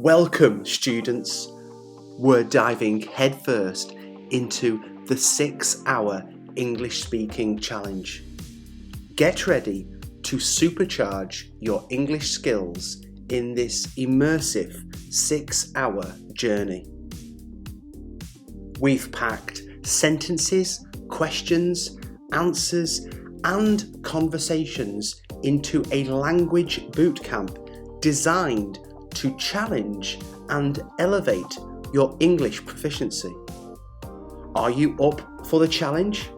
Welcome, students. We're diving headfirst into the 6-hour English speaking challenge. Get ready to supercharge your English skills in this immersive 6-hour journey. We've packed sentences, questions, answers, and conversations into a language bootcamp designed to challenge and elevate your English proficiency. Are you up for the challenge?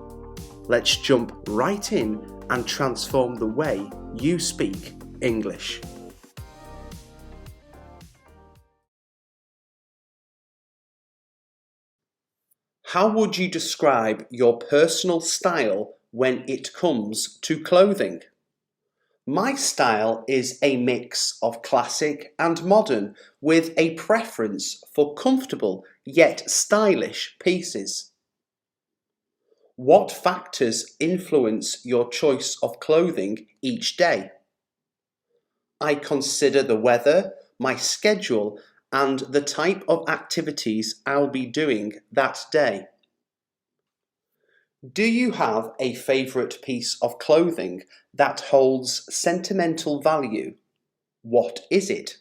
Let's jump right in and transform the way you speak English. How would you describe your personal style when it comes to clothing? My style is a mix of classic and modern with a preference for comfortable yet stylish pieces. What factors influence your choice of clothing each day? I consider the weather, my schedule, and the type of activities I'll be doing that day. Do you have a favourite piece of clothing that holds sentimental value? What is it?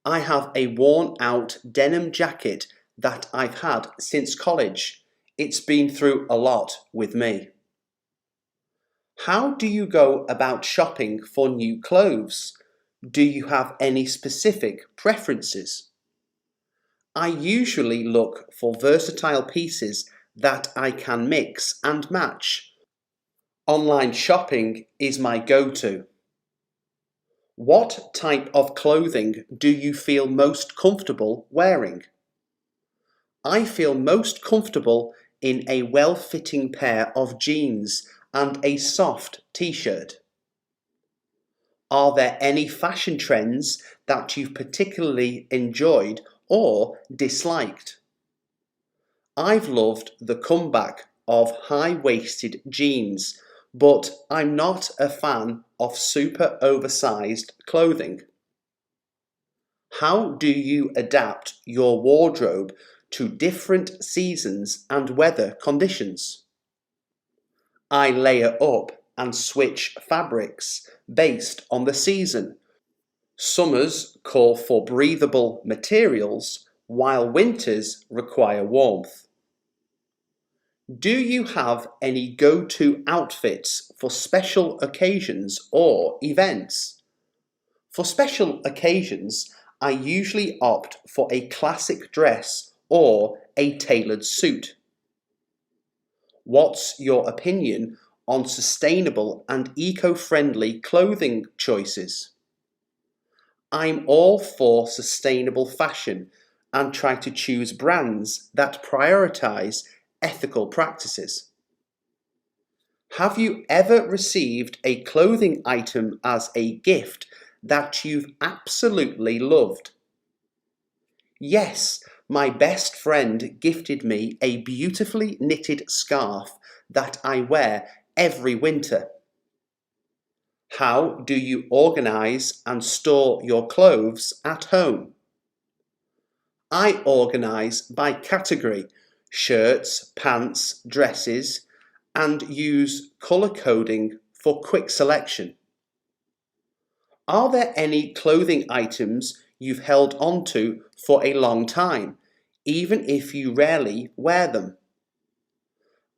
I have a worn-out denim jacket that I've had since college. It's been through a lot with me. How do you go about shopping for new clothes? Do you have any specific preferences? I usually look for versatile pieces that I can mix and match. Online shopping is my go-to. What type of clothing do you feel most comfortable wearing? I feel most comfortable in a well-fitting pair of jeans and a soft t-shirt. Are there any fashion trends that you've particularly enjoyed or disliked? I've loved the comeback of high-waisted jeans, but I'm not a fan of super oversized clothing. How do you adapt your wardrobe to different seasons and weather conditions? I layer up and switch fabrics based on the season. Summers call for breathable materials, while winters require warmth. Do you have any go-to outfits for special occasions or events? For special occasions, I usually opt for a classic dress or a tailored suit. What's your opinion on sustainable and eco-friendly clothing choices? I'm all for sustainable fashion and try to choose brands that prioritize ethical practices. Have you ever received a clothing item as a gift that you've absolutely loved? Yes, my best friend gifted me a beautifully knitted scarf that I wear every winter. How do you organise and store your clothes at home? I organise by category: shirts, pants, dresses, and use colour coding for quick selection. Are there any clothing items you've held onto for a long time, even if you rarely wear them?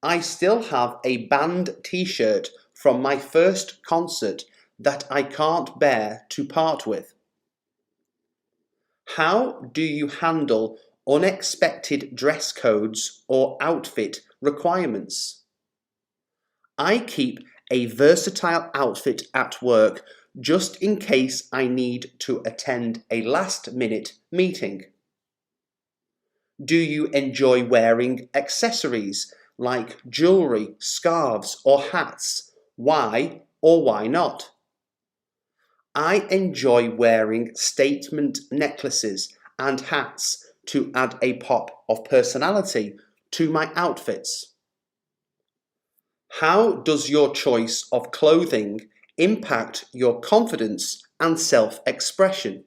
I still have a band t-shirt from my first concert that I can't bear to part with. How do you handle unexpected dress codes or outfit requirements? I keep a versatile outfit at work just in case I need to attend a last-minute meeting. Do you enjoy wearing accessories like jewellery, scarves or hats? Why or why not? I enjoy wearing statement necklaces and hats to add a pop of personality to my outfits. How does your choice of clothing impact your confidence and self-expression?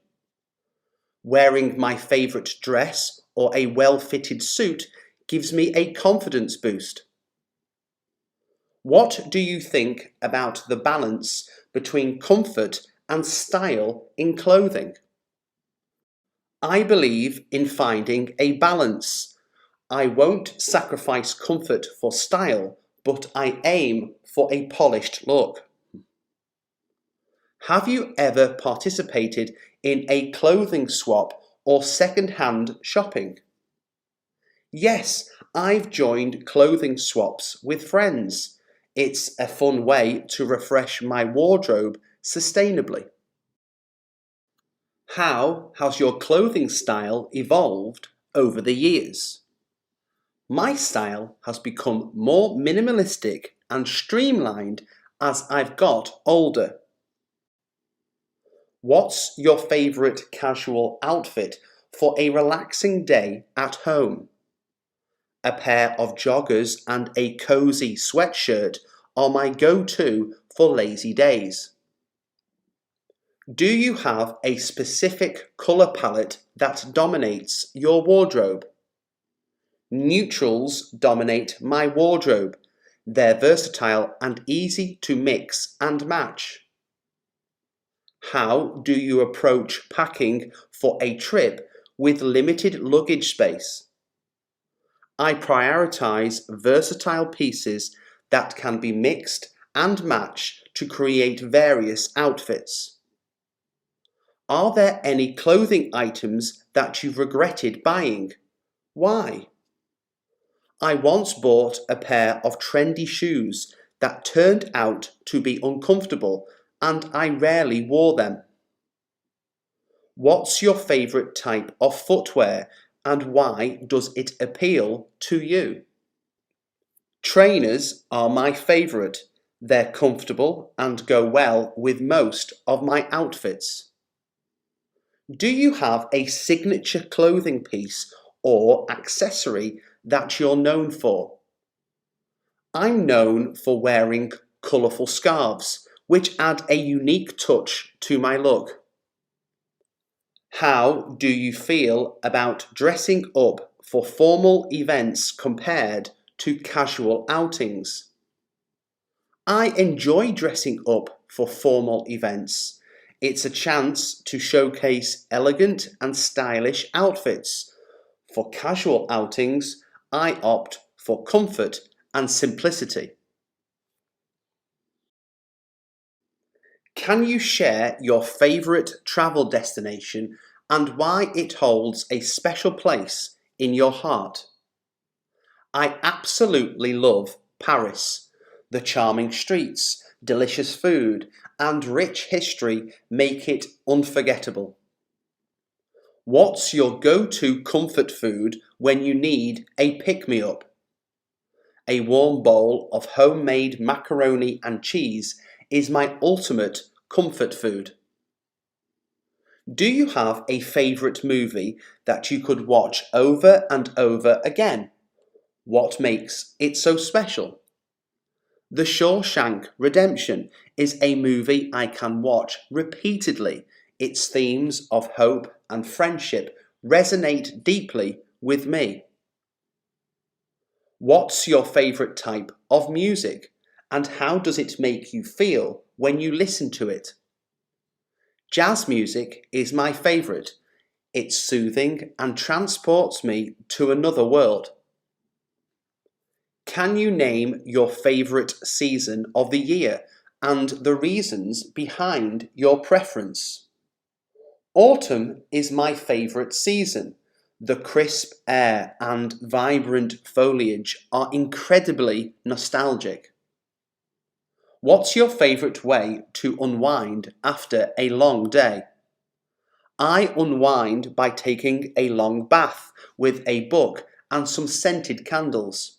Wearing my favourite dress or a well-fitted suit gives me a confidence boost. What do you think about the balance between comfort and style in clothing? I believe in finding a balance. I won't sacrifice comfort for style, but I aim for a polished look. Have you ever participated in a clothing swap or second-hand shopping? Yes, I've joined clothing swaps with friends. It's a fun way to refresh my wardrobe sustainably. How has your clothing style evolved over the years? My style has become more minimalistic and streamlined as I've got older. What's your favourite casual outfit for a relaxing day at home? A pair of joggers and a cosy sweatshirt are my go-to for lazy days. Do you have a specific colour palette that dominates your wardrobe? Neutrals dominate my wardrobe. They're versatile and easy to mix and match. How do you approach packing for a trip with limited luggage space? I prioritise versatile pieces that can be mixed and matched to create various outfits. Are there any clothing items that you've regretted buying? Why? I once bought a pair of trendy shoes that turned out to be uncomfortable and I rarely wore them. What's your favourite type of footwear and why does it appeal to you? Trainers are my favourite. They're comfortable and go well with most of my outfits. Do you have a signature clothing piece or accessory that you're known for? I'm known for wearing colourful scarves, which add a unique touch to my look. How do you feel about dressing up for formal events compared to casual outings? I enjoy dressing up for formal events. It's a chance to showcase elegant and stylish outfits. For casual outings, I opt for comfort and simplicity. Can you share your favourite travel destination and why it holds a special place in your heart? I absolutely love Paris. The charming streets, delicious food, and rich history make it unforgettable. What's your go-to comfort food when you need a pick-me-up? A warm bowl of homemade macaroni and cheese is my ultimate comfort food. Do you have a favourite movie that you could watch over and over again? What makes it so special? The Shawshank Redemption is a movie I can watch repeatedly. Its themes of hope and friendship resonate deeply with me. What's your favourite type of music and how does it make you feel when you listen to it? Jazz music is my favourite. It's soothing and transports me to another world. Can you name your favourite season of the year and the reasons behind your preference? Autumn is my favourite season. The crisp air and vibrant foliage are incredibly nostalgic. What's your favourite way to unwind after a long day? I unwind by taking a long bath with a book and some scented candles.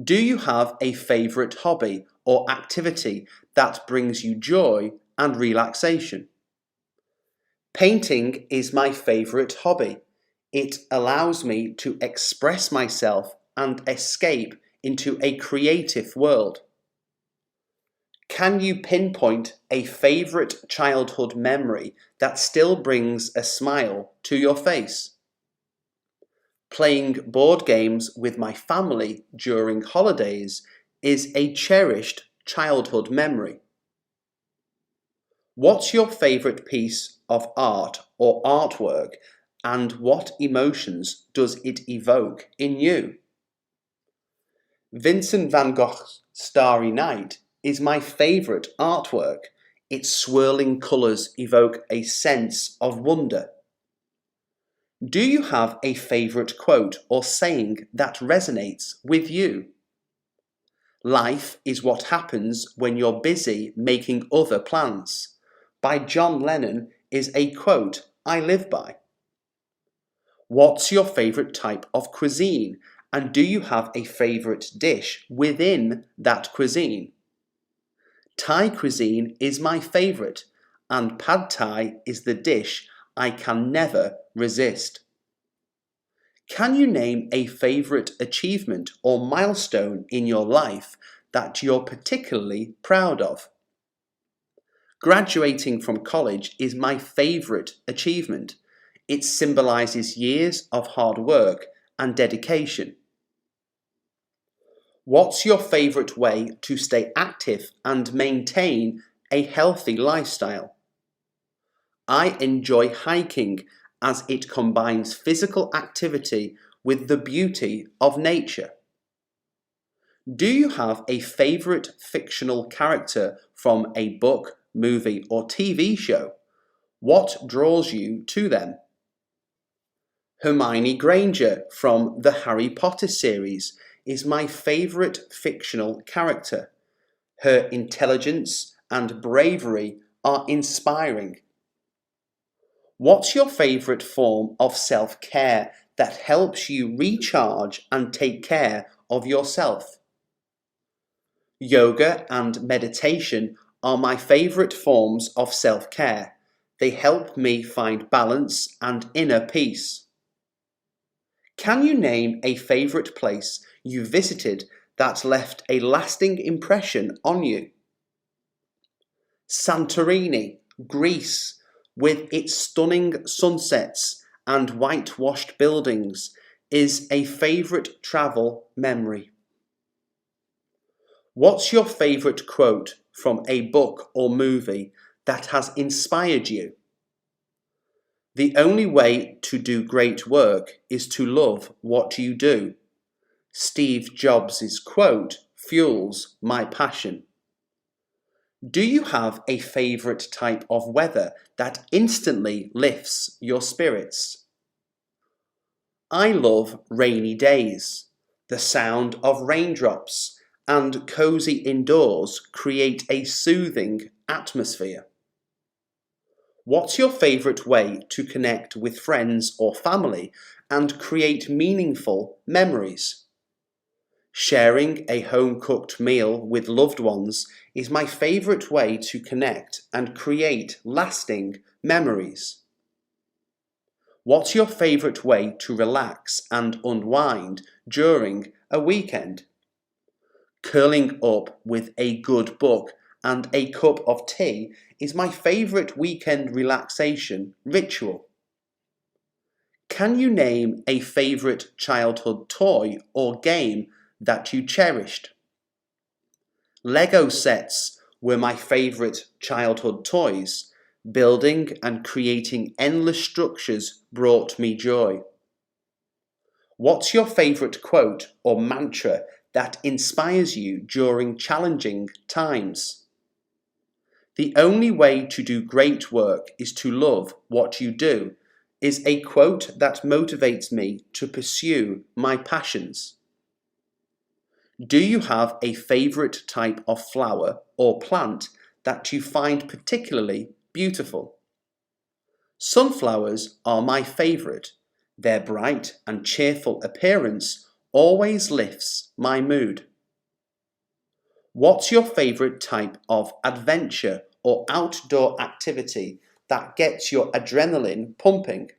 Do you have a favourite hobby or activity that brings you joy and relaxation? Painting is my favourite hobby. It allows me to express myself and escape into a creative world. Can you pinpoint a favourite childhood memory that still brings a smile to your face? Playing board games with my family during holidays is a cherished childhood memory. What's your favourite piece of art or artwork, and what emotions does it evoke in you? Vincent van Gogh's Starry Night is my favourite artwork. Its swirling colours evoke a sense of wonder. Do you have a favourite quote or saying that resonates with you? Life is what happens when you're busy making other plans, by John Lennon, is a quote I live by. What's your favourite type of cuisine, and do you have a favourite dish within that cuisine? Thai cuisine is my favourite, and pad thai is the dish I can never resist. Can you name a favourite achievement or milestone in your life that you're particularly proud of? Graduating from college is my favourite achievement. It symbolises years of hard work and dedication. What's your favourite way to stay active and maintain a healthy lifestyle? I enjoy hiking as it combines physical activity with the beauty of nature. Do you have a favourite fictional character from a book, movie, or TV show? What draws you to them? Hermione Granger from the Harry Potter series is my favourite fictional character. Her intelligence and bravery are inspiring. What's your favourite form of self-care that helps you recharge and take care of yourself? Yoga and meditation are my favourite forms of self-care. They help me find balance and inner peace. Can you name a favourite place you visited that left a lasting impression on you? Santorini, Greece, with its stunning sunsets and whitewashed buildings, is a favourite travel memory. What's your favourite quote from a book or movie that has inspired you? The only way to do great work is to love what you do. Steve Jobs' quote fuels my passion. Do you have a favourite type of weather that instantly lifts your spirits? I love rainy days. The sound of raindrops and cosy indoors create a soothing atmosphere. What's your favourite way to connect with friends or family and create meaningful memories? Sharing a home-cooked meal with loved ones is my favourite way to connect and create lasting memories. What's your favourite way to relax and unwind during a weekend? Curling up with a good book and a cup of tea is my favourite weekend relaxation ritual. Can you name a favourite childhood toy or game that you cherished? Lego sets were my favourite childhood toys. Building and creating endless structures brought me joy. What's your favourite quote or mantra that inspires you during challenging times? The only way to do great work is to love what you do is a quote that motivates me to pursue my passions. Do you have a favourite type of flower or plant that you find particularly beautiful? Sunflowers are my favourite. Their bright and cheerful appearance always lifts my mood. What's your favourite type of adventure or outdoor activity that gets your adrenaline pumping?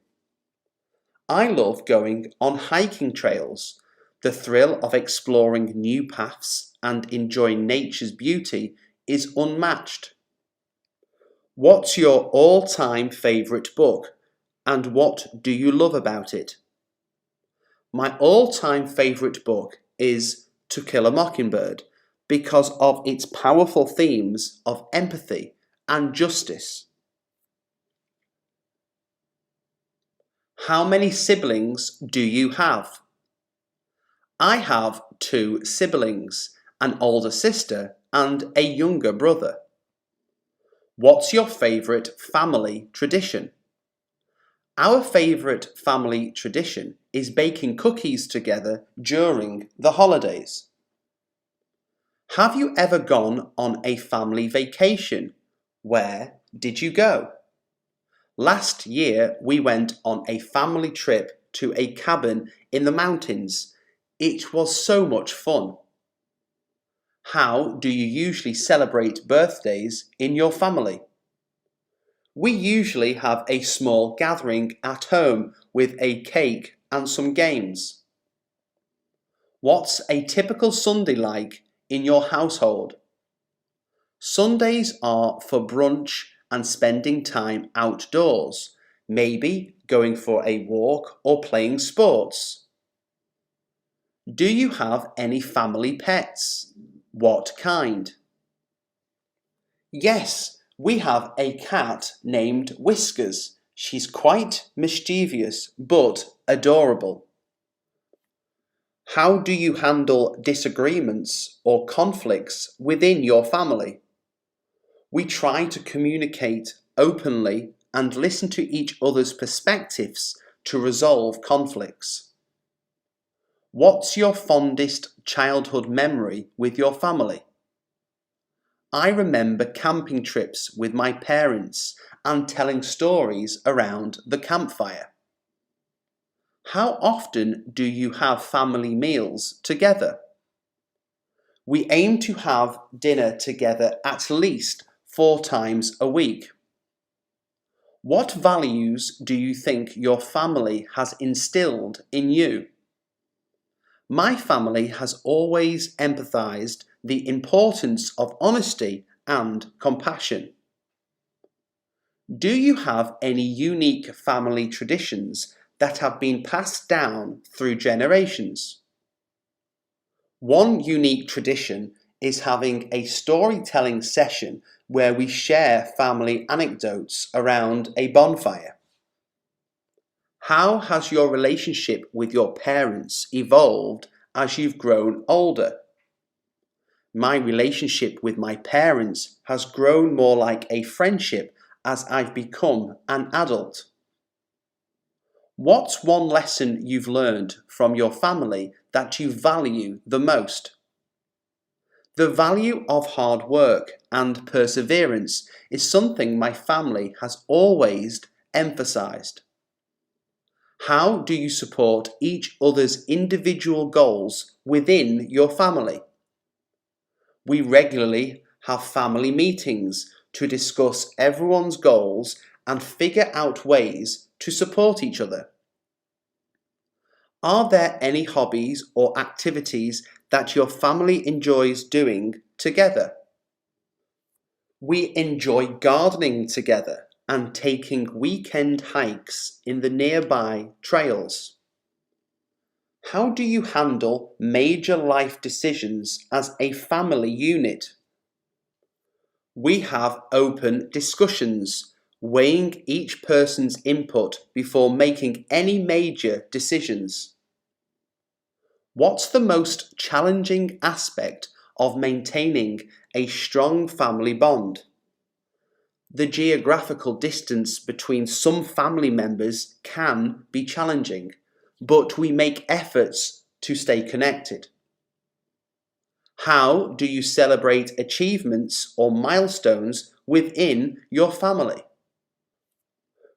I love going on hiking trails. The thrill of exploring new paths and enjoying nature's beauty is unmatched. What's your all-time favourite book, and what do you love about it? My all-time favourite book is To Kill a Mockingbird because of its powerful themes of empathy and justice. How many siblings do you have? I have 2 siblings, an older sister and a younger brother. What's your favourite family tradition? Our favourite family tradition is baking cookies together during the holidays. Have you ever gone on a family vacation? Where did you go? Last year we went on a family trip to a cabin in the mountains. It was so much fun. How do you usually celebrate birthdays in your family? We usually have a small gathering at home with a cake and some games. What's a typical Sunday like in your household? Sundays are for brunch and spending time outdoors, maybe going for a walk or playing sports. Do you have any family pets? What kind? Yes, we have a cat named Whiskers. She's quite mischievous but adorable. How do you handle disagreements or conflicts within your family? We try to communicate openly and listen to each other's perspectives to resolve conflicts. What's your fondest childhood memory with your family? I remember camping trips with my parents and telling stories around the campfire. How often do you have family meals together? We aim to have dinner together at least 4 times a week. What values do you think your family has instilled in you? My family has always emphasized the importance of honesty and compassion. Do you have any unique family traditions that have been passed down through generations? One unique tradition is having a storytelling session where we share family anecdotes around a bonfire. How has your relationship with your parents evolved as you've grown older? My relationship with my parents has grown more like a friendship as I've become an adult. What's one lesson you've learned from your family that you value the most? The value of hard work and perseverance is something my family has always emphasized. How do you support each other's individual goals within your family? We regularly have family meetings to discuss everyone's goals and figure out ways to support each other. Are there any hobbies or activities that your family enjoys doing together? We enjoy gardening together and taking weekend hikes in the nearby trails. How do you handle major life decisions as a family unit? We have open discussions, weighing each person's input before making any major decisions. What's the most challenging aspect of maintaining a strong family bond? The geographical distance between some family members can be challenging, but we make efforts to stay connected. How do you celebrate achievements or milestones within your family?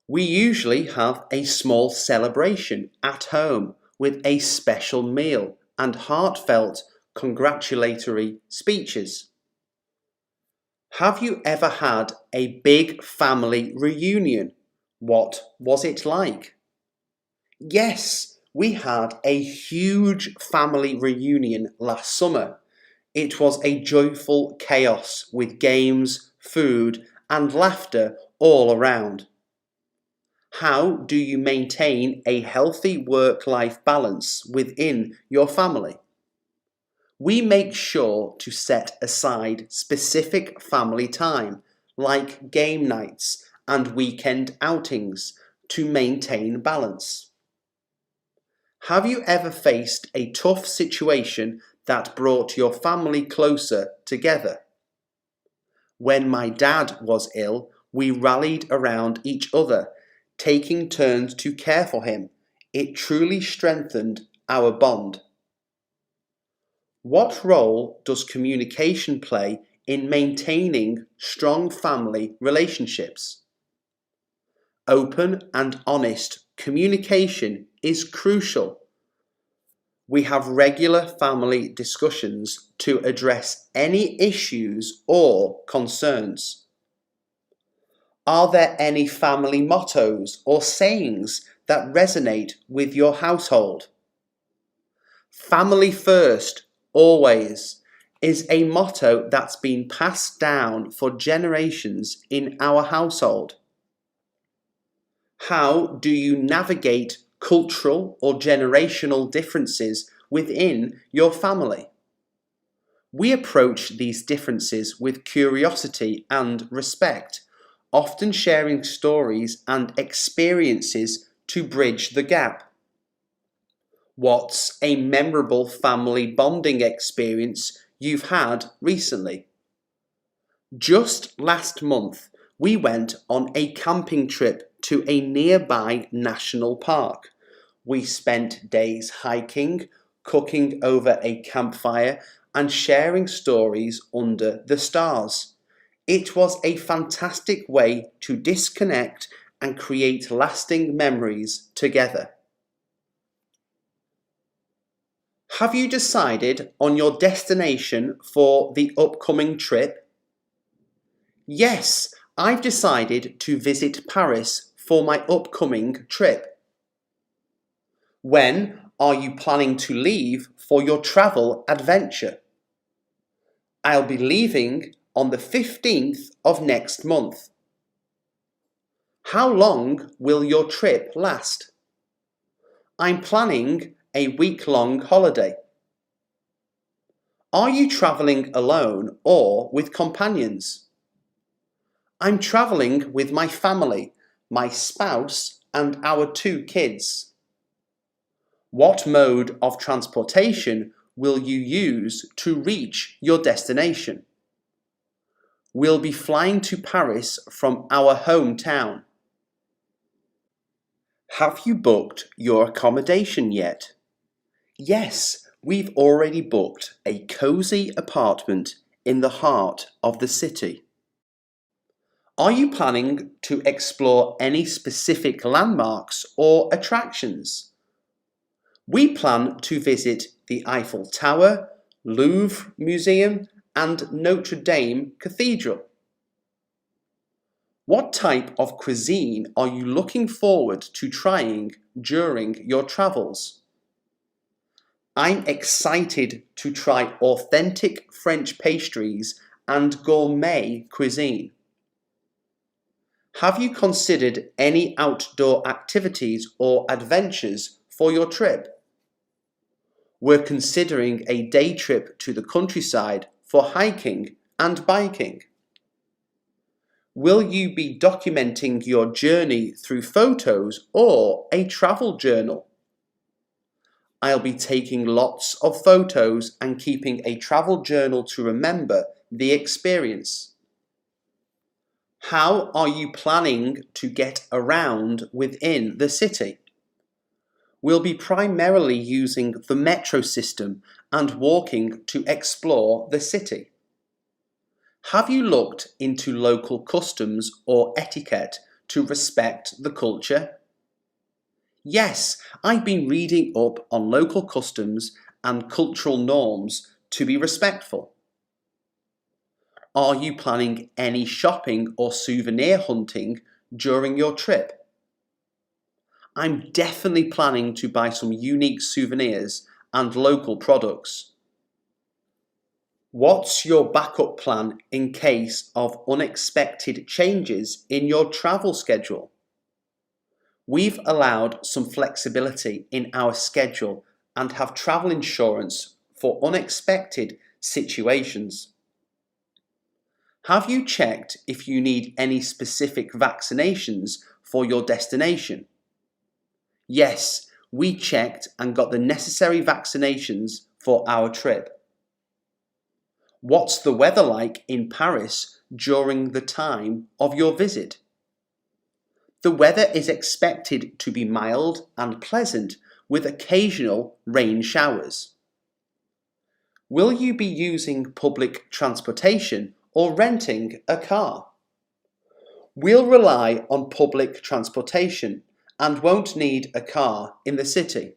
We usually have a small celebration at home with a special meal and heartfelt congratulatory speeches. Have you ever had a big family reunion? What was it like? Yes, we had a huge family reunion last summer. It was a joyful chaos with games, food, and laughter all around. How do you maintain a healthy work-life balance within your family? We make sure to set aside specific family time, like game nights and weekend outings, to maintain balance. Have you ever faced a tough situation that brought your family closer together? When my dad was ill, we rallied around each other, taking turns to care for him. It truly strengthened our bond. What role does communication play in maintaining strong family relationships? Open and honest communication is crucial. We have regular family discussions to address any issues or concerns. Are there any family mottos or sayings that resonate with your household? Family first, always, is a motto that's been passed down for generations in our household. How do you navigate cultural or generational differences within your family? We approach these differences with curiosity and respect, often sharing stories and experiences to bridge the gap. What's a memorable family bonding experience you've had recently? Just last month, we went on a camping trip to a nearby national park. We spent days hiking, cooking over a campfire, and sharing stories under the stars. It was a fantastic way to disconnect and create lasting memories together. Have you decided on your destination for the upcoming trip? Yes, I've decided to visit Paris for my upcoming trip. When are you planning to leave for your travel adventure? I'll be leaving on the 15th of next month. How long will your trip last? I'm planning a week-long holiday. Are you travelling alone or with companions? I'm travelling with my family, my spouse, and our 2 kids. What mode of transportation will you use to reach your destination? We'll be flying to Paris from our hometown. Have you booked your accommodation yet? Yes, we've already booked a cosy apartment in the heart of the city. Are you planning to explore any specific landmarks or attractions? We plan to visit the Eiffel Tower, Louvre Museum, and Notre Dame Cathedral. What type of cuisine are you looking forward to trying during your travels? I'm excited to try authentic French pastries and gourmet cuisine. Have you considered any outdoor activities or adventures for your trip? We're considering a day trip to the countryside for hiking and biking. Will you be documenting your journey through photos or a travel journal? I'll be taking lots of photos and keeping a travel journal to remember the experience. How are you planning to get around within the city? We'll be primarily using the metro system and walking to explore the city. Have you looked into local customs or etiquette to respect the culture? Yes, I've been reading up on local customs and cultural norms to be respectful. Are you planning any shopping or souvenir hunting during your trip? I'm definitely planning to buy some unique souvenirs and local products. What's your backup plan in case of unexpected changes in your travel schedule? We've allowed some flexibility in our schedule and have travel insurance for unexpected situations. Have you checked if you need any specific vaccinations for your destination? Yes, we checked and got the necessary vaccinations for our trip. What's the weather like in Paris during the time of your visit? The weather is expected to be mild and pleasant with occasional rain showers. Will you be using public transportation or renting a car? We'll rely on public transportation and won't need a car in the city.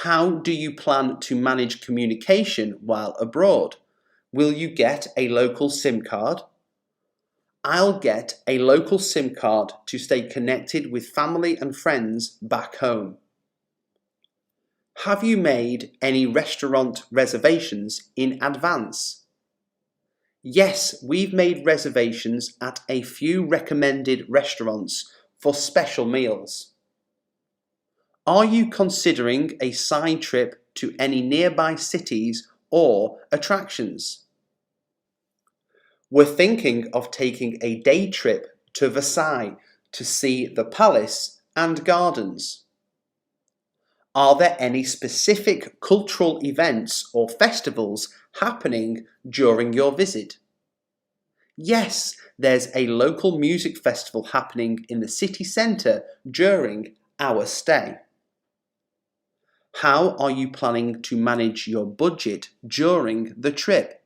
How do you plan to manage communication while abroad? Will you get a local SIM card? I'll get a local SIM card to stay connected with family and friends back home. Have you made any restaurant reservations in advance? Yes, we've made reservations at a few recommended restaurants for special meals. Are you considering a side trip to any nearby cities or attractions? We're thinking of taking a day trip to Versailles to see the palace and gardens. Are there any specific cultural events or festivals happening during your visit? Yes, there's a local music festival happening in the city centre during our stay. How are you planning to manage your budget during the trip?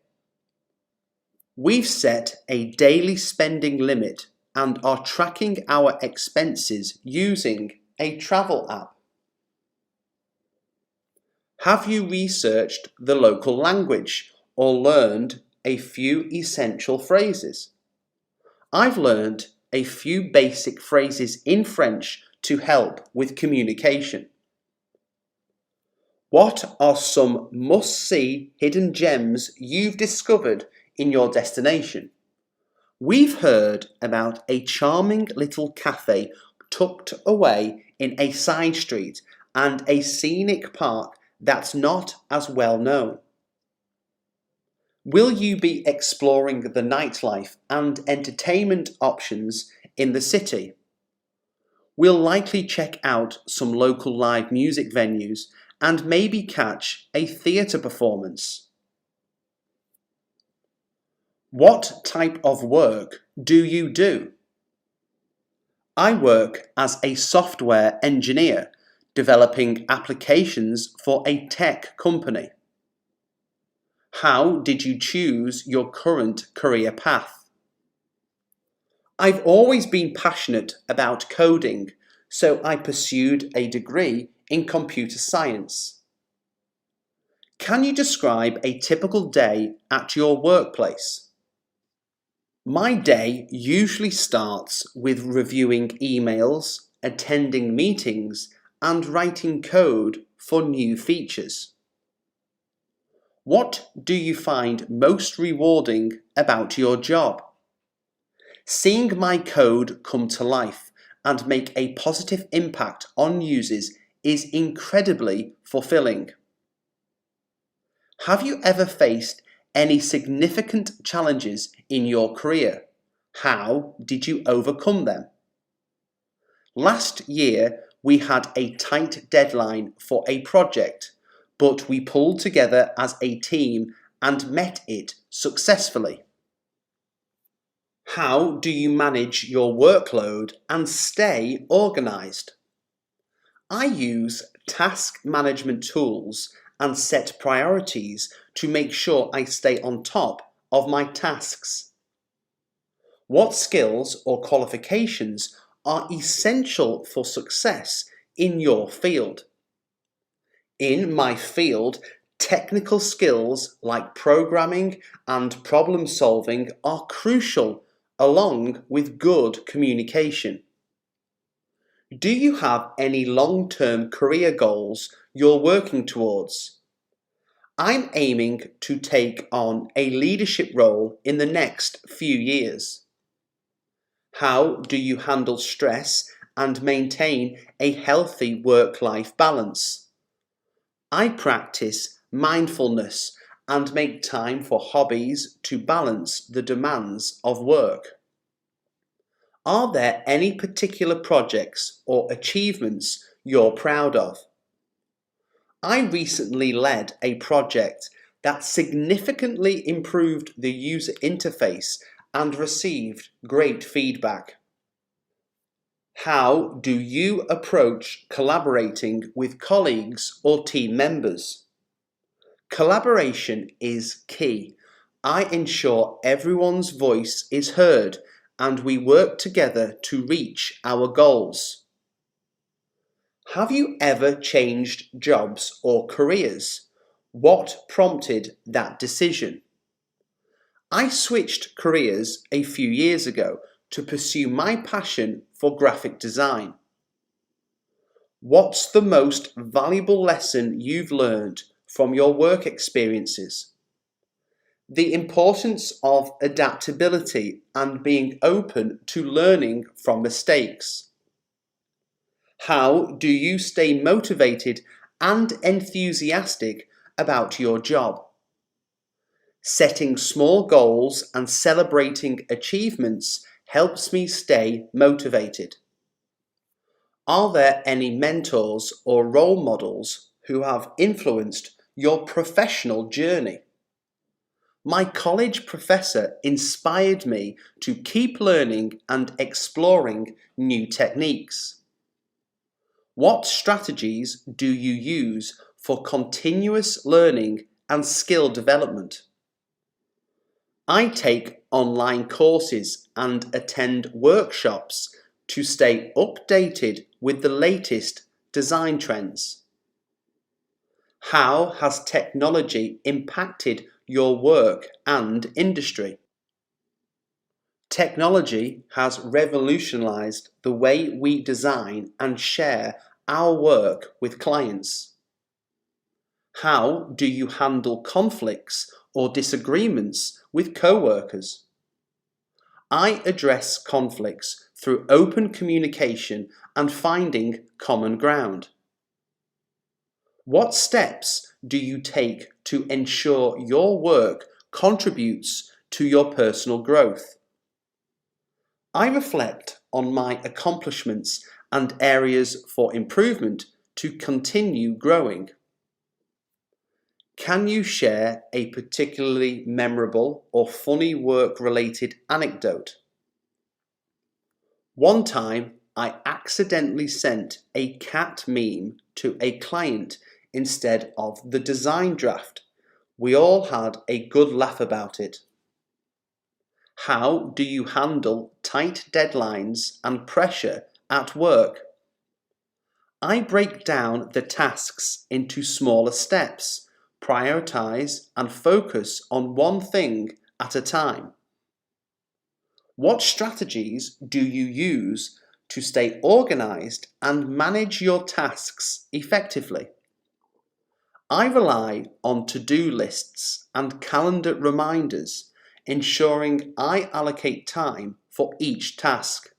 We've set a daily spending limit and are tracking our expenses using a travel app. Have you researched the local language or learned a few essential phrases? I've learned a few basic phrases in French to help with communication. What are some must-see hidden gems you've discovered in your destination? We've heard about a charming little cafe tucked away in a side street and a scenic park that's not as well known. Will you be exploring the nightlife and entertainment options in the city? We'll likely check out some local live music venues and maybe catch a theatre performance. What type of work do you do? I work as a software engineer, developing applications for a tech company. How did you choose your current career path? I've always been passionate about coding, so I pursued a degree in computer science. Can you describe a typical day at your workplace? My day usually starts with reviewing emails, attending meetings, and writing code for new features. What do you find most rewarding about your job? Seeing my code come to life and make a positive impact on users is incredibly fulfilling. Have you ever faced any significant challenges in your career? How did you overcome them? Last year, we had a tight deadline for a project, but we pulled together as a team and met it successfully. How do you manage your workload and stay organised? I use task management tools and set priorities to make sure I stay on top of my tasks. What skills or qualifications are essential for success in your field? In my field, technical skills like programming and problem solving are crucial, along with good communication. Do you have any long-term career goals you're working towards? I'm aiming to take on a leadership role in the next few years. How do you handle stress and maintain a healthy work-life balance? I practice mindfulness and make time for hobbies to balance the demands of work. Are there any particular projects or achievements you're proud of? I recently led a project that significantly improved the user interface and received great feedback. How do you approach collaborating with colleagues or team members? Collaboration is key. I ensure everyone's voice is heard and we work together to reach our goals. Have you ever changed jobs or careers? What prompted that decision? I switched careers a few years ago to pursue my passion for graphic design. What's the most valuable lesson you've learned from your work experiences? The importance of adaptability and being open to learning from mistakes. How do you stay motivated and enthusiastic about your job? Setting small goals and celebrating achievements helps me stay motivated. Are there any mentors or role models who have influenced your professional journey? My college professor inspired me to keep learning and exploring new techniques. What strategies do you use for continuous learning and skill development? I take online courses and attend workshops to stay updated with the latest design trends. How has technology impacted your work and industry? Technology has revolutionized the way we design and share our work with clients. How do you handle conflicts or disagreements with co-workers? I address conflicts through open communication and finding common ground. What steps do you take to ensure your work contributes to your personal growth? I reflect on my accomplishments and areas for improvement to continue growing. Can you share a particularly memorable or funny work-related anecdote? One time, I accidentally sent a cat meme to a client instead of the design draft. We all had a good laugh about it. How do you handle tight deadlines and pressure at work? I break down the tasks into smaller steps, prioritize and focus on one thing at a time. What strategies do you use to stay organized and manage your tasks effectively? I rely on to-do lists and calendar reminders, ensuring I allocate time for each task.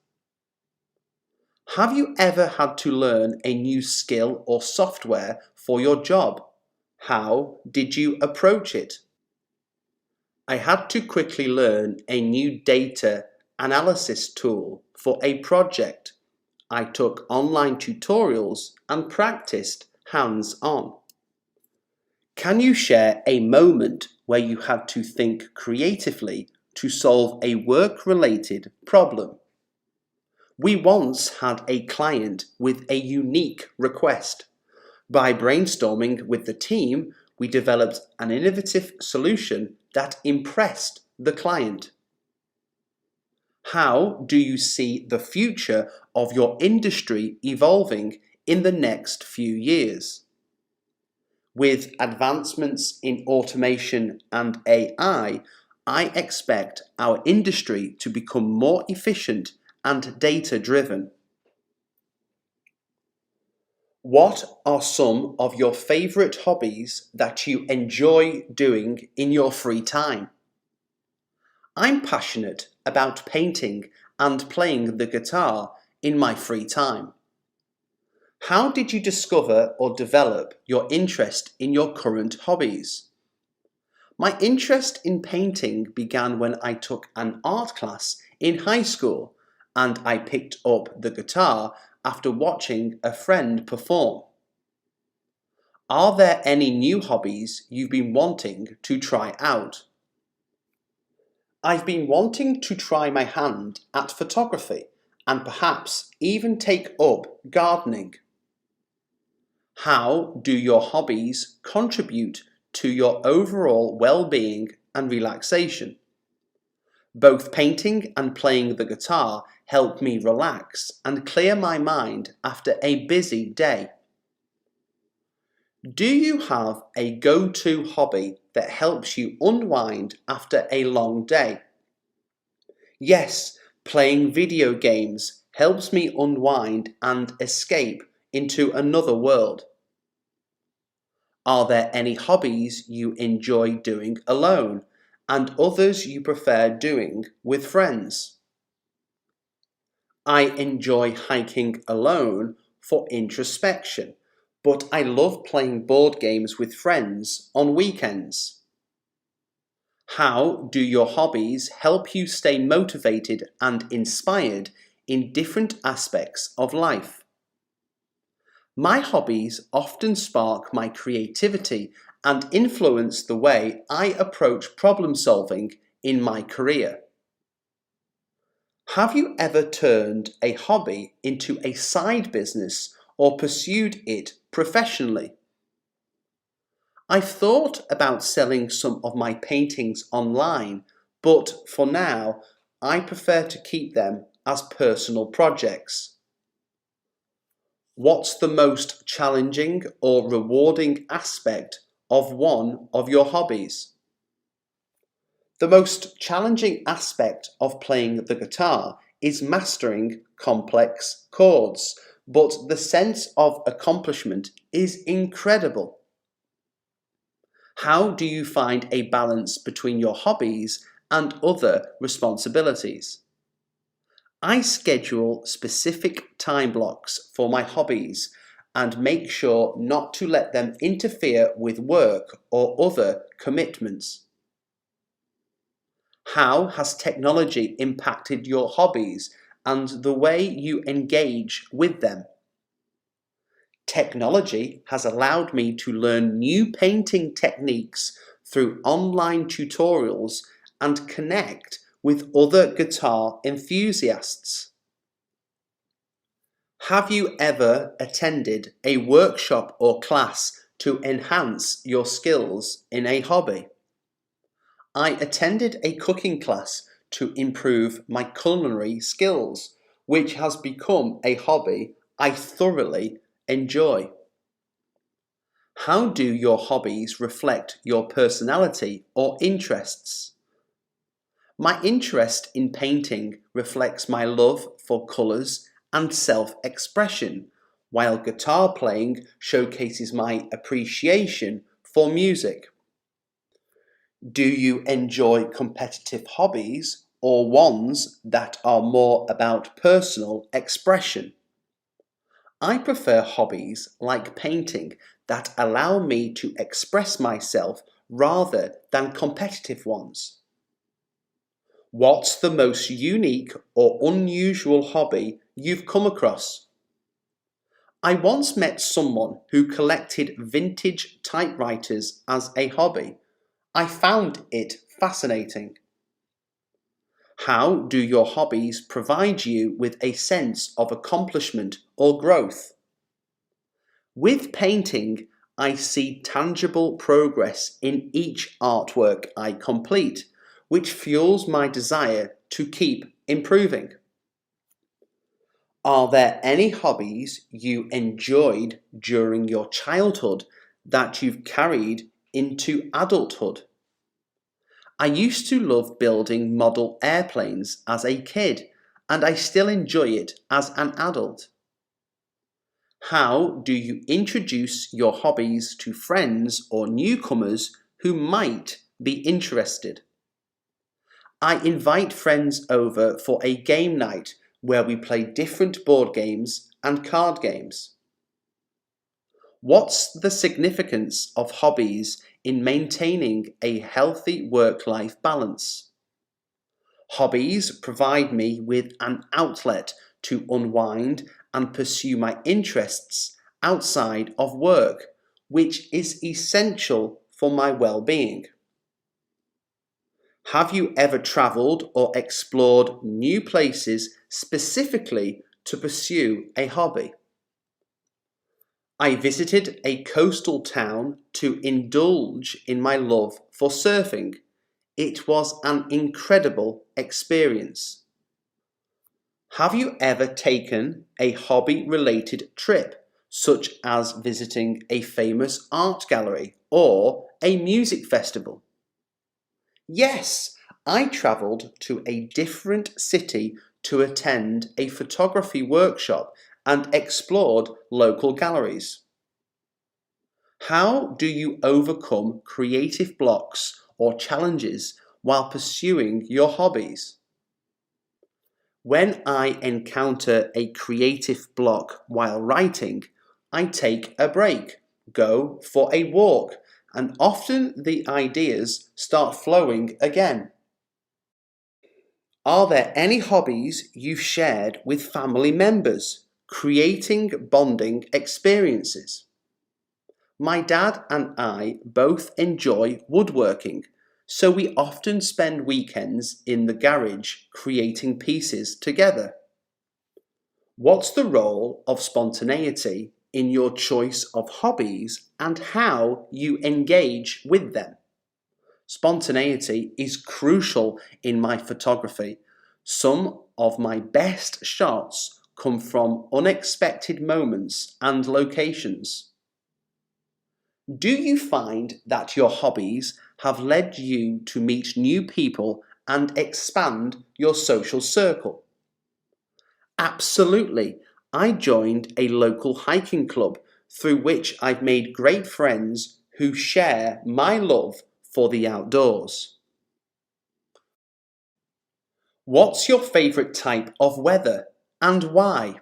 Have you ever had to learn a new skill or software for your job? How did you approach it? I had to quickly learn a new data analysis tool for a project. I took online tutorials and practiced hands-on. Can you share a moment where you had to think creatively to solve a work-related problem? We once had a client with a unique request. By brainstorming with the team, we developed an innovative solution that impressed the client. How do you see the future of your industry evolving in the next few years? With advancements in automation and AI, I expect our industry to become more efficient and data-driven. What are some of your favourite hobbies that you enjoy doing in your free time? I'm passionate about painting and playing the guitar in my free time. How did you discover or develop your interest in your current hobbies? My interest in painting began when I took an art class in high school and I picked up the guitar after watching a friend perform. Are there any new hobbies you've been wanting to try out? I've been wanting to try my hand at photography and perhaps even take up gardening. How do your hobbies contribute to your overall well-being and relaxation? Both painting and playing the guitar help me relax and clear my mind after a busy day. Do you have a go-to hobby that helps you unwind after a long day? Yes, playing video games helps me unwind and escape into another world. Are there any hobbies you enjoy doing alone and others you prefer doing with friends? I enjoy hiking alone for introspection, but I love playing board games with friends on weekends. How do your hobbies help you stay motivated and inspired in different aspects of life? My hobbies often spark my creativity and influence the way I approach problem solving in my career. Have you ever turned a hobby into a side business or pursued it professionally? I've thought about selling some of my paintings online, but for now, I prefer to keep them as personal projects. What's the most challenging or rewarding aspect of one of your hobbies? The most challenging aspect of playing the guitar is mastering complex chords, but the sense of accomplishment is incredible. How do you find a balance between your hobbies and other responsibilities? I schedule specific time blocks for my hobbies and make sure not to let them interfere with work or other commitments. How has technology impacted your hobbies and the way you engage with them? Technology has allowed me to learn new painting techniques through online tutorials and connect with other guitar enthusiasts. Have you ever attended a workshop or class to enhance your skills in a hobby? I attended a cooking class to improve my culinary skills, which has become a hobby I thoroughly enjoy. How do your hobbies reflect your personality or interests? My interest in painting reflects my love for colours and self-expression, while guitar playing showcases my appreciation for music. Do you enjoy competitive hobbies or ones that are more about personal expression? I prefer hobbies like painting that allow me to express myself rather than competitive ones. What's the most unique or unusual hobby you've come across? I once met someone who collected vintage typewriters as a hobby. I found it fascinating. How do your hobbies provide you with a sense of accomplishment or growth? With painting, I see tangible progress in each artwork I complete, which fuels my desire to keep improving. Are there any hobbies you enjoyed during your childhood that you've carried into adulthood? I used to love building model airplanes as a kid, and I still enjoy it as an adult. How do you introduce your hobbies to friends or newcomers who might be interested? I invite friends over for a game night where we play different board games and card games. What's the significance of hobbies in maintaining a healthy work-life balance? Hobbies provide me with an outlet to unwind and pursue my interests outside of work, which is essential for my well-being. Have you ever travelled or explored new places specifically to pursue a hobby? I visited a coastal town to indulge in my love for surfing. It was an incredible experience. Have you ever taken a hobby-related trip, such as visiting a famous art gallery or a music festival? Yes, I travelled to a different city to attend a photography workshop and explored local galleries. How do you overcome creative blocks or challenges while pursuing your hobbies? When I encounter a creative block while writing, I take a break, go for a walk, and often the ideas start flowing again. Are there any hobbies you've shared with family members, creating bonding experiences? My dad and I both enjoy woodworking, so we often spend weekends in the garage creating pieces together. What's the role of spontaneity in your choice of hobbies and how you engage with them? Spontaneity is crucial in my photography. Some of my best shots come from unexpected moments and locations. Do you find that your hobbies have led you to meet new people and expand your social circle? Absolutely. I joined a local hiking club through which I've made great friends who share my love for the outdoors. What's your favourite type of weather and why?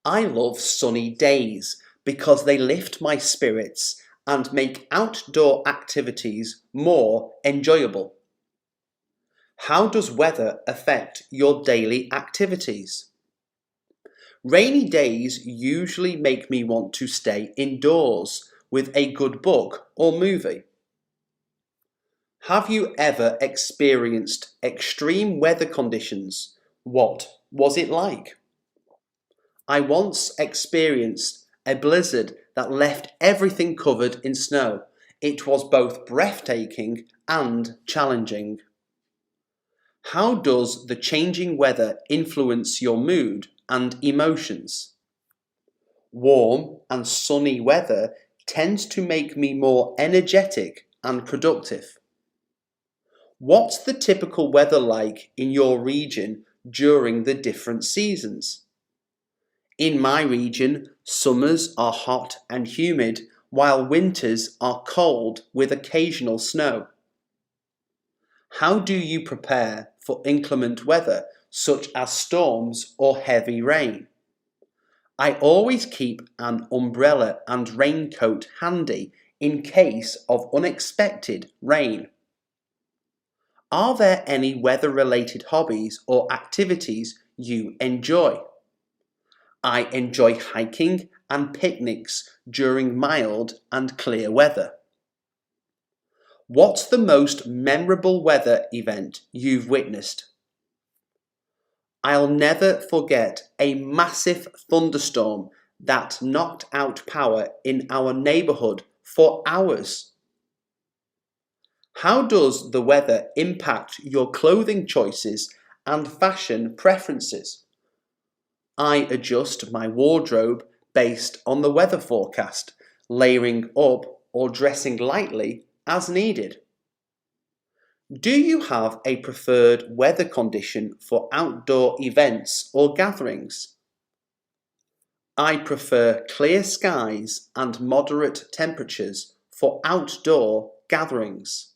I love sunny days because they lift my spirits and make outdoor activities more enjoyable. How does weather affect your daily activities? Rainy days usually make me want to stay indoors with a good book or movie. Have you ever experienced extreme weather conditions? What was it like? I once experienced a blizzard that left everything covered in snow. It was both breathtaking and challenging. How does the changing weather influence your mood and emotions? Warm and sunny weather tends to make me more energetic and productive. What's the typical weather like in your region during the different seasons? In my region, summers are hot and humid, while winters are cold with occasional snow. How do you prepare for inclement weather, such as storms or heavy rain? I always keep an umbrella and raincoat handy in case of unexpected rain. Are there any weather-related hobbies or activities you enjoy? I enjoy hiking and picnics during mild and clear weather. What's the most memorable weather event you've witnessed? I'll never forget a massive thunderstorm that knocked out power in our neighbourhood for hours. How does the weather impact your clothing choices and fashion preferences? I adjust my wardrobe based on the weather forecast, layering up or dressing lightly as needed. Do you have a preferred weather condition for outdoor events or gatherings? I prefer clear skies and moderate temperatures for outdoor gatherings.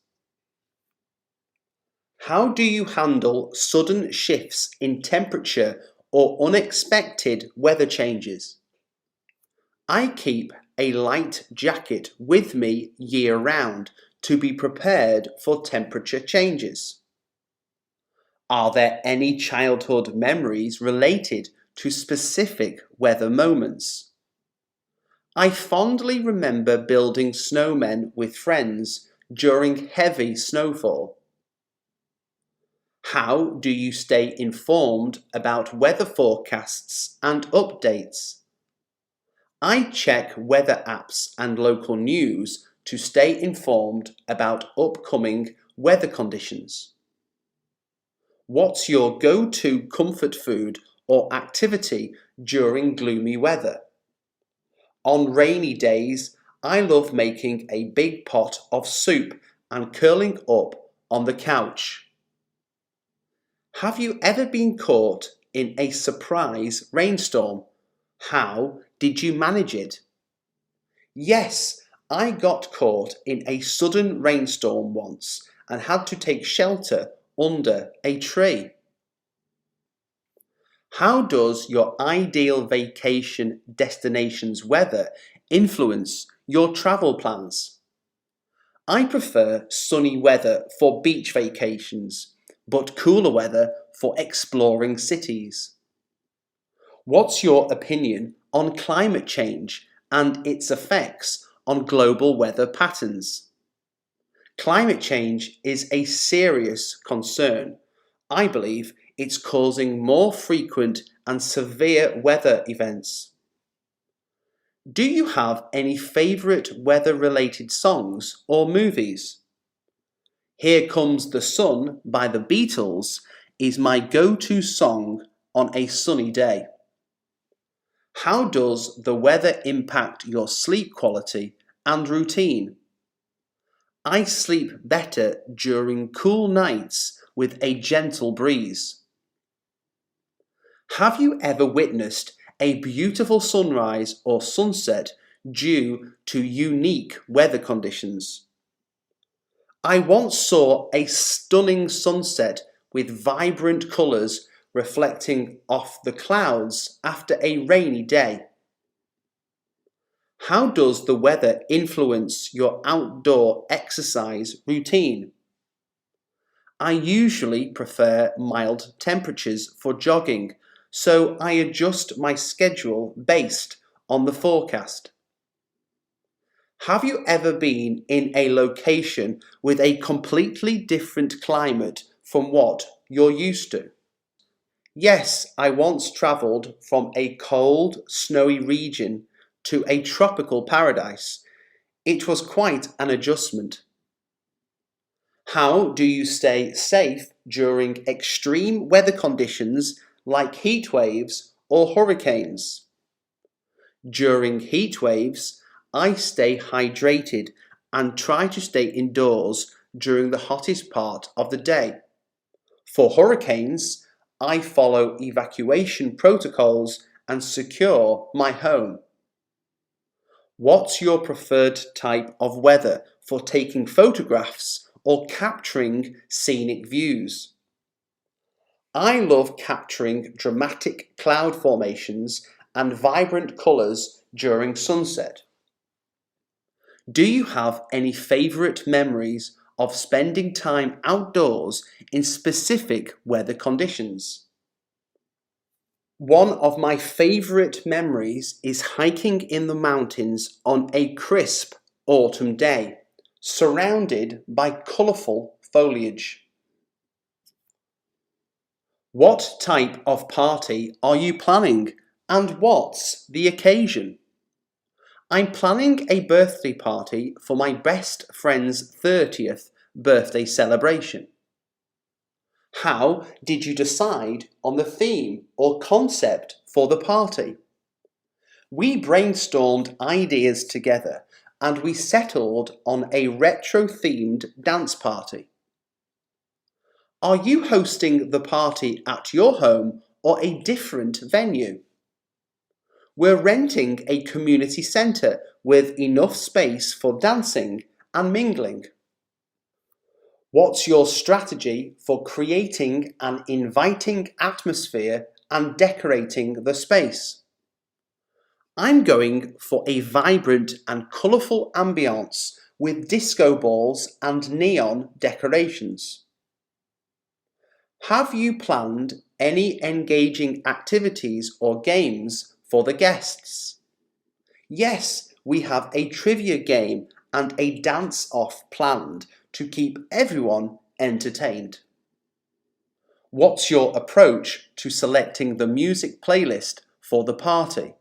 How do you handle sudden shifts in temperature or unexpected weather changes? I keep a light jacket with me year round to be prepared for temperature changes. Are there any childhood memories related to specific weather moments? I fondly remember building snowmen with friends during heavy snowfall. How do you stay informed about weather forecasts and updates? I check weather apps and local news to stay informed about upcoming weather conditions. What's your go-to comfort food or activity during gloomy weather? On rainy days, I love making a big pot of soup and curling up on the couch. Have you ever been caught in a surprise rainstorm? How did you manage it? Yes, I got caught in a sudden rainstorm once and had to take shelter under a tree. How does your ideal vacation destination's weather influence your travel plans? I prefer sunny weather for beach vacations, but cooler weather for exploring cities. What's your opinion on climate change and its effects on global weather patterns? Climate change is a serious concern. I believe it's causing more frequent and severe weather events. Do you have any favourite weather-related songs or movies? Here Comes the Sun by the Beatles is my go-to song on a sunny day. How does the weather impact your sleep quality and routine? I sleep better during cool nights with a gentle breeze. Have you ever witnessed a beautiful sunrise or sunset due to unique weather conditions? I once saw a stunning sunset with vibrant colours reflecting off the clouds after a rainy day. How does the weather influence your outdoor exercise routine? I usually prefer mild temperatures for jogging, so I adjust my schedule based on the forecast. Have you ever been in a location with a completely different climate from what you're used to? Yes, I once travelled from a cold, snowy region to a tropical paradise. It was quite an adjustment. How do you stay safe during extreme weather conditions like heat waves or hurricanes? During heat waves, I stay hydrated and try to stay indoors during the hottest part of the day. For hurricanes, I follow evacuation protocols and secure my home. What's your preferred type of weather for taking photographs or capturing scenic views? I love capturing dramatic cloud formations and vibrant colours during sunset. Do you have any favourite memories of spending time outdoors in specific weather conditions? One of my favourite memories is hiking in the mountains on a crisp autumn day, surrounded by colourful foliage. What type of party are you planning and what's the occasion? I'm planning a birthday party for my best friend's 30th birthday celebration. How did you decide on the theme or concept for the party? We brainstormed ideas together and we settled on a retro-themed dance party. Are you hosting the party at your home or a different venue? We're renting a community centre with enough space for dancing and mingling. What's your strategy for creating an inviting atmosphere and decorating the space? I'm going for a vibrant and colourful ambience with disco balls and neon decorations. Have you planned any engaging activities or games for the guests? Yes, we have a trivia game and a dance-off planned to keep everyone entertained. What's your approach to selecting the music playlist for the party?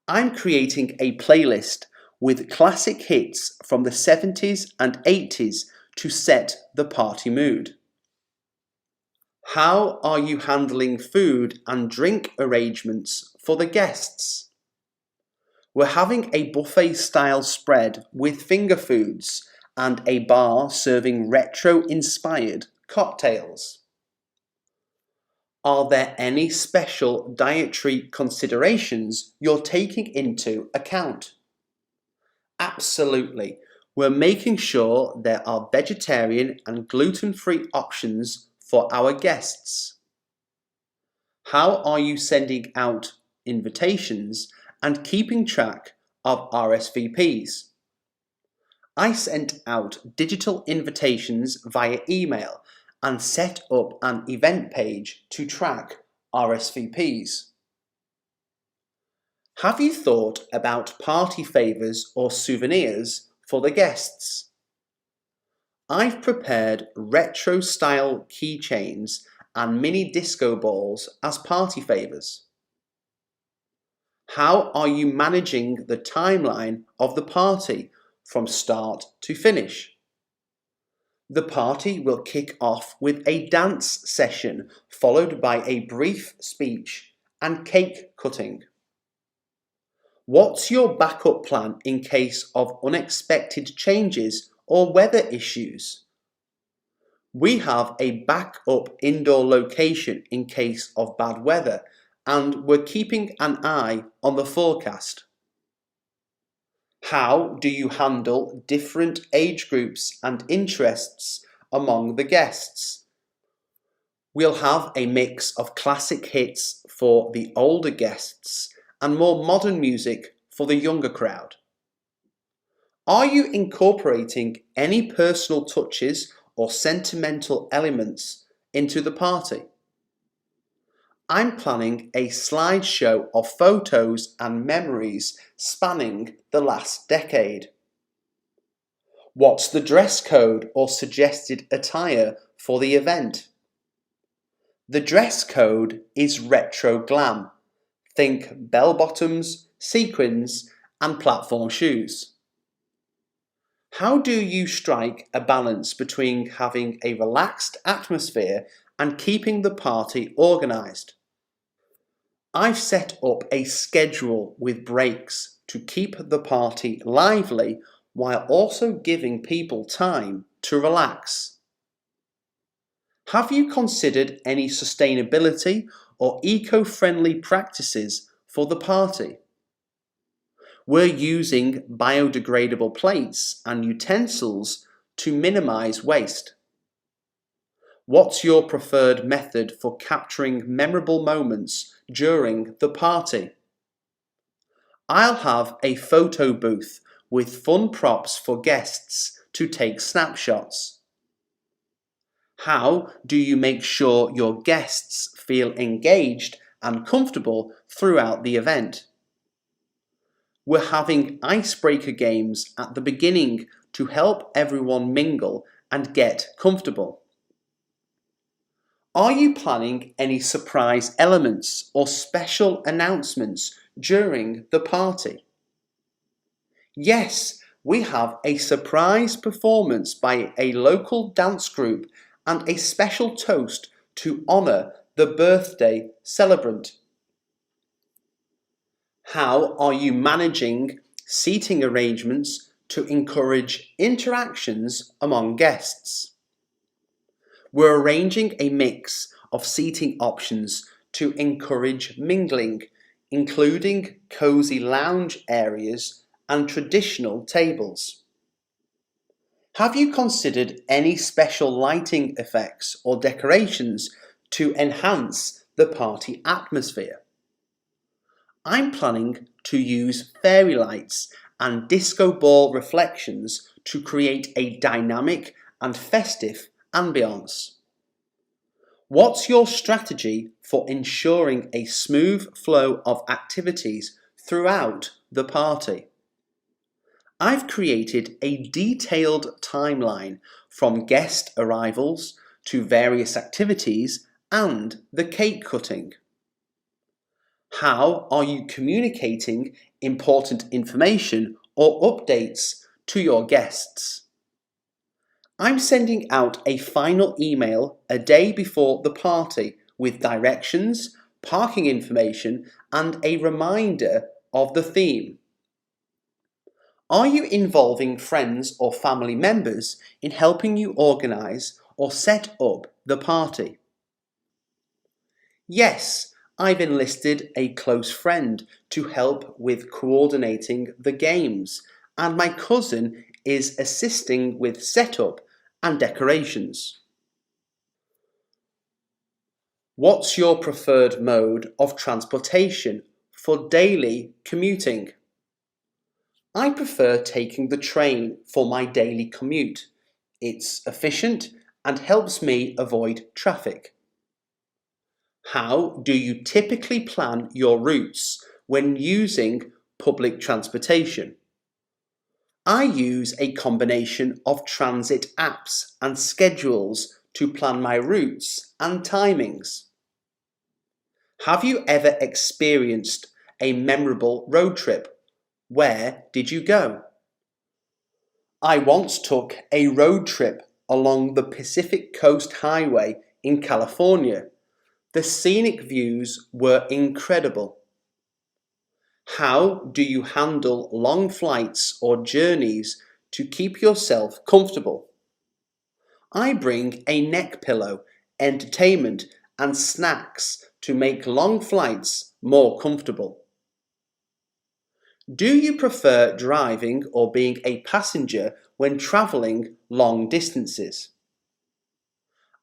I'm creating a playlist with classic hits from the 70s and 80s to set the party mood. How are you handling food and drink arrangements for the guests? We're having a buffet style spread with finger foods and a bar serving retro inspired cocktails. Are there any special dietary considerations you're taking into account? Absolutely. We're making sure there are vegetarian and gluten-free options for our guests. How are you sending out invitations and keeping track of RSVPs? I sent out digital invitations via email and set up an event page to track RSVPs. Have you thought about party favours or souvenirs for the guests? I've prepared retro-style keychains and mini disco balls as party favours. How are you managing the timeline of the party from start to finish? The party will kick off with a dance session followed by a brief speech and cake cutting. What's your backup plan in case of unexpected changes or weather issues? We have a backup indoor location in case of bad weather, and we're keeping an eye on the forecast. How do you handle different age groups and interests among the guests? We'll have a mix of classic hits for the older guests and more modern music for the younger crowd. Are you incorporating any personal touches or sentimental elements into the party? I'm planning a slideshow of photos and memories spanning the last decade. What's the dress code or suggested attire for the event? The dress code is retro glam. Think bell bottoms, sequins, and platform shoes. How do you strike a balance between having a relaxed atmosphere and keeping the party organised? I've set up a schedule with breaks to keep the party lively while also giving people time to relax. Have you considered any sustainability or eco-friendly practices for the party? We're using biodegradable plates and utensils to minimise waste. What's your preferred method for capturing memorable moments during the party? I'll have a photo booth with fun props for guests to take snapshots. How do you make sure your guests feel engaged and comfortable throughout the event? We're having icebreaker games at the beginning to help everyone mingle and get comfortable. Are you planning any surprise elements or special announcements during the party? Yes, we have a surprise performance by a local dance group and a special toast to honour the birthday celebrant. How are you managing seating arrangements to encourage interactions among guests? We're arranging a mix of seating options to encourage mingling, including cozy lounge areas and traditional tables. Have you considered any special lighting effects or decorations to enhance the party atmosphere? I'm planning to use fairy lights and disco ball reflections to create a dynamic and festive ambience. What's your strategy for ensuring a smooth flow of activities throughout the party? I've created a detailed timeline from guest arrivals to various activities and the cake cutting. How are you communicating important information or updates to your guests? I'm sending out a final email a day before the party with directions, parking information, and a reminder of the theme. Are you involving friends or family members in helping you organise or set up the party? Yes, I've enlisted a close friend to help with coordinating the games, and my cousin is assisting with setup and decorations. What's your preferred mode of transportation for daily commuting? I prefer taking the train for my daily commute. It's efficient and helps me avoid traffic. How do you typically plan your routes when using public transportation? I use a combination of transit apps and schedules to plan my routes and timings. Have you ever experienced a memorable road trip? Where did you go? I once took a road trip along the Pacific Coast Highway in California. The scenic views were incredible. How do you handle long flights or journeys to keep yourself comfortable? I bring a neck pillow, entertainment, and snacks to make long flights more comfortable. Do you prefer driving or being a passenger when travelling long distances?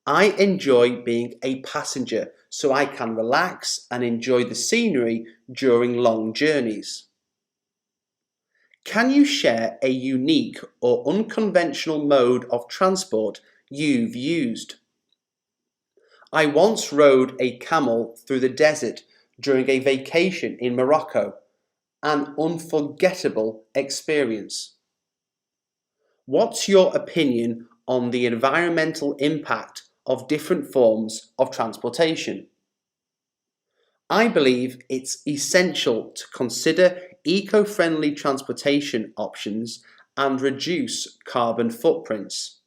I enjoy being a passenger so I can relax and enjoy the scenery during long journeys. Can you share a unique or unconventional mode of transport you've used? I once rode a camel through the desert during a vacation in Morocco, an unforgettable experience. What's your opinion on the environmental impact of different forms of transportation? I believe it's essential to consider eco-friendly transportation options and reduce carbon footprints.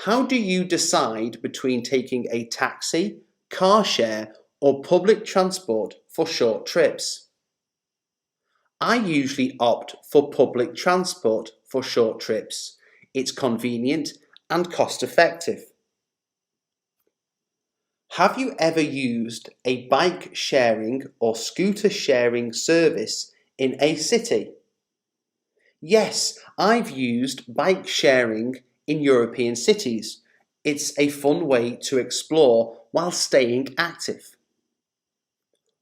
How do you decide between taking a taxi, car share, or public transport for short trips? I usually opt for public transport for short trips. It's convenient and cost effective. Have you ever used a bike sharing or scooter sharing service in a city? Yes, I've used bike sharing in European cities. It's a fun way to explore while staying active.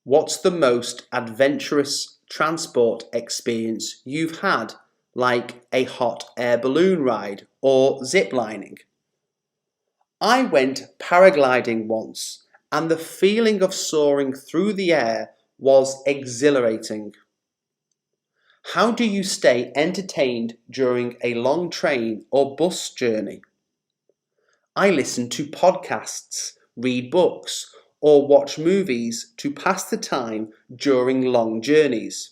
What's the most adventurous transport experience you've had, like a hot air balloon ride or zip lining? I went paragliding once, and the feeling of soaring through the air was exhilarating. How do you stay entertained during a long train or bus journey? I listen to podcasts, read books, or watch movies to pass the time during long journeys.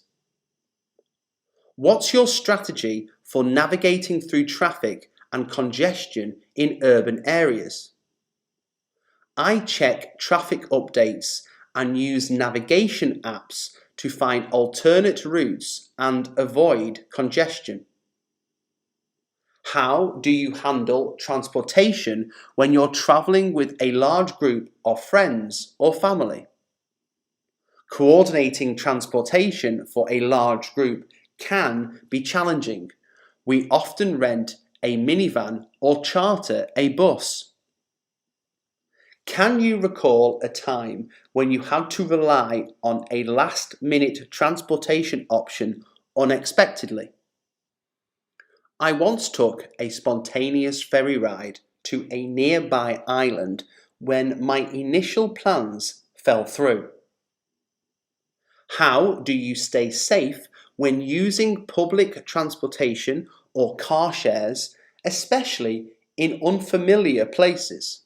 What's your strategy for navigating through traffic and congestion in urban areas? I check traffic updates and use navigation apps to find alternate routes and avoid congestion. How do you handle transportation when you're travelling with a large group of friends or family? Coordinating transportation for a large group can be challenging. We often rent a minivan or charter a bus. Can you recall a time when you had to rely on a last-minute transportation option unexpectedly? I once took a spontaneous ferry ride to a nearby island when my initial plans fell through. How do you stay safe when using public transportation or car shares, especially in unfamiliar places?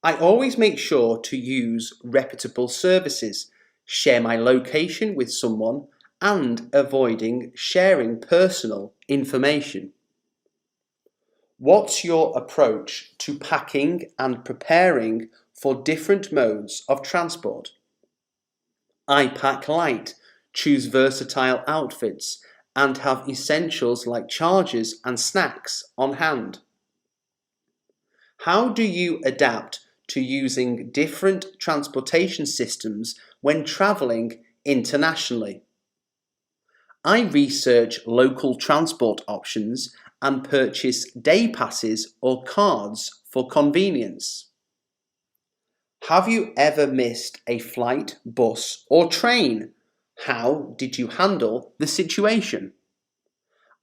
I always make sure to use reputable services, share my location with someone, and avoiding sharing personal information. What's your approach to packing and preparing for different modes of transport? I pack light, choose versatile outfits, and have essentials like chargers and snacks on hand. How do you adapt to using different transportation systems when travelling internationally? I research local transport options and purchase day passes or cards for convenience. Have you ever missed a flight, bus, or train? How did you handle the situation?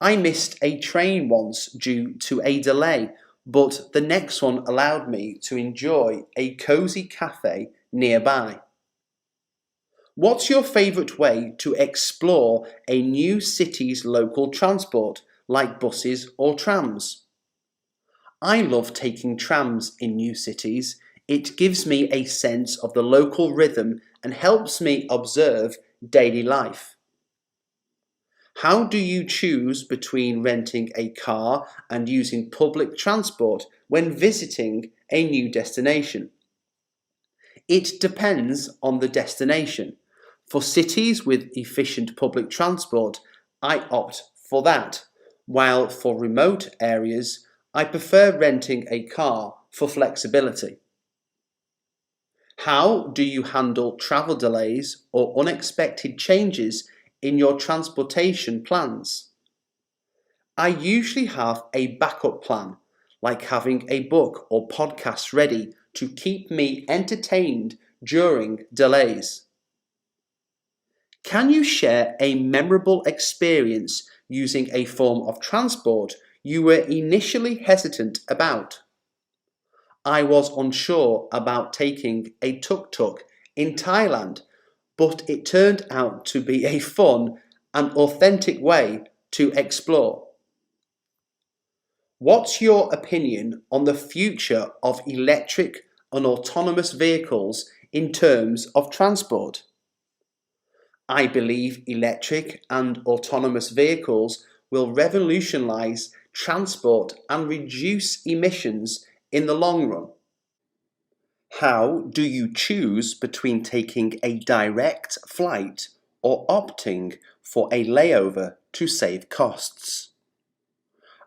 I missed a train once due to a delay, but the next one allowed me to enjoy a cosy cafe nearby. What's your favourite way to explore a new city's local transport, like buses or trams? I love taking trams in new cities. It gives me a sense of the local rhythm and helps me observe daily life. How do you choose between renting a car and using public transport when visiting a new destination? It depends on the destination. For cities with efficient public transport, I opt for that, while for remote areas, I prefer renting a car for flexibility. How do you handle travel delays or unexpected changes in your transportation plans? I usually have a backup plan, like having a book or podcast ready to keep me entertained during delays. Can you share a memorable experience using a form of transport you were initially hesitant about? I was unsure about taking a tuk-tuk in Thailand, but it turned out to be a fun and authentic way to explore. What's your opinion on the future of electric and autonomous vehicles in terms of transport? I believe electric and autonomous vehicles will revolutionise transport and reduce emissions in the long run. How do you choose between taking a direct flight or opting for a layover to save costs?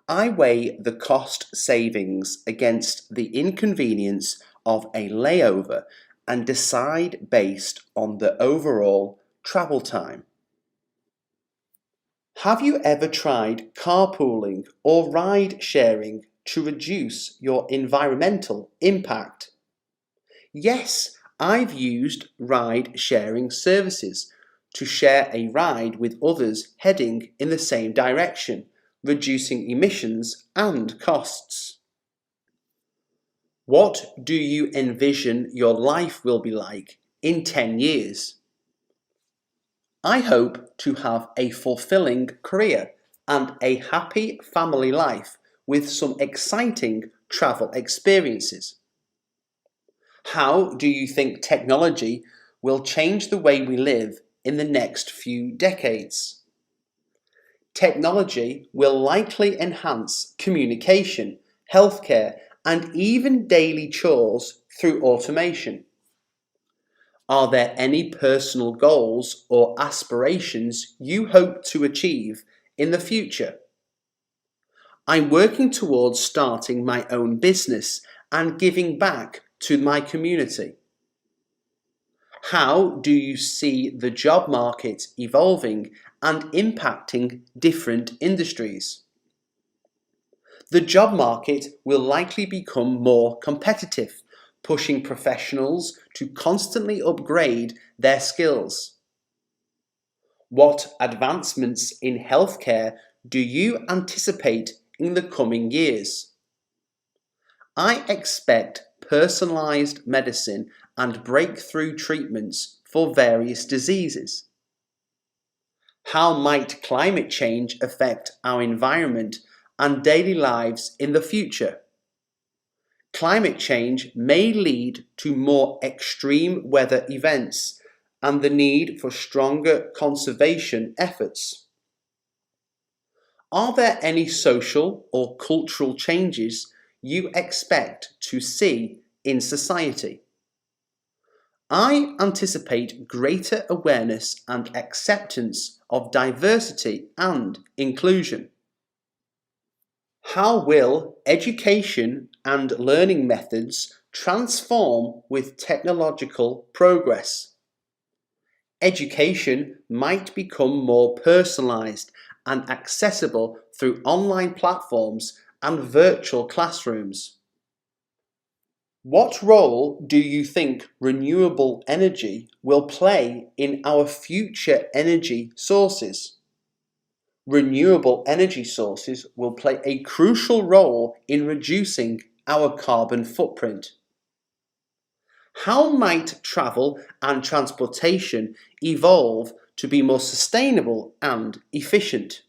I weigh the cost savings against the inconvenience of a layover and decide based on the overall travel time. Have you ever tried carpooling or ride sharing to reduce your environmental impact? Yes, I've used ride sharing services to share a ride with others heading in the same direction, reducing emissions and costs. What do you envision your life will be like in 10 years? I hope to have a fulfilling career and a happy family life with some exciting travel experiences. How do you think technology will change the way we live in the next few decades? Technology will likely enhance communication, healthcare, and even daily chores through automation. Are there any personal goals or aspirations you hope to achieve in the future? I'm working towards starting my own business and giving back to my community. How do you see the job market evolving and impacting different industries? The job market will likely become more competitive, pushing professionals to constantly upgrade their skills. What advancements in healthcare do you anticipate in the coming years? I expect personalised medicine and breakthrough treatments for various diseases. How might climate change affect our environment and daily lives in the future? Climate change may lead to more extreme weather events and the need for stronger conservation efforts. Are there any social or cultural changes you expect to see in society? I anticipate greater awareness and acceptance of diversity and inclusion. How will education and learning methods transform with technological progress? Education might become more personalised and accessible through online platforms and virtual classrooms. What role do you think renewable energy will play in our future energy sources? Renewable energy sources will play a crucial role in reducing our carbon footprint. How might travel and transportation evolve to be more sustainable and efficient?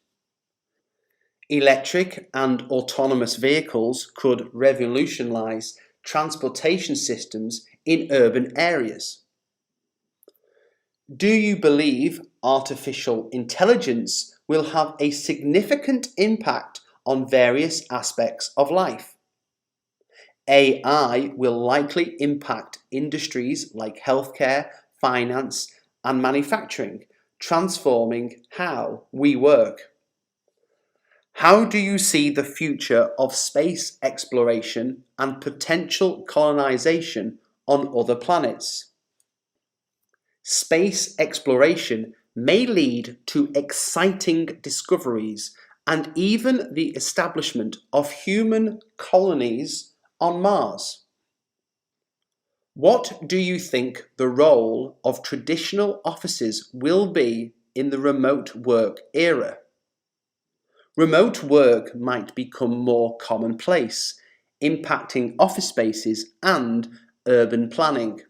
Electric and autonomous vehicles could revolutionise transportation systems in urban areas. Do you believe artificial intelligence will have a significant impact on various aspects of life? AI will likely impact industries like healthcare, finance, and manufacturing, transforming how we work. How do you see the future of space exploration and potential colonization on other planets? Space exploration may lead to exciting discoveries and even the establishment of human colonies on Mars. What do you think the role of traditional offices will be in the remote work era? Remote work might become more commonplace, impacting office spaces and urban planning.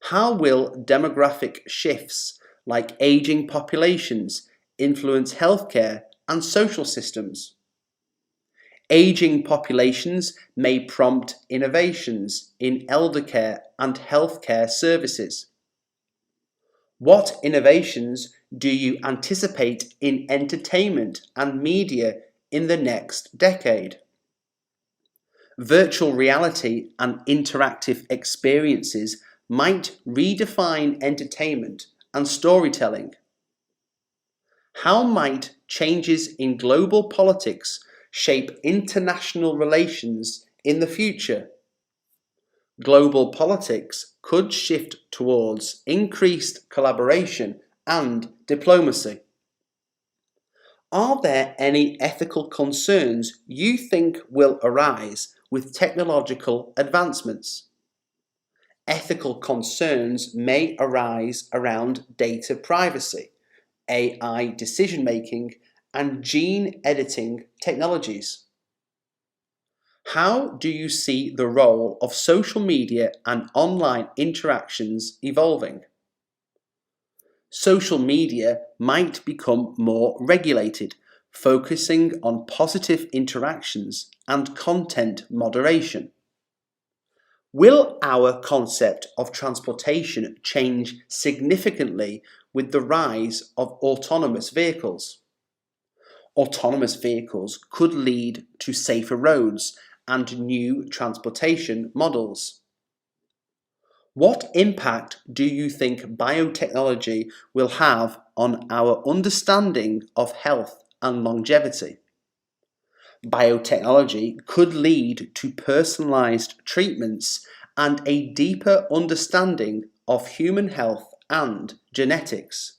How will demographic shifts like aging populations influence healthcare and social systems? Aging populations may prompt innovations in elder care and healthcare services. What innovations do you anticipate in entertainment and media in the next decade? Virtual reality and interactive experiences might redefine entertainment and storytelling. How might changes in global politics shape international relations in the future? Global politics could shift towards increased collaboration and diplomacy. Are there any ethical concerns you think will arise with technological advancements? Ethical concerns may arise around data privacy, AI decision making, and gene editing technologies. How do you see the role of social media and online interactions evolving? Social media might become more regulated, focusing on positive interactions and content moderation. Will our concept of transportation change significantly with the rise of autonomous vehicles? Autonomous vehicles could lead to safer roads and new transportation models. What impact do you think biotechnology will have on our understanding of health and longevity? Biotechnology could lead to personalised treatments and a deeper understanding of human health and genetics?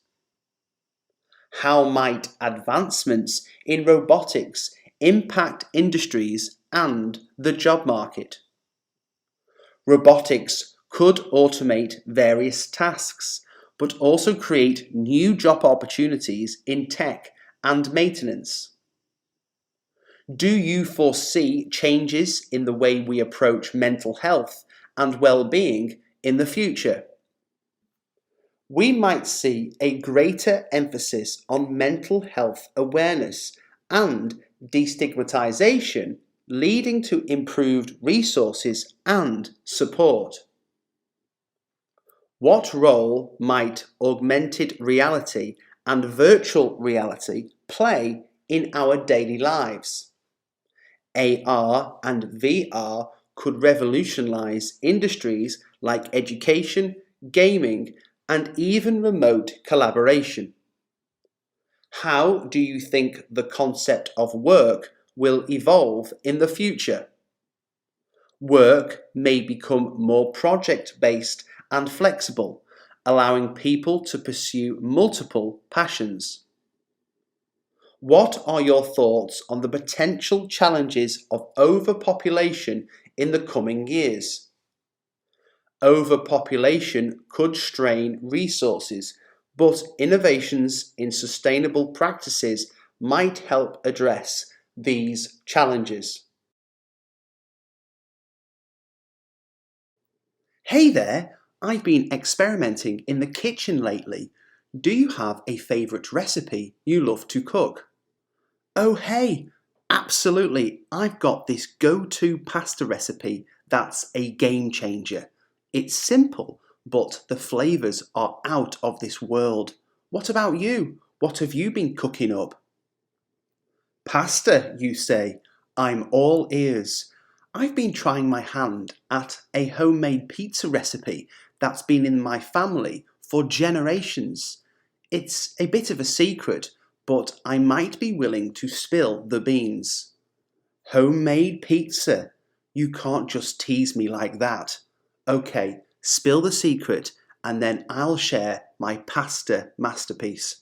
How might advancements in robotics impact industries and the job market? Robotics could automate various tasks, but also create new job opportunities in tech and maintenance. Do you foresee changes in the way we approach mental health and well-being in the future? We might see a greater emphasis on mental health awareness and destigmatization, leading to improved resources and support. What role might augmented reality and virtual reality play in our daily lives? AR and VR could revolutionize industries like education, gaming, and even remote collaboration. How do you think the concept of work will evolve in the future? Work may become more project-based and flexible, allowing people to pursue multiple passions. What are your thoughts on the potential challenges of overpopulation in the coming years? Overpopulation could strain resources, but innovations in sustainable practices might help address these challenges. Hey there, I've been experimenting in the kitchen lately. Do you have a favourite recipe you love to cook? Oh hey, absolutely, I've got this go-to pasta recipe that's a game changer. It's simple, but the flavours are out of this world. What about you? What have you been cooking up? Pasta, you say? I'm all ears. I've been trying my hand at a homemade pizza recipe that's been in my family for generations. It's a bit of a secret, but I might be willing to spill the beans. Homemade pizza? You can't just tease me like that. Okay, spill the secret and then I'll share my pasta masterpiece.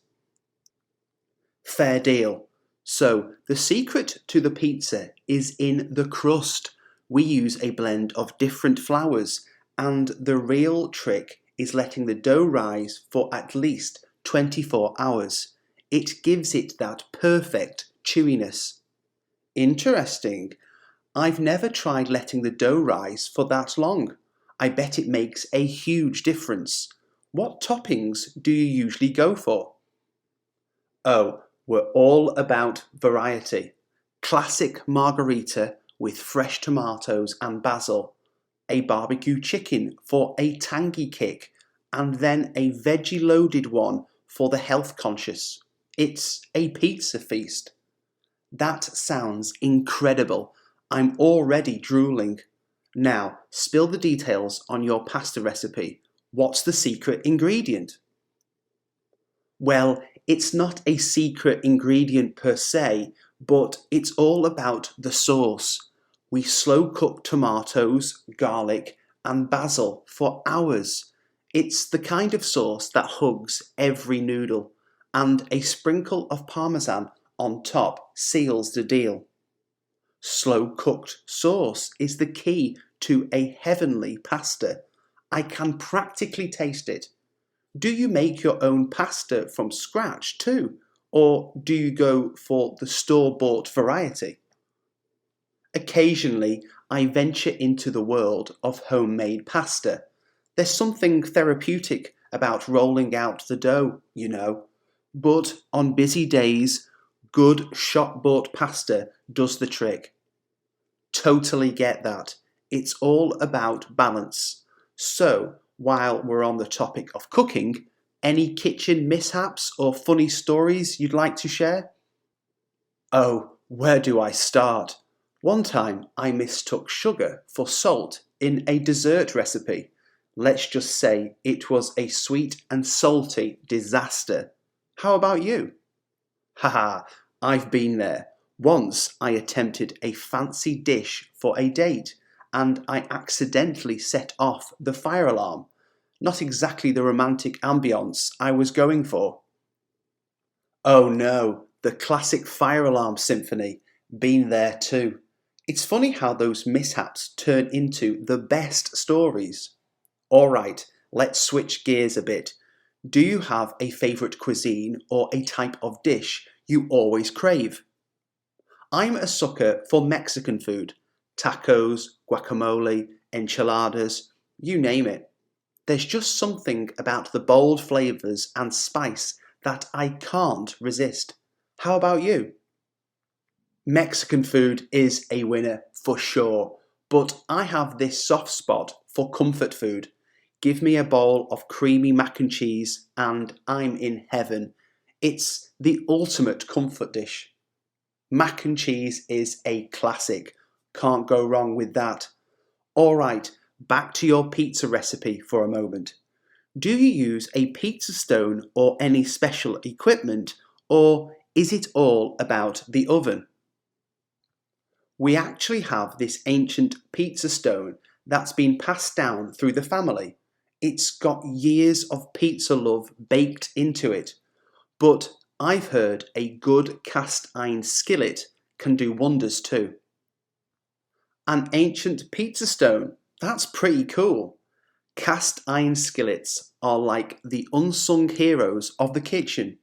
Fair deal. So, the secret to the pizza is in the crust. We use a blend of different flours, and the real trick is letting the dough rise for at least 24 hours. It gives it that perfect chewiness. Interesting. I've never tried letting the dough rise for that long. I bet it makes a huge difference. What toppings do you usually go for? Oh, we're all about variety. Classic margarita with fresh tomatoes and basil, a barbecue chicken for a tangy kick, and then a veggie loaded one for the health conscious. It's a pizza feast. That sounds incredible. I'm already drooling. Now, spill the details on your pasta recipe. What's the secret ingredient? Well, it's not a secret ingredient per se, but it's all about the sauce. We slow cook tomatoes, garlic, and basil for hours. It's the kind of sauce that hugs every noodle, and a sprinkle of parmesan on top seals the deal. Slow cooked sauce is the key to a heavenly pasta. I can practically taste it. Do you make your own pasta from scratch too? Or do you go for the store-bought variety? Occasionally, I venture into the world of homemade pasta. There's something therapeutic about rolling out the dough, you know. But on busy days, good shop-bought pasta does the trick. Totally get that. It's all about balance. So, while we're on the topic of cooking, any kitchen mishaps or funny stories you'd like to share? Oh, where do I start? One time I mistook sugar for salt in a dessert recipe. Let's just say it was a sweet and salty disaster. How about you? Haha, I've been there. Once I attempted a fancy dish for a date and I accidentally set off the fire alarm. Not exactly the romantic ambience I was going for. Oh no, the classic fire alarm symphony. Been there too. It's funny how those mishaps turn into the best stories. Alright, let's switch gears a bit. Do you have a favourite cuisine or a type of dish you always crave? I'm a sucker for Mexican food. Tacos, guacamole, enchiladas, you name it. There's just something about the bold flavours and spice that I can't resist. How about you? Mexican food is a winner for sure, but I have this soft spot for comfort food. Give me a bowl of creamy mac and cheese and I'm in heaven. It's the ultimate comfort dish. Mac and cheese is a classic. Can't go wrong with that. Alright, back to your pizza recipe for a moment. Do you use a pizza stone or any special equipment, or is it all about the oven? We actually have this ancient pizza stone that's been passed down through the family. It's got years of pizza love baked into it, but I've heard a good cast iron skillet can do wonders too. An ancient pizza stone, that's pretty cool. Cast iron skillets are like the unsung heroes of the kitchen.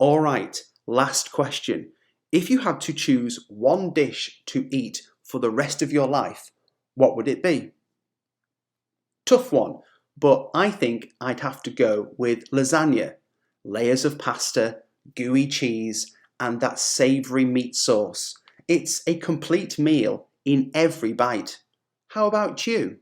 Alright, last question. If you had to choose one dish to eat for the rest of your life, what would it be? Tough one, but I think I'd have to go with lasagna. Layers of pasta, gooey cheese, and that savoury meat sauce. It's a complete meal in every bite. How about you?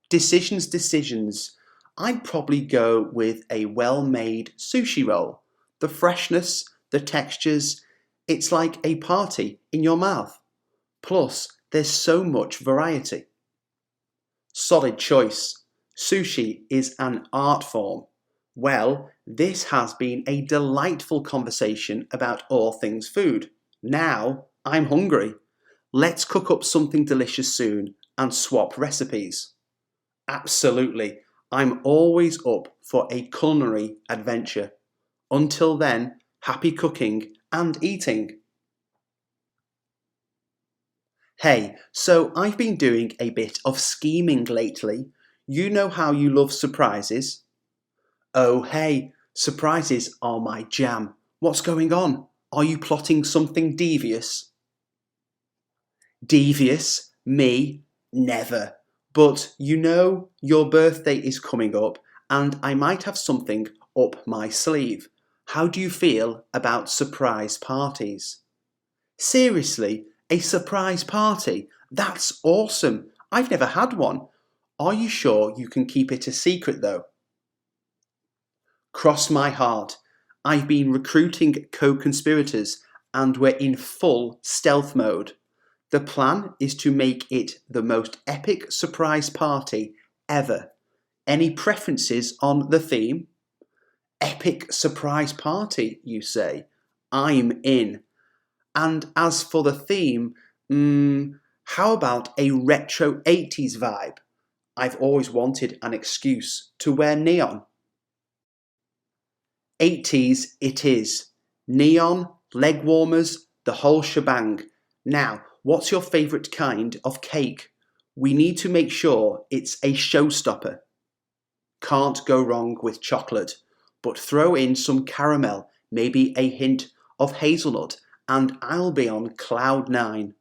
Decisions. I'd probably go with a well-made sushi roll. The freshness, the textures, it's like a party in your mouth. Plus, there's so much variety. Solid choice. Sushi is an art form. Well, this has been a delightful conversation about all things food. Now, I'm hungry. Let's cook up something delicious soon and swap recipes. Absolutely. I'm always up for a culinary adventure. Until then, happy cooking and eating. Hey, so I've been doing a bit of scheming lately. You know how you love surprises? Oh, hey, surprises are my jam. What's going on? Are you plotting something devious? Devious? Me? Never. But you know, your birthday is coming up and I might have something up my sleeve. How do you feel about surprise parties? Seriously, a surprise party? That's awesome. I've never had one. Are you sure you can keep it a secret though? Cross my heart. I've been recruiting co-conspirators and we're in full stealth mode. The plan is to make it the most epic surprise party ever. Any preferences on the theme? Epic surprise party, you say? I'm in. And as for the theme, how about a retro 80s vibe? I've always wanted an excuse to wear neon. 80s it is. Neon, leg warmers, the whole shebang. Now, what's your favourite kind of cake? We need to make sure it's a showstopper. Can't go wrong with chocolate, but throw in some caramel, maybe a hint of hazelnut, and I'll be on cloud nine.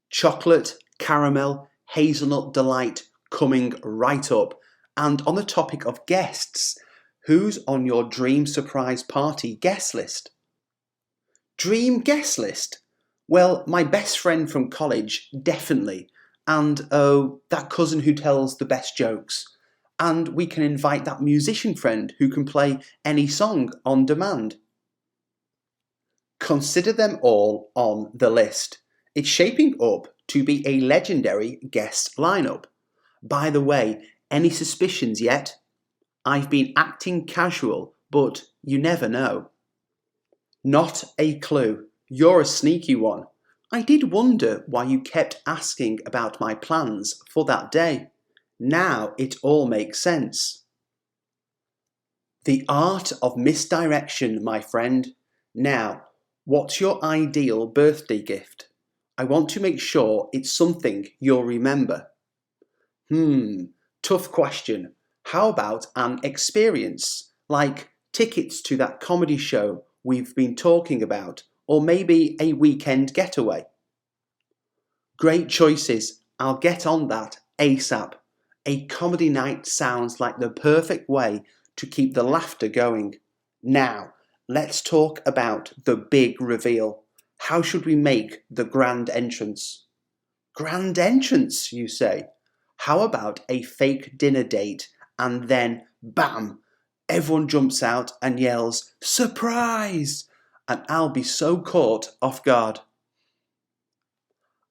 Chocolate, caramel, hazelnut delight coming right up. And on the topic of guests, who's on your dream surprise party guest list? Dream guest list? Well, my best friend from college, definitely. And oh, that cousin who tells the best jokes. And we can invite that musician friend who can play any song on demand. Consider them all on the list. It's shaping up to be a legendary guest lineup. By the way, any suspicions yet? I've been acting casual, but you never know. Not a clue. You're a sneaky one. I did wonder why you kept asking about my plans for that day. Now it all makes sense. The art of misdirection, my friend. Now, what's your ideal birthday gift? I want to make sure it's something you'll remember. Tough question. How about an experience, like tickets to that comedy show we've been talking about, or maybe a weekend getaway? Great choices. I'll get on that ASAP. A comedy night sounds like the perfect way to keep the laughter going. Now, let's talk about the big reveal. How should we make the grand entrance? Grand entrance, you say? How about a fake dinner date and then, bam, everyone jumps out and yells, "Surprise!" and I'll be so caught off guard.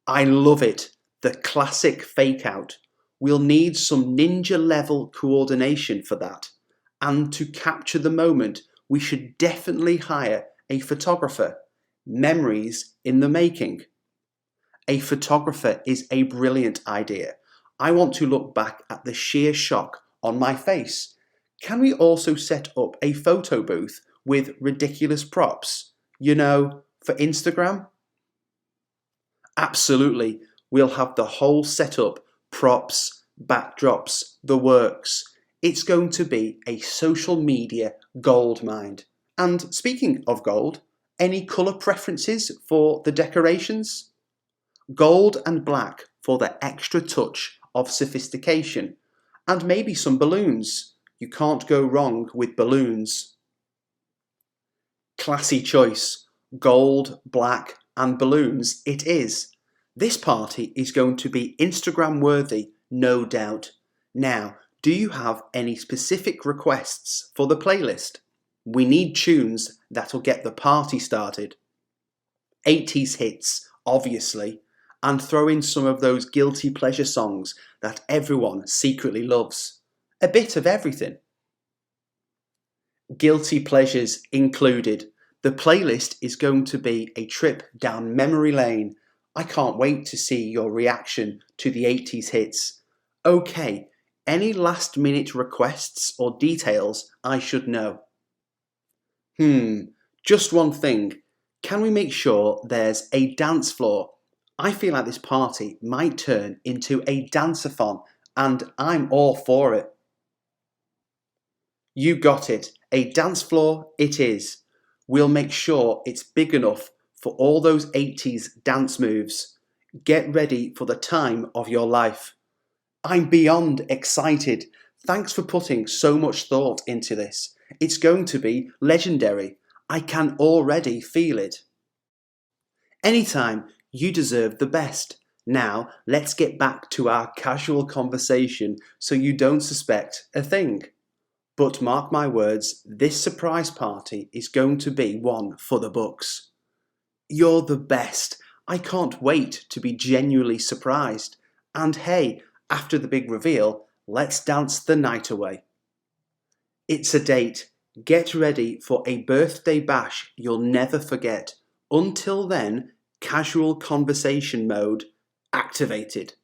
I love it. The classic fake out. We'll need some ninja level coordination for that. And to capture the moment, we should definitely hire a photographer. Memories in the making. A photographer is a brilliant idea. I want to look back at the sheer shock on my face. Can we also set up a photo booth with ridiculous props? You know, for Instagram? Absolutely. We'll have the whole setup, props, backdrops, the works. It's going to be a social media goldmine. And speaking of gold, any colour preferences for the decorations? Gold and black for the extra touch of sophistication. And maybe some balloons. You can't go wrong with balloons. Classy choice. Gold, black, and balloons it is. This party is going to be Instagram worthy, no doubt. Now, do you have any specific requests for the playlist? We need tunes that'll get the party started. 80s hits, obviously, and throw in some of those guilty pleasure songs that everyone secretly loves. A bit of everything. Guilty pleasures included. The playlist is going to be a trip down memory lane. I can't wait to see your reaction to the 80s hits. Okay, any last minute requests or details I should know? Just one thing. Can we make sure there's a dance floor? I feel like this party might turn into a dance-a-thon, and I'm all for it. You got it. A dance floor it is. We'll make sure it's big enough for all those 80s dance moves. Get ready for the time of your life. I'm beyond excited. Thanks for putting so much thought into this. It's going to be legendary. I can already feel it. Anytime, you deserve the best. Now, let's get back to our casual conversation so you don't suspect a thing. But mark my words, this surprise party is going to be one for the books. You're the best. I can't wait to be genuinely surprised. And hey, after the big reveal, let's dance the night away. It's a date. Get ready for a birthday bash you'll never forget. Until then, casual conversation mode activated.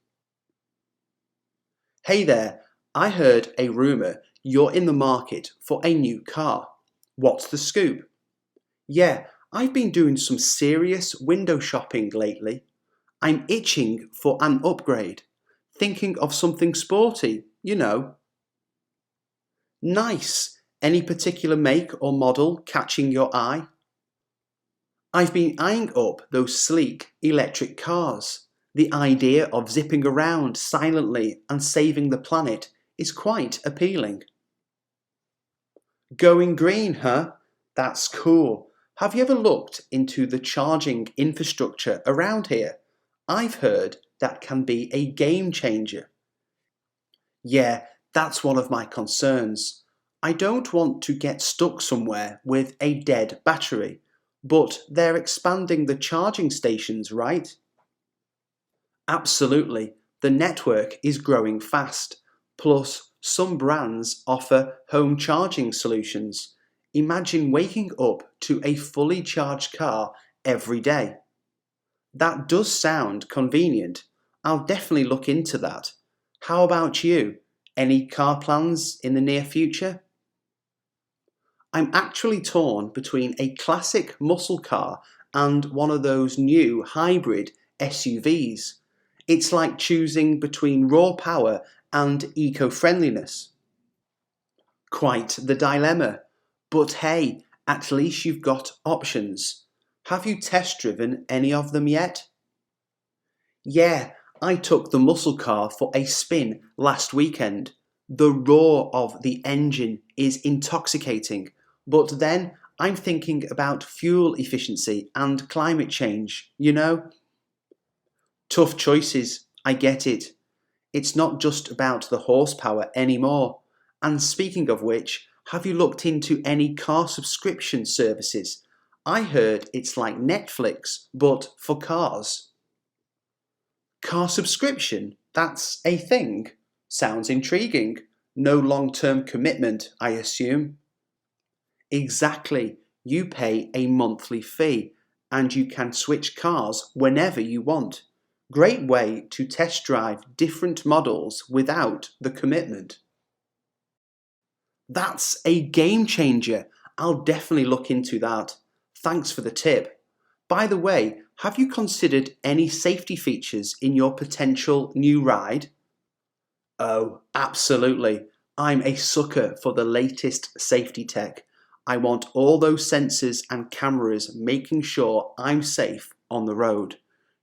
Hey there, I heard a rumour you're in the market for a new car. What's the scoop? Yeah, I've been doing some serious window shopping lately. I'm itching for an upgrade. Thinking of something sporty, you know. Nice. Any particular make or model catching your eye? I've been eyeing up those sleek electric cars. The idea of zipping around silently and saving the planet is quite appealing. Going green, huh? That's cool. Have you ever looked into the charging infrastructure around here? I've heard that can be a game changer. Yeah, that's one of my concerns. I don't want to get stuck somewhere with a dead battery, but they're expanding the charging stations, right? Absolutely. The network is growing fast. Plus, some brands offer home charging solutions. Imagine waking up to a fully charged car every day. That does sound convenient. I'll definitely look into that. How about you? Any car plans in the near future? I'm actually torn between a classic muscle car and one of those new hybrid SUVs. It's like choosing between raw power and eco-friendliness. Quite the dilemma. But hey, at least you've got options. Have you test driven any of them yet? Yeah, I took the muscle car for a spin last weekend. The roar of the engine is intoxicating, but then I'm thinking about fuel efficiency and climate change, you know? Tough choices, I get it. It's not just about the horsepower anymore. And speaking of which, have you looked into any car subscription services? I heard it's like Netflix, but for cars. Car subscription? That's a thing. Sounds intriguing. No long-term commitment, I assume. Exactly. You pay a monthly fee and you can switch cars whenever you want. Great way to test drive different models without the commitment. That's a game changer. I'll definitely look into that. Thanks for the tip. By the way, have you considered any safety features in your potential new ride? Oh, absolutely. I'm a sucker for the latest safety tech. I want all those sensors and cameras making sure I'm safe on the road.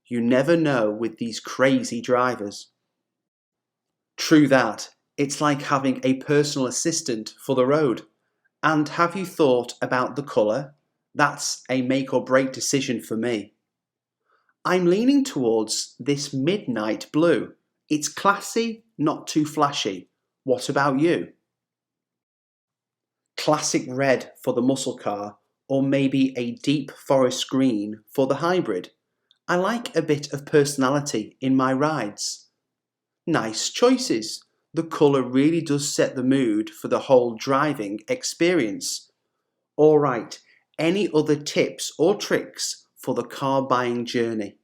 You never know with these crazy drivers. True that. It's like having a personal assistant for the road. And have you thought about the colour? That's a make or break decision for me. I'm leaning towards this midnight blue. It's classy, not too flashy. What about you? Classic red for the muscle car, or maybe a deep forest green for the hybrid. I like a bit of personality in my rides. Nice choices. The colour really does set the mood for the whole driving experience. Alright, any other tips or tricks for the car buying journey?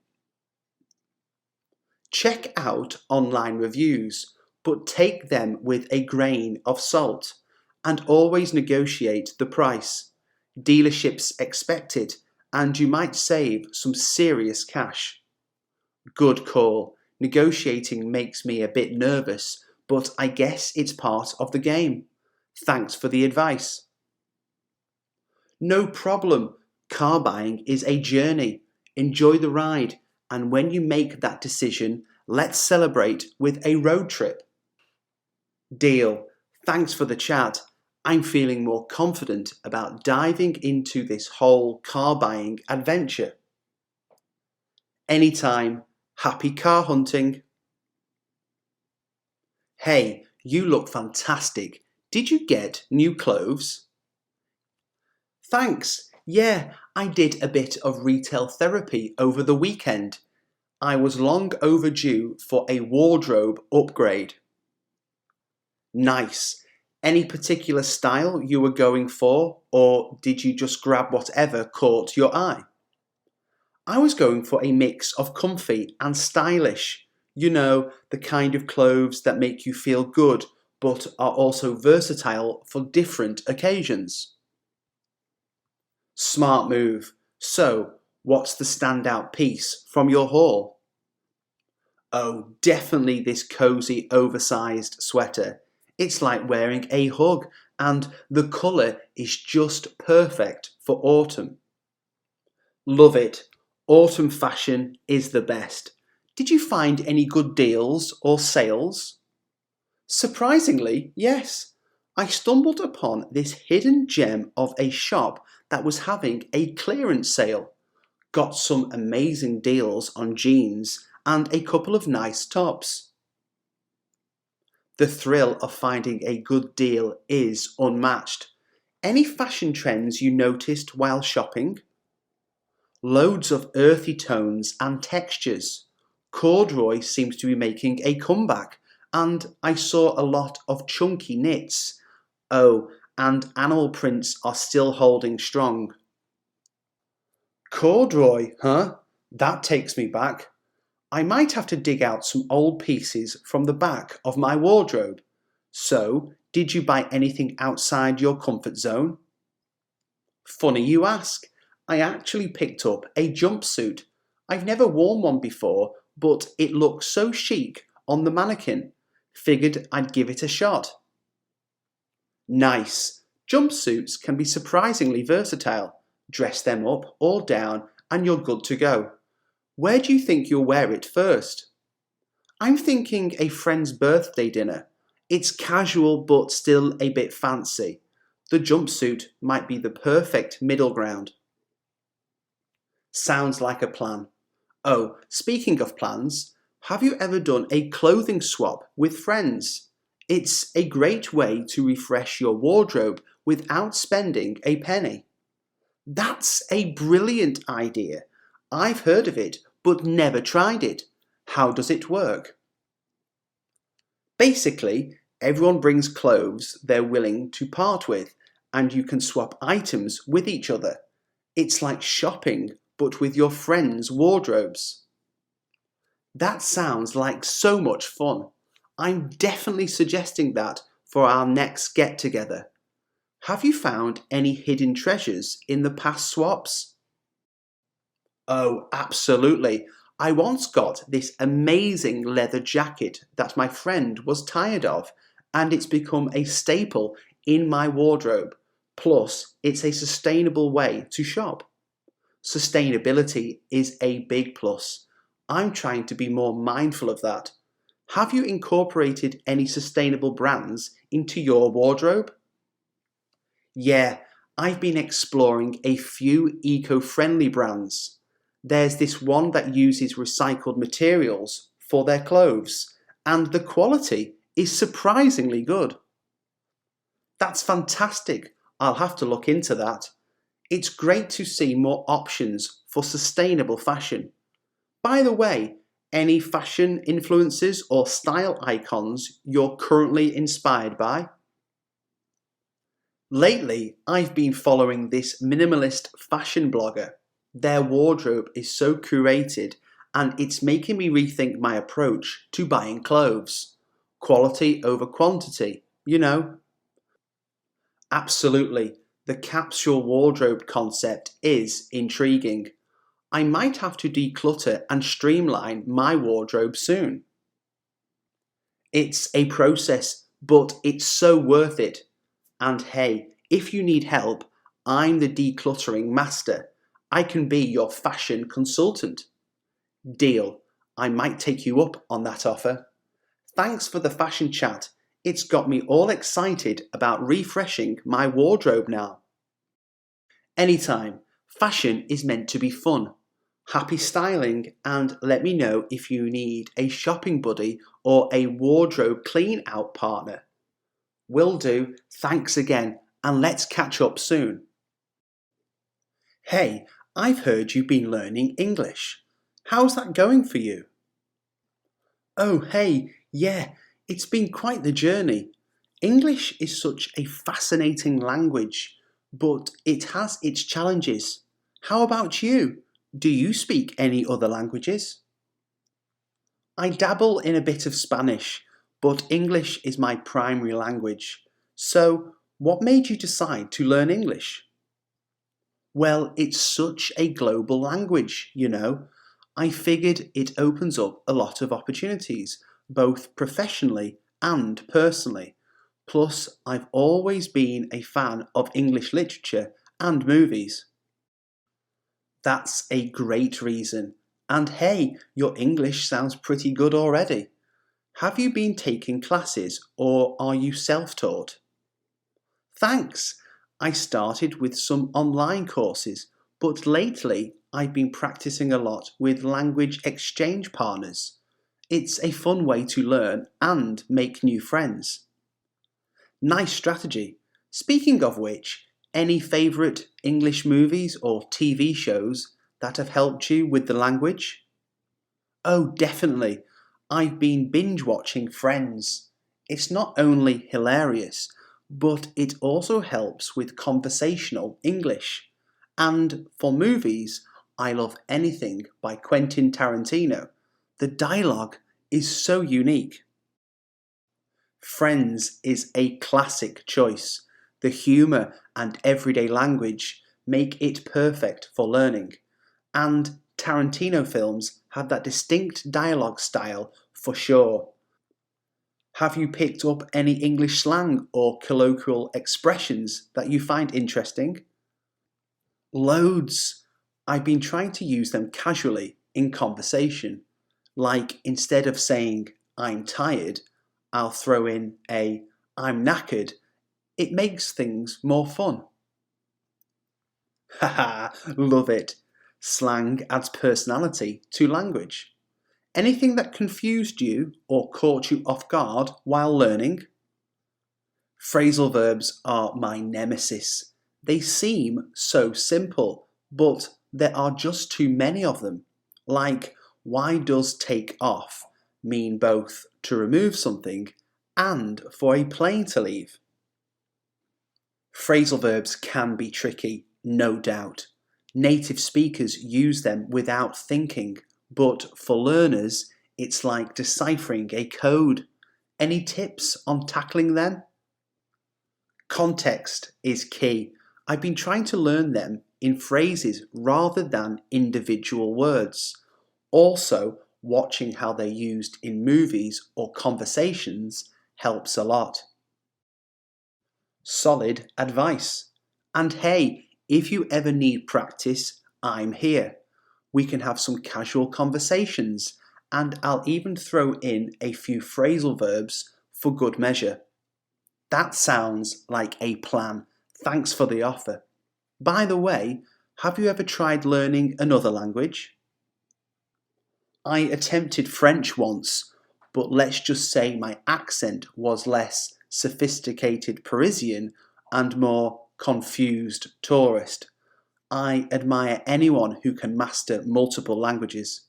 Check out online reviews, but take them with a grain of salt and always negotiate the price. Dealerships expect it, and you might save some serious cash. Good call. Negotiating makes me a bit nervous, but I guess it's part of the game. Thanks for the advice. No problem. Car buying is a journey. Enjoy the ride, and when you make that decision, let's celebrate with a road trip. Deal. Thanks for the chat. I'm feeling more confident about diving into this whole car buying adventure. Anytime. Happy car hunting. Hey, you look fantastic. Did you get new clothes? Thanks. Yeah, I did a bit of retail therapy over the weekend. I was long overdue for a wardrobe upgrade. Nice. Any particular style you were going for, or did you just grab whatever caught your eye? I was going for a mix of comfy and stylish. You know, the kind of clothes that make you feel good but are also versatile for different occasions. Smart move. So, what's the standout piece from your haul? Oh, definitely this cozy oversized sweater. It's like wearing a hug, and the colour is just perfect for autumn. Love it. Autumn fashion is the best. Did you find any good deals or sales? Surprisingly, yes. I stumbled upon this hidden gem of a shop that was having a clearance sale. Got some amazing deals on jeans and a couple of nice tops. The thrill of finding a good deal is unmatched. Any fashion trends you noticed while shopping? Loads of earthy tones and textures. Corduroy seems to be making a comeback, and I saw a lot of chunky knits. Oh, and animal prints are still holding strong. Corduroy, huh? That takes me back. I might have to dig out some old pieces from the back of my wardrobe. So, did you buy anything outside your comfort zone? Funny you ask. I actually picked up a jumpsuit. I've never worn one before, but it looked so chic on the mannequin. Figured I'd give it a shot. Nice. Jumpsuits can be surprisingly versatile. Dress them up or down and you're good to go. Where do you think you'll wear it first? I'm thinking a friend's birthday dinner. It's casual but still a bit fancy. The jumpsuit might be the perfect middle ground. Sounds like a plan. Oh, speaking of plans, have you ever done a clothing swap with friends? It's a great way to refresh your wardrobe without spending a penny. That's a brilliant idea. I've heard of it, but never tried it. How does it work? Basically, everyone brings clothes they're willing to part with, and you can swap items with each other. It's like shopping, but with your friends' wardrobes. That sounds like so much fun. I'm definitely suggesting that for our next get-together. Have you found any hidden treasures in the past swaps? Oh, absolutely. I once got this amazing leather jacket that my friend was tired of, and it's become a staple in my wardrobe. Plus, it's a sustainable way to shop. Sustainability is a big plus. I'm trying to be more mindful of that. Have you incorporated any sustainable brands into your wardrobe? Yeah, I've been exploring a few eco-friendly brands. There's this one that uses recycled materials for their clothes, and the quality is surprisingly good. That's fantastic. I'll have to look into that. It's great to see more options for sustainable fashion. By the way, any fashion influences or style icons you're currently inspired by? Lately, I've been following this minimalist fashion blogger. Their wardrobe is so curated and it's making me rethink my approach to buying clothes. Quality over quantity, you know. Absolutely, the capsule wardrobe concept is intriguing. I might have to declutter and streamline my wardrobe soon. It's a process, but it's so worth it. And hey, if you need help, I'm the decluttering master. I can be your fashion consultant. Deal. I might take you up on that offer. Thanks for the fashion chat. It's got me all excited about refreshing my wardrobe now. Anytime. Fashion is meant to be fun. Happy styling, and let me know if you need a shopping buddy or a wardrobe clean out partner. Will do. Thanks again, and let's catch up soon. Hey, I've heard you've been learning English. How's that going for you? Oh, hey, yeah, it's been quite the journey. English is such a fascinating language, but it has its challenges. How about you? Do you speak any other languages? I dabble in a bit of Spanish, but English is my primary language. So, what made you decide to learn English? Well, it's such a global language, you know. I figured it opens up a lot of opportunities, both professionally and personally. Plus, I've always been a fan of English literature and movies. That's a great reason. And hey, your English sounds pretty good already. Have you been taking classes or are you self-taught? Thanks. I started with some online courses, but lately I've been practicing a lot with language exchange partners. It's a fun way to learn and make new friends. Nice strategy. Speaking of which, any favourite English movies or TV shows that have helped you with the language? Oh, definitely. I've been binge watching Friends. It's not only hilarious, but it also helps with conversational English. And for movies, I love anything by Quentin Tarantino. The dialogue is so unique. Friends is a classic choice. The humour and everyday language make it perfect for learning. And Tarantino films have that distinct dialogue style for sure. Have you picked up any English slang or colloquial expressions that you find interesting? Loads. I've been trying to use them casually in conversation. Like instead of saying I'm tired, I'll throw in a I'm knackered. It makes things more fun. Haha, love it. Slang adds personality to language. Anything that confused you or caught you off guard while learning? Phrasal verbs are my nemesis. They seem so simple, but there are just too many of them. Like, why does take off mean both to remove something and for a plane to leave? Phrasal verbs can be tricky, no doubt. Native speakers use them without thinking, but for learners, it's like deciphering a code. Any tips on tackling them? Context is key. I've been trying to learn them in phrases rather than individual words. Also, watching how they're used in movies or conversations helps a lot. Solid advice. And hey, if you ever need practice, I'm here. We can have some casual conversations, and I'll even throw in a few phrasal verbs for good measure. That sounds like a plan. Thanks for the offer. By the way, have you ever tried learning another language? I attempted French once, but let's just say my accent was less sophisticated Parisian and more confused tourist. I admire anyone who can master multiple languages.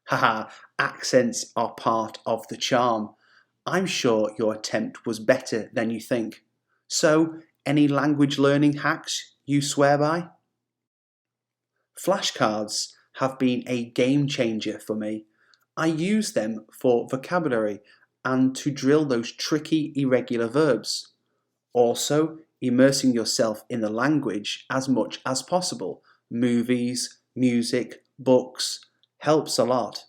Haha, accents are part of the charm. I'm sure your attempt was better than you think. So, any language learning hacks you swear by? Flashcards have been a game changer for me. I use them for vocabulary and to drill those tricky irregular verbs. Also, immersing yourself in the language as much as possible. Movies, music, books helps a lot.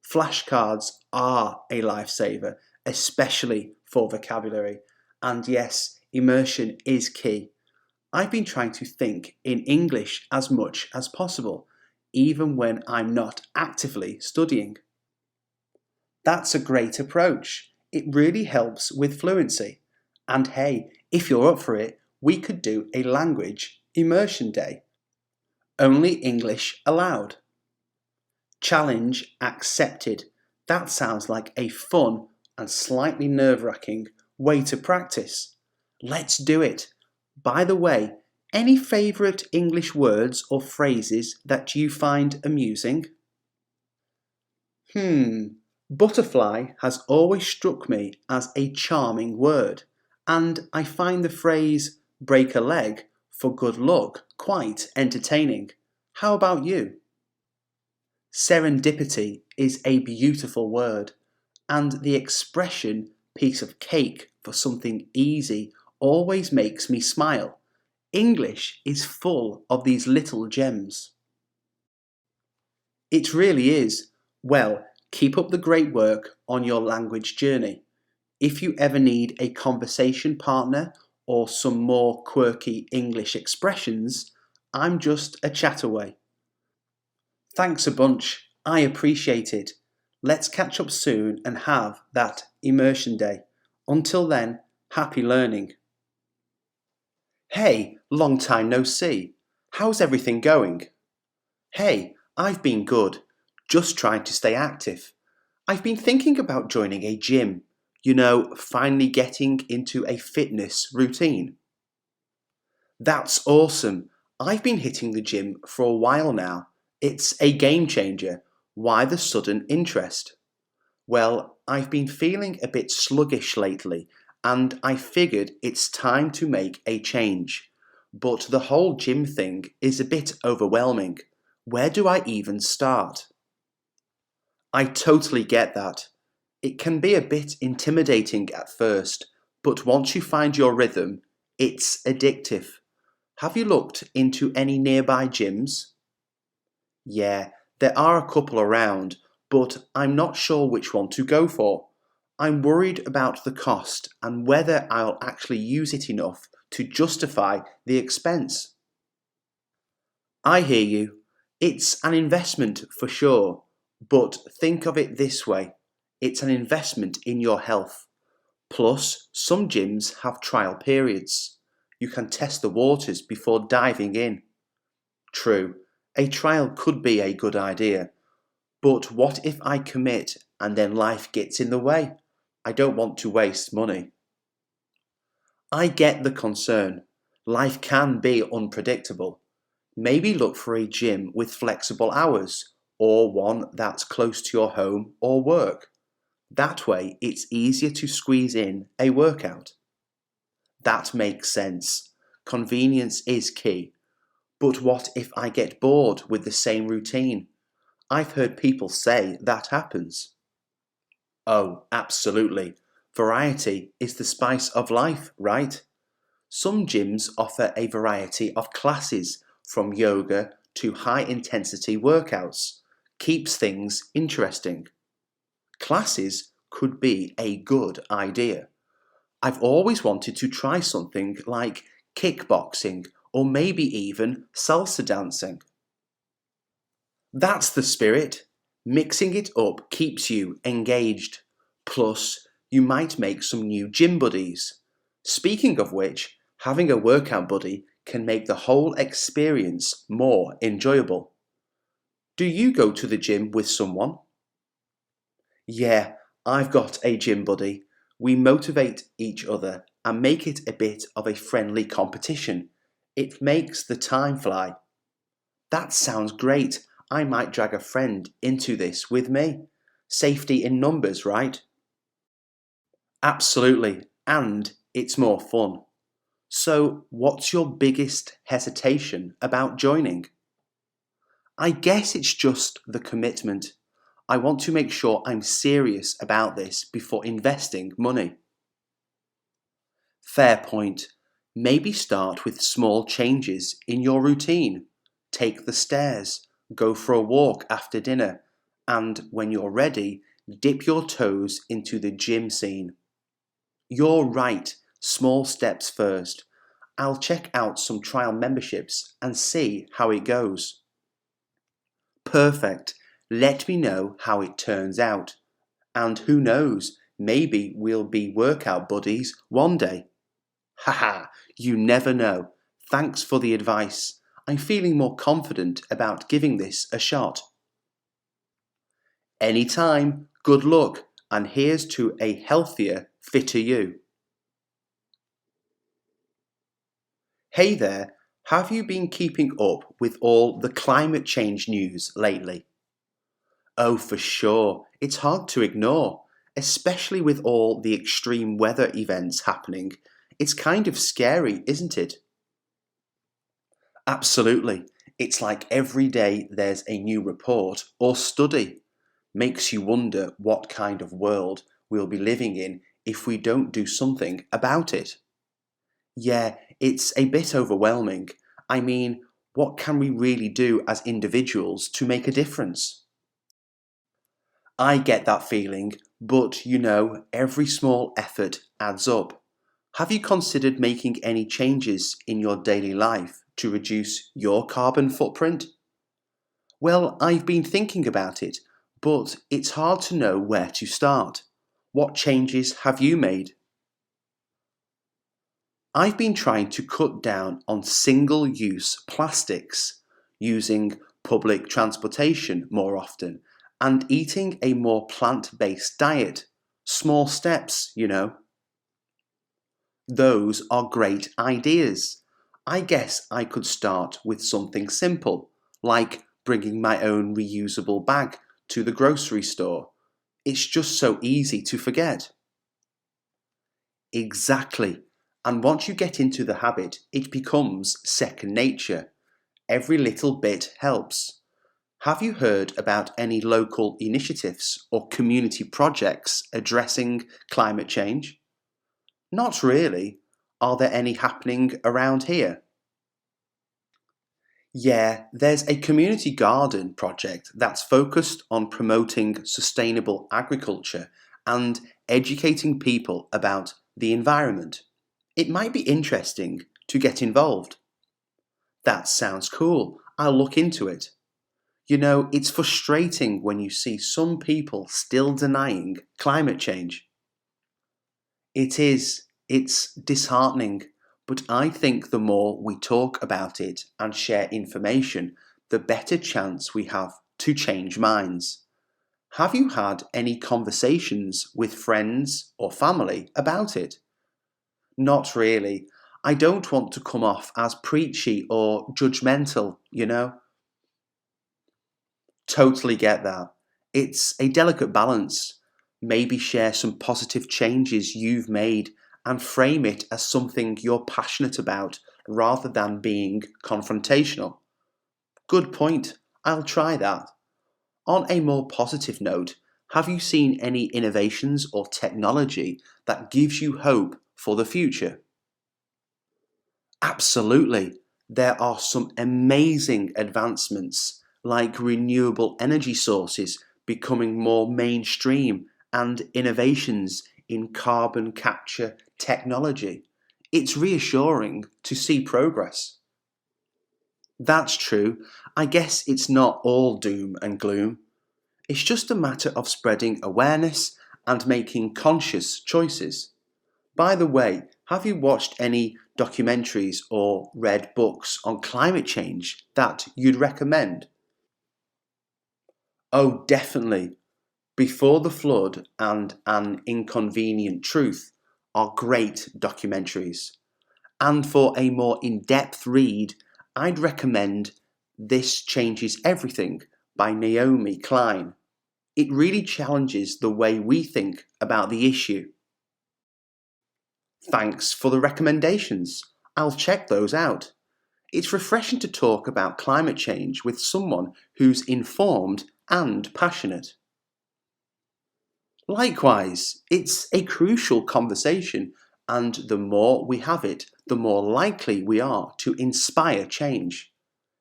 Flashcards are a lifesaver, especially for vocabulary. And yes, immersion is key. I've been trying to think in English as much as possible, even when I'm not actively studying. That's a great approach. It really helps with fluency. And hey, if you're up for it, we could do a language immersion day. Only English allowed. Challenge accepted. That sounds like a fun and slightly nerve-wracking way to practice. Let's do it. By the way, any favourite English words or phrases that you find amusing? Butterfly has always struck me as a charming word, and I find the phrase break a leg for good luck quite entertaining. How about you? Serendipity is a beautiful word, and the expression piece of cake for something easy always makes me smile. English is full of these little gems. It really is. Well, keep up the great work on your language journey. If you ever need a conversation partner or some more quirky English expressions, I'm just a chat away. Thanks a bunch. I appreciate it. Let's catch up soon and have that immersion day. Until then, happy learning. Hey, long time no see. How's everything going? Hey, I've been good. Just trying to stay active. I've been thinking about joining a gym. Finally getting into a fitness routine. That's awesome. I've been hitting the gym for a while now. It's a game changer. Why the sudden interest? Well, I've been feeling a bit sluggish lately, and I figured it's time to make a change. But the whole gym thing is a bit overwhelming. Where do I even start? I totally get that. It can be a bit intimidating at first, but once you find your rhythm, it's addictive. Have you looked into any nearby gyms? Yeah, there are a couple around, but I'm not sure which one to go for. I'm worried about the cost and whether I'll actually use it enough to justify the expense. I hear you. It's an investment for sure, but think of it this way, it's an investment in your health. Plus, some gyms have trial periods. You can test the waters before diving in. True, a trial could be a good idea, but what if I commit and then life gets in the way? I don't want to waste money. I get the concern. Life can be unpredictable. Maybe look for a gym with flexible hours or one that's close to your home or work. That way, it's easier to squeeze in a workout. That makes sense. Convenience is key. But what if I get bored with the same routine? I've heard people say that happens. Oh, absolutely. Variety is the spice of life, right? Some gyms offer a variety of classes, from yoga to high intensity workouts. Keeps things interesting. Classes could be a good idea. I've always wanted to try something like kickboxing or maybe even salsa dancing. That's the spirit. Mixing it up keeps you engaged. Plus, you might make some new gym buddies. Speaking of which, having a workout buddy can make the whole experience more enjoyable. Do you go to the gym with someone? Yeah, I've got a gym buddy. We motivate each other and make it a bit of a friendly competition. It makes the time fly. That sounds great. I might drag a friend into this with me. Safety in numbers, right? Absolutely. And it's more fun. So, what's your biggest hesitation about joining? I guess it's just the commitment. I want to make sure I'm serious about this before investing money. Fair point. Maybe start with small changes in your routine. Take the stairs, go for a walk after dinner, and when you're ready, dip your toes into the gym scene. You're right, small steps first. I'll check out some trial memberships and see how it goes. Perfect. Let me know how it turns out. And who knows, maybe we'll be workout buddies one day. Haha, you never know. Thanks for the advice. I'm feeling more confident about giving this a shot. Anytime, good luck, and here's to a healthier, fitter you. Hey there, have you been keeping up with all the climate change news lately? Oh, for sure, it's hard to ignore, especially with all the extreme weather events happening. It's kind of scary, isn't it? Absolutely. It's like every day there's a new report or study. Makes you wonder what kind of world we'll be living in if we don't do something about it. Yeah, it's a bit overwhelming. I mean, what can we really do as individuals to make a difference? I get that feeling, but every small effort adds up. Have you considered making any changes in your daily life to reduce your carbon footprint? Well, I've been thinking about it, but it's hard to know where to start. What changes have you made? I've been trying to cut down on single use plastics, using public transportation more often, and eating a more plant based diet. Small steps. Those are great ideas. I guess I could start with something simple, like bringing my own reusable bag to the grocery store. It's just so easy to forget. Exactly. And once you get into the habit, it becomes second nature. Every little bit helps. Have you heard about any local initiatives or community projects addressing climate change? Not really. Are there any happening around here? Yeah, there's a community garden project that's focused on promoting sustainable agriculture and educating people about the environment. It might be interesting to get involved. That sounds cool. I'll look into it. You know, it's frustrating when you see some people still denying climate change. It is. It's disheartening. But I think the more we talk about it and share information, the better chance we have to change minds. Have you had any conversations with friends or family about it? Not really. I don't want to come off as preachy or judgmental, you know? Totally get that. It's a delicate balance. Maybe share some positive changes you've made and frame it as something you're passionate about rather than being confrontational. Good point. I'll try that. On a more positive note, have you seen any innovations or technology that gives you hope for the future? Absolutely. There are some amazing advancements, like renewable energy sources becoming more mainstream and innovations in carbon capture technology. It's reassuring to see progress. That's true. I guess it's not all doom and gloom. It's just a matter of spreading awareness and making conscious choices. By the way, have you watched any documentaries or read books on climate change that you'd recommend? Oh, definitely. Before the Flood and An Inconvenient Truth are great documentaries. And for a more in depth read, I'd recommend This Changes Everything by Naomi Klein. It really challenges the way we think about the issue. Thanks for the recommendations. I'll check those out. It's refreshing to talk about climate change with someone who's informed and passionate. Likewise, it's a crucial conversation, and the more we have it, the more likely we are to inspire change.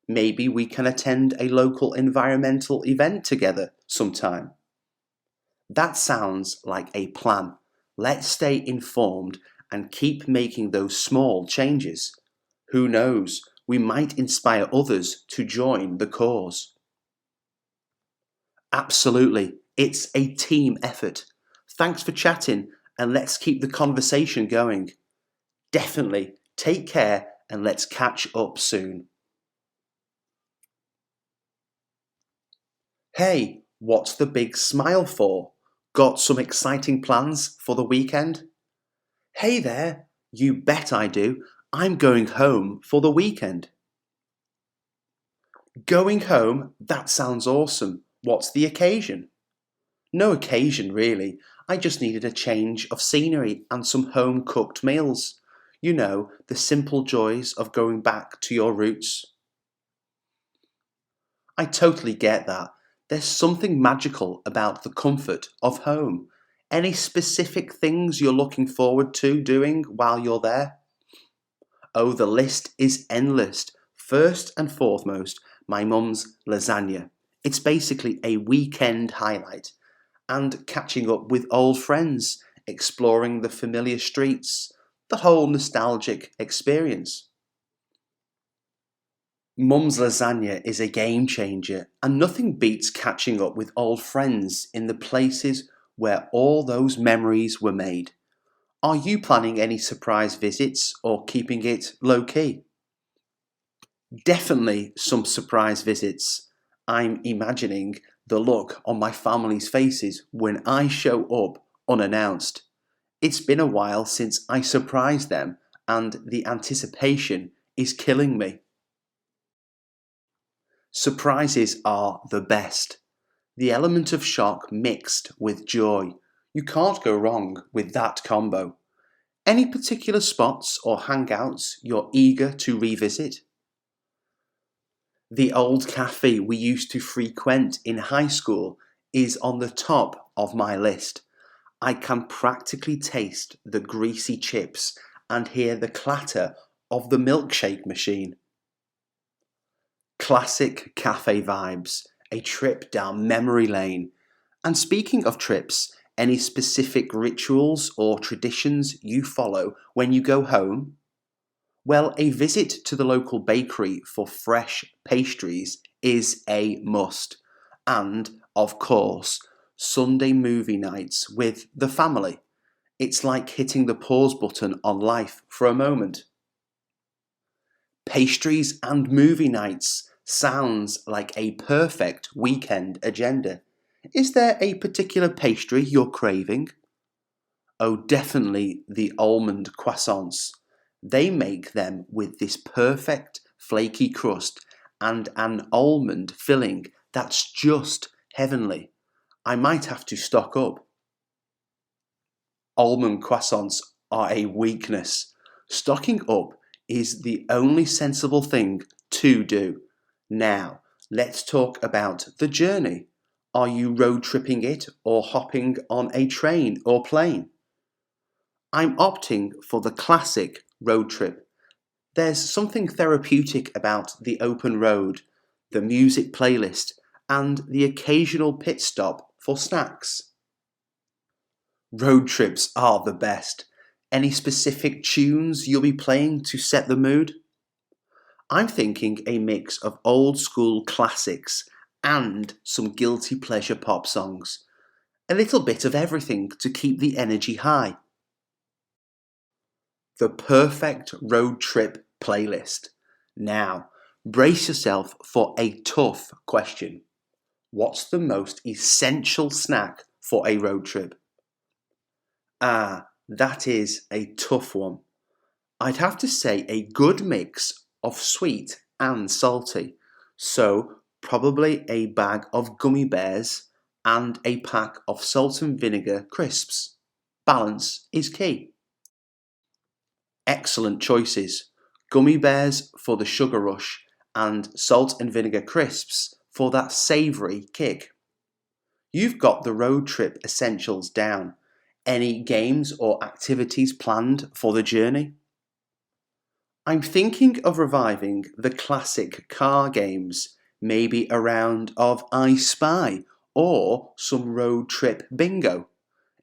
Maybe we can attend a local environmental event together sometime. That sounds like a plan. Let's stay informed and keep making those small changes. Who knows, we might inspire others to join the cause. Absolutely, it's a team effort. Thanks for chatting, and let's keep the conversation going. Definitely, take care and let's catch up soon. Hey, what's the big smile for? Got some exciting plans for the weekend? Hey there, you bet I do. I'm going home for the weekend. Going home? That sounds awesome. What's the occasion? No occasion, really. I just needed a change of scenery and some home cooked meals. You know, the simple joys of going back to your roots. I totally get that. There's something magical about the comfort of home. Any specific things you're looking forward to doing while you're there? Oh, the list is endless. First and foremost, my mum's lasagna. It's basically a weekend highlight. And catching up with old friends, exploring the familiar streets, the whole nostalgic experience. Mum's lasagna is a game changer, and nothing beats catching up with old friends in the places where all those memories were made. Are you planning any surprise visits or keeping it low key? Definitely some surprise visits. I'm imagining the look on my family's faces when I show up unannounced. It's been a while since I surprised them, and the anticipation is killing me. Surprises are the best. The element of shock mixed with joy. You can't go wrong with that combo. Any particular spots or hangouts you're eager to revisit? The old cafe we used to frequent in high school is on the top of my list. I can practically taste the greasy chips and hear the clatter of the milkshake machine. Classic cafe vibes, a trip down memory lane. And speaking of trips, any specific rituals or traditions you follow when you go home? Well, a visit to the local bakery for fresh pastries is a must. And, of course, Sunday movie nights with the family. It's like hitting the pause button on life for a moment. Pastries and movie nights sounds like a perfect weekend agenda. Is there a particular pastry you're craving? Oh, definitely the almond croissants. They make them with this perfect flaky crust and an almond filling that's just heavenly. I might have to stock up. Almond croissants are a weakness. Stocking up is the only sensible thing to do. Now, let's talk about the journey. Are you road tripping it or hopping on a train or plane? I'm opting for the classic road trip. There's something therapeutic about the open road, the music playlist, and the occasional pit stop for snacks. Road trips are the best. Any specific tunes you'll be playing to set the mood? I'm thinking a mix of old school classics and some guilty pleasure pop songs. A little bit of everything to keep the energy high. The perfect road trip playlist. Now, brace yourself for a tough question. What's the most essential snack for a road trip? That is a tough one. I'd have to say a good mix of sweet and salty. So, probably a bag of gummy bears and a pack of salt and vinegar crisps. Balance is key. Excellent choices. Gummy bears for the sugar rush and salt and vinegar crisps for that savoury kick. You've got the road trip essentials down. Any games or activities planned for the journey? I'm thinking of reviving the classic car games, maybe a round of I Spy or some road trip bingo.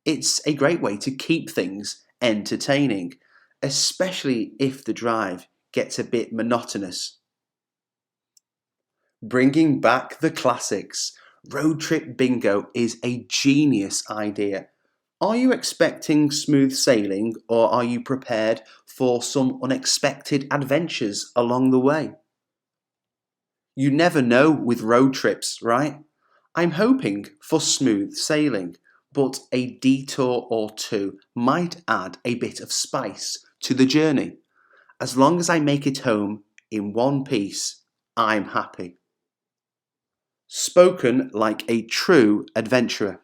It's a great way to keep things entertaining, especially if the drive gets a bit monotonous. Bringing back the classics. Road trip bingo is a genius idea. Are you expecting smooth sailing or are you prepared for some unexpected adventures along the way? You never know with road trips, right? I'm hoping for smooth sailing, but a detour or two might add a bit of spice to the journey. As long as I make it home in one piece, I'm happy. Spoken like a true adventurer.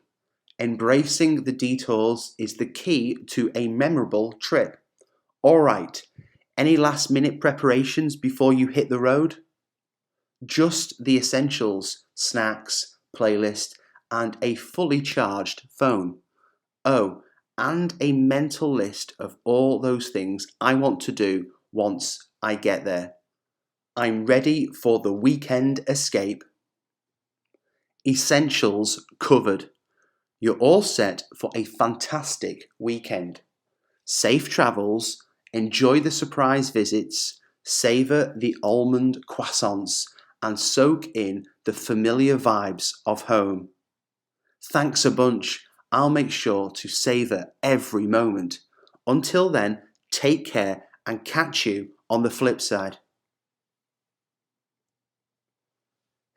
Embracing the detours is the key to a memorable trip. Alright, any last minute preparations before you hit the road? Just the essentials, snacks, playlist, and a fully charged phone. Oh, and a mental list of all those things I want to do once I get there. I'm ready for the weekend escape. Essentials covered. You're all set for a fantastic weekend. Safe travels, enjoy the surprise visits, savour the almond croissants, and soak in the familiar vibes of home. Thanks a bunch. I'll make sure to savour every moment. Until then, take care and catch you on the flip side.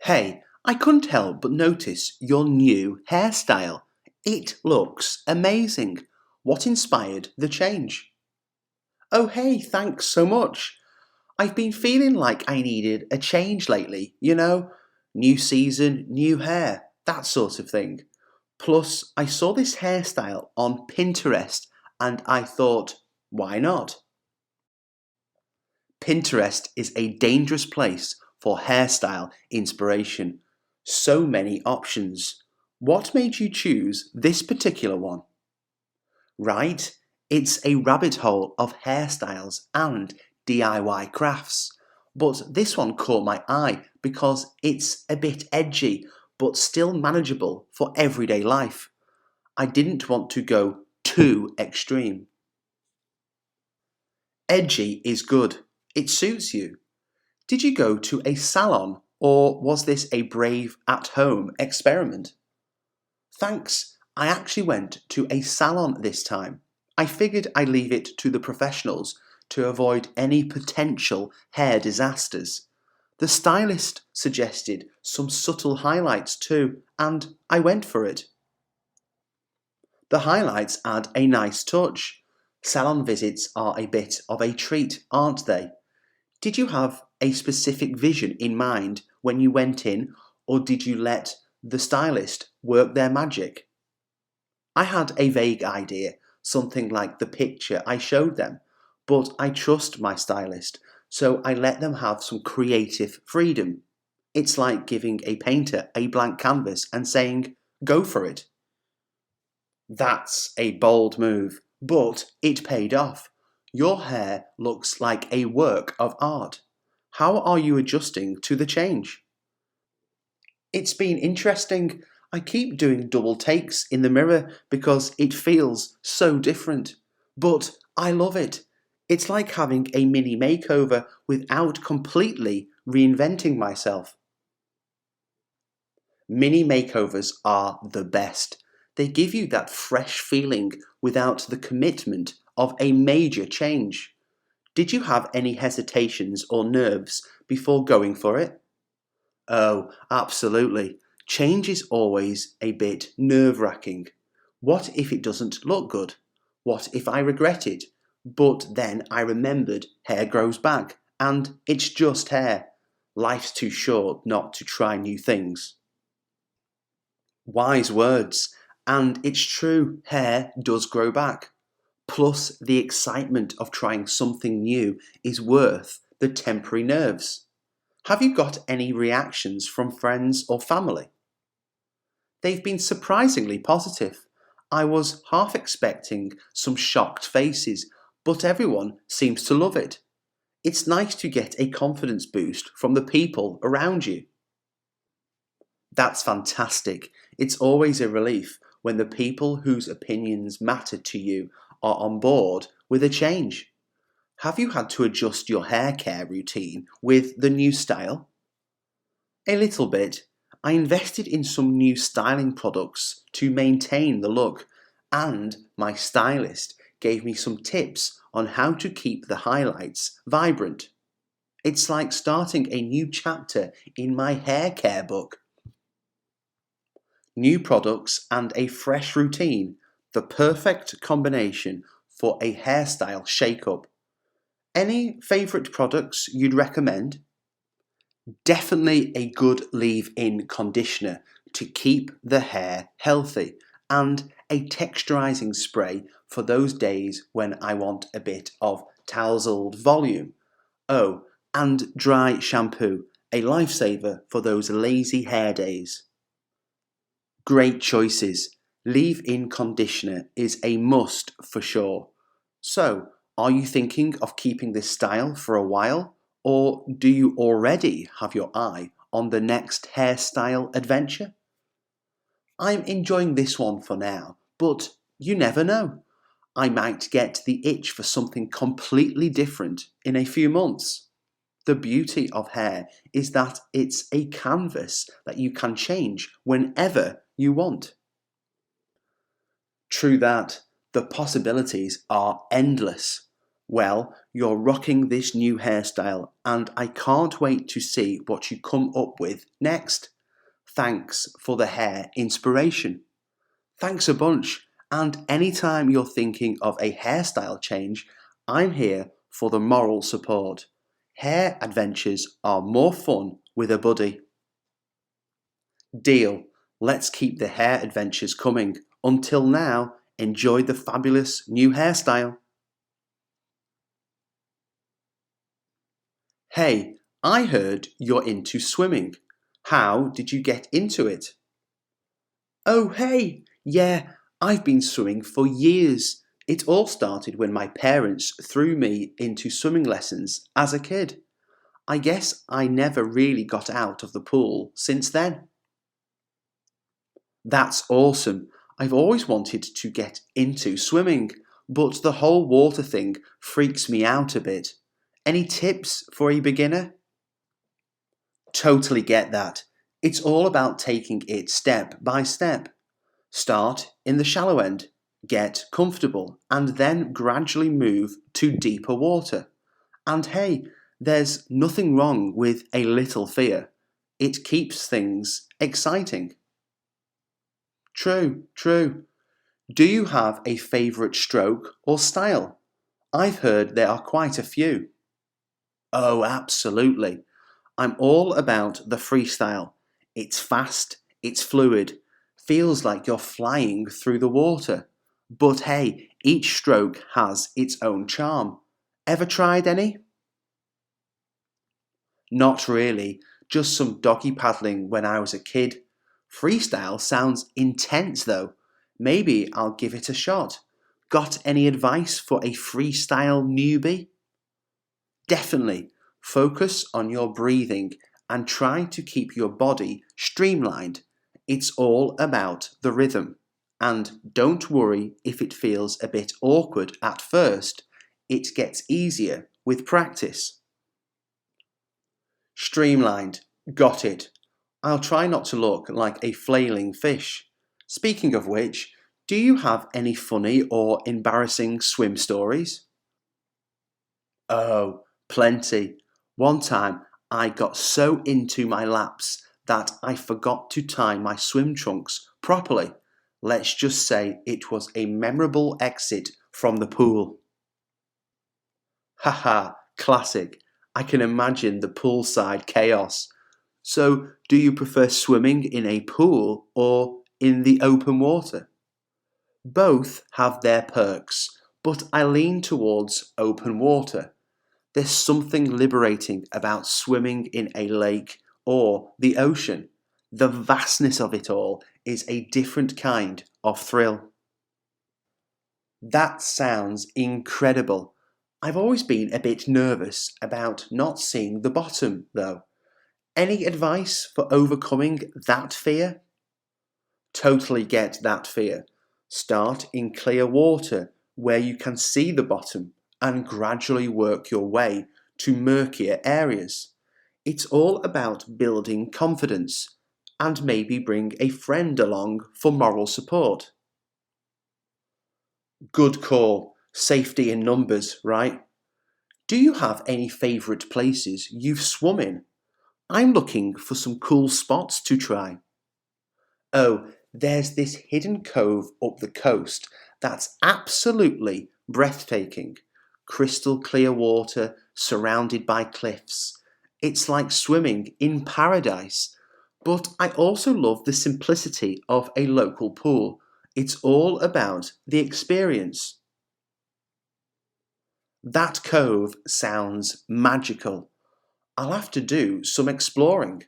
Hey, I couldn't help but notice your new hairstyle. It looks amazing. What inspired the change? Oh, hey, thanks so much. I've been feeling like I needed a change lately. New season, new hair, that sort of thing. Plus, I saw this hairstyle on Pinterest and I thought, why not? Pinterest is a dangerous place for hairstyle inspiration. So many options. What made you choose this particular one? Right, it's a rabbit hole of hairstyles and DIY crafts. But this one caught my eye because it's a bit edgy, but still manageable for everyday life. I didn't want to go too extreme. Edgy is good. It suits you. Did you go to a salon or was this a brave at-home experiment? Thanks, I actually went to a salon this time. I figured I'd leave it to the professionals to avoid any potential hair disasters. The stylist suggested some subtle highlights too, and I went for it. The highlights add a nice touch. Salon visits are a bit of a treat, aren't they? Did you have a specific vision in mind when you went in, or did you let the stylist work their magic? I had a vague idea, something like the picture I showed them, but I trust my stylist, so I let them have some creative freedom. It's like giving a painter a blank canvas and saying, go for it. That's a bold move, but it paid off. Your hair looks like a work of art. How are you adjusting to the change? It's been interesting. I keep doing double takes in the mirror because it feels so different. But I love it. It's like having a mini makeover without completely reinventing myself. Mini makeovers are the best. They give you that fresh feeling without the commitment of a major change. Did you have any hesitations or nerves before going for it? Oh, absolutely. Change is always a bit nerve-wracking. What if it doesn't look good? What if I regret it? But then I remembered hair grows back, and it's just hair. Life's too short not to try new things. Wise words. And it's true, hair does grow back. Plus, the excitement of trying something new is worth the temporary nerves. Have you got any reactions from friends or family? They've been surprisingly positive. I was half expecting some shocked faces, but everyone seems to love it. It's nice to get a confidence boost from the people around you. That's fantastic. It's always a relief when the people whose opinions matter to you are on board with a change. Have you had to adjust your hair care routine with the new style? A little bit. I invested in some new styling products to maintain the look, and my stylist gave me some tips on how to keep the highlights vibrant. It's like starting a new chapter in my hair care book. New products and a fresh routine, the perfect combination for a hairstyle shake-up. Any favourite products you'd recommend? Definitely a good leave-in conditioner to keep the hair healthy, and a texturizing spray for those days when I want a bit of tousled volume. Oh, and dry shampoo, a lifesaver for those lazy hair days. Great choices. Leave-in conditioner is a must for sure. So, are you thinking of keeping this style for a while, or do you already have your eye on the next hairstyle adventure? I'm enjoying this one for now, but you never know. I might get the itch for something completely different in a few months. The beauty of hair is that it's a canvas that you can change whenever you want. True that, the possibilities are endless. Well, you're rocking this new hairstyle, and I can't wait to see what you come up with next. Thanks for the hair inspiration. Thanks a bunch, and anytime you're thinking of a hairstyle change, I'm here for the moral support. Hair adventures are more fun with a buddy. Deal. Let's keep the hair adventures coming. Until now, enjoy the fabulous new hairstyle. Hey, I heard you're into swimming. How did you get into it? Oh, hey! Yeah, I've been swimming for years. It all started when my parents threw me into swimming lessons as a kid. I guess I never really got out of the pool since then. That's awesome. I've always wanted to get into swimming, but the whole water thing freaks me out a bit. Any tips for a beginner? Totally get that. It's all about taking it step by step. Start in the shallow end, get comfortable, and then gradually move to deeper water. And hey, there's nothing wrong with a little fear. It keeps things exciting. True, true. Do you have a favourite stroke or style? I've heard there are quite a few. Oh, absolutely. I'm all about the freestyle. It's fast, it's fluid, feels like you're flying through the water. But hey, each stroke has its own charm. Ever tried any? Not really, just some doggy paddling when I was a kid. Freestyle sounds intense though. Maybe I'll give it a shot. Got any advice for a freestyle newbie? Definitely. Focus on your breathing and try to keep your body streamlined. It's all about the rhythm. And don't worry if it feels a bit awkward at first. It gets easier with practice. Streamlined. Got it. I'll try not to look like a flailing fish. Speaking of which, do you have any funny or embarrassing swim stories? Oh, plenty. One time I got so into my laps that I forgot to tie my swim trunks properly. Let's just say it was a memorable exit from the pool. Haha, classic. I can imagine the poolside chaos. So, do you prefer swimming in a pool or in the open water? Both have their perks, but I lean towards open water. There's something liberating about swimming in a lake or the ocean. The vastness of it all is a different kind of thrill. That sounds incredible. I've always been a bit nervous about not seeing the bottom, though. Any advice for overcoming that fear? Totally get that fear. Start in clear water where you can see the bottom and gradually work your way to murkier areas. It's all about building confidence and maybe bring a friend along for moral support. Good call. Safety in numbers, right? Do you have any favourite places you've swum in? I'm looking for some cool spots to try. Oh, there's this hidden cove up the coast that's absolutely breathtaking. Crystal clear water surrounded by cliffs. It's like swimming in paradise. But I also love the simplicity of a local pool. It's all about the experience. That cove sounds magical. I'll have to do some exploring.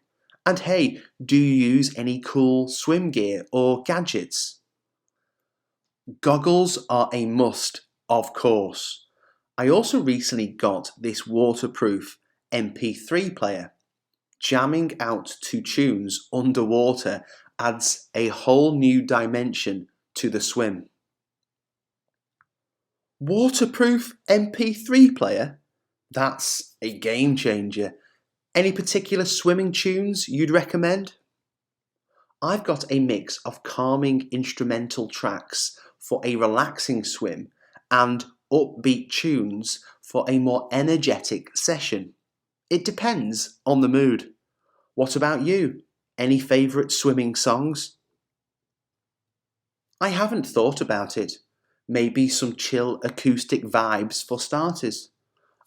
And hey, do you use any cool swim gear or gadgets? Goggles are a must, of course. I also recently got this waterproof MP3 player. Jamming out to tunes underwater adds a whole new dimension to the swim. Waterproof MP3 player? That's a game changer. Any particular swimming tunes you'd recommend? I've got a mix of calming instrumental tracks for a relaxing swim and upbeat tunes for a more energetic session. It depends on the mood. What about you? Any favourite swimming songs? I haven't thought about it. Maybe some chill acoustic vibes for starters.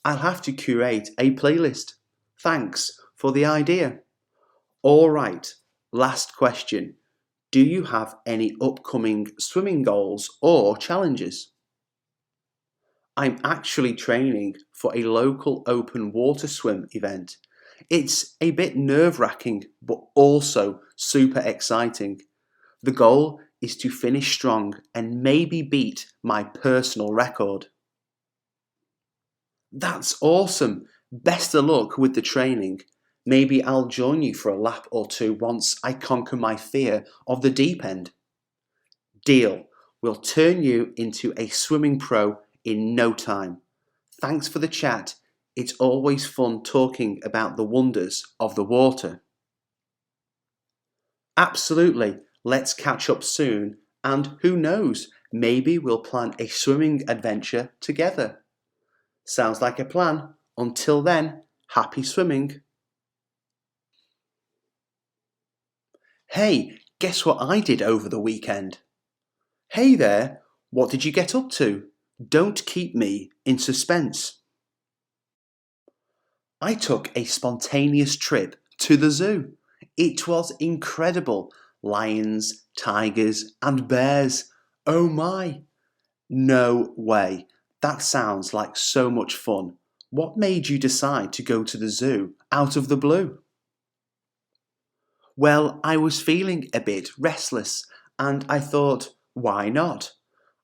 I'll have to curate a playlist. Thanks for the idea. All right, last question. Do you have any upcoming swimming goals or challenges? I'm actually training for a local open water swim event. It's a bit nerve-wracking, but also super exciting. The goal is to finish strong and maybe beat my personal record. That's awesome. Best of luck with the training. Maybe I'll join you for a lap or two once I conquer my fear of the deep end. Deal. We'll turn you into a swimming pro in no time. Thanks for the chat. It's always fun talking about the wonders of the water. Absolutely. Let's catch up soon, and who knows, maybe we'll plan a swimming adventure together. Sounds like a plan. Until then, happy swimming. Hey, guess what I did over the weekend? Hey there, what did you get up to? Don't keep me in suspense. I took a spontaneous trip to the zoo. It was incredible. Lions, tigers, and bears. Oh my! No way. That sounds like so much fun. What made you decide to go to the zoo out of the blue? Well, I was feeling a bit restless and I thought, why not?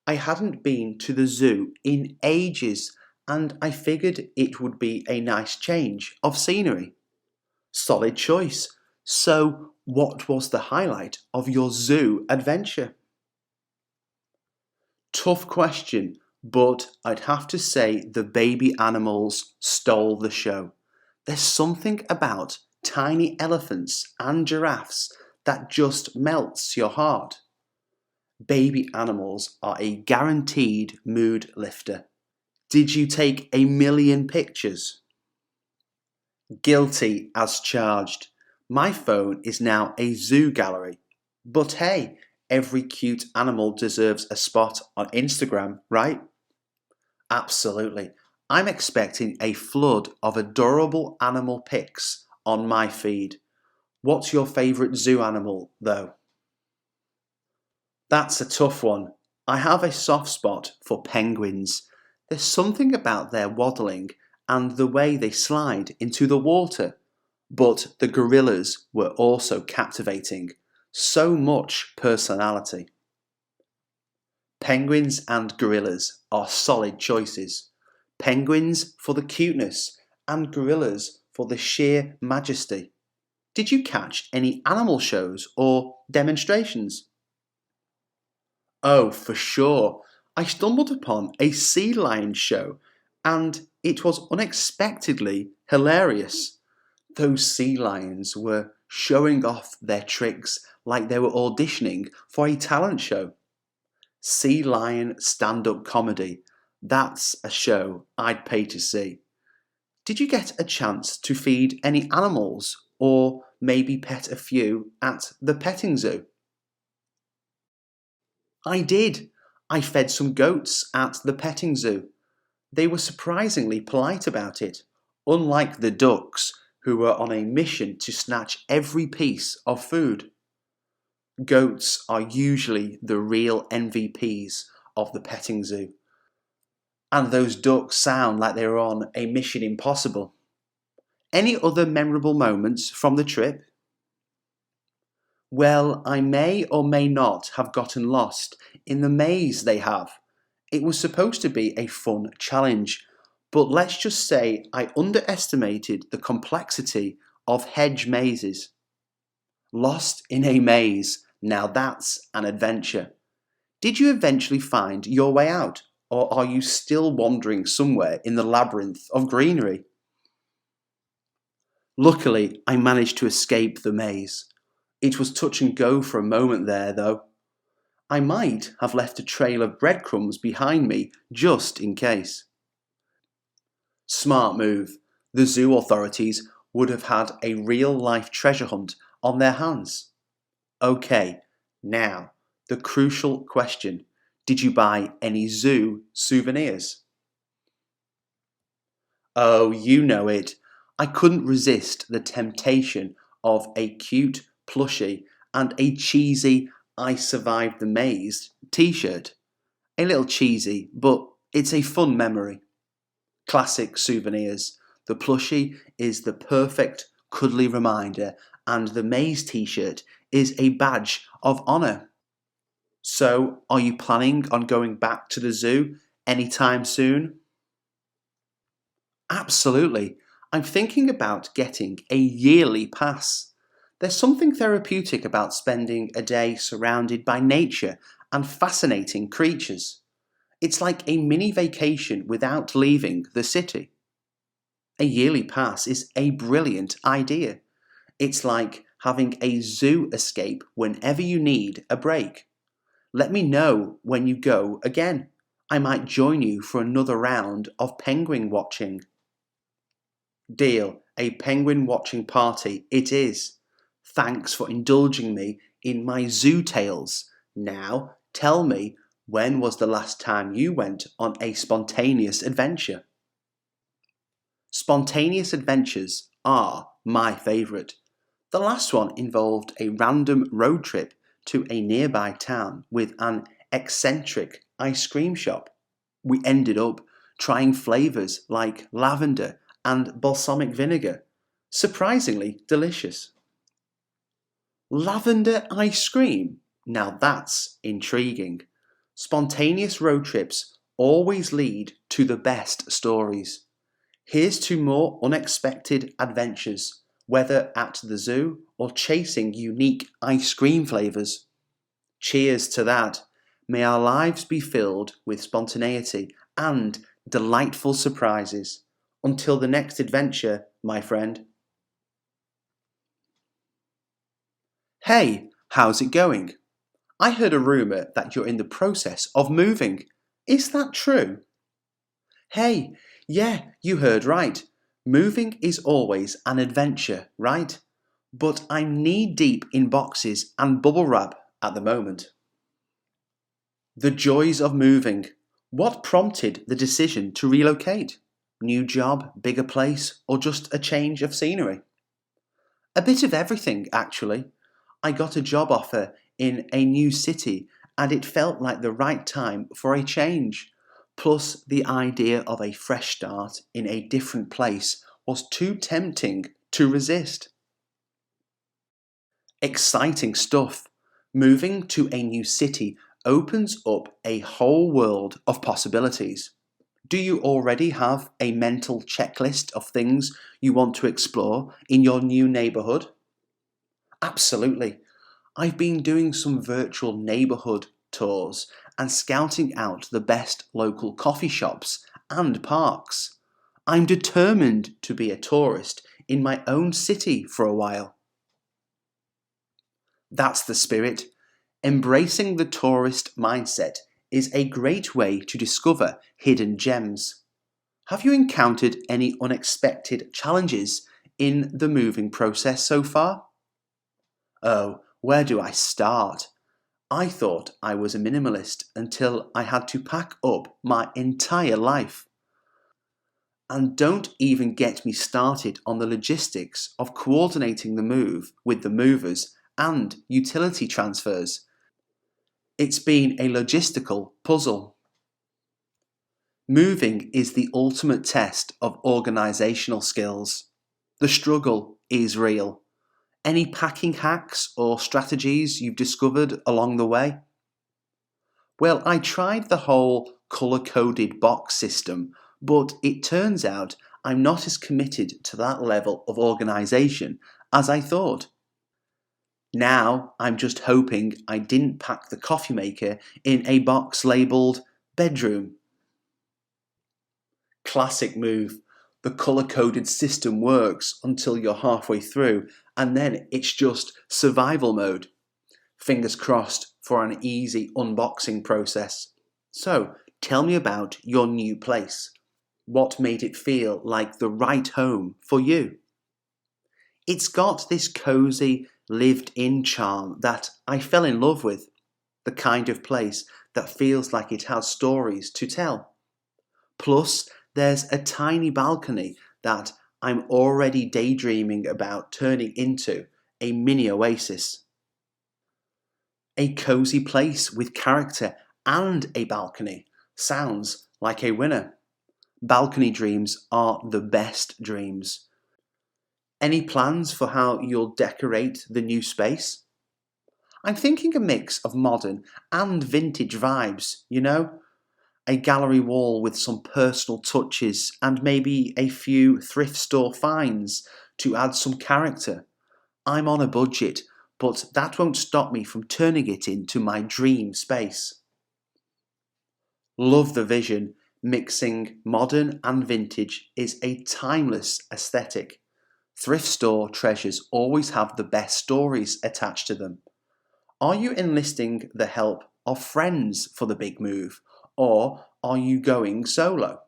I hadn't been to the zoo in ages and I figured it would be a nice change of scenery. Solid choice. So, what was the highlight of your zoo adventure? Tough question, but I'd have to say the baby animals stole the show. There's something about tiny elephants and giraffes that just melts your heart. Baby animals are a guaranteed mood lifter. Did you take a million pictures? Guilty as charged. My phone is now a zoo gallery. But hey, every cute animal deserves a spot on Instagram, right? Absolutely. I'm expecting a flood of adorable animal pics on my feed. What's your favourite zoo animal, though? That's a tough one. I have a soft spot for penguins. There's something about their waddling and the way they slide into the water. But the gorillas were also captivating. So much personality. Penguins and gorillas are solid choices. Penguins for the cuteness and gorillas for the sheer majesty. Did you catch any animal shows or demonstrations? Oh, for sure. I stumbled upon a sea lion show and it was unexpectedly hilarious. Those sea lions were showing off their tricks like they were auditioning for a talent show. Sea lion stand-up comedy. That's a show I'd pay to see. Did you get a chance to feed any animals or maybe pet a few at the petting zoo? I did. I fed some goats at the petting zoo. They were surprisingly polite about it, unlike the ducks who were on a mission to snatch every piece of food. Goats are usually the real MVPs of the petting zoo. And those ducks sound like they were on a mission impossible. Any other memorable moments from the trip? Well, I may or may not have gotten lost in the maze they have. It was supposed to be a fun challenge, but let's just say I underestimated the complexity of hedge mazes. Lost in a maze, now that's an adventure. Did you eventually find your way out, or are you still wandering somewhere in the labyrinth of greenery? Luckily, I managed to escape the maze. It was touch and go for a moment there, though. I might have left a trail of breadcrumbs behind me just in case. Smart move. The zoo authorities would have had a real-life treasure hunt on their hands. Okay, now, the crucial question. Did you buy any zoo souvenirs? Oh, you know it. I couldn't resist the temptation of a cute plushie and a cheesy I survived the maze t-shirt. A little cheesy, but it's a fun memory. Classic souvenirs. The plushie is the perfect cuddly reminder, and the maze t-shirt is a badge of honour. So, are you planning on going back to the zoo anytime soon? Absolutely. I'm thinking about getting a yearly pass. There's something therapeutic about spending a day surrounded by nature and fascinating creatures. It's like a mini vacation without leaving the city. A yearly pass is a brilliant idea. It's like having a zoo escape whenever you need a break. Let me know when you go again. I might join you for another round of penguin watching. Deal, a penguin watching party it is. Thanks for indulging me in my zoo tales. Now, tell me, when was the last time you went on a spontaneous adventure? Spontaneous adventures are my favourite. The last one involved a random road trip to a nearby town with an eccentric ice cream shop. We ended up trying flavours like lavender and balsamic vinegar. Surprisingly delicious. Lavender ice cream? Now that's intriguing. Spontaneous road trips always lead to the best stories. Here's to more unexpected adventures, whether at the zoo or chasing unique ice cream flavours. Cheers to that. May our lives be filled with spontaneity and delightful surprises. Until the next adventure, my friend. Hey, how's it going? I heard a rumour that you're in the process of moving. Is that true? Hey, yeah, you heard right. Moving is always an adventure, right? But I'm knee deep in boxes and bubble wrap at the moment. The joys of moving. What prompted the decision to relocate? New job, bigger place, or just a change of scenery? A bit of everything, actually. I got a job offer in a new city and it felt like the right time for a change. Plus, the idea of a fresh start in a different place was too tempting to resist. Exciting stuff. Moving to a new city opens up a whole world of possibilities. Do you already have a mental checklist of things you want to explore in your new neighbourhood? Absolutely. I've been doing some virtual neighbourhood tours and scouting out the best local coffee shops and parks. I'm determined to be a tourist in my own city for a while. That's the spirit. Embracing the tourist mindset is a great way to discover hidden gems. Have you encountered any unexpected challenges in the moving process so far? Oh, where do I start? I thought I was a minimalist until I had to pack up my entire life. And don't even get me started on the logistics of coordinating the move with the movers and utility transfers. It's been a logistical puzzle. Moving is the ultimate test of organisational skills. The struggle is real. Any packing hacks or strategies you've discovered along the way? Well, I tried the whole colour-coded box system, but it turns out I'm not as committed to that level of organisation as I thought. Now I'm just hoping I didn't pack the coffee maker in a box labelled bedroom. Classic move. The colour-coded system works until you're halfway through, and then it's just survival mode. Fingers crossed for an easy unboxing process. So, tell me about your new place. What made it feel like the right home for you? It's got this cosy, lived-in charm that I fell in love with. The kind of place that feels like it has stories to tell. Plus, there's a tiny balcony that I'm already daydreaming about turning into a mini oasis. A cosy place with character and a balcony sounds like a winner. Balcony dreams are the best dreams. Any plans for how you'll decorate the new space? I'm thinking a mix of modern and vintage vibes, a gallery wall with some personal touches and maybe a few thrift store finds to add some character. I'm on a budget, but that won't stop me from turning it into my dream space. Love the vision. Mixing modern and vintage is a timeless aesthetic. Thrift store treasures always have the best stories attached to them. Are you enlisting the help of friends for the big move, or are you going solo?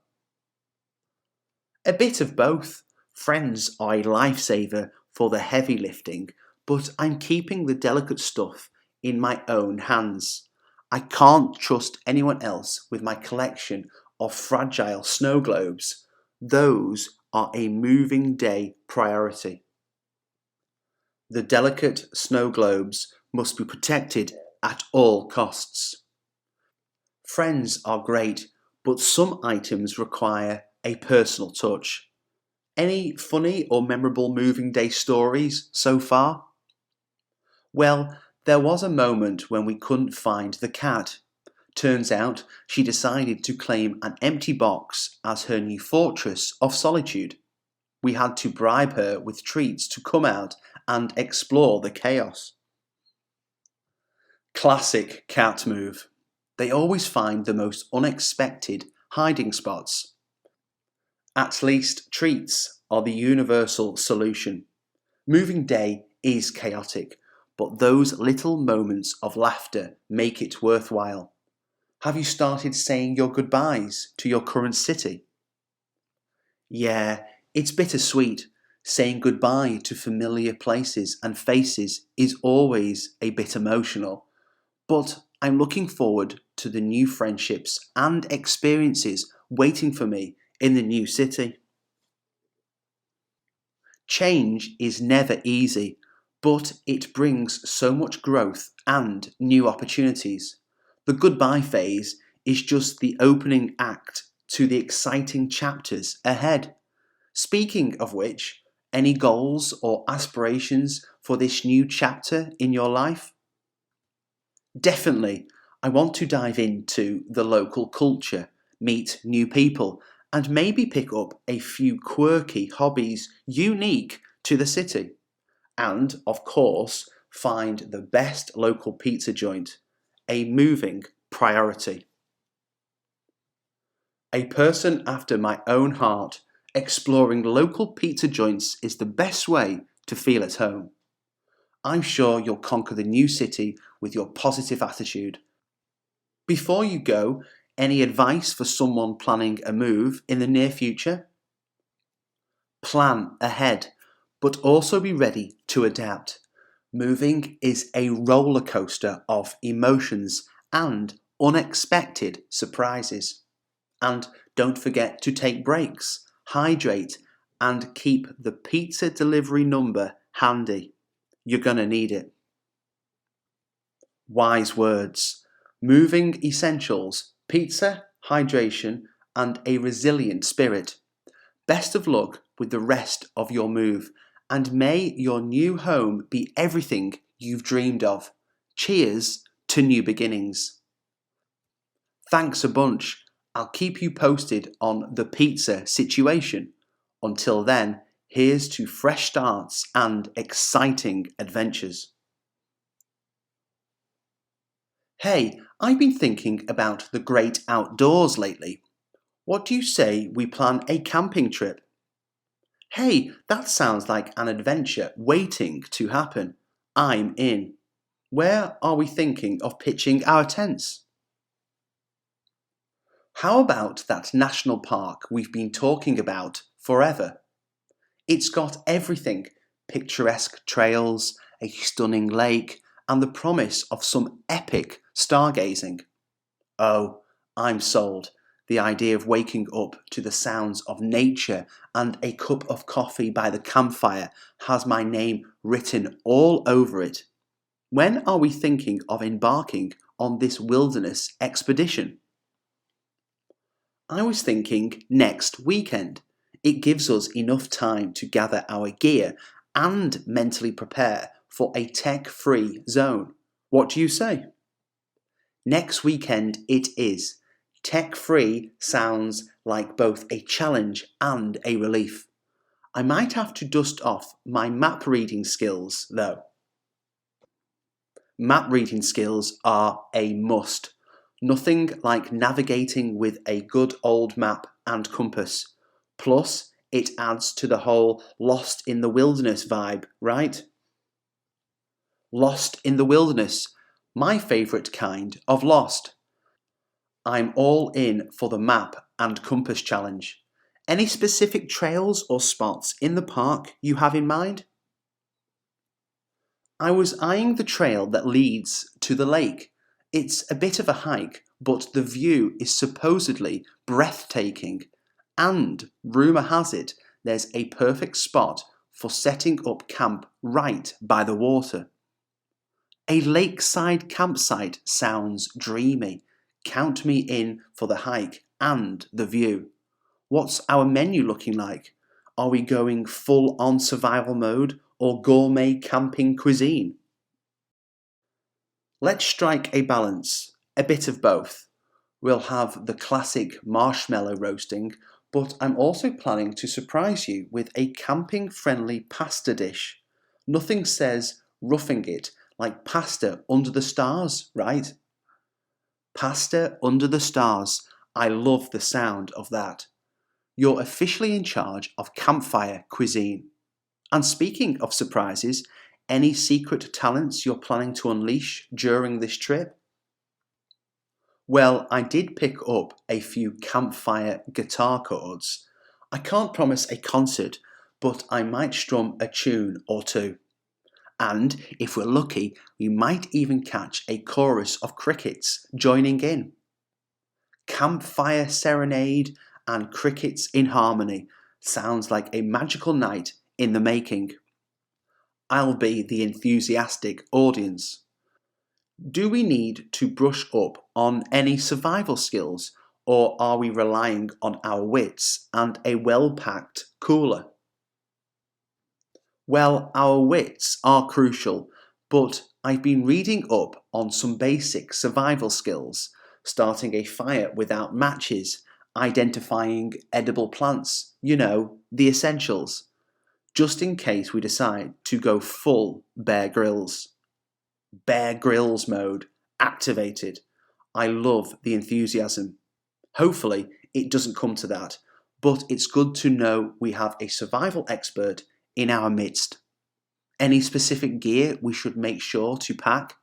A bit of both. Friends are a lifesaver for the heavy lifting, but I'm keeping the delicate stuff in my own hands. I can't trust anyone else with my collection of fragile snow globes. Those are a moving day priority. The delicate snow globes must be protected at all costs. Friends are great, but some items require a personal touch. Any funny or memorable moving day stories so far? Well, there was a moment when we couldn't find the cat. Turns out she decided to claim an empty box as her new fortress of solitude. We had to bribe her with treats to come out and explore the chaos. Classic cat move. They always find the most unexpected hiding spots. At least treats are the universal solution. Moving day is chaotic, but those little moments of laughter make it worthwhile. Have you started saying your goodbyes to your current city? Yeah, it's bittersweet. Saying goodbye to familiar places and faces is always a bit emotional, but I'm looking forward to the new friendships and experiences waiting for me in the new city. Change is never easy, but it brings so much growth and new opportunities. The goodbye phase is just the opening act to the exciting chapters ahead. Speaking of which, any goals or aspirations for this new chapter in your life? Definitely, I want to dive into the local culture, meet new people, and maybe pick up a few quirky hobbies unique to the city. And, of course, find the best local pizza joint, a moving priority. A person after my own heart, exploring local pizza joints is the best way to feel at home. I'm sure you'll conquer the new city with your positive attitude. Before you go, any advice for someone planning a move in the near future? Plan ahead, but also be ready to adapt. Moving is a roller coaster of emotions and unexpected surprises. And don't forget to take breaks, hydrate, and keep the pizza delivery number handy. You're gonna need it. Wise words. Moving essentials, pizza, hydration, and a resilient spirit. Best of luck with the rest of your move, and may your new home be everything you've dreamed of. Cheers to new beginnings. Thanks a bunch. I'll keep you posted on the pizza situation. Until then, here's to fresh starts and exciting adventures. Hey, I've been thinking about the great outdoors lately. What do you say we plan a camping trip? Hey, that sounds like an adventure waiting to happen. I'm in. Where are we thinking of pitching our tents? How about that national park we've been talking about forever? It's got everything: picturesque trails, a stunning lake, and the promise of some epic stargazing. Oh, I'm sold. The idea of waking up to the sounds of nature and a cup of coffee by the campfire has my name written all over it. When are we thinking of embarking on this wilderness expedition? I was thinking next weekend. It gives us enough time to gather our gear and mentally prepare for a tech-free zone. What do you say? Next weekend it is. Tech-free sounds like both a challenge and a relief. I might have to dust off my map reading skills though. Map reading skills are a must. Nothing like navigating with a good old map and compass. Plus, it adds to the whole lost in the wilderness vibe, right? Lost in the wilderness, my favourite kind of lost. I'm all in for the map and compass challenge. Any specific trails or spots in the park you have in mind? I was eyeing the trail that leads to the lake. It's a bit of a hike, but the view is supposedly breathtaking. And, rumour has it, there's a perfect spot for setting up camp right by the water. A lakeside campsite sounds dreamy. Count me in for the hike and the view. What's our menu looking like? Are we going full on survival mode or gourmet camping cuisine? Let's strike a balance, a bit of both. We'll have the classic marshmallow roasting, but I'm also planning to surprise you with a camping friendly pasta dish. Nothing says roughing it like pasta under the stars, right? Pasta under the stars. I love the sound of that. You're officially in charge of campfire cuisine. And speaking of surprises, any secret talents you're planning to unleash during this trip? Well, I did pick up a few campfire guitar chords. I can't promise a concert, but I might strum a tune or two. And if we're lucky, we might even catch a chorus of crickets joining in. Campfire serenade and crickets in harmony sounds like a magical night in the making. I'll be the enthusiastic audience. Do we need to brush up on any survival skills, or are we relying on our wits and a well-packed cooler? Well, our wits are crucial, but I've been reading up on some basic survival skills, starting a fire without matches, identifying edible plants, the essentials, just in case we decide to go full Bear Grylls. Bear Grylls mode activated. I love the enthusiasm. Hopefully, it doesn't come to that, but it's good to know we have a survival expert in our midst. Any specific gear we should make sure to pack?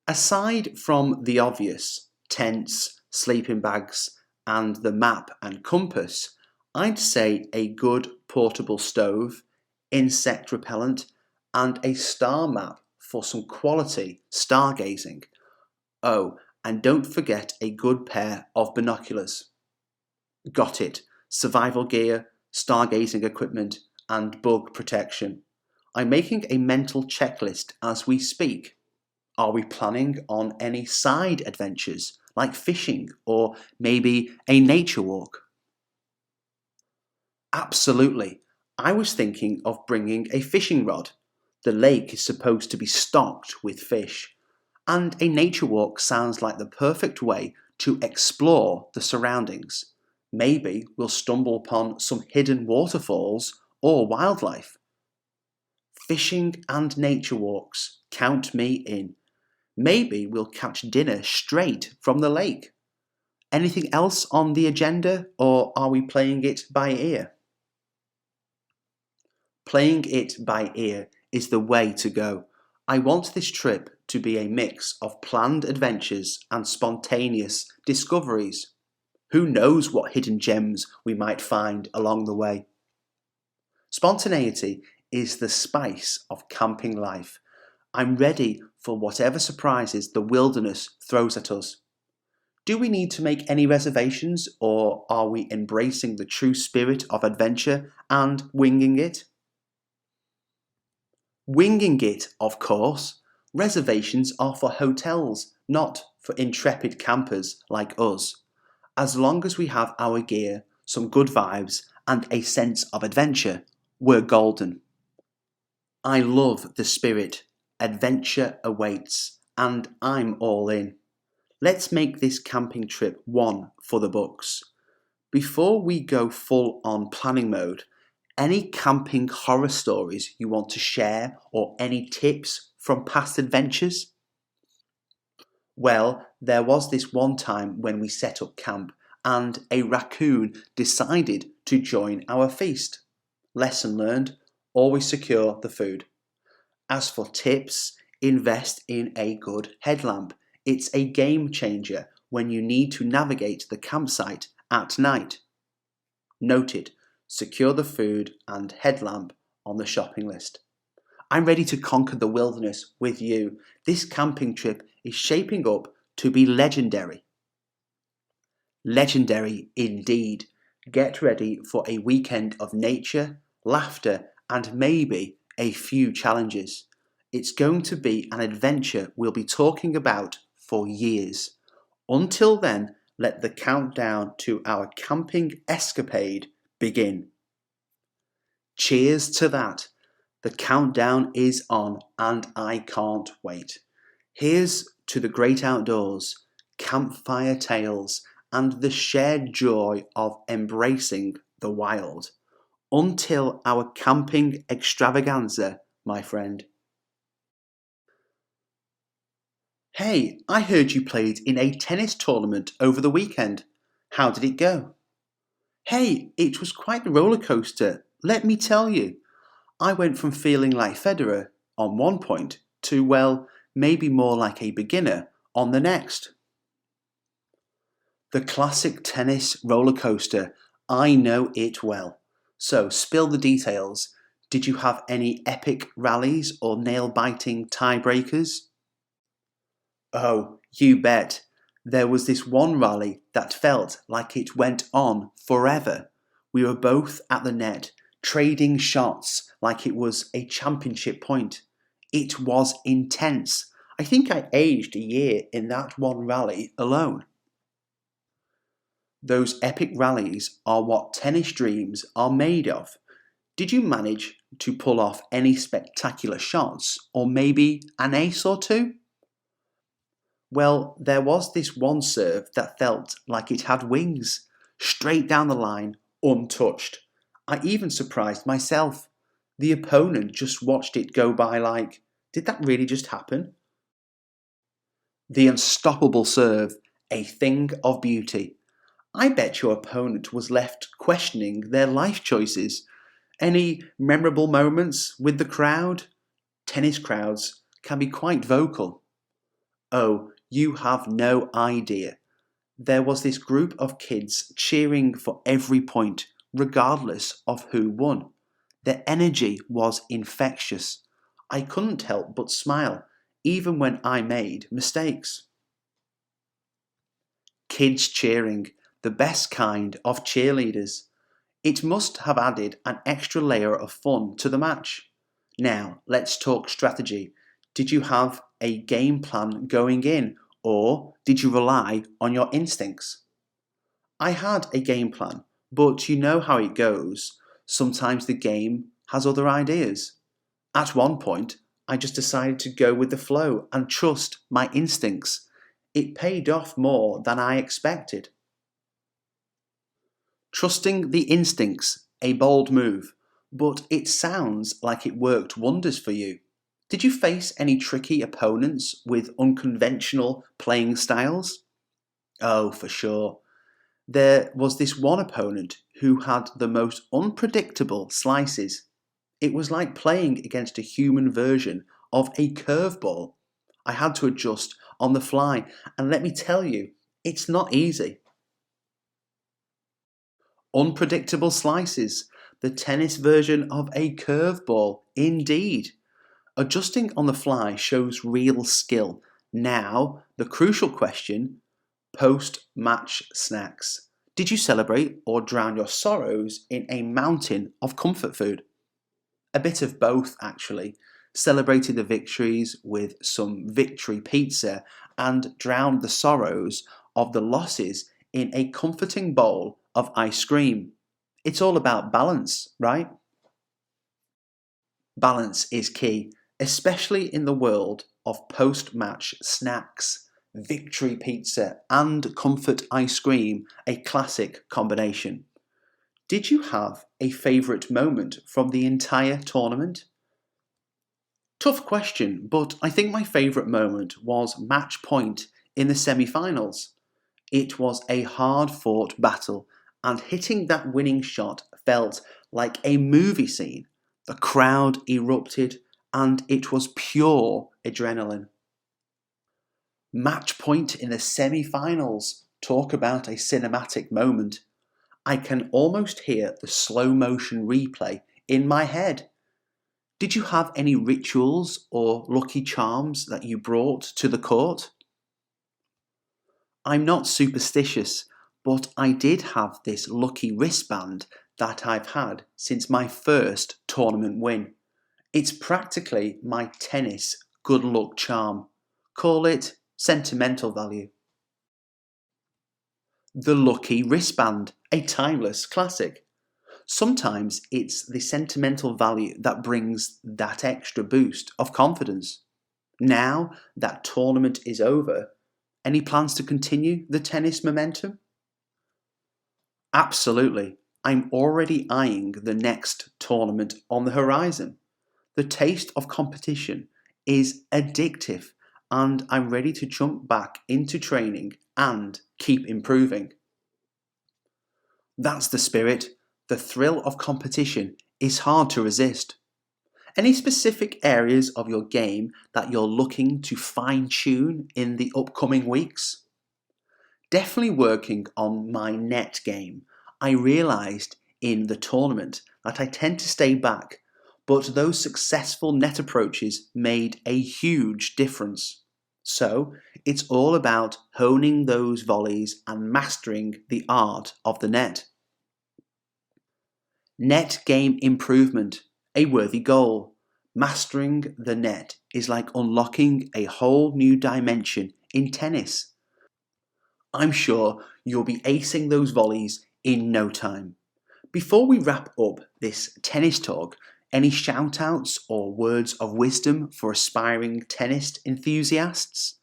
Aside from the obvious, tents, sleeping bags, and the map and compass, I'd say a good portable stove, insect repellent, and a star map for some quality stargazing. Oh, and don't forget a good pair of binoculars. Got it. Survival gear, stargazing equipment, and bug protection. I'm making a mental checklist as we speak. Are we planning on any side adventures, like fishing or maybe a nature walk? Absolutely. I was thinking of bringing a fishing rod. The lake is supposed to be stocked with fish, and a nature walk sounds like the perfect way to explore the surroundings. Maybe we'll stumble upon some hidden waterfalls or wildlife. Fishing and nature walks, count me in. Maybe we'll catch dinner straight from the lake. Anything else on the agenda, or are we playing it by ear? Playing it by ear is the way to go. I want this trip to be a mix of planned adventures and spontaneous discoveries. Who knows what hidden gems we might find along the way? Spontaneity is the spice of camping life. I'm ready for whatever surprises the wilderness throws at us. Do we need to make any reservations, or are we embracing the true spirit of adventure and winging it? Winging it, of course. Reservations are for hotels, not for intrepid campers like us. As long as we have our gear, some good vibes, and a sense of adventure, we're golden. I love the spirit. Adventure awaits, and I'm all in. Let's make this camping trip one for the books. Before we go full on planning mode, any camping horror stories you want to share or any tips from past adventures? Well, there was this one time when we set up camp and a raccoon decided to join our feast. Lesson learned, always secure the food. As for tips, invest in a good headlamp. It's a game changer when you need to navigate the campsite at night. Noted, secure the food and headlamp on the shopping list. I'm ready to conquer the wilderness with you. This camping trip is shaping up to be legendary. Legendary indeed. Get ready for a weekend of nature, laughter, and maybe a few challenges. It's going to be an adventure we'll be talking about for years. Until then, let the countdown to our camping escapade begin. Cheers to that. The countdown is on and I can't wait. Here's to the great outdoors, campfire tales, and the shared joy of embracing the wild. Until our camping extravaganza, my friend. Hey, I heard you played in a tennis tournament over the weekend. How did it go? Hey, it was quite the roller coaster, let me tell you. I went from feeling like Federer on one point to, well, maybe more like a beginner on the next. The classic tennis roller coaster, I know it well. So spill the details. Did you have any epic rallies or nail-biting tiebreakers? Oh, you bet. There was this one rally that felt like it went on forever. We were both at the net, trading shots like it was a championship point. It was intense. I think I aged a year in that one rally alone. Those epic rallies are what tennis dreams are made of. Did you manage to pull off any spectacular shots, or maybe an ace or two? Well, there was this one serve that felt like it had wings, straight down the line, untouched. I even surprised myself. The opponent just watched it go by like, did that really just happen? The unstoppable serve, a thing of beauty. I bet your opponent was left questioning their life choices. Any memorable moments with the crowd? Tennis crowds can be quite vocal. Oh, you have no idea. There was this group of kids cheering for every point, regardless of who won. Their energy was infectious. I couldn't help but smile, even when I made mistakes. Kids cheering, the best kind of cheerleaders. It must have added an extra layer of fun to the match. Now, let's talk strategy. Did you have a game plan going in, or did you rely on your instincts? I had a game plan, but you know how it goes. Sometimes the game has other ideas. At one point, I just decided to go with the flow and trust my instincts. It paid off more than I expected. Trusting the instincts, a bold move, but it sounds like it worked wonders for you. Did you face any tricky opponents with unconventional playing styles? Oh, for sure. There was this one opponent who had the most unpredictable slices. It was like playing against a human version of a curveball. I had to adjust on the fly, and let me tell you, it's not easy. Unpredictable slices, the tennis version of a curveball, indeed. Adjusting on the fly shows real skill. Now, the crucial question, post-match snacks. Did you celebrate or drown your sorrows in a mountain of comfort food? A bit of both, actually. Celebrated the victories with some victory pizza and drowned the sorrows of the losses in a comforting bowl of ice cream. It's all about balance, right? Balance is key, especially in the world of post-match snacks. Victory pizza and comfort ice cream, a classic combination. Did you have a favourite moment from the entire tournament? Tough question, but I think my favourite moment was match point in the semi-finals. It was a hard-fought battle, and hitting that winning shot felt like a movie scene. The crowd erupted, and it was pure adrenaline. Match point in the semi-finals. Talk about a cinematic moment. I can almost hear the slow motion replay in my head. Did you have any rituals or lucky charms that you brought to the court? I'm not superstitious, but I did have this lucky wristband that I've had since my first tournament win. It's practically my tennis good luck charm. Call it sentimental value. The lucky wristband, a timeless classic. Sometimes it's the sentimental value that brings that extra boost of confidence. Now that tournament is over, any plans to continue the tennis momentum? Absolutely. I'm already eyeing the next tournament on the horizon. The taste of competition is addictive, and I'm ready to jump back into training and keep improving. That's the spirit. The thrill of competition is hard to resist. Any specific areas of your game that you're looking to fine tune in the upcoming weeks? Definitely working on my net game. I realised in the tournament that I tend to stay back, but those successful net approaches made a huge difference. So it's all about honing those volleys and mastering the art of the net. Net game improvement, a worthy goal. Mastering the net is like unlocking a whole new dimension in tennis. I'm sure you'll be acing those volleys in no time. Before we wrap up this tennis talk, any shout outs or words of wisdom for aspiring tennis enthusiasts?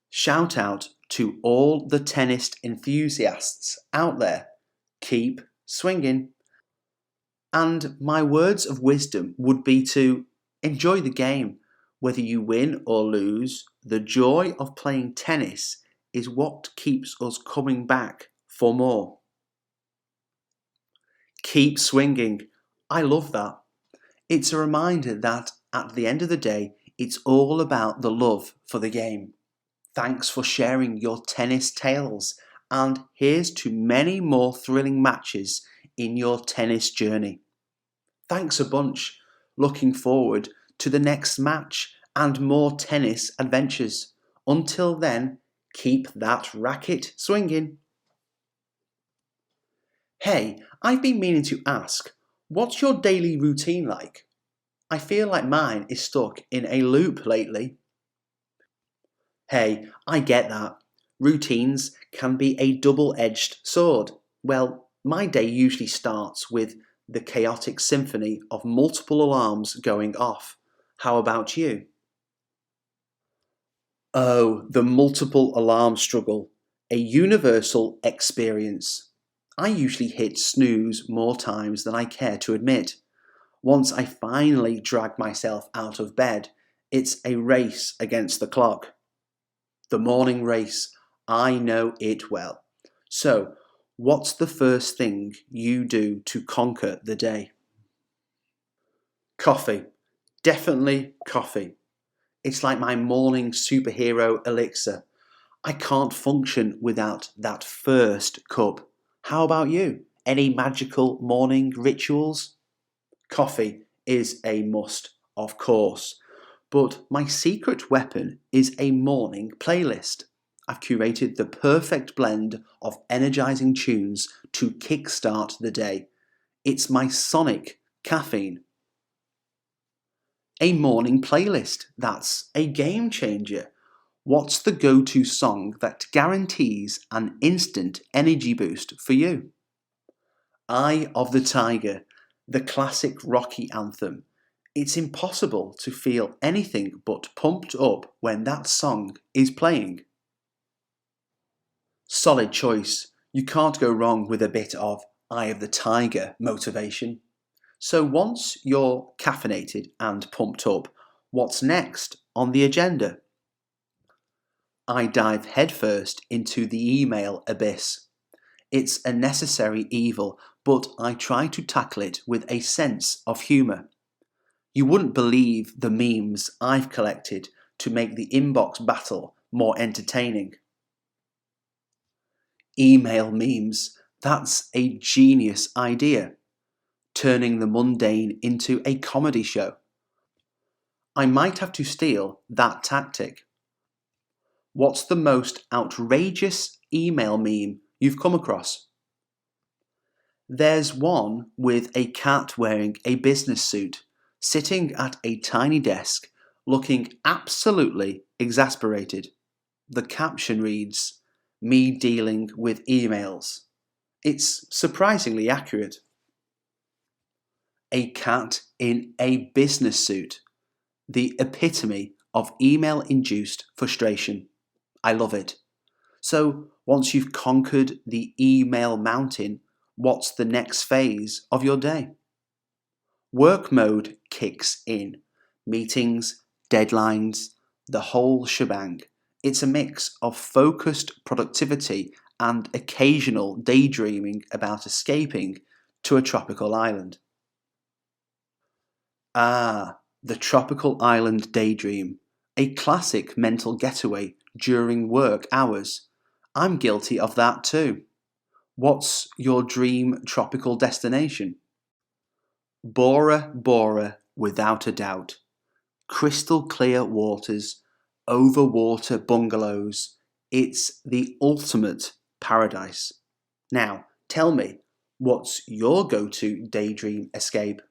Shout out to all the tennis enthusiasts out there. Keep swinging. And my words of wisdom would be to enjoy the game. Whether you win or lose, the joy of playing tennis is what keeps us coming back for more. Keep swinging. I love that. It's a reminder that at the end of the day, it's all about the love for the game. Thanks for sharing your tennis tales, and here's to many more thrilling matches in your tennis journey. Thanks a bunch. Looking forward to the next match and more tennis adventures. Until then, keep that racket swinging. Hey, I've been meaning to ask, what's your daily routine like? I feel like mine is stuck in a loop lately. Hey, I get that. Routines can be a double-edged sword. Well, my day usually starts with the chaotic symphony of multiple alarms going off. How about you? Oh, the multiple alarm struggle. A universal experience. I usually hit snooze more times than I care to admit. Once I finally drag myself out of bed, it's a race against the clock. The morning race. I know it well. So, what's the first thing you do to conquer the day? Coffee. Definitely coffee. It's like my morning superhero elixir. I can't function without that first cup. How about you? Any magical morning rituals? Coffee is a must, of course. But my secret weapon is a morning playlist. I've curated the perfect blend of energizing tunes to kickstart the day. It's my sonic caffeine. A morning playlist. That's a game changer. What's the go-to song that guarantees an instant energy boost for you? Eye of the Tiger, the classic Rocky anthem. It's impossible to feel anything but pumped up when that song is playing. Solid choice. You can't go wrong with a bit of Eye of the Tiger motivation. So once you're caffeinated and pumped up, what's next on the agenda? I dive headfirst into the email abyss. It's a necessary evil, but I try to tackle it with a sense of humour. You wouldn't believe the memes I've collected to make the inbox battle more entertaining. Email memes, that's a genius idea. Turning the mundane into a comedy show. I might have to steal that tactic. What's the most outrageous email meme you've come across? There's one with a cat wearing a business suit, sitting at a tiny desk, looking absolutely exasperated. The caption reads, "Me dealing with emails." It's surprisingly accurate. A cat in a business suit, the epitome of email-induced frustration. I love it. So once you've conquered the email mountain, what's the next phase of your day? Work mode kicks in. Meetings, deadlines, the whole shebang. It's a mix of focused productivity and occasional daydreaming about escaping to a tropical island. Ah, the tropical island daydream. A classic mental getaway during work hours. I'm guilty of that too. What's your dream tropical destination? Bora Bora, without a doubt. Crystal clear waters, overwater bungalows. It's the ultimate paradise. Now, tell me, what's your go-to daydream escape?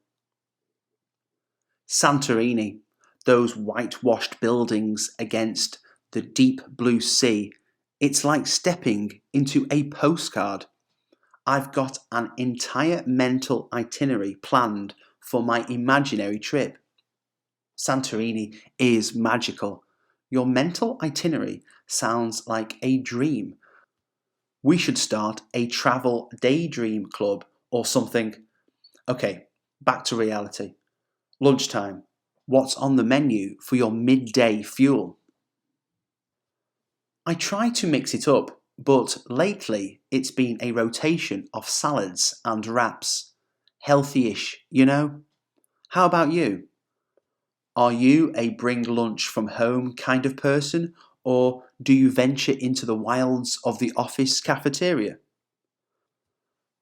Santorini, those whitewashed buildings against the deep blue sea. It's like stepping into a postcard. I've got an entire mental itinerary planned for my imaginary trip. Santorini is magical. Your mental itinerary sounds like a dream. We should start a travel daydream club or something. Okay, back to reality. Lunchtime. What's on the menu for your midday fuel? I try to mix it up, but lately it's been a rotation of salads and wraps. Healthy-ish, you know? How about you? Are you a bring lunch from home kind of person, or do you venture into the wilds of the office cafeteria?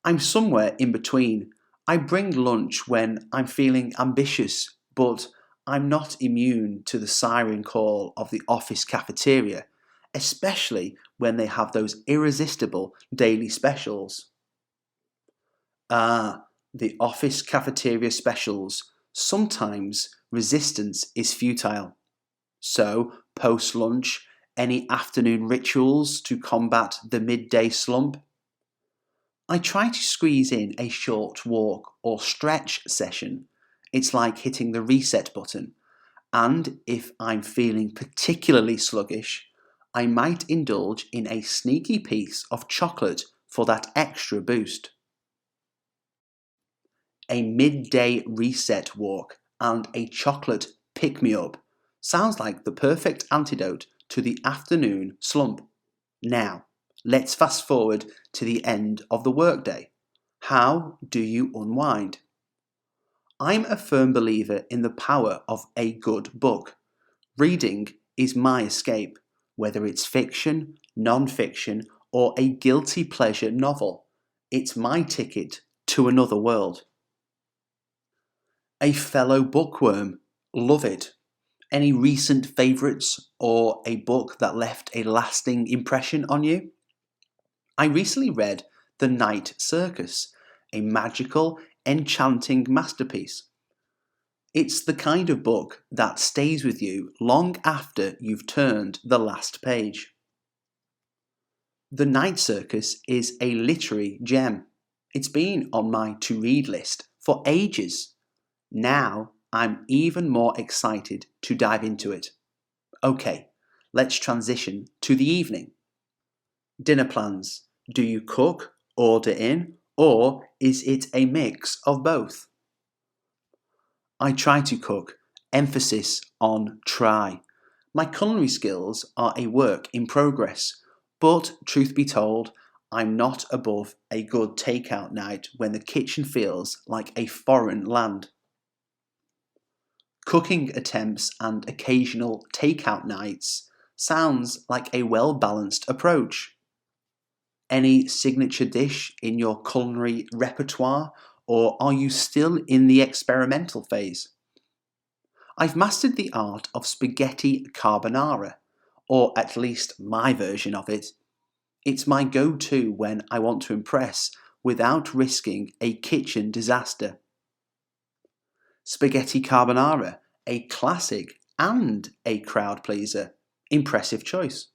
I'm somewhere in between. I bring lunch when I'm feeling ambitious, but I'm not immune to the siren call of the office cafeteria, especially when they have those irresistible daily specials. Ah, the office cafeteria specials. Sometimes resistance is futile. So, post lunch, any afternoon rituals to combat the midday slump? I try to squeeze in a short walk or stretch session. It's like hitting the reset button. And if I'm feeling particularly sluggish, I might indulge in a sneaky piece of chocolate for that extra boost. A midday reset walk and a chocolate pick-me-up sounds like the perfect antidote to the afternoon slump. Now, let's fast forward to the end of the workday. How do you unwind? I'm a firm believer in the power of a good book. Reading is my escape, whether it's fiction, non-fiction, or a guilty pleasure novel. It's my ticket to another world. A fellow bookworm. Love it. Any recent favourites or a book that left a lasting impression on you? I recently read The Night Circus, a magical, enchanting masterpiece. It's the kind of book that stays with you long after you've turned the last page. The Night Circus is a literary gem. It's been on my to-read list for ages. Now I'm even more excited to dive into it. Okay, let's transition to the evening. Dinner plans. Do you cook, order in, or is it a mix of both? I try to cook, emphasis on try. My culinary skills are a work in progress, but truth be told, I'm not above a good takeout night when the kitchen feels like a foreign land. Cooking attempts and occasional takeout nights sounds like a well-balanced approach. Any signature dish in your culinary repertoire, or are you still in the experimental phase? I've mastered the art of spaghetti carbonara, or at least my version of it. It's my go-to when I want to impress without risking a kitchen disaster. Spaghetti carbonara, a classic and a crowd pleaser. Impressive choice.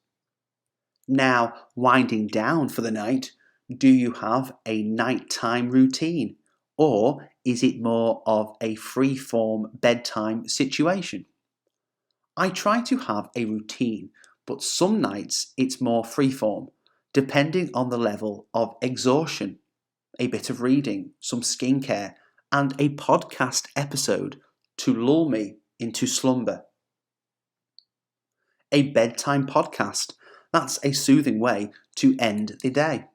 Now, winding down for the night, do you have a nighttime routine? Or is it more of a free-form bedtime situation? I try to have a routine, but some nights it's more free-form, depending on the level of exhaustion. A bit of reading, some skincare, and a podcast episode to lull me into slumber. A bedtime podcast, that's a soothing way to end the day.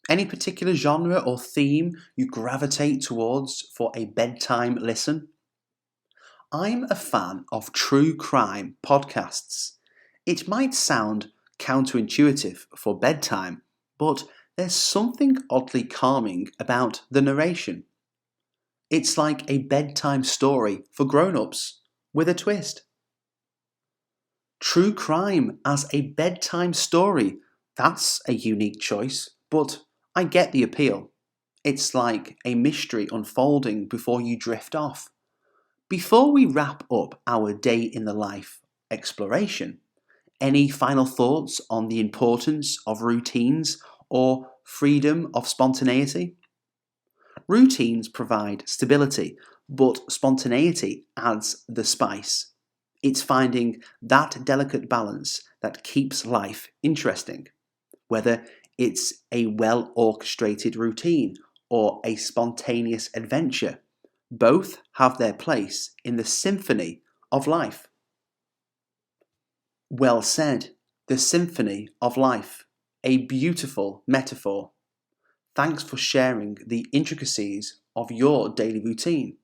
Any particular genre or theme you gravitate towards for a bedtime listen? I'm a fan of true crime podcasts. It might sound counterintuitive for bedtime, but there's something oddly calming about the narration. It's like a bedtime story for grown-ups, with a twist. True crime as a bedtime story, that's a unique choice, but I get the appeal. It's like a mystery unfolding before you drift off. Before we wrap up our day in the life exploration, any final thoughts on the importance of routines or freedom of spontaneity? Routines provide stability, but spontaneity adds the spice. It's finding that delicate balance that keeps life interesting, whether it's a well orchestrated routine or a spontaneous adventure. Both have their place in the symphony of life. Well said, the symphony of life, a beautiful metaphor. Thanks for sharing the intricacies of your daily routine.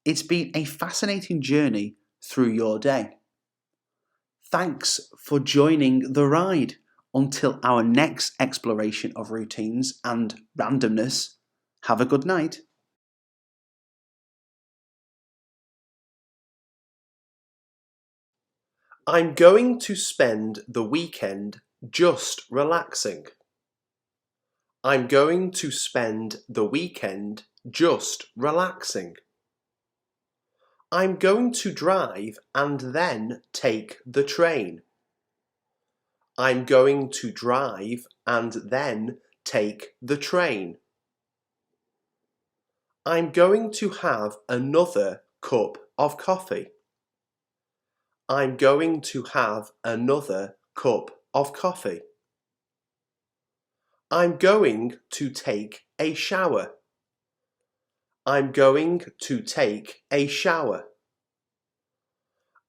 It's been a fascinating journey through your day. Thanks for joining the ride. Until our next exploration of routines and randomness, have a good night. I'm going to spend the weekend just relaxing. I'm going to spend the weekend just relaxing. I'm going to drive and then take the train. I'm going to drive and then take the train. I'm going to have another cup of coffee. I'm going to have another cup of coffee. I'm going to take a shower. I'm going to take a shower.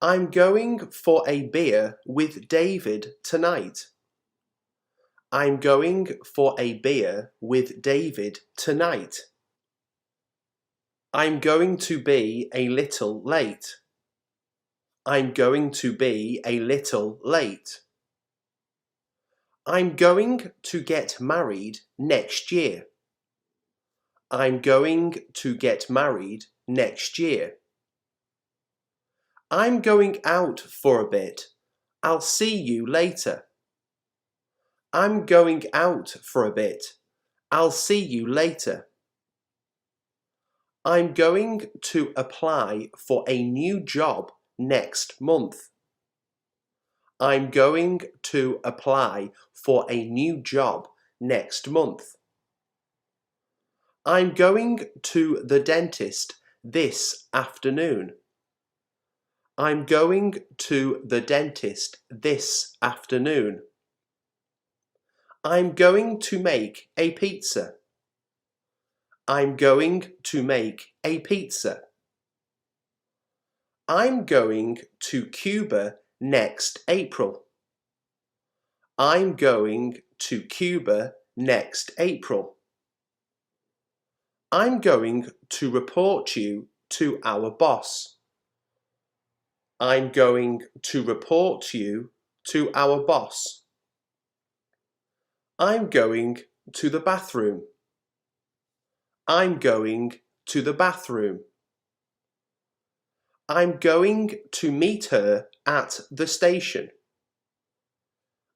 I'm going for a beer with David tonight. I'm going for a beer with David tonight. I'm going to be a little late. I'm going to be a little late. I'm going to get married next year. I'm going to get married next year. I'm going out for a bit. I'll see you later. I'm going out for a bit. I'll see you later. I'm going to apply for a new job next month. I'm going to apply for a new job next month. I'm going to the dentist this afternoon. I'm going to the dentist this afternoon. I'm going to make a pizza. I'm going to make a pizza. I'm going to Cuba next April. I'm going to Cuba next April. I'm going to report you to our boss. I'm going to report you to our boss. I'm going to the bathroom. I'm going to the bathroom. I'm going to meet her at the station.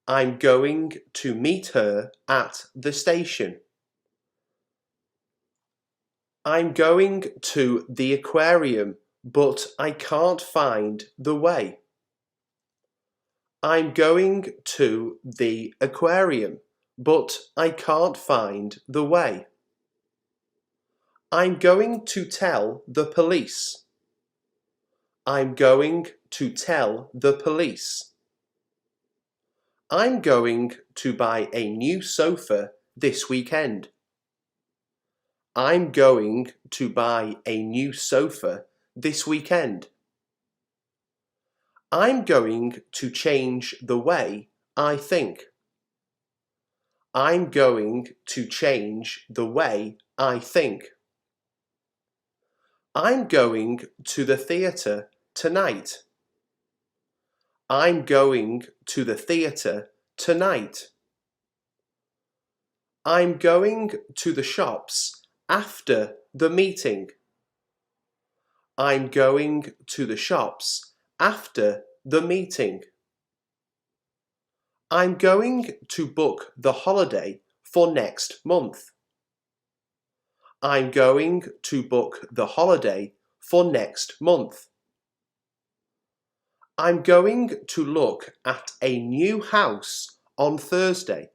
I'm going to meet her at the station. I'm going to the aquarium, but I can't find the way. I'm going to the aquarium, but I can't find the way. I'm going to tell the police. I'm going to tell the police. I'm going to buy a new sofa this weekend. I'm going to buy a new sofa this weekend. I'm going to change the way I think. I'm going to change the way I think. I'm going to the theatre tonight. I'm going to the theatre tonight. I'm going to the shops after the meeting. I'm going to the shops after the meeting. I'm going to book the holiday for next month. I'm going to book the holiday for next month. I'm going to look at a new house on Thursday.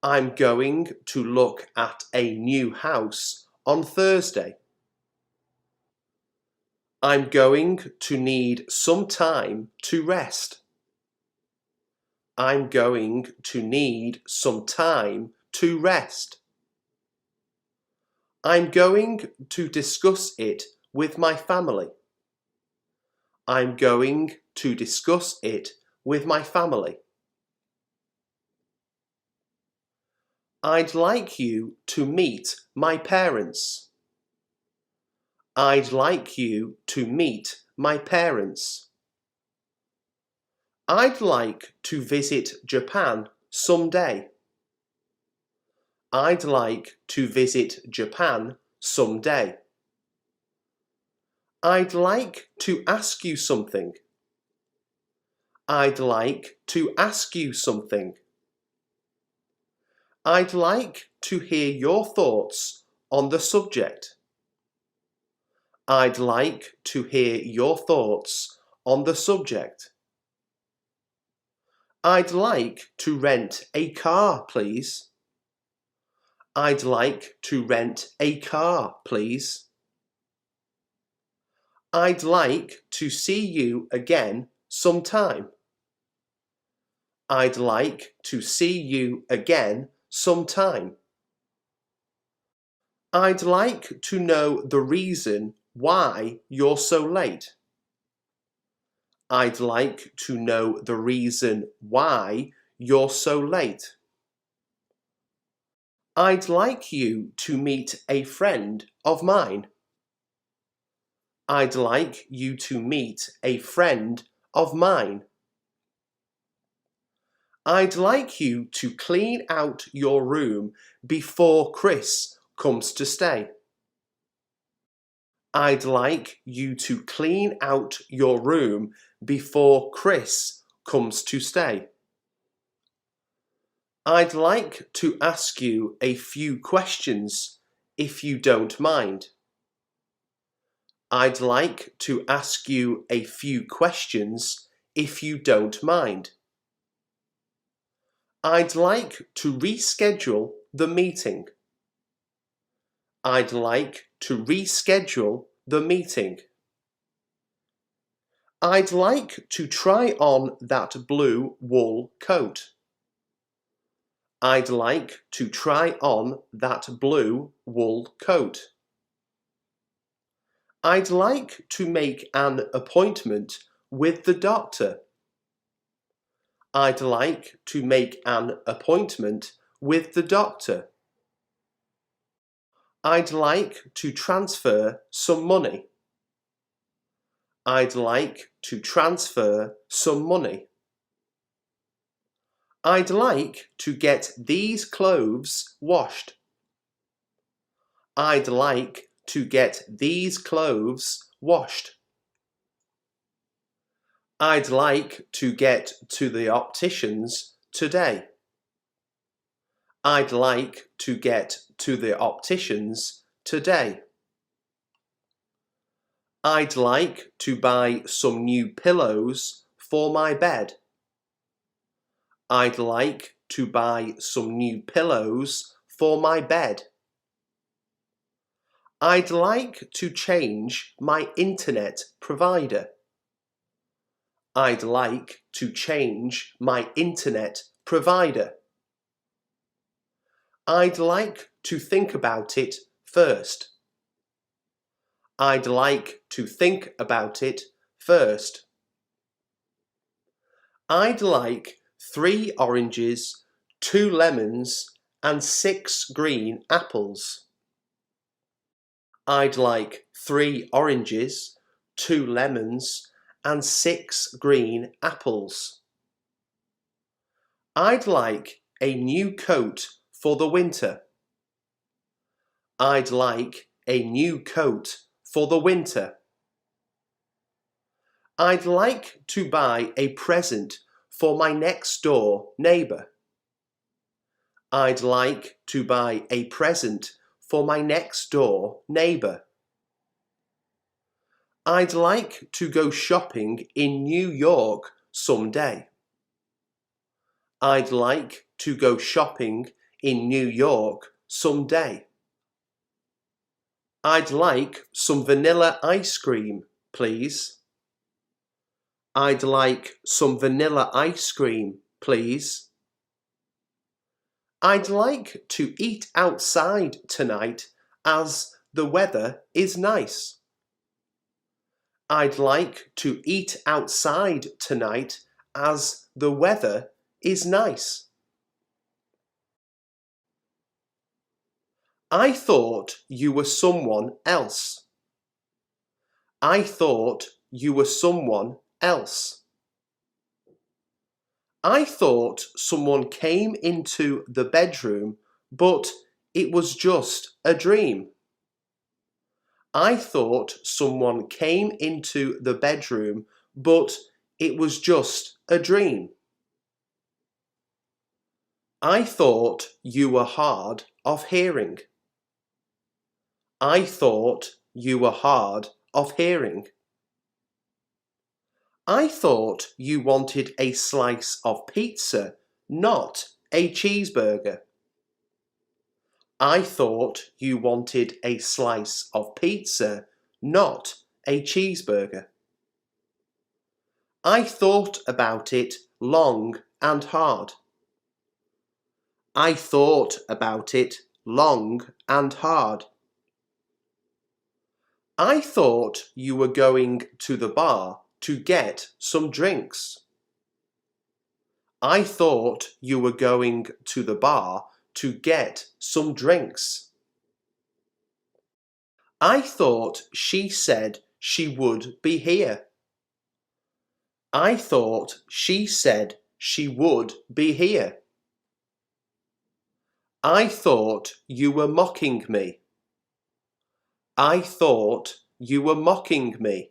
I'm going to look at a new house on Thursday. I'm going to need some time to rest. I'm going to need some time to rest. I'm going to discuss it with my family. I'm going to discuss it with my family. I'd like you to meet my parents. I'd like you to meet my parents. I'd like to visit Japan someday. I'd like to visit Japan someday. I'd like to ask you something. I'd like to ask you something. I'd like to hear your thoughts on the subject. I'd like to hear your thoughts on the subject. I'd like to rent a car, please. I'd like to rent a car, please. I'd like to see you again sometime. I'd like to see you again sometime. I'd like to know the reason why you're so late. I'd like to know the reason why you're so late. I'd like you to meet a friend of mine. I'd like you to meet a friend of mine. I'd like you to clean out your room before Chris comes to stay. I'd like you to clean out your room before Chris comes to stay. I'd like to ask you a few questions if you don't mind. I'd like to ask you a few questions if you don't mind. I'd like to reschedule the meeting. I'd like to reschedule the meeting. I'd like to try on that blue wool coat. I'd like to try on that blue wool coat. I'd like to make an appointment with the doctor. I'd like to make an appointment with the doctor. I'd like to transfer some money. I'd like to transfer some money. I'd like to get these clothes washed. I'd like to get these clothes washed. I'd like to get to the opticians today. I'd like to get to the opticians today. I'd like to buy some new pillows for my bed. I'd like to buy some new pillows for my bed. I'd like to change my internet provider. I'd like to change my internet provider. I'd like to think about it first. I'd like to think about it first. I'd like 3 oranges, 2 lemons, and 6 green apples. I'd like 3 oranges, 2 lemons, and 6 green apples. I'd like a new coat for the winter. I'd like a new coat for the winter. I'd like to buy a present for my next door neighbour. I'd like to buy a present for my next door neighbour. I'd like to go shopping in New York someday. I'd like to go shopping in New York someday. I'd like some vanilla ice cream, please. I'd like some vanilla ice cream, please. I'd like to eat outside tonight as the weather is nice. I'd like to eat outside tonight as the weather is nice. I thought you were someone else. I thought you were someone else. I thought someone came into the bedroom, but it was just a dream. I thought someone came into the bedroom, but it was just a dream. I thought you were hard of hearing. I thought you were hard of hearing. I thought you wanted a slice of pizza, not a cheeseburger. I thought you wanted a slice of pizza, not a cheeseburger. I thought about it long and hard. I thought about it long and hard. I thought you were going to the bar to get some drinks. I thought you were going to the bar to get some drinks. I thought she said she would be here. I thought she said she would be here. I thought you were mocking me. I thought you were mocking me.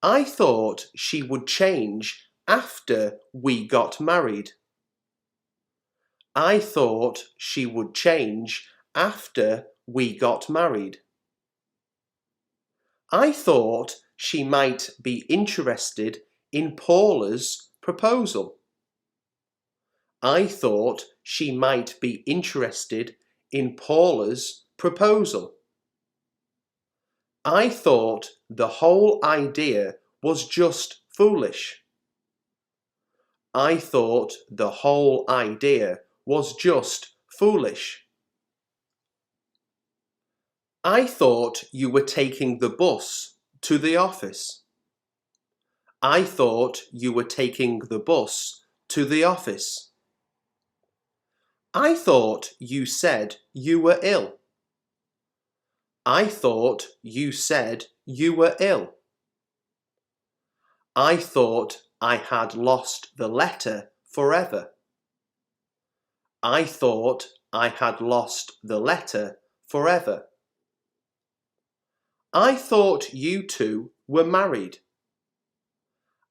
I thought she would change after we got married. I thought she would change after we got married. I thought she might be interested in Paula's proposal. I thought she might be interested in Paula's proposal. I thought the whole idea was just foolish. I thought the whole idea was just foolish. I thought you were taking the bus to the office. I thought you were taking the bus to the office. I thought you said you were ill. I thought you said you were ill. I thought I had lost the letter forever. I thought I had lost the letter forever. I thought you two were married.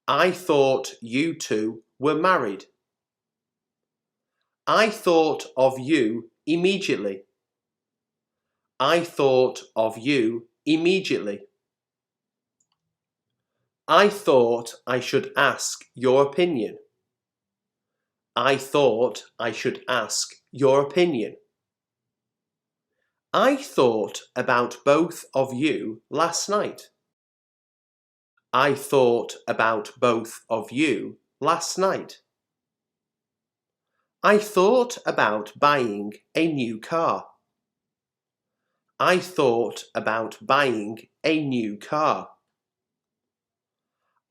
I thought you two were married. I thought of you immediately. I thought of you immediately. I thought I should ask your opinion. I thought I should ask your opinion. I thought about both of you last night. I thought about both of you last night. I thought about buying a new car. I thought about buying a new car.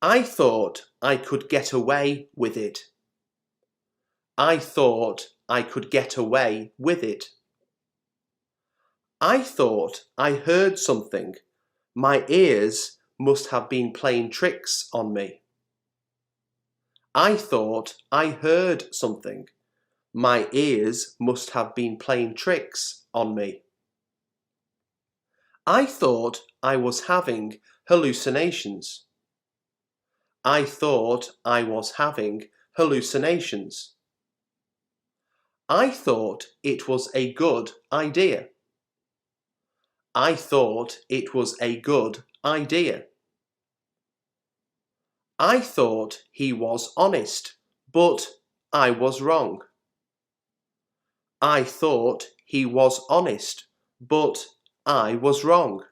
I thought I could get away with it. I thought I could get away with it. I thought I heard something. My ears must have been playing tricks on me. I thought I heard something. My ears must have been playing tricks on me. I thought I was having hallucinations. I thought I was having hallucinations. I thought it was a good idea. I thought it was a good idea. I thought he was honest, but I was wrong. I thought he was honest, but I was wrong.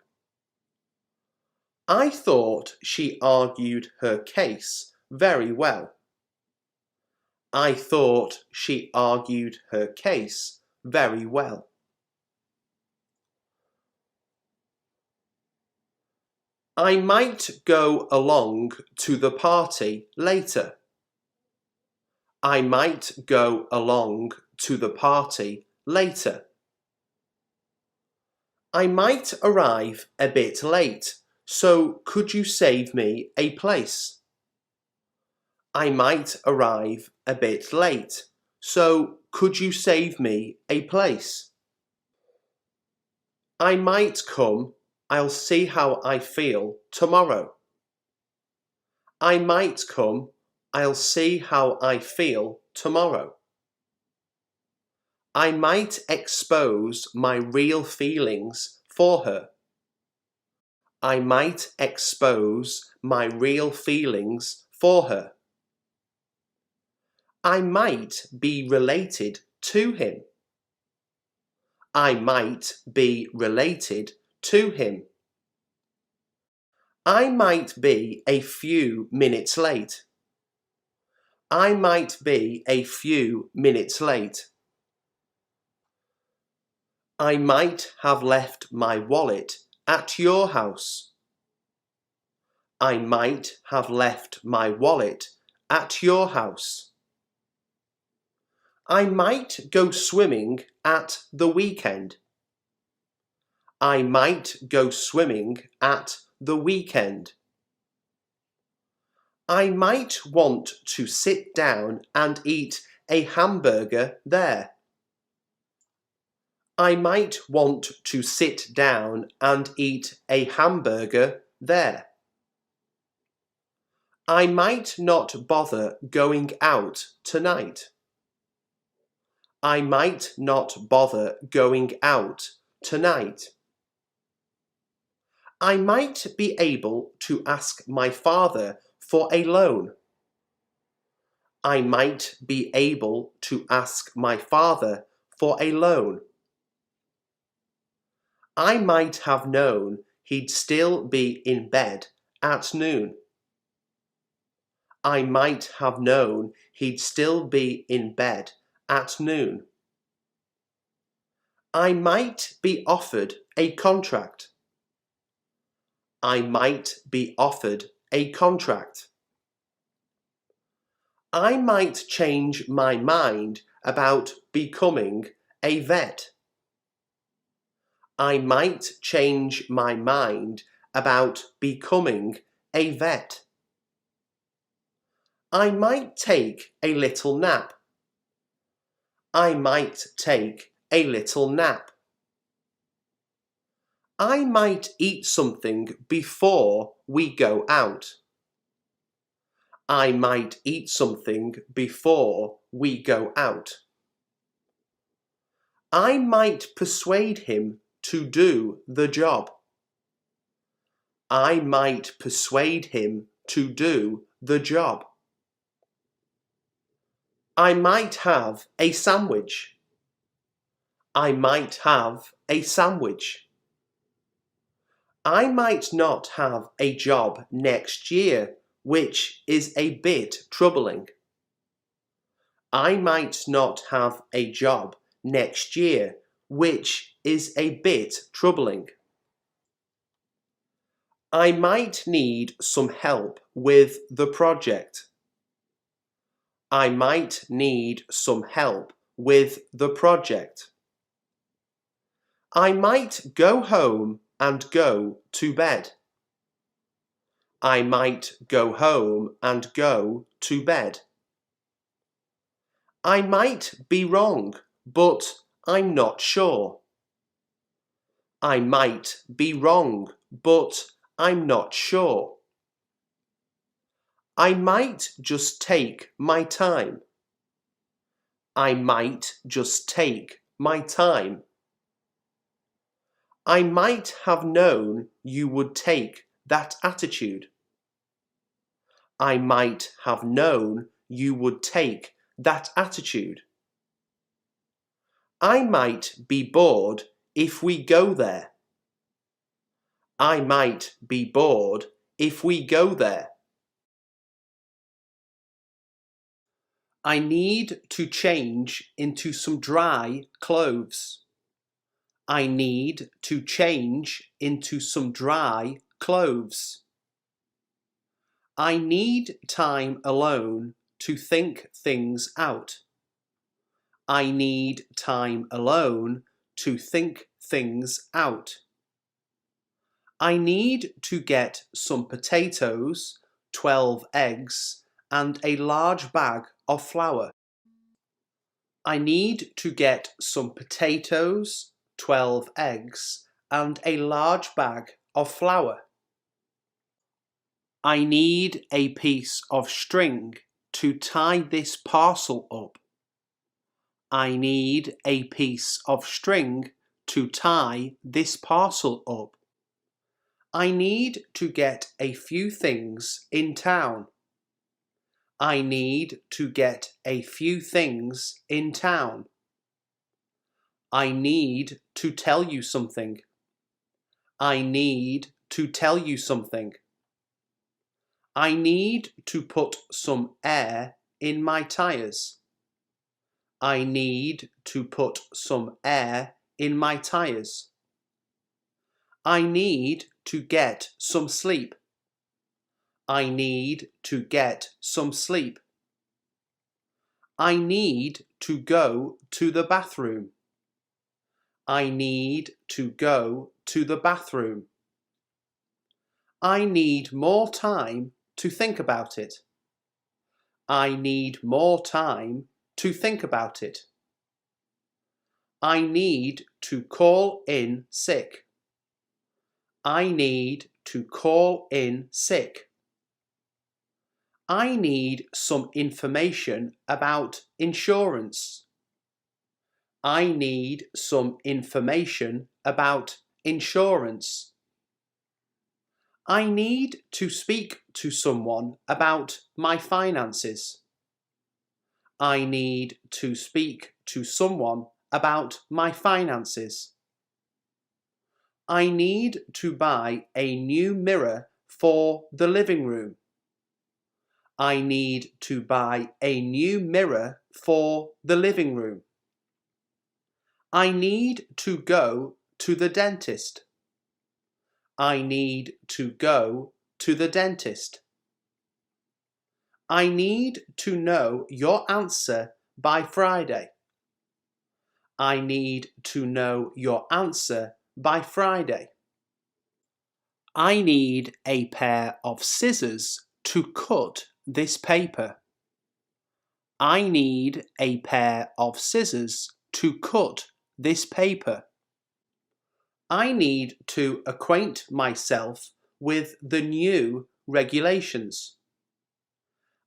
I thought she argued her case very well. I thought she argued her case very well. I might go along to the party later. I might go along to the party later. I might arrive a bit late, so could you save me a place? I might arrive a bit late, so could you save me a place? I might come. I'll see how I feel tomorrow. I might come. I'll see how I feel tomorrow. I might expose my real feelings for her. I might expose my real feelings for her. I might be related to him. I might be related to him. I might be a few minutes late. I might be a few minutes late. I might have left my wallet at your house. I might have left my wallet at your house. I might go swimming at the weekend. I might go swimming at the weekend. I might want to sit down and eat a hamburger there. I might want to sit down and eat a hamburger there. I might not bother going out tonight. I might not bother going out tonight. I might be able to ask my father for a loan. I might be able to ask my father for a loan. I might have known he'd still be in bed at noon. I might have known he'd still be in bed at noon. I might be offered a contract. I might be offered a contract. I might change my mind about becoming a vet. I might change my mind about becoming a vet. I might take a little nap. I might take a little nap. I might eat something before we go out. I might eat something before we go out. I might persuade him to do the job. I might persuade him to do the job. I might have a sandwich. I might have a sandwich. I might not have a job next year, which is a bit troubling. I might not have a job next year, which is a bit troubling. I might need some help with the project. I might need some help with the project. I might go home and go to bed. I might go home and go to bed. I might be wrong, but I'm not sure. I might be wrong, but I'm not sure. I might just take my time. I might just take my time. I might have known you would take that attitude. I might have known you would take that attitude. I might be bored if we go there. I might be bored if we go there. I need to change into some dry clothes. I need to change into some dry clothes. I need time alone to think things out. I need time alone to think things out. I need to get some potatoes, 12 eggs, and a large bag of flour. I need to get some potatoes, 12 eggs, and a large bag of flour. I need a piece of string to tie this parcel up. I need a piece of string to tie this parcel up. I need to get a few things in town. I need to get a few things in town. I need to tell you something. I need to tell you something. I need to put some air in my tires. I need to put some air in my tires. I need to get some sleep. I need to get some sleep. I need to go to the bathroom. I need to go to the bathroom. I need more time to think about it. I need more time to think about it. I need to call in sick. I need to call in sick. I need some information about insurance. I need some information about insurance. I need to speak to someone about my finances. I need to speak to someone about my finances. I need to buy a new mirror for the living room. I need to buy a new mirror for the living room. I need to go to the dentist. I need to go to the dentist. I need to know your answer by Friday. I need to know your answer by Friday. I need a pair of scissors to cut this paper. I need a pair of scissors to cut this paper. I need to acquaint myself with the new regulations.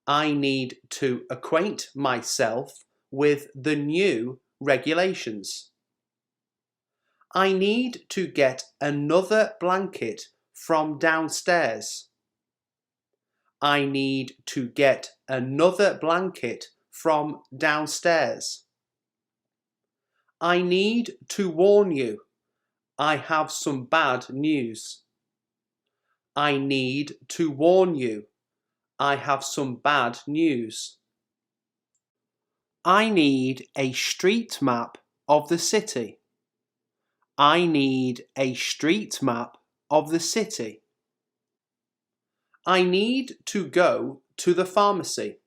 I need to acquaint myself with the new regulations. I need to get another blanket from downstairs. I need to get another blanket from downstairs. I need to warn you. I have some bad news. I need to warn you. I have some bad news. I need a street map of the city. I need a street map of the city. I need to go to the pharmacy.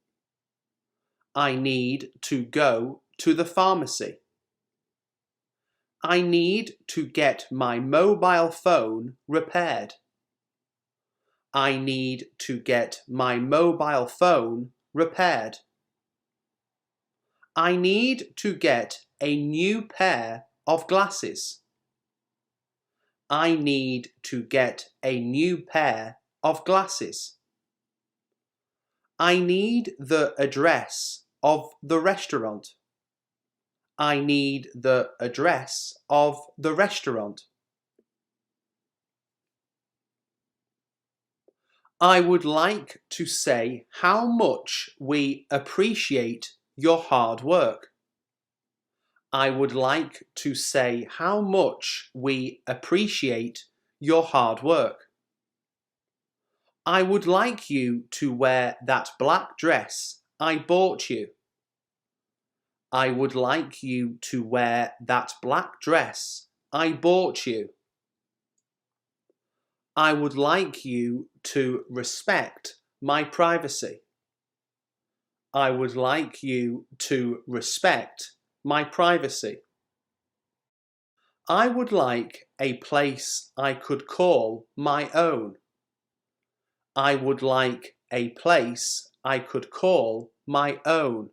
I need to go to the pharmacy. I need to get my mobile phone repaired. I need to get my mobile phone repaired. I need to get a new pair of glasses. I need to get a new pair of glasses. I need the address of the restaurant. I need the address of the restaurant. I would like to say how much we appreciate your hard work. I would like to say how much we appreciate your hard work. I would like you to wear that black dress I bought you. I would like you to wear that black dress I bought you. I would like you to respect my privacy. I would like you to respect my privacy. I would like a place I could call my own. I would like a place I could call my own.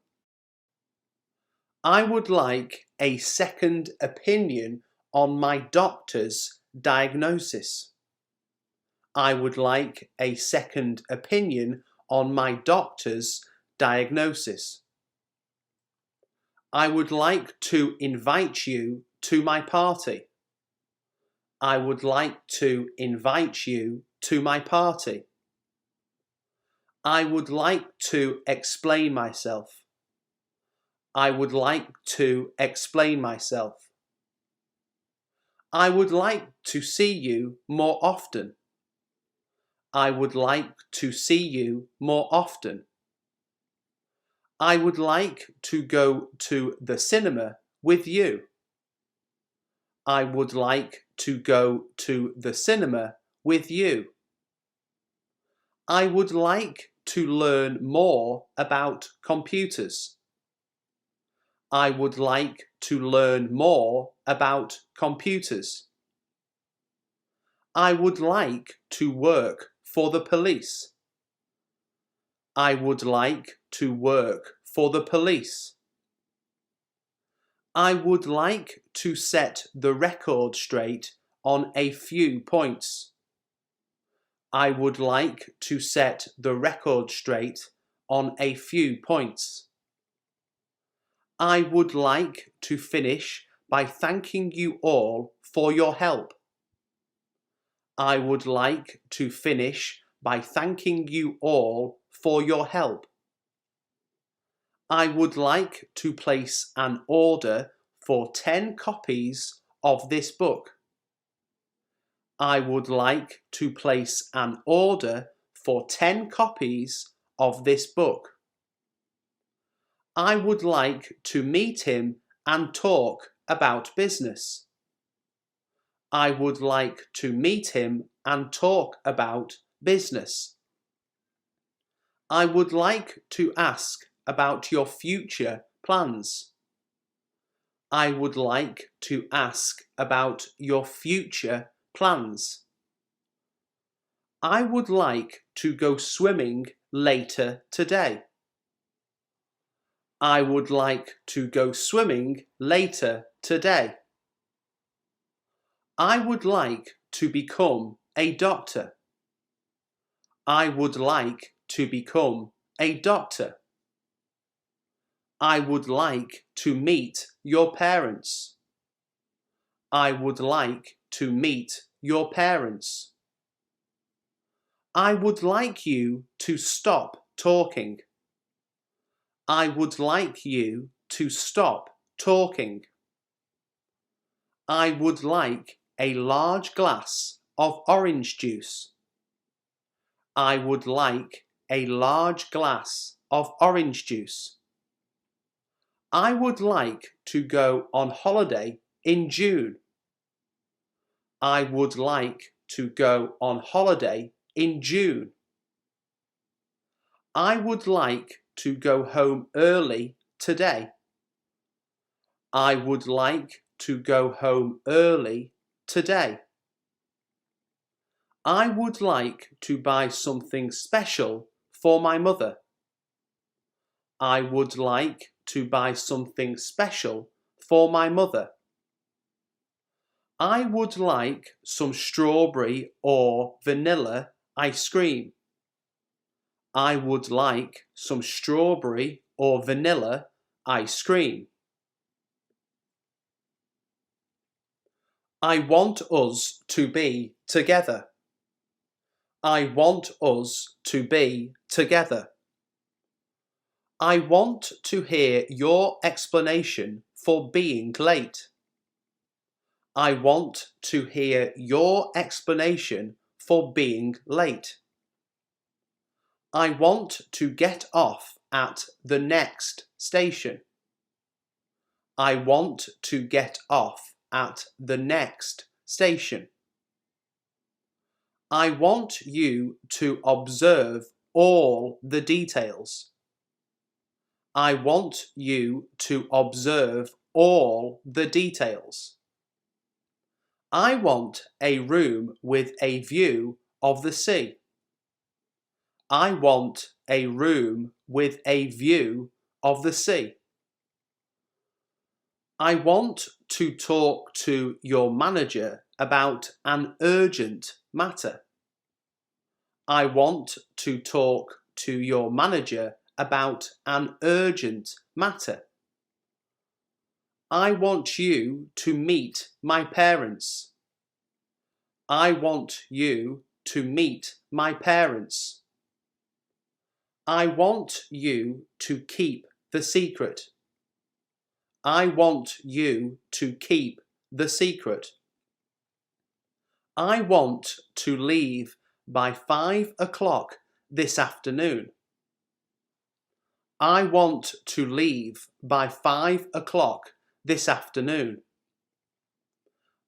I would like a second opinion on my doctor's diagnosis. I would like a second opinion on my doctor's diagnosis. I would like to invite you to my party. I would like to invite you to my party. I would like to explain myself. I would like to explain myself. I would like to see you more often. I would like to see you more often. I would like to go to the cinema with you. I would like to go to the cinema with you. I would like to learn more about computers. I would like to learn more about computers. I would like to work for the police. I would like to work for the police. I would like to set the record straight on a few points. I would like to set the record straight on a few points. I would like to finish by thanking you all for your help. I would like to finish by thanking you all for your help. I would like to place an order for 10 copies of this book. I would like to place an order for 10 copies of this book. I would like to meet him and talk about business. I would like to meet him and talk about business. I would like to ask about your future plans. I would like to ask about your future plans. I would like to go swimming later today. I would like to go swimming later today. I would like to become a doctor. I would like to become a doctor. I would like to meet your parents. I would like to meet your parents. I would like you to stop talking. I would like you to stop talking. I would like a large glass of orange juice. I would like a large glass of orange juice. I would like to go on holiday in June. I would like to go on holiday in June. I would like to go home early today. I would like to go home early today. I would like to buy something special for my mother. I would like to buy something special for my mother. I would like some strawberry or vanilla ice cream. I would like some strawberry or vanilla ice cream. I want us to be together. I want us to be together. I want to hear your explanation for being late. I want to hear your explanation for being late. I want to get off at the next station. I want to get off at the next station. I want you to observe all the details. I want you to observe all the details. I want a room with a view of the sea. I want a room with a view of the sea. I want to talk to your manager about an urgent matter. I want to talk to your manager about an urgent matter. I want you to meet my parents. I want you to meet my parents. I want you to keep the secret. I want you to keep the secret. I want to leave by 5 o'clock this afternoon. I want to leave by 5 o'clock this afternoon.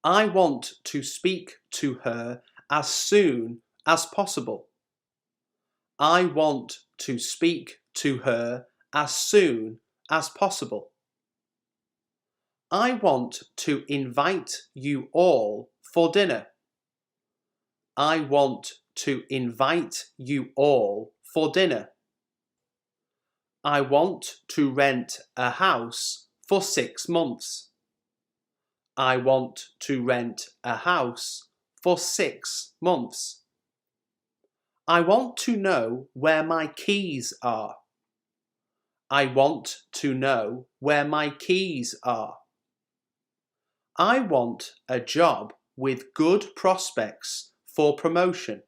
I want to speak to her as soon as possible. I want to speak to her as soon as possible. I want to invite you all for dinner. I want to invite you all for dinner. I want to rent a house for 6 months. I want to rent a house for 6 months. I want to know where my keys are. I want to know where my keys are. I want a job with good prospects for promotion.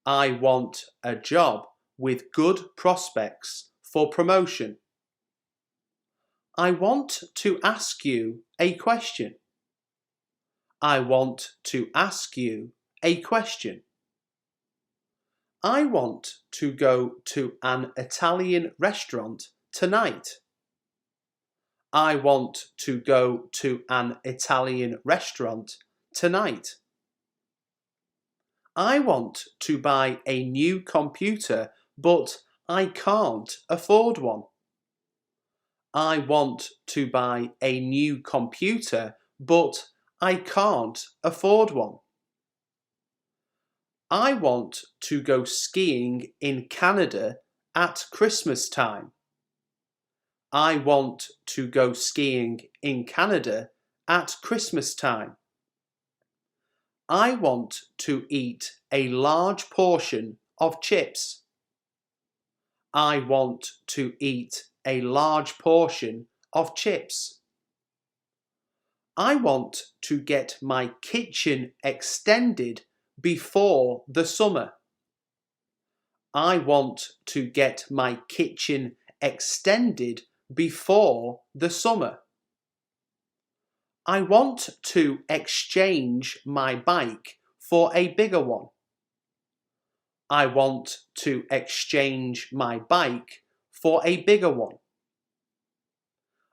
I want a job with good prospects for promotion. I want to ask you a question. I want to ask you a question. I want to go to an Italian restaurant tonight. I want to go to an Italian restaurant tonight. I want to buy a new computer, but I can't afford one. I want to buy a new computer, but I can't afford one. I want to go skiing in Canada at Christmas time. I want to go skiing in Canada at Christmas time. I want to eat a large portion of chips. I want to eat a large portion of chips. I want to get my kitchen extended before the summer. I want to get my kitchen extended before the summer. I want to exchange my bike for a bigger one. I want to exchange my bike for a bigger one.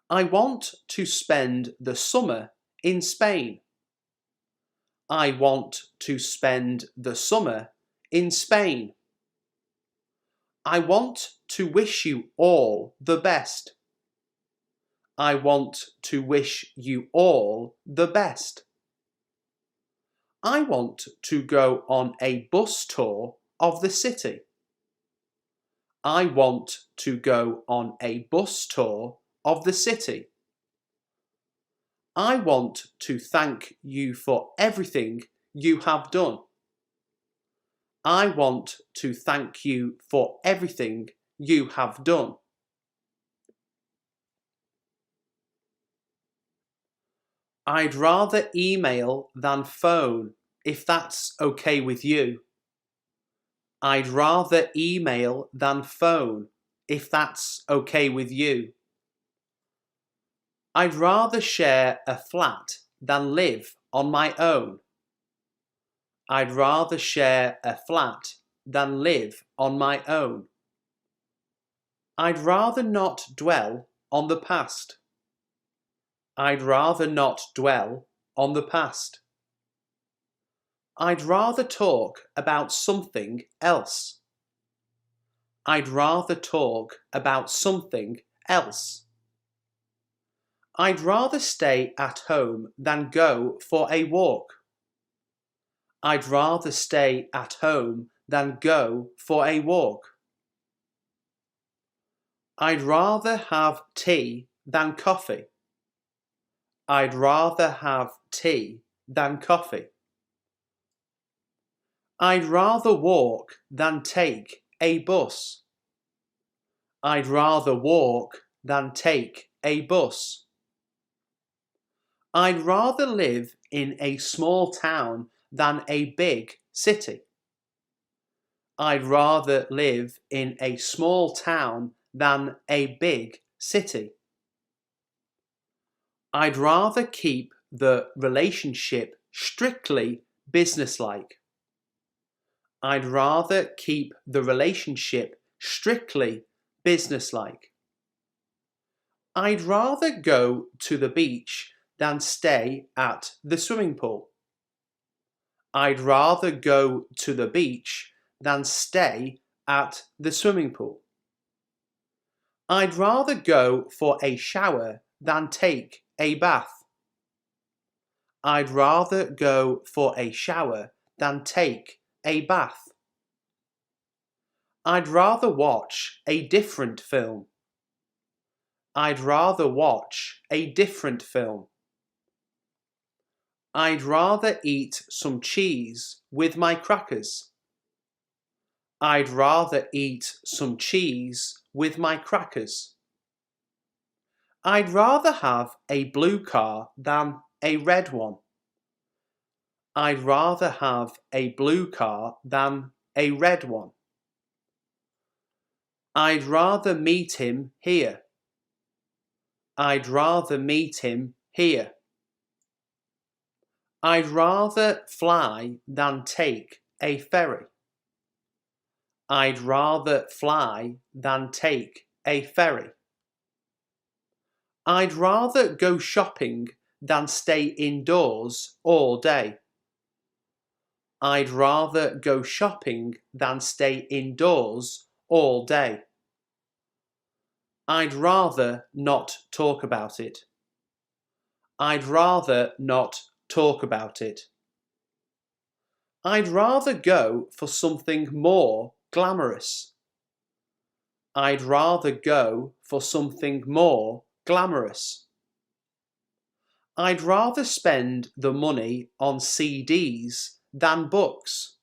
I want to spend the summer in Spain. I want to spend the summer in Spain. I want to wish you all the best. I want to wish you all the best. I want to go on a bus tour of the city. I want to go on a bus tour of the city. I want to thank you for everything you have done. I want to thank you for everything you have done. I'd rather email than phone, if that's okay with you. I'd rather email than phone, if that's okay with you. I'd rather share a flat than live on my own. I'd rather share a flat than live on my own. I'd rather not dwell on the past. I'd rather not dwell on the past. I'd rather talk about something else. I'd rather talk about something else. I'd rather stay at home than go for a walk. I'd rather stay at home than go for a walk. I'd rather have tea than coffee. I'd rather have tea than coffee. I'd rather walk than take a bus. I'd rather walk than take a bus. I'd rather live in a small town than a big city. I'd rather live in a small town than a big city. I'd rather keep the relationship strictly businesslike. I'd rather keep the relationship strictly businesslike. I'd rather go to the beach than stay at the swimming pool. I'd rather go to the beach than stay at the swimming pool. I'd rather go for a shower than take a bath. I'd rather go for a shower than take a bath. I'd rather watch a different film. I'd rather watch a different film. I'd rather eat some cheese with my crackers. I'd rather eat some cheese with my crackers. I'd rather have a blue car than a red one. I'd rather have a blue car than a red one. I'd rather meet him here. I'd rather meet him here. I'd rather fly than take a ferry. I'd rather fly than take a ferry. I'd rather go shopping than stay indoors all day. I'd rather go shopping than stay indoors all day. I'd rather not talk about it. I'd rather not talk about it. I'd rather go for something more glamorous. I'd rather go for something more glamorous. I'd rather spend the money on CDs than books.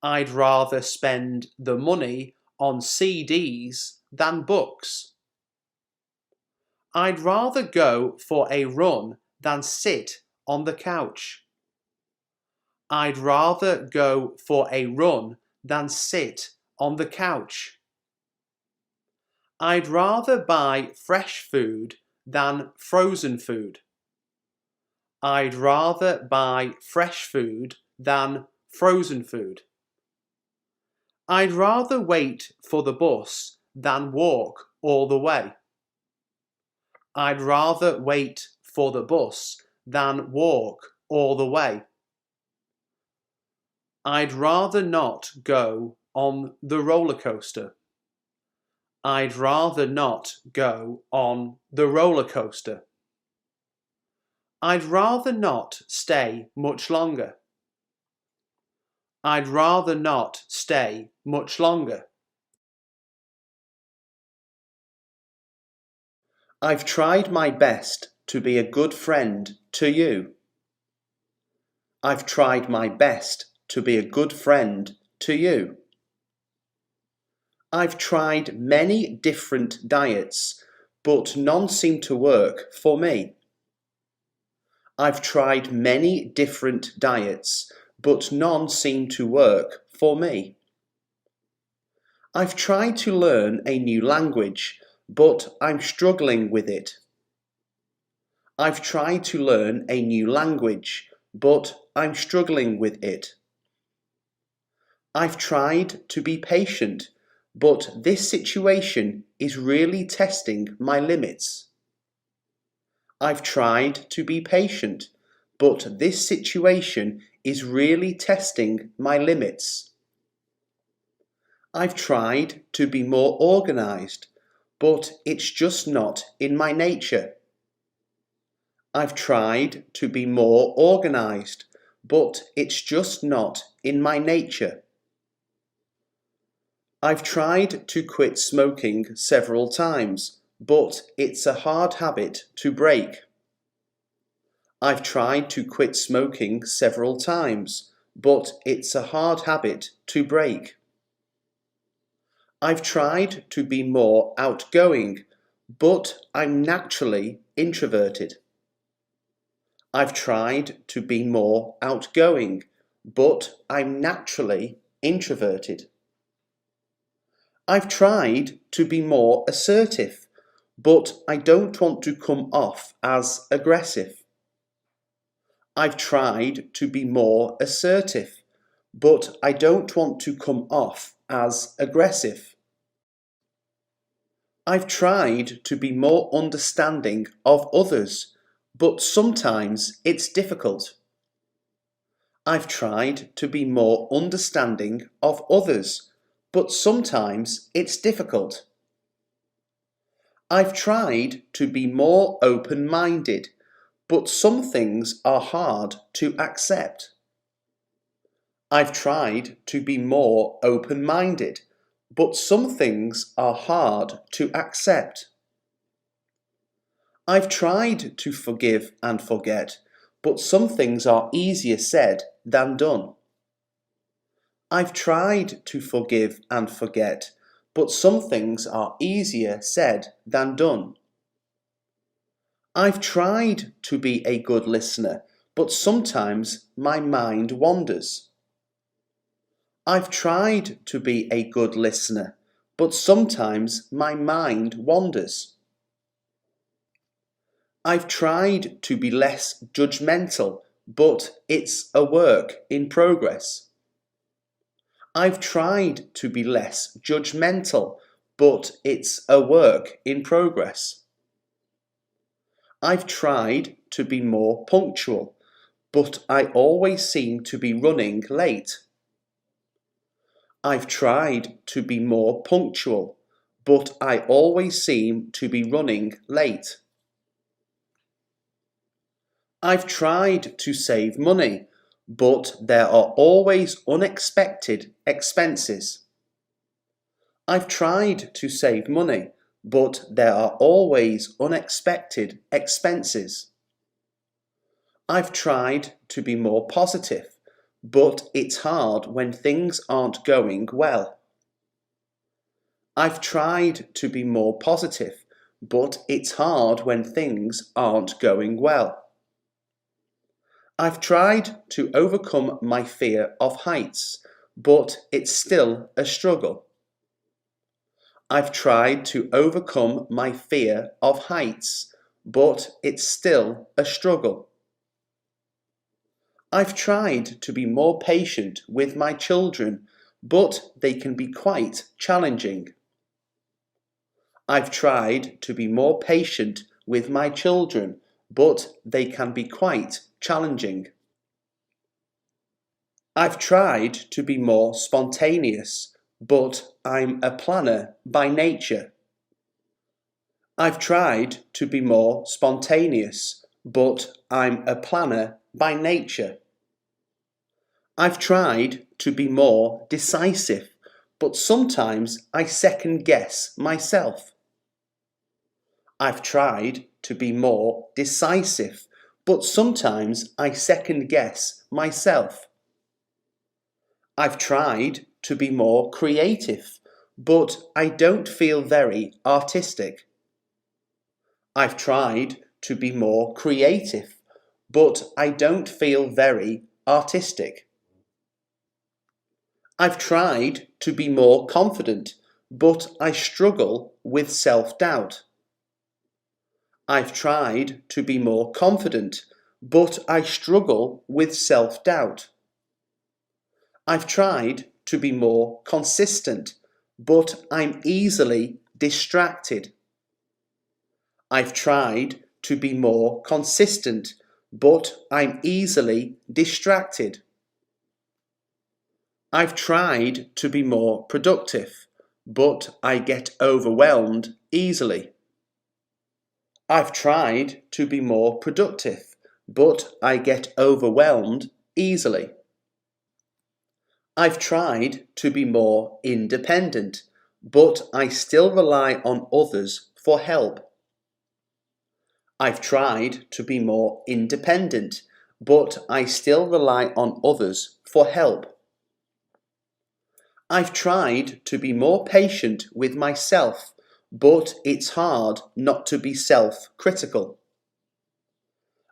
I'd rather spend the money on CDs than books. I'd rather go for a run than sit on the couch. I'd rather go for a run than sit on the couch. I'd rather buy fresh food than frozen food. I'd rather buy fresh food than frozen food. I'd rather wait for the bus than walk all the way. I'd rather wait for the bus than walk all the way. I'd rather not go on the roller coaster. I'd rather not go on the roller coaster. I'd rather not stay much longer. I'd rather not stay much longer. I've tried my best to be a good friend to you. I've tried my best to be a good friend to you. I've tried many different diets, but none seem to work for me. I've tried many different diets, but none seem to work for me. I've tried to learn a new language, but I'm struggling with it. I've tried to learn a new language, but I'm struggling with it. I've tried to be patient, but this situation is really testing my limits. I've tried to be patient, but this situation is really testing my limits. I've tried to be more organised, but it's just not in my nature. I've tried to be more organised, but it's just not in my nature. I've tried to quit smoking several times, but it's a hard habit to break. I've tried to quit smoking several times, but it's a hard habit to break. I've tried to be more outgoing, but I'm naturally introverted. I've tried to be more outgoing, but I'm naturally introverted. I've tried to be more assertive, but I don't want to come off as aggressive. I've tried to be more assertive, but I don't want to come off as aggressive. I've tried to be more understanding of others, but sometimes it's difficult. I've tried to be more understanding of others, but sometimes it's difficult. I've tried to be more open-minded, but some things are hard to accept. I've tried to be more open-minded, but some things are hard to accept. I've tried to forgive and forget, but some things are easier said than done. I've tried to forgive and forget, but some things are easier said than done. I've tried to be a good listener, but sometimes my mind wanders. I've tried to be a good listener, but sometimes my mind wanders. I've tried to be less judgmental, but it's a work in progress. I've tried to be less judgmental, but it's a work in progress. I've tried to be more punctual, but I always seem to be running late. I've tried to be more punctual, but I always seem to be running late. I've tried to save money, but there are always unexpected expenses. I've tried to save money, but there are always unexpected expenses. I've tried to be more positive, but it's hard when things aren't going well. I've tried to be more positive, but it's hard when things aren't going well. I've tried to overcome my fear of heights, but it's still a struggle. I've tried to overcome my fear of heights, but it's still a struggle. I've tried to be more patient with my children, but they can be quite challenging. I've tried to be more patient with my children, but they can be quite challenging. I've tried to be more spontaneous, but I'm a planner by nature. I've tried to be more spontaneous, but I'm a planner by nature. I've tried to be more decisive, but sometimes I second guess myself. I've tried to be more decisive, but sometimes I second guess myself. I've tried to be more creative, but I don't feel very artistic. I've tried to be more creative, but I don't feel very artistic. I've tried to be more confident, but I struggle with self-doubt. I've tried to be more confident, but I struggle with self-doubt. I've tried to be more consistent, but I'm easily distracted. I've tried to be more consistent, but I'm easily distracted. I've tried to be more productive, but I get overwhelmed easily. I've tried to be more productive, but I get overwhelmed easily. I've tried to be more independent, but I still rely on others for help. I've tried to be more independent, but I still rely on others for help. I've tried to be more patient with myself, but it's hard not to be self-critical.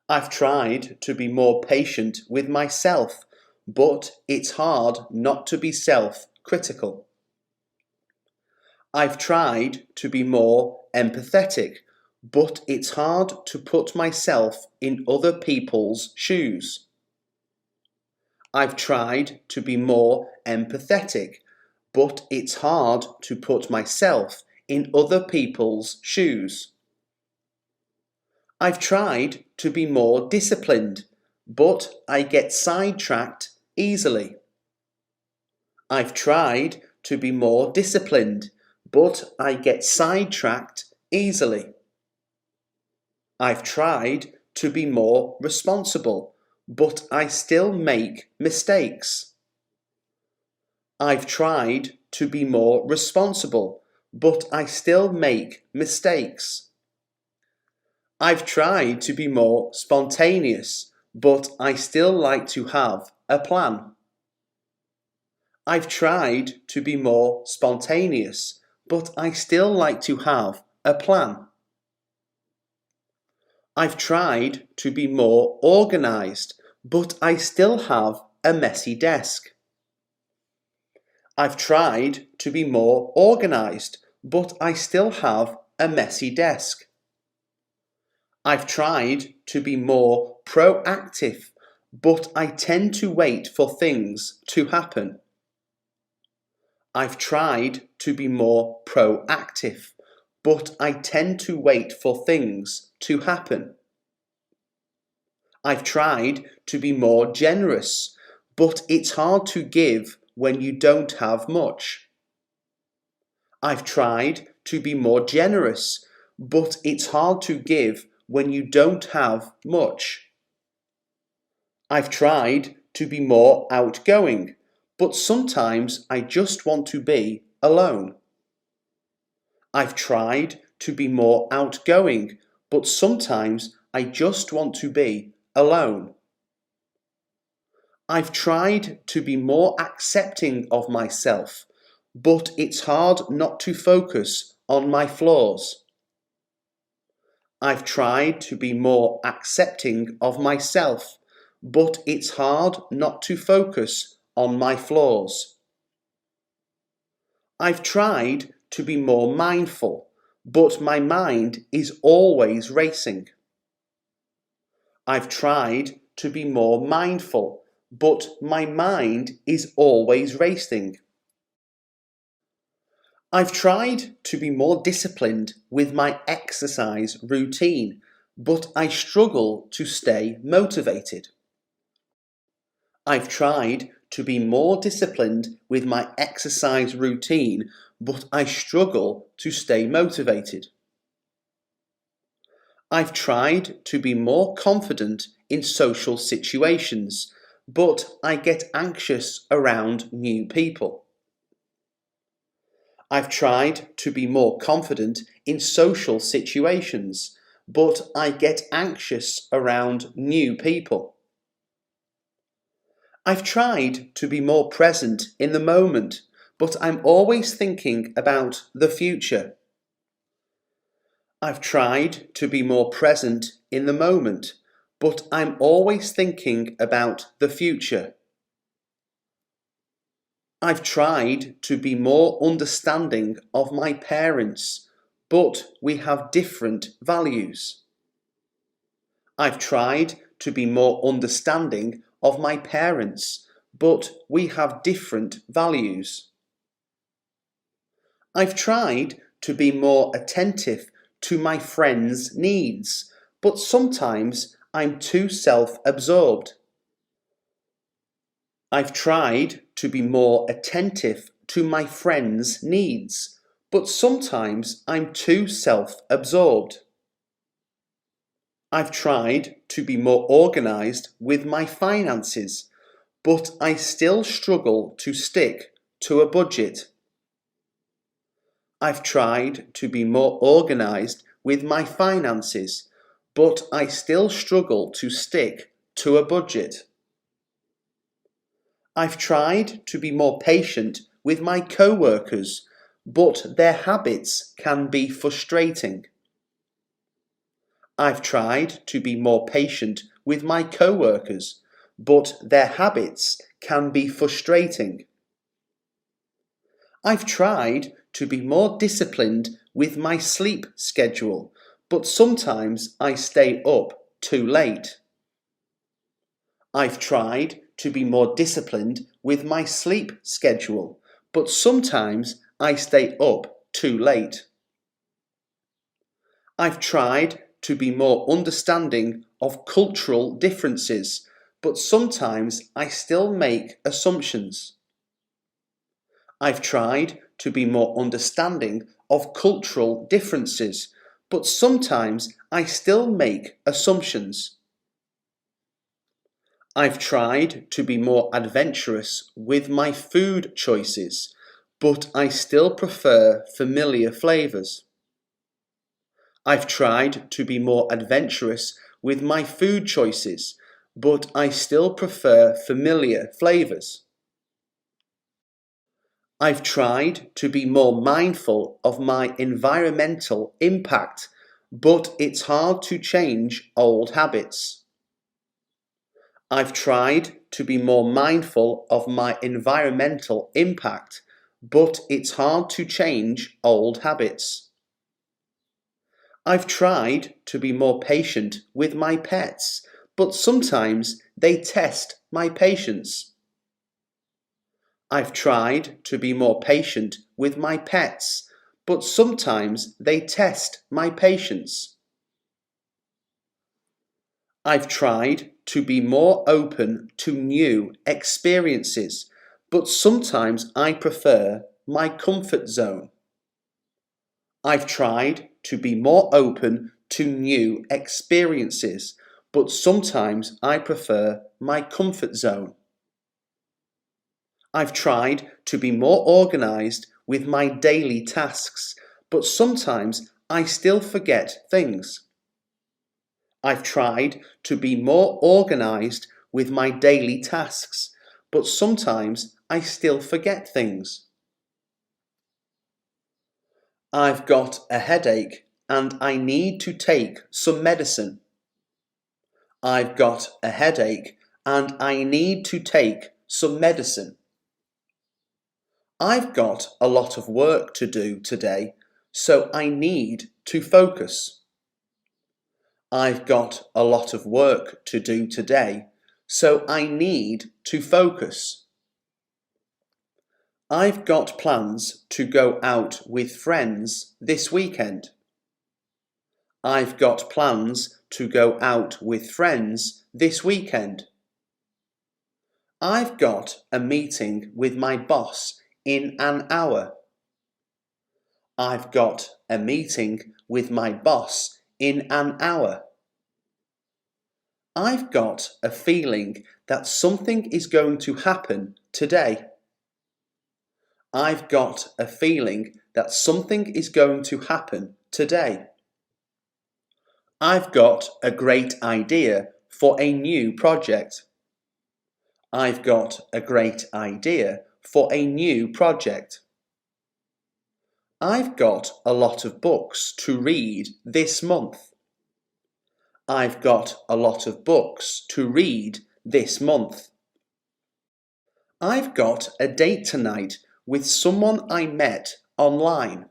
I've tried to be more patient with myself, but it's hard not to be self-critical. I've tried to be more empathetic, but it's hard to put myself in other people's shoes. I've tried to be more empathetic, but it's hard to put myself in other people's shoes. I've tried to be more disciplined, but I get sidetracked easily. I've tried to be more disciplined, but I get sidetracked easily. I've tried to be more responsible, but I still make mistakes. I've tried to be more responsible, but I still make mistakes. I've tried to be more spontaneous, but I still like to have a plan. I've tried to be more spontaneous, but I still like to have a plan. I've tried to be more organised, but I still have a messy desk. I've tried to be more organised, but I still have a messy desk. I've tried to be more proactive, but I tend to wait for things to happen. I've tried to be more proactive, but I tend to wait for things to happen. I've tried to be more generous, but it's hard to give when you don't have much. I've tried to be more generous, but it's hard to give when you don't have much. I've tried to be more outgoing, but sometimes I just want to be alone. I've tried to be more outgoing, but sometimes I just want to be alone. I've tried to be more accepting of myself, but it's hard not to focus on my flaws. I've tried to be more accepting of myself, but it's hard not to focus on my flaws. I've tried to be more mindful, but my mind is always racing. I've tried to be more mindful, but my mind is always racing. I've tried to be more disciplined with my exercise routine, but I struggle to stay motivated. I've tried to be more disciplined with my exercise routine, but I struggle to stay motivated. I've tried to be more confident in social situations, but I get anxious around new people. I've tried to be more confident in social situations, but I get anxious around new people. I've tried to be more present in the moment, but I'm always thinking about the future. I've tried to be more present in the moment, but I'm always thinking about the future. I've tried to be more understanding of my parents, but we have different values. I've tried to be more understanding of my parents, but we have different values. I've tried to be more attentive to my friends' needs, but sometimes I'm too self-absorbed. I've tried to be more attentive to my friends' needs, but sometimes I'm too self-absorbed. I've tried to be more organised with my finances, but I still struggle to stick to a budget. I've tried to be more organised with my finances, but I still struggle to stick to a budget. I've tried to be more patient with my co-workers, but their habits can be frustrating. I've tried to be more patient with my co-workers, but their habits can be frustrating. I've tried to be more disciplined with my sleep schedule, but sometimes I stay up too late. I've tried to be more disciplined with my sleep schedule, but sometimes I stay up too late. I've tried to be more understanding of cultural differences, but sometimes I still make assumptions. I've tried to be more understanding of cultural differences, but sometimes I still make assumptions. I've tried to be more adventurous with my food choices, but I still prefer familiar flavours. I've tried to be more adventurous with my food choices, but I still prefer familiar flavours. I've tried to be more mindful of my environmental impact, but it's hard to change old habits. I've tried to be more mindful of my environmental impact, but it's hard to change old habits. I've tried to be more patient with my pets, but sometimes they test my patience. I've tried to be more patient with my pets, but sometimes they test my patience. I've tried to be more open to new experiences, but sometimes I prefer my comfort zone. I've tried to be more open to new experiences, but sometimes I prefer my comfort zone. I've tried to be more organised with my daily tasks, but sometimes I still forget things. I've tried to be more organised with my daily tasks, but sometimes I still forget things. I've got a headache and I need to take some medicine. I've got a headache and I need to take some medicine. I've got a lot of work to do today, so I need to focus. I've got a lot of work to do today, so I need to focus. I've got plans to go out with friends this weekend. I've got plans to go out with friends this weekend. I've got a meeting with my boss in an hour. I've got a meeting with my boss in an hour. I've got a feeling that something is going to happen today. I've got a feeling that something is going to happen today. I've got a great idea for a new project. I've got a great idea for a new project. I've got a lot of books to read this month. I've got a lot of books to read this month. I've got a date tonight with someone I met online.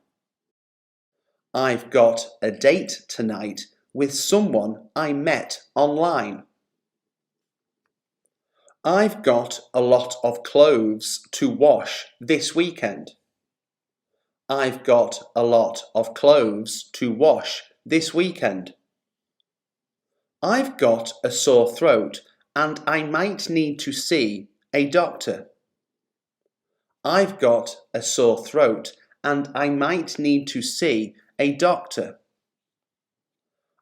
I've got a date tonight with someone I met online. I've got a lot of clothes to wash this weekend. I've got a lot of clothes to wash this weekend. I've got a sore throat and I might need to see a doctor. I've got a sore throat and I might need to see a doctor.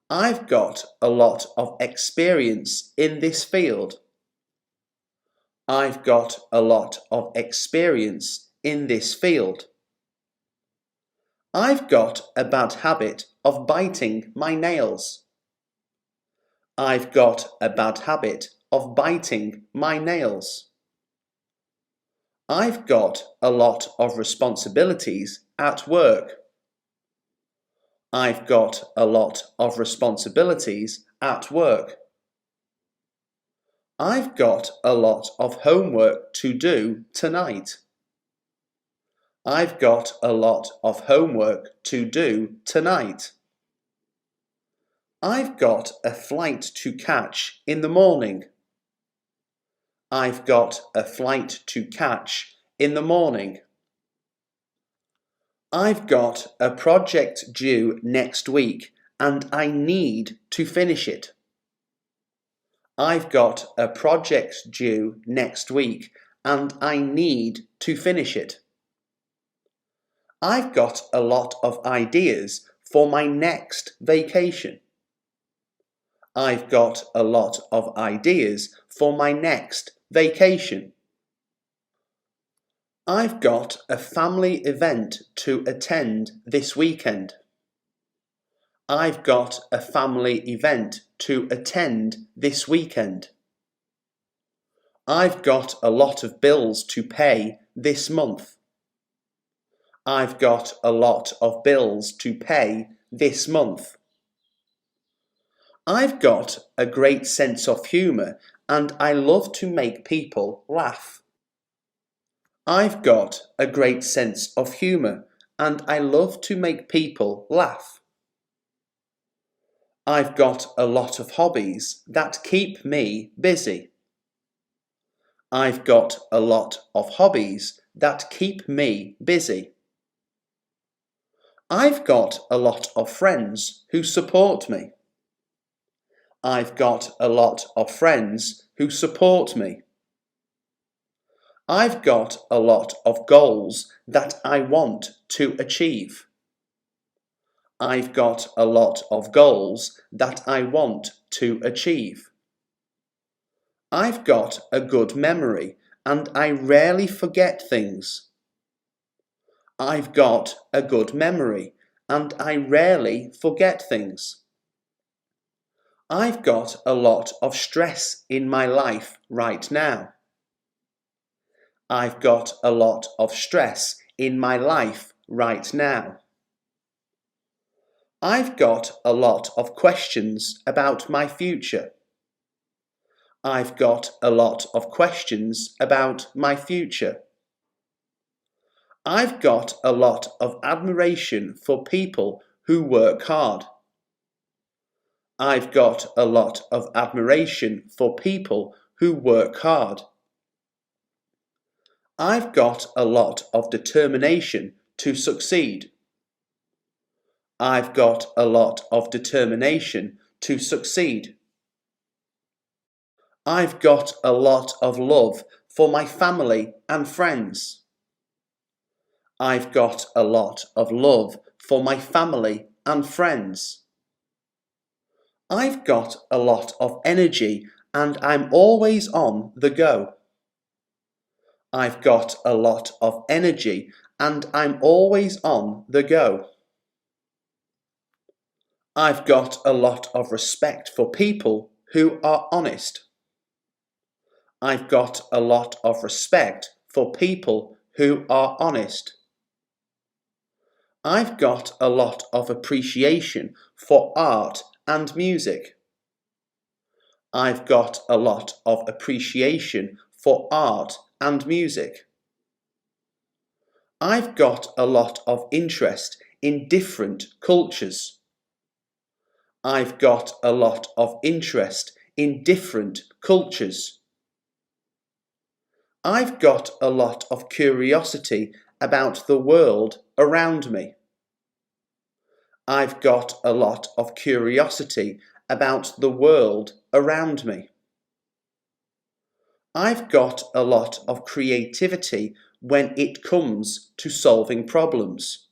I've got a lot of experience in this field. I've got a lot of experience in this field. I've got a bad habit of biting my nails. I've got a bad habit of biting my nails. I've got a lot of responsibilities at work. I've got a lot of responsibilities at work. I've got a lot of homework to do tonight. I've got a lot of homework to do tonight. I've got a flight to catch in the morning. I've got a flight to catch in the morning. I've got a project due next week and I need to finish it. I've got a project due next week and I need to finish it. I've got a lot of ideas for my next vacation. I've got a lot of ideas for my next vacation. I've got a family event to attend this weekend. I've got a family event to attend this weekend. I've got a lot of bills to pay this month. I've got a lot of bills to pay this month. I've got a great sense of humour and I love to make people laugh. I've got a great sense of humour and I love to make people laugh. I've got a lot of hobbies that keep me busy. I've got a lot of hobbies that keep me busy. I've got a lot of friends who support me. I've got a lot of friends who support me. I've got a lot of goals that I want to achieve. I've got a lot of goals that I want to achieve. I've got a good memory and I rarely forget things. I've got a good memory and I rarely forget things. I've got a lot of stress in my life right now. I've got a lot of stress in my life right now. I've got a lot of questions about my future. I've got a lot of questions about my future. I've got a lot of admiration for people who work hard. I've got a lot of admiration for people who work hard. I've got a lot of determination to succeed. I've got a lot of determination to succeed. I've got a lot of love for my family and friends. I've got a lot of love for my family and friends. I've got a lot of energy and I'm always on the go. I've got a lot of energy and I'm always on the go. I've got a lot of respect for people who are honest. I've got a lot of respect for people who are honest. I've got a lot of appreciation for art and music. I've got a lot of appreciation for art and music. I've got a lot of interest in different cultures. I've got a lot of interest in different cultures. I've got a lot of curiosity about the world around me. I've got a lot of curiosity about the world around me. I've got a lot of creativity when it comes to solving problems.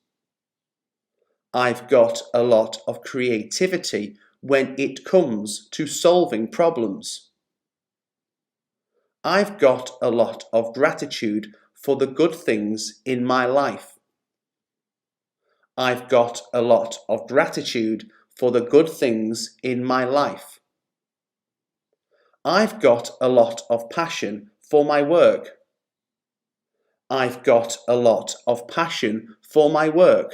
I've got a lot of creativity when it comes to solving problems. I've got a lot of gratitude for the good things in my life. I've got a lot of gratitude for the good things in my life. I've got a lot of passion for my work. I've got a lot of passion for my work.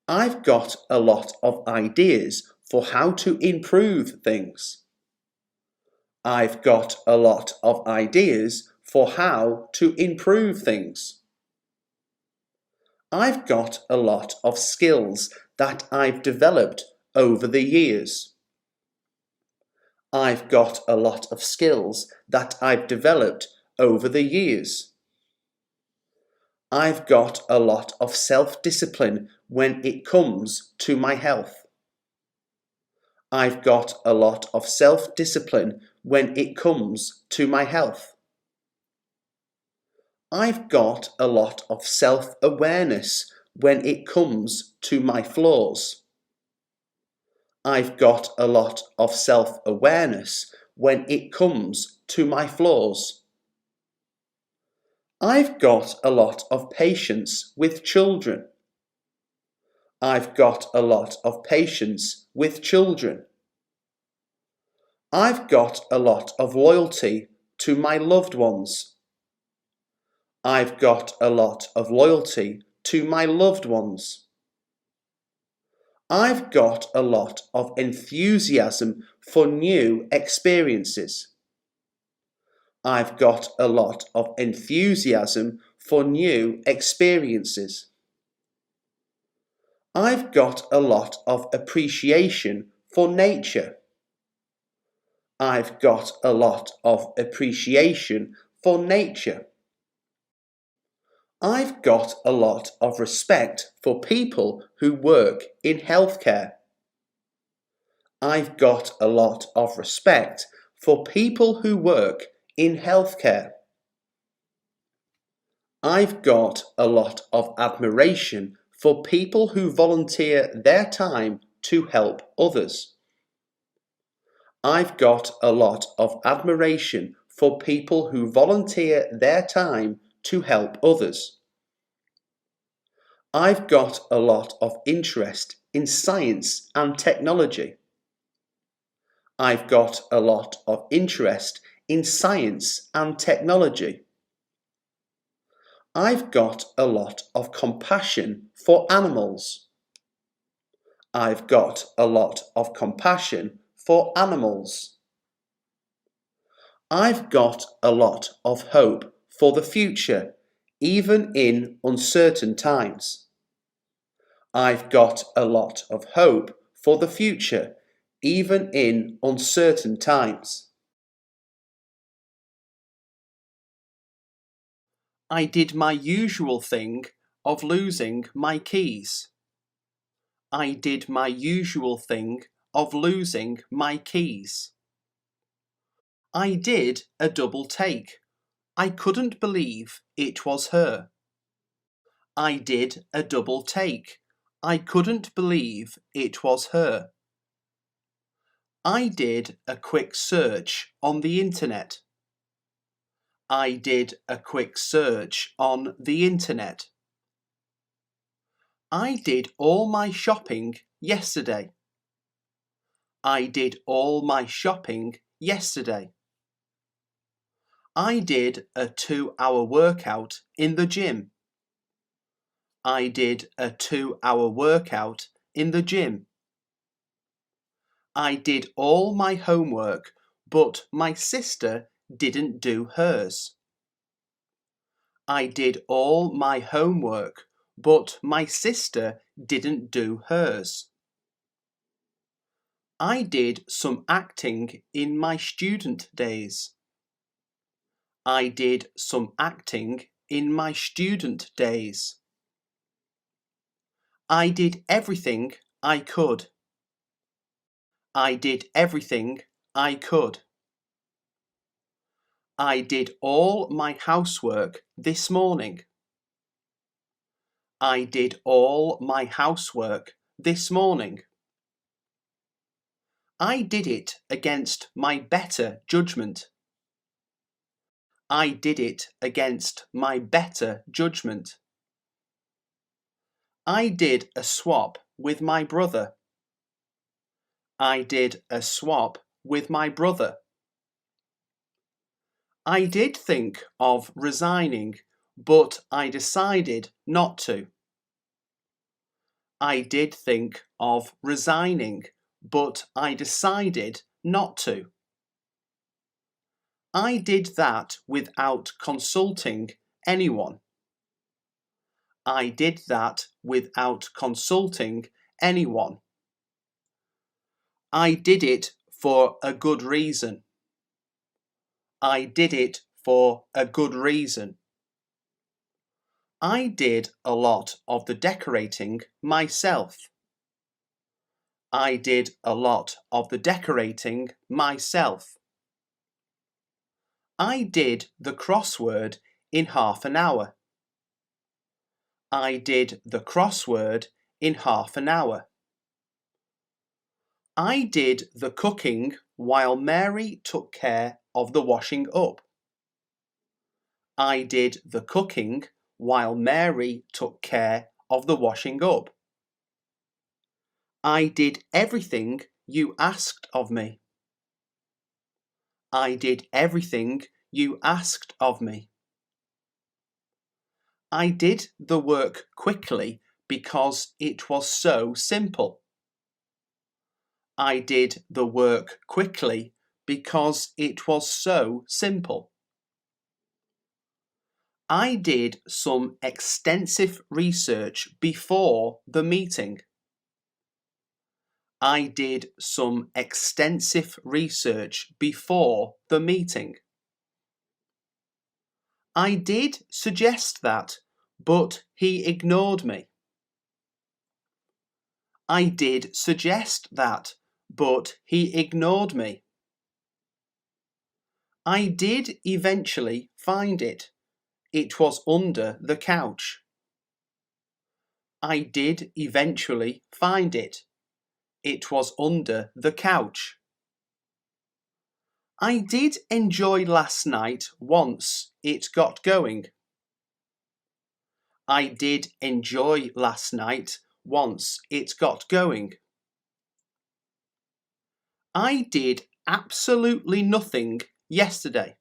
I've got a lot of ideas for how to improve things. I've got a lot of ideas for how to improve things. I've got a lot of skills that I've developed over the years. I've got a lot of skills that I've developed over the years. I've got a lot of self-discipline when it comes to my health. I've got a lot of self-discipline when it comes to my health. I've got a lot of self-awareness when it comes to my flaws. I've got a lot of self-awareness when it comes to my flaws. I've got a lot of patience with children. I've got a lot of patience with children. I've got a lot of loyalty to my loved ones. I've got a lot of loyalty to my loved ones. I've got a lot of enthusiasm for new experiences. I've got a lot of enthusiasm for new experiences. I've got a lot of appreciation for nature. I've got a lot of appreciation for nature. I've got a lot of respect for people who work in healthcare. I've got a lot of respect for people who work in healthcare. I've got a lot of admiration for people who volunteer their time to help others. I've got a lot of admiration for people who volunteer their time to help others. I've got a lot of interest in science and technology. I've got a lot of interest in science and technology. I've got a lot of compassion for animals. I've got a lot of compassion for animals. I've got a lot of hope for the future, even in uncertain times. I've got a lot of hope for the future, even in uncertain times. I did my usual thing of losing my keys. I did my usual thing of losing my keys. I did a double take. I couldn't believe it was her. I did a double take. I couldn't believe it was her. I did a quick search on the internet. I did a quick search on the internet. I did all my shopping yesterday. I did all my shopping yesterday. I did a 2-hour workout in the gym. I did a 2-hour workout in the gym. I did all my homework, but my sister didn't do hers. I did all my homework, but my sister didn't do hers. I did some acting in my student days. I did some acting in my student days. I did everything I could. I did everything I could. I did all my housework this morning. I did all my housework this morning. I did it against my better judgment. I did it against my better judgment. I did a swap with my brother. I did a swap with my brother. I did think of resigning, but I decided not to. I did think of resigning, but I decided not to. I did that without consulting anyone. I did that without consulting anyone. I did it for a good reason. I did it for a good reason. I did a lot of the decorating myself. I did a lot of the decorating myself. I did the crossword in half an hour. I did the crossword in half an hour. I did the cooking while Mary took care of the washing up. I did the cooking while Mary took care of the washing up. I did everything you asked of me. I did everything you asked of me. I did the work quickly because it was so simple. I did the work quickly because it was so simple. I did some extensive research before the meeting. I did some extensive research before the meeting. I did suggest that, but he ignored me. I did suggest that, but he ignored me. I did eventually find it. It was under the couch. I did eventually find it. It was under the couch. I did enjoy last night once it got going. I did enjoy last night once it got going. I did absolutely nothing yesterday.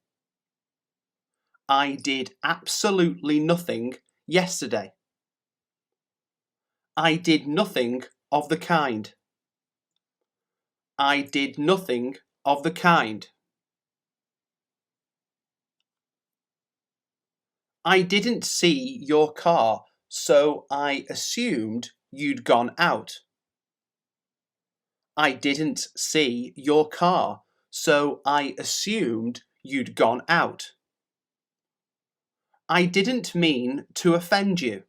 I did absolutely nothing yesterday. I did nothing of the kind. I did nothing of the kind. I didn't see your car, so I assumed you'd gone out. I didn't see your car, so I assumed you'd gone out. I didn't mean to offend you.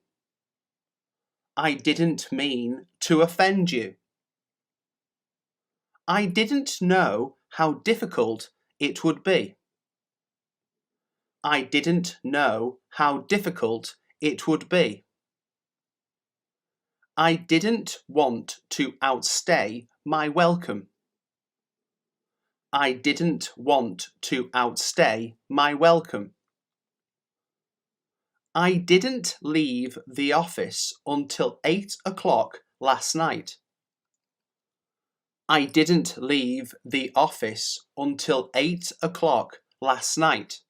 I didn't mean to offend you. I didn't know how difficult it would be. I didn't know how difficult it would be. I didn't want to outstay my welcome. I didn't want to outstay my welcome. I didn't leave the office until 8 o'clock last night. I didn't leave the office until 8 o'clock last night.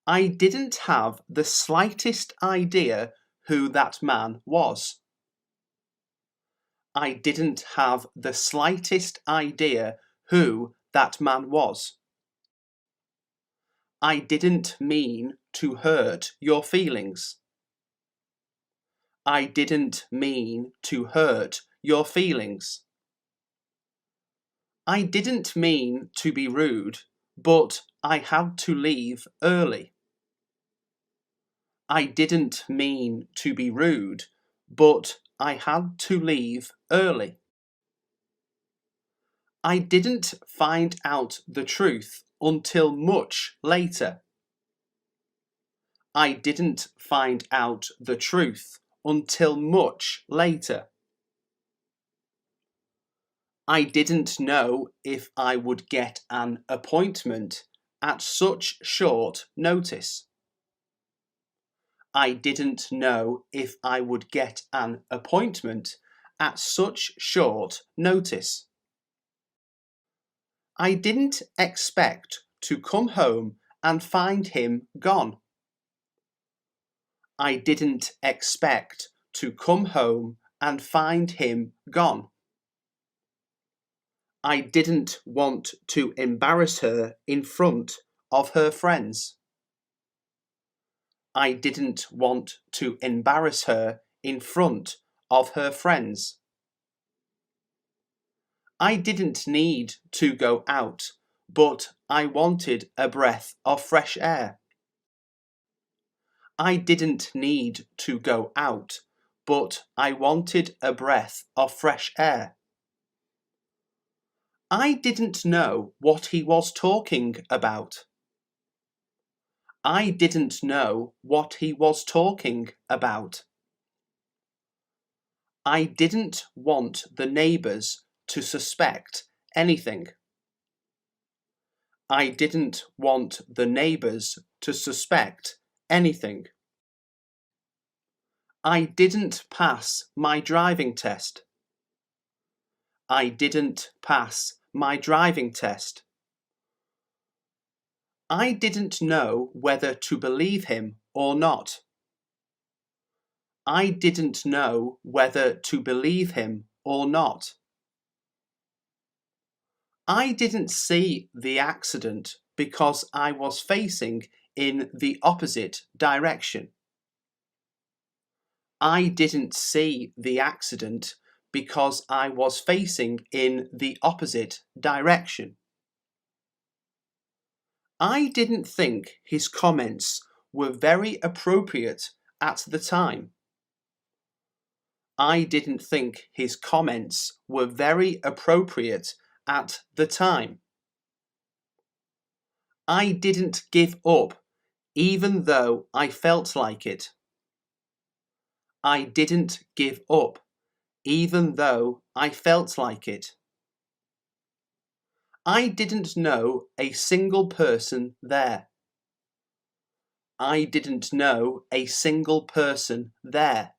I didn't have the slightest idea who that man was. I didn't have the slightest idea who that man was. I didn't mean to hurt your feelings. I didn't mean to hurt your feelings. I didn't mean to be rude, but I had to leave early. I didn't mean to be rude, but I had to leave early. I didn't find out the truth until much later. I didn't find out the truth until much later. I didn't know if I would get an appointment at such short notice. I didn't know if I would get an appointment at such short notice. I didn't expect to come home and find him gone. I didn't expect to come home and find him gone. I didn't want to embarrass her in front of her friends. I didn't want to embarrass her in front of her friends. I didn't need to go out, but I wanted a breath of fresh air. I didn't need to go out, but I wanted a breath of fresh air. I didn't know what he was talking about. I didn't know what he was talking about. I didn't want the neighbours to suspect anything. I didn't want the neighbours to suspect anything. I didn't pass my driving test. I didn't pass my driving test. I didn't know whether to believe him or not. I didn't know whether to believe him or not. I didn't see the accident because I was facing in the opposite direction. I didn't see the accident because I was facing in the opposite direction. I didn't think his comments were very appropriate at the time. I didn't think his comments were very appropriate at the time. I didn't give up, even though I felt like it. I didn't give up, even though I felt like it. I didn't know a single person there. I didn't know a single person there.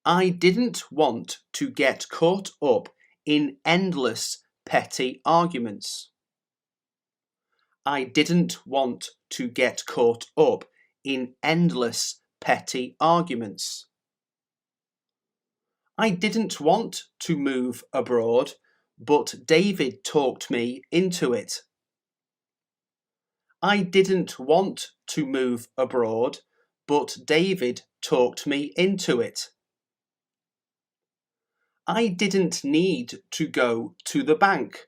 I didn't want to get caught up in endless petty arguments. I didn't want to get caught up in endless petty arguments. I didn't want to move abroad, but David talked me into it. I didn't want to move abroad, but David talked me into it. I didn't need to go to the bank.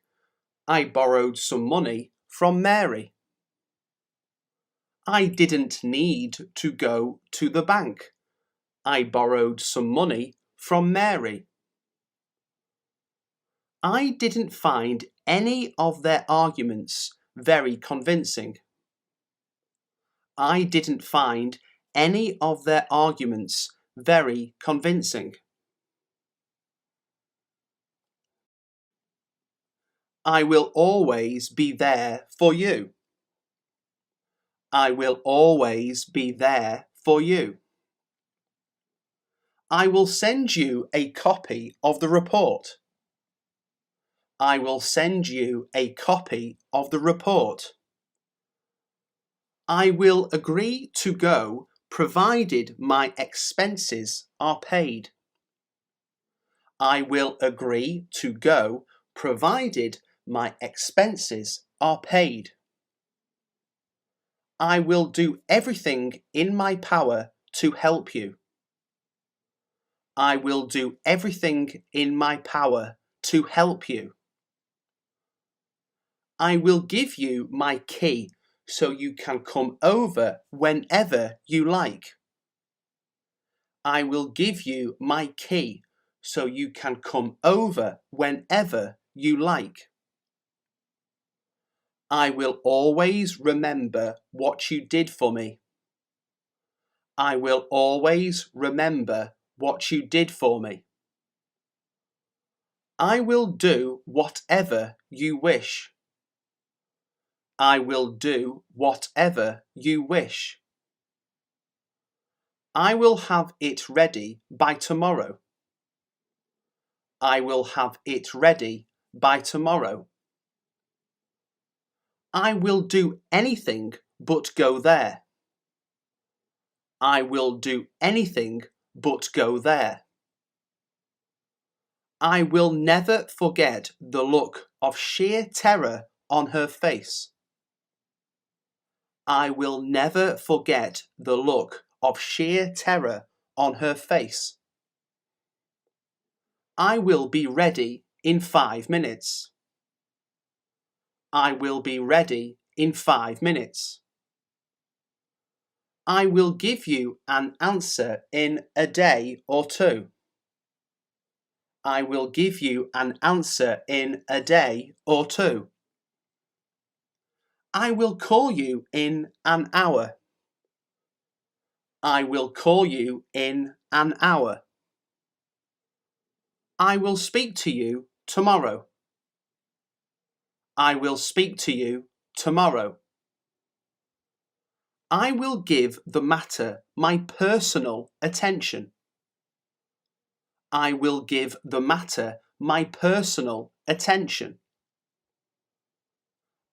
I borrowed some money from Mary. I didn't need to go to the bank. I borrowed some money from Mary. I didn't find any of their arguments very convincing. I didn't find any of their arguments very convincing. I will always be there for you. I will always be there for you. I will send you a copy of the report. I will send you a copy of the report. I will agree to go provided my expenses are paid. I will agree to go provided my expenses are paid. I will do everything in my power to help you. I will do everything in my power to help you. I will give you my key so you can come over whenever you like. I will give you my key so you can come over whenever you like. I will always remember what you did for me. I will always remember what you did for me. I will do whatever you wish. I will do whatever you wish. I will have it ready by tomorrow. I will have it ready by tomorrow. I will do anything but go there. I will do anything but go there. I will never forget the look of sheer terror on her face. I will never forget the look of sheer terror on her face. I will be ready in 5 minutes. I will be ready in 5 minutes. I will give you an answer in a day or two. I will give you an answer in a day or two. I will call you in an hour. I will call you in an hour. I will speak to you tomorrow. I will speak to you tomorrow. I will give the matter my personal attention. I will give the matter my personal attention.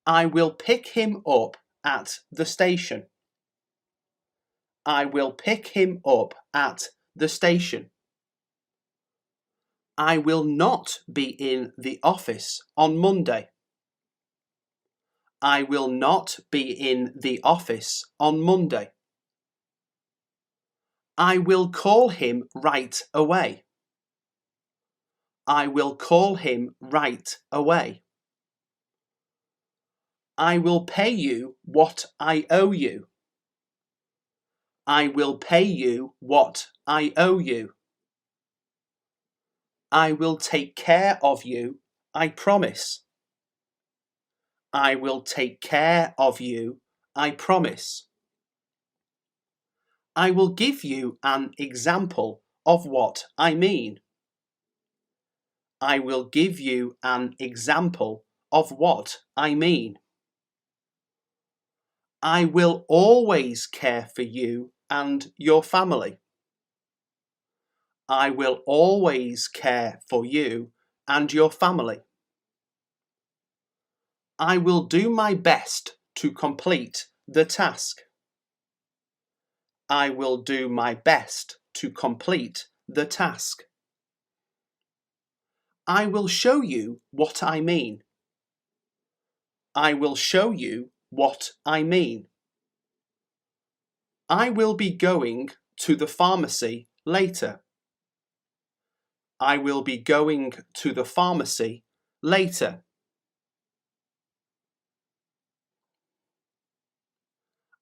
I will pick him up at the station. I will pick him up at the station. I will not be in the office on Monday. I will not be in the office on Monday. I will call him right away. I will call him right away. I will pay you what I owe you. I will pay you what I owe you. I will take care of you, I promise. I will take care of you, I promise. I will give you an example of what I mean. I will give you an example of what I mean. I will always care for you and your family. I will always care for you and your family. I will do my best to complete the task. I will do my best to complete the task. I will show you what I mean. I will show you what I mean. I will be going to the pharmacy later. I will be going to the pharmacy later.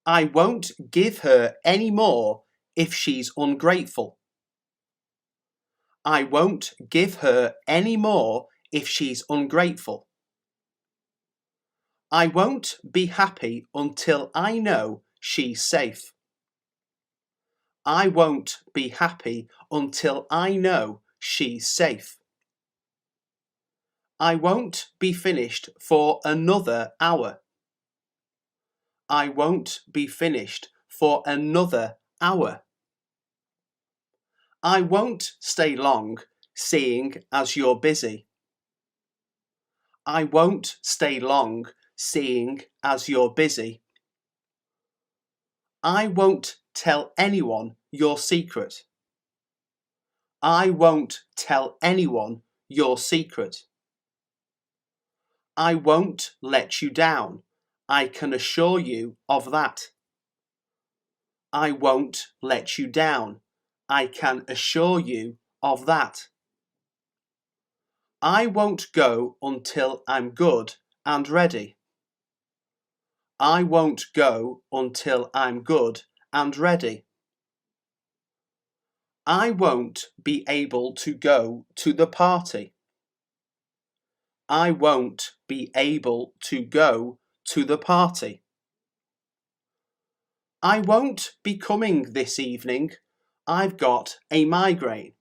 I won't give her any more if she's ungrateful. I won't give her any more if she's ungrateful. I won't be happy until I know she's safe. I won't be happy until I know she's safe. I won't be finished for another hour. I won't be finished for another hour. I won't stay long, seeing as you're busy. I won't stay long, seeing as you're busy. I won't tell anyone your secret. I won't tell anyone your secret. I won't let you down, I can assure you of that. I won't let you down, I can assure you of that. I won't go until I'm good and ready. I won't go until I'm good and ready. I won't be able to go to the party. I won't be able to go to the party. I won't be coming this evening. I've got a migraine.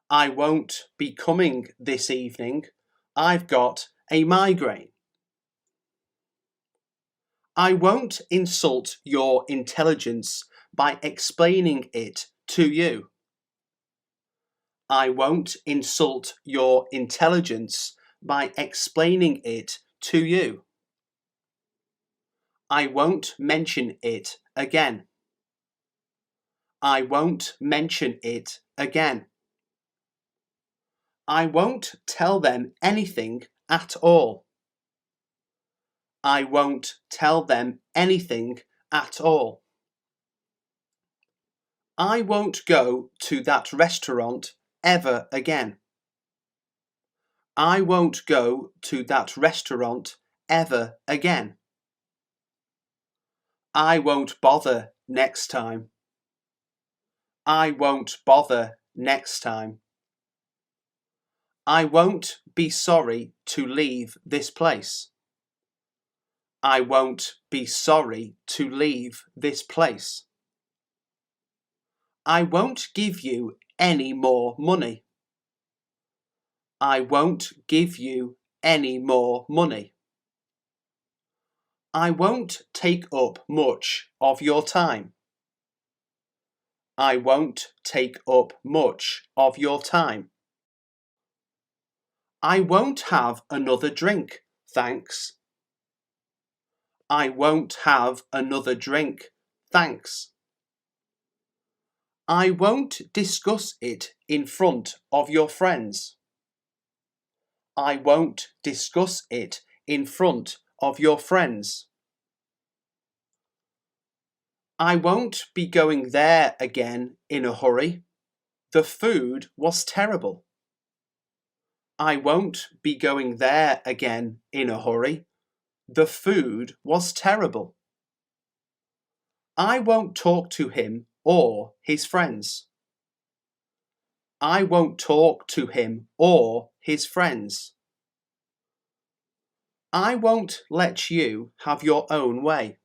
I won't be coming this evening. I've got a migraine. I won't insult your intelligence by explaining it to you. I won't insult your intelligence by explaining it to you. I won't mention it again. I won't mention it again. I won't tell them anything at all. I won't tell them anything at all. I won't go to that restaurant ever again. I won't go to that restaurant ever again. I won't bother next time. I won't bother next time. I won't be sorry to leave this place. I won't be sorry to leave this place. I won't give you any more money. I won't give you any more money. I won't take up much of your time. I won't take up much of your time. I won't have another drink, thanks. I won't have another drink, thanks. I won't discuss it in front of your friends. I won't discuss it in front of your friends. I won't be going there again in a hurry. The food was terrible. I won't be going there again in a hurry. The food was terrible. I won't talk to him or his friends. I won't talk to him or his friends. I won't let you have your own way.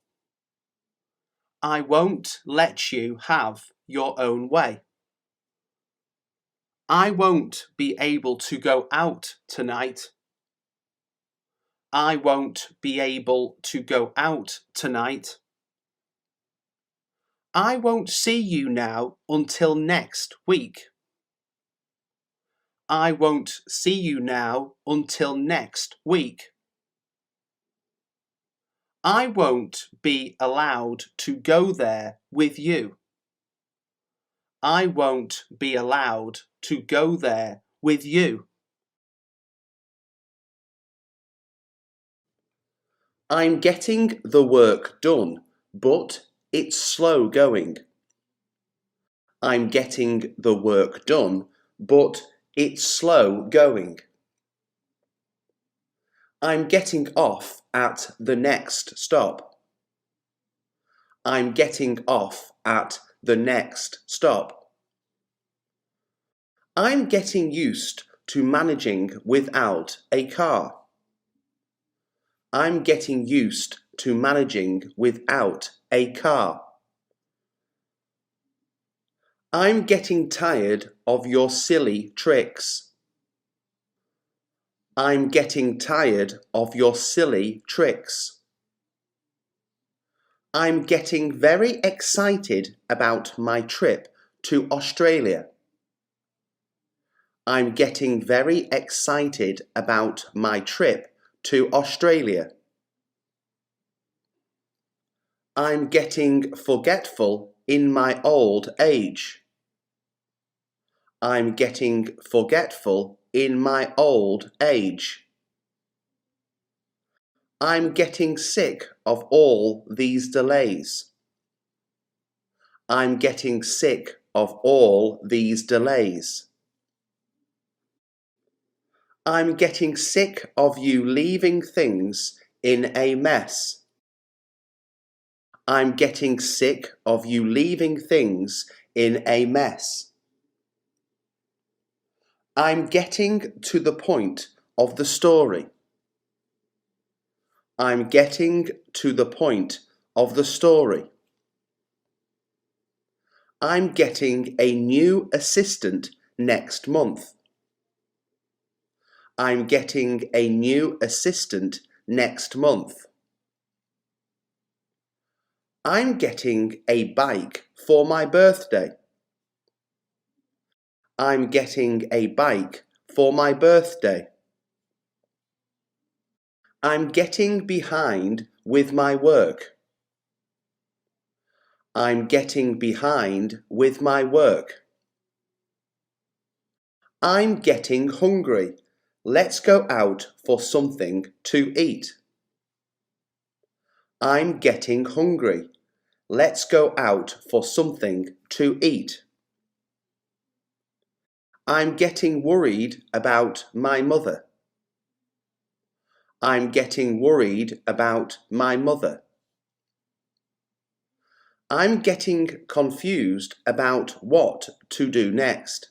I won't let you have your own way. I won't be able to go out tonight. I won't be able to go out tonight. I won't see you now until next week. I won't see you now until next week. I won't be allowed to go there with you. I won't be allowed to go there with you. I'm getting the work done, but it's slow going. I'm getting the work done, but it's slow going. I'm getting off at the next stop. I'm getting off at the next stop. I'm getting used to managing without a car. I'm getting used to managing without a car. I'm getting tired of your silly tricks. I'm getting tired of your silly tricks. I'm getting very excited about my trip to Australia. I'm getting very excited about my trip to Australia. I'm getting forgetful in my old age. I'm getting forgetful in my old age. I'm getting sick of all these delays. I'm getting sick of all these delays. I'm getting sick of you leaving things in a mess. I'm getting sick of you leaving things in a mess. I'm getting to the point of the story. I'm getting to the point of the story. I'm getting a new assistant next month. I'm getting a new assistant next month. I'm getting a bike for my birthday. I'm getting a bike for my birthday. I'm getting behind with my work. I'm getting behind with my work. I'm getting hungry. Let's go out for something to eat. I'm getting hungry. Let's go out for something to eat. I'm getting worried about my mother. I'm getting worried about my mother. I'm getting confused about what to do next.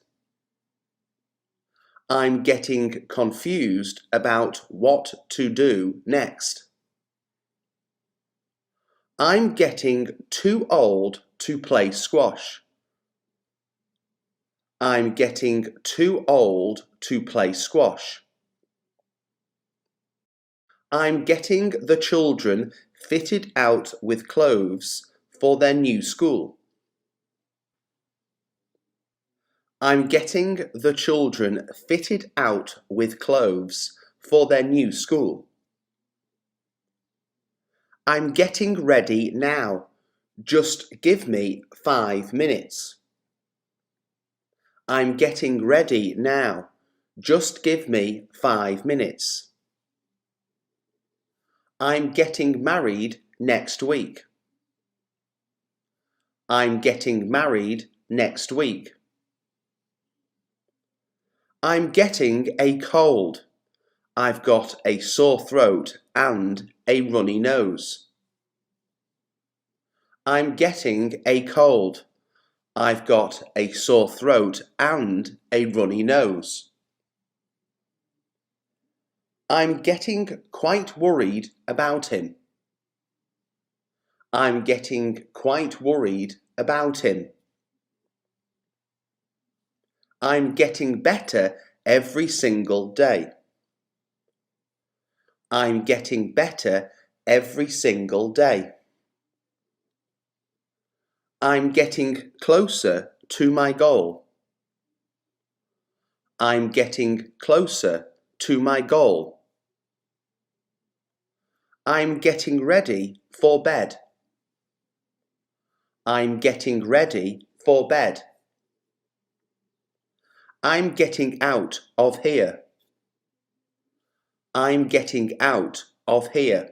I'm getting confused about what to do next. I'm getting too old to play squash. I'm getting too old to play squash. I'm getting the children fitted out with clothes for their new school. I'm getting the children fitted out with clothes for their new school. I'm getting ready now. Just give me 5 minutes. I'm getting ready now. Just give me 5 minutes. I'm getting married next week. I'm getting married next week. I'm getting a cold. I've got a sore throat and a runny nose. I'm getting a cold. I've got a sore throat and a runny nose. I'm getting quite worried about him. I'm getting quite worried about him. I'm getting better every single day. I'm getting better every single day. I'm getting closer to my goal. I'm getting closer to my goal. I'm getting ready for bed. I'm getting ready for bed. I'm getting out of here. I'm getting out of here.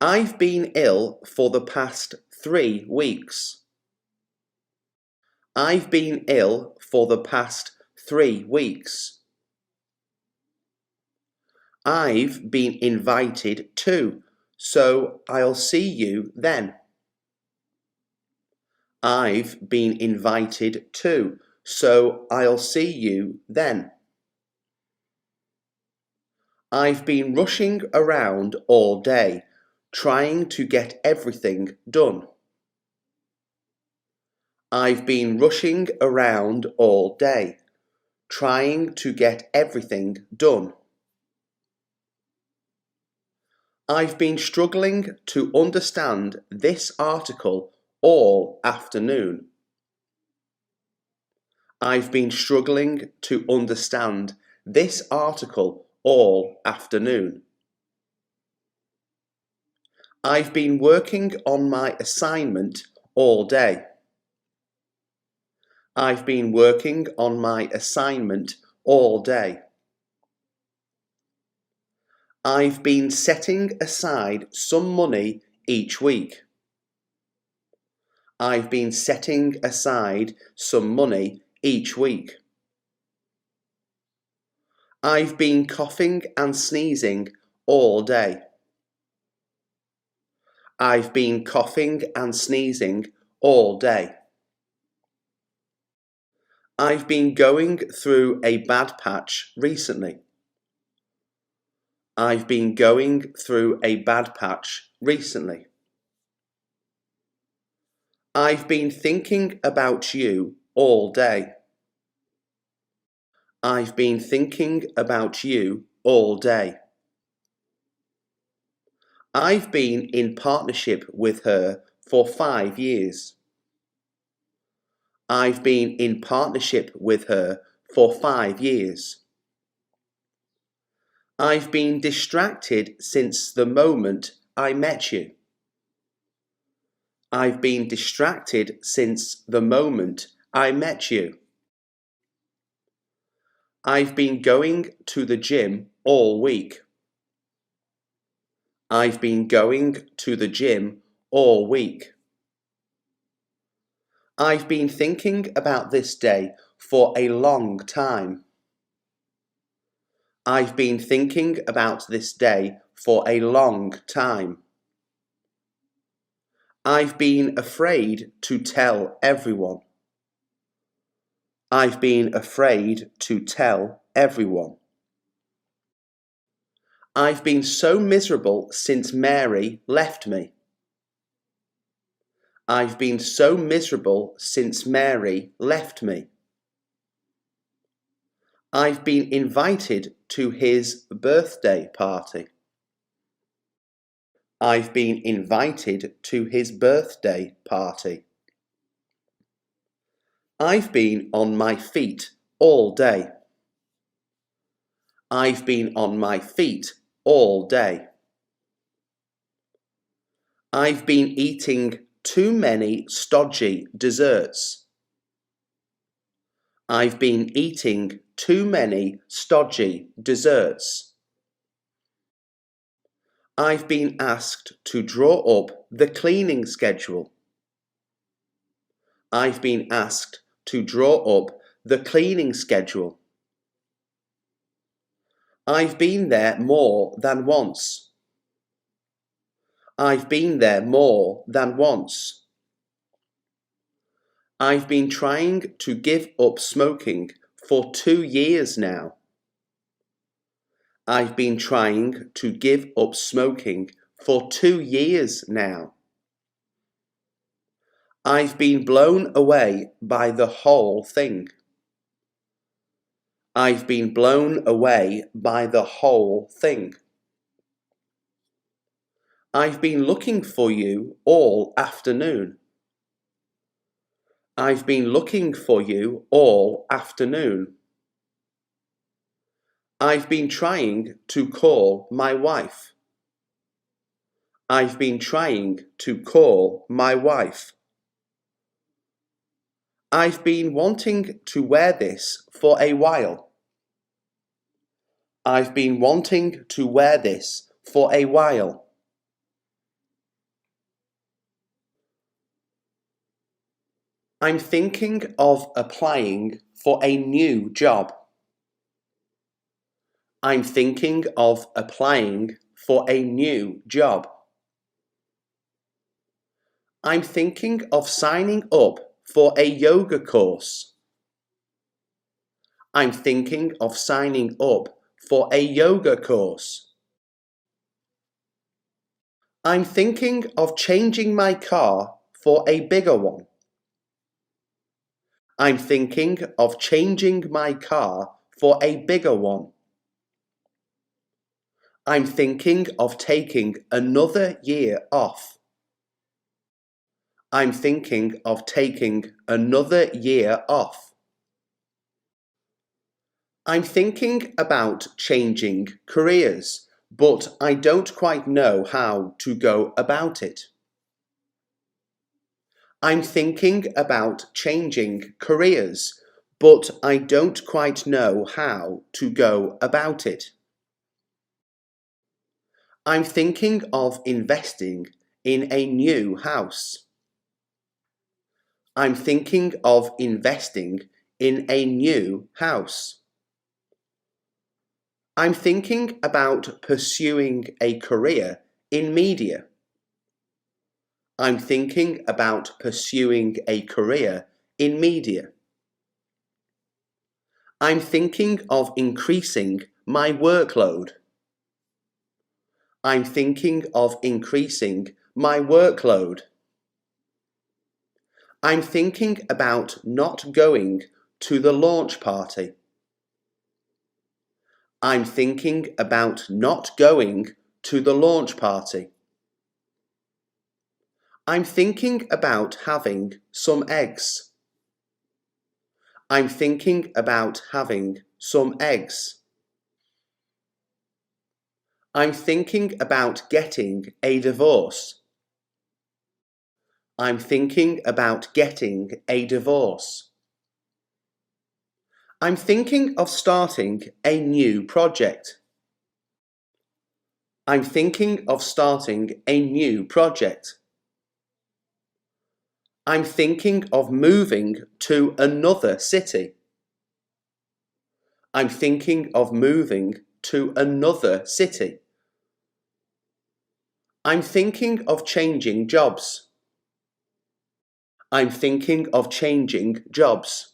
I've been ill for the past 3 weeks. I've been ill for the past 3 weeks. I've been invited to, so I'll see you then. I've been invited to, so I'll see you then. I've been rushing around all day, trying to get everything done. I've been rushing around all day, trying to get everything done. I've been struggling to understand this article all afternoon. I've been struggling to understand this article all afternoon. I've been working on my assignment all day. I've been working on my assignment all day. I've been setting aside some money each week. I've been setting aside some money each week. I've been coughing and sneezing all day. I've been coughing and sneezing all day. I've been going through a bad patch recently. I've been going through a bad patch recently. I've been thinking about you all day. I've been thinking about you all day. I've been in partnership with her for 5 years. I've been in partnership with her for 5 years. I've been distracted since the moment I met you. I've been distracted since the moment I met you. I've been going to the gym all week. I've been going to the gym all week. I've been thinking about this day for a long time. I've been thinking about this day for a long time. I've been afraid to tell everyone. I've been afraid to tell everyone. I've been so miserable since Mary left me. I've been so miserable since Mary left me. I've been invited to his birthday party. I've been invited to his birthday party. I've been on my feet all day. I've been on my feet all day. I've been eating too many stodgy desserts. I've been eating too many stodgy desserts. I've been asked to draw up the cleaning schedule. I've been asked to draw up the cleaning schedule. I've been there more than once. I've been there more than once. I've been trying to give up smoking for 2 years now. I've been trying to give up smoking for 2 years now. I've been blown away by the whole thing. I've been blown away by the whole thing. I've been looking for you all afternoon. I've been looking for you all afternoon. I've been trying to call my wife. I've been trying to call my wife. I've been wanting to wear this for a while. I've been wanting to wear this for a while. I'm thinking of applying for a new job. I'm thinking of applying for a new job. I'm thinking of signing up for a yoga course. I'm thinking of signing up for a yoga course. I'm thinking of changing my car for a bigger one. I'm thinking of changing my car for a bigger one. I'm thinking of taking another year off. I'm thinking of taking another year off. I'm thinking about changing careers, but I don't quite know how to go about it. I'm thinking about changing careers, but I don't quite know how to go about it. I'm thinking of investing in a new house. I'm thinking of investing in a new house. I'm thinking about pursuing a career in media. I'm thinking about pursuing a career in media. I'm thinking of increasing my workload. I'm thinking of increasing my workload. I'm thinking about not going to the launch party. I'm thinking about not going to the launch party. I'm thinking about having some eggs. I'm thinking about having some eggs. I'm thinking about getting a divorce. I'm thinking about getting a divorce. I'm thinking of starting a new project. I'm thinking of starting a new project. I'm thinking of moving to another city. I'm thinking of moving to another city. I'm thinking of changing jobs. I'm thinking of changing jobs.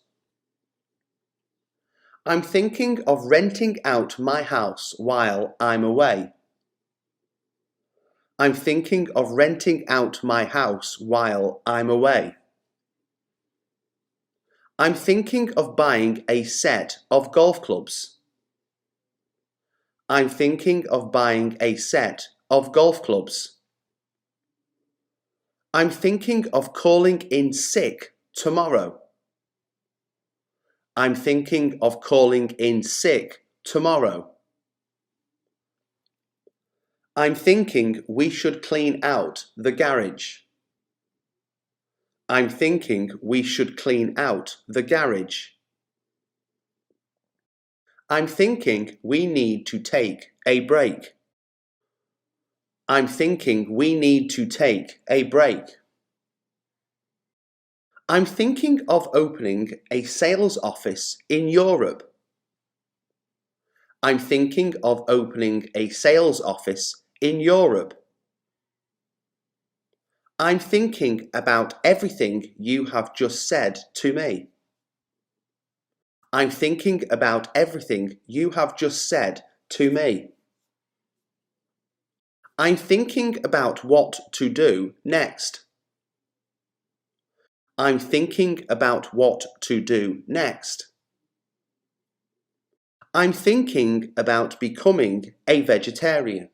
I'm thinking of renting out my house while I'm away. I'm thinking of renting out my house while I'm away. I'm thinking of buying a set of golf clubs. I'm thinking of buying a set of golf clubs. I'm thinking of calling in sick tomorrow. I'm thinking of calling in sick tomorrow. I'm thinking we should clean out the garage. I'm thinking we should clean out the garage. I'm thinking we need to take a break. I'm thinking we need to take a break. I'm thinking of opening a sales office in Europe. I'm thinking of opening a sales office in Europe. I'm thinking about everything you have just said to me. I'm thinking about everything you have just said to me. I'm thinking about what to do next. I'm thinking about what to do next. I'm thinking about becoming a vegetarian.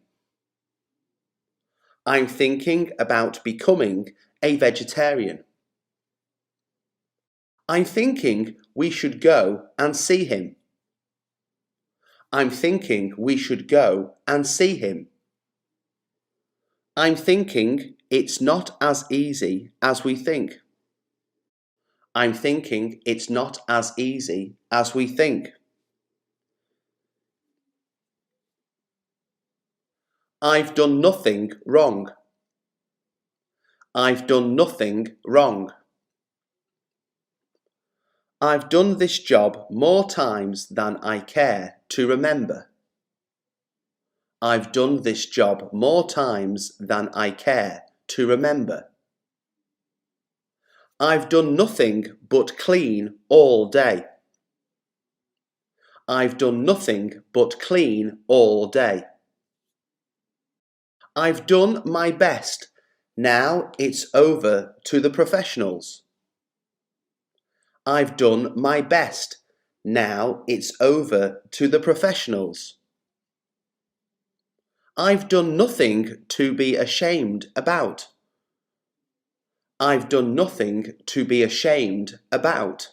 I'm thinking about becoming a vegetarian. I'm thinking we should go and see him. I'm thinking we should go and see him. I'm thinking it's not as easy as we think. I'm thinking it's not as easy as we think. I've done nothing wrong. I've done nothing wrong. I've done this job more times than I care to remember. I've done this job more times than I care to remember. I've done nothing but clean all day. I've done nothing but clean all day. I've done my best. Now it's over to the professionals. I've done my best. Now it's over to the professionals. I've done nothing to be ashamed about. I've done nothing to be ashamed about.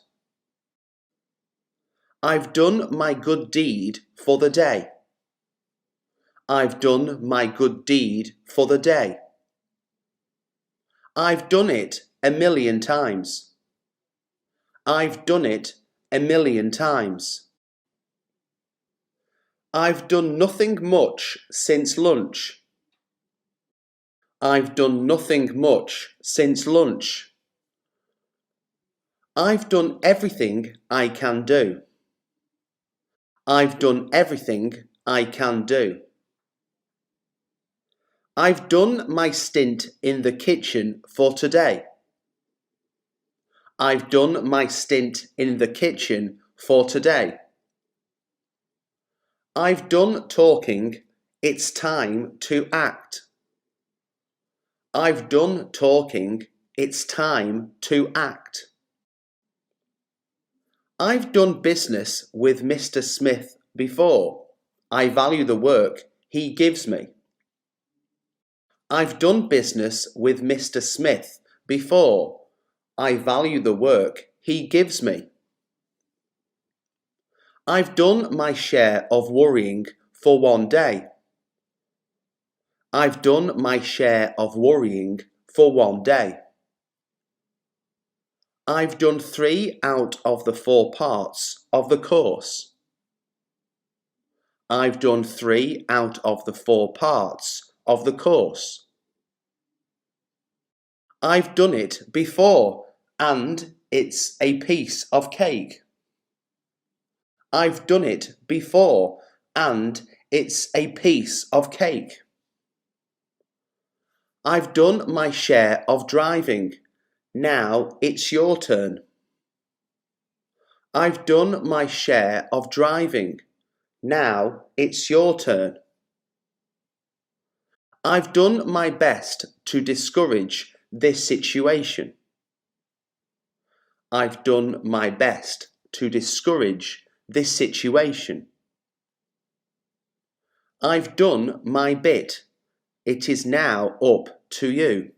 I've done my good deed for the day. I've done my good deed for the day. I've done it a million times. I've done it a million times. I've done nothing much since lunch. I've done nothing much since lunch. I've done everything I can do. I've done everything I can do. I've done my stint in the kitchen for today. I've done my stint in the kitchen for today. I've done talking. It's time to act. I've done talking. It's time to act. I've done business with Mr. Smith before. I value the work he gives me. I've done business with Mr. Smith before. I value the work he gives me. I've done my share of worrying for one day. I've done my share of worrying for one day. I've done 3 out of the 4 parts of the course. I've done 3 out of the 4 parts of the course. I've done it before, and it's a piece of cake. I've done it before, and it's a piece of cake. I've done my share of driving. Now it's your turn. I've done my share of driving. Now it's your turn. I've done my best to discourage this situation. I've done my best to discourage this situation. I've done my bit. It is now up to you.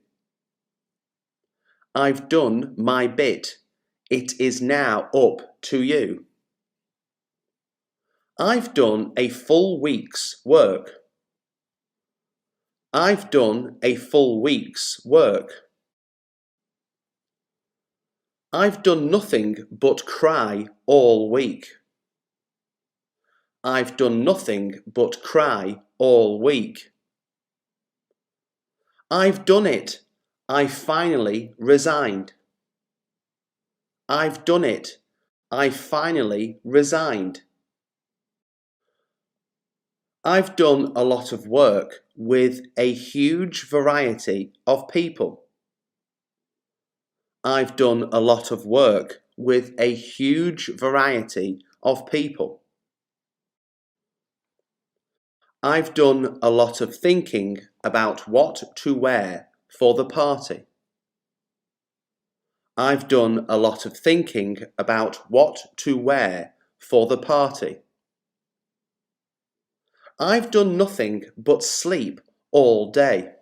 I've done my bit. It is now up to you. I've done a full week's work. I've done a full week's work. I've done nothing but cry all week. I've done nothing but cry all week. I've done it. I finally resigned. I've done it. I finally resigned. I've done a lot of work with a huge variety of people. I've done a lot of work with a huge variety of people. I've done a lot of thinking about what to wear for the party. I've done a lot of thinking about what to wear for the party. I've done nothing but sleep all day.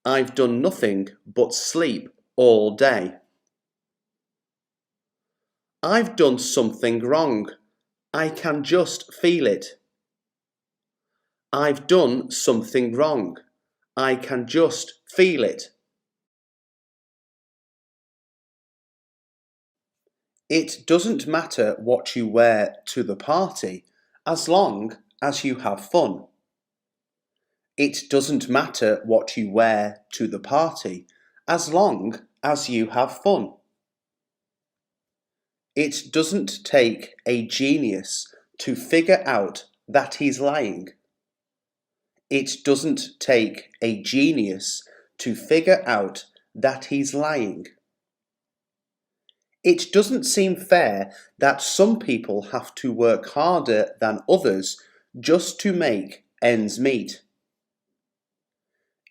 I've done nothing but sleep all day. I've done something wrong. I can just feel it. I've done something wrong. I can just feel it. It doesn't matter what you wear to the party as long as you have fun. It doesn't matter what you wear to the party as long as you have fun. It doesn't take a genius to figure out that he's lying. It doesn't take a genius to figure out that he's lying. It doesn't seem fair that some people have to work harder than others just to make ends meet.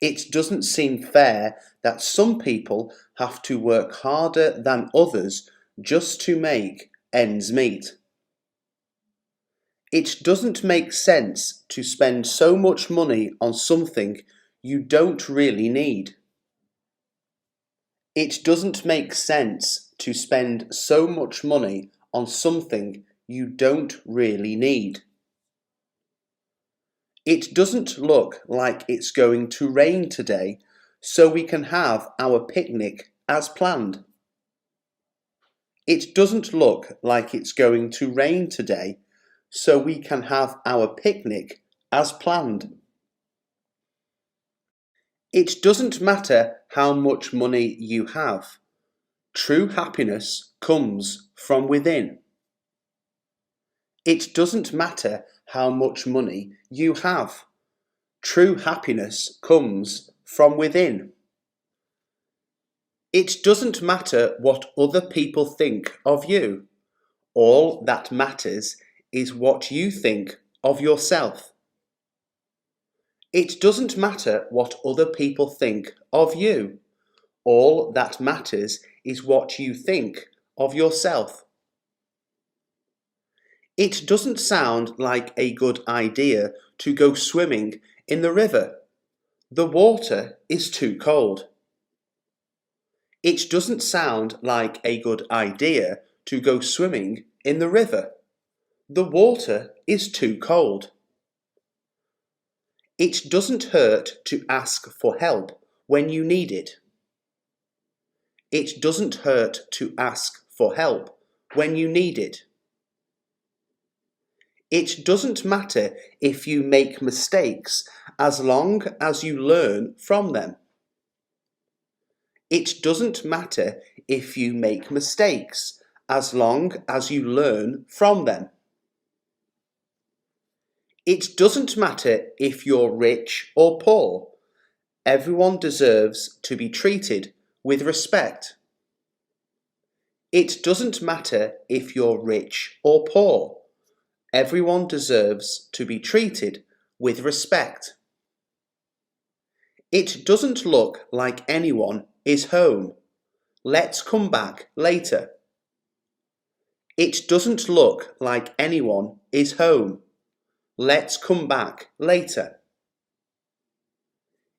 It doesn't seem fair that some people have to work harder than others just to make ends meet. It doesn't make sense to spend so much money on something you don't really need. It doesn't make sense to spend so much money on something you don't really need. It doesn't look like it's going to rain today, so we can have our picnic as planned. It doesn't look like it's going to rain today, so we can have our picnic as planned. It doesn't matter how much money you have. True happiness comes from within. It doesn't matter how much money you have. True happiness comes from within. It doesn't matter what other people think of you. All that matters is what you think of yourself. It doesn't matter what other people think of you. All that matters is what you think of yourself. It doesn't sound like a good idea to go swimming in the river. The water is too cold. It doesn't sound like a good idea to go swimming in the river. The water is too cold. It doesn't hurt to ask for help when you need it. It doesn't hurt to ask for help when you need it. It doesn't matter if you make mistakes as long as you learn from them. It doesn't matter if you make mistakes as long as you learn from them. It doesn't matter if you're rich or poor. Everyone deserves to be treated with respect. It doesn't matter if you're rich or poor. Everyone deserves to be treated with respect. It doesn't look like anyone is home. Let's come back later. It doesn't look like anyone is home. Let's come back later.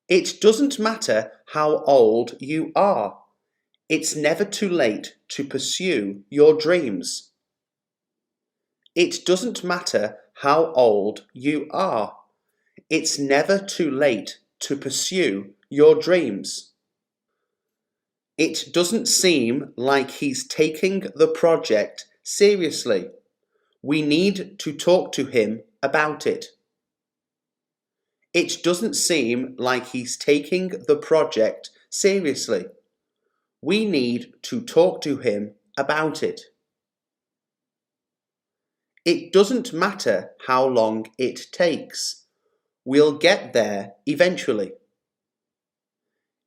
It doesn't matter how old you are. It's never too late to pursue your dreams. It doesn't matter how old you are. It's never too late to pursue your dreams. It doesn't seem like he's taking the project seriously. We need to talk to him about it. It doesn't seem like he's taking the project seriously. We need to talk to him about it. It doesn't matter how long it takes. We'll get there eventually.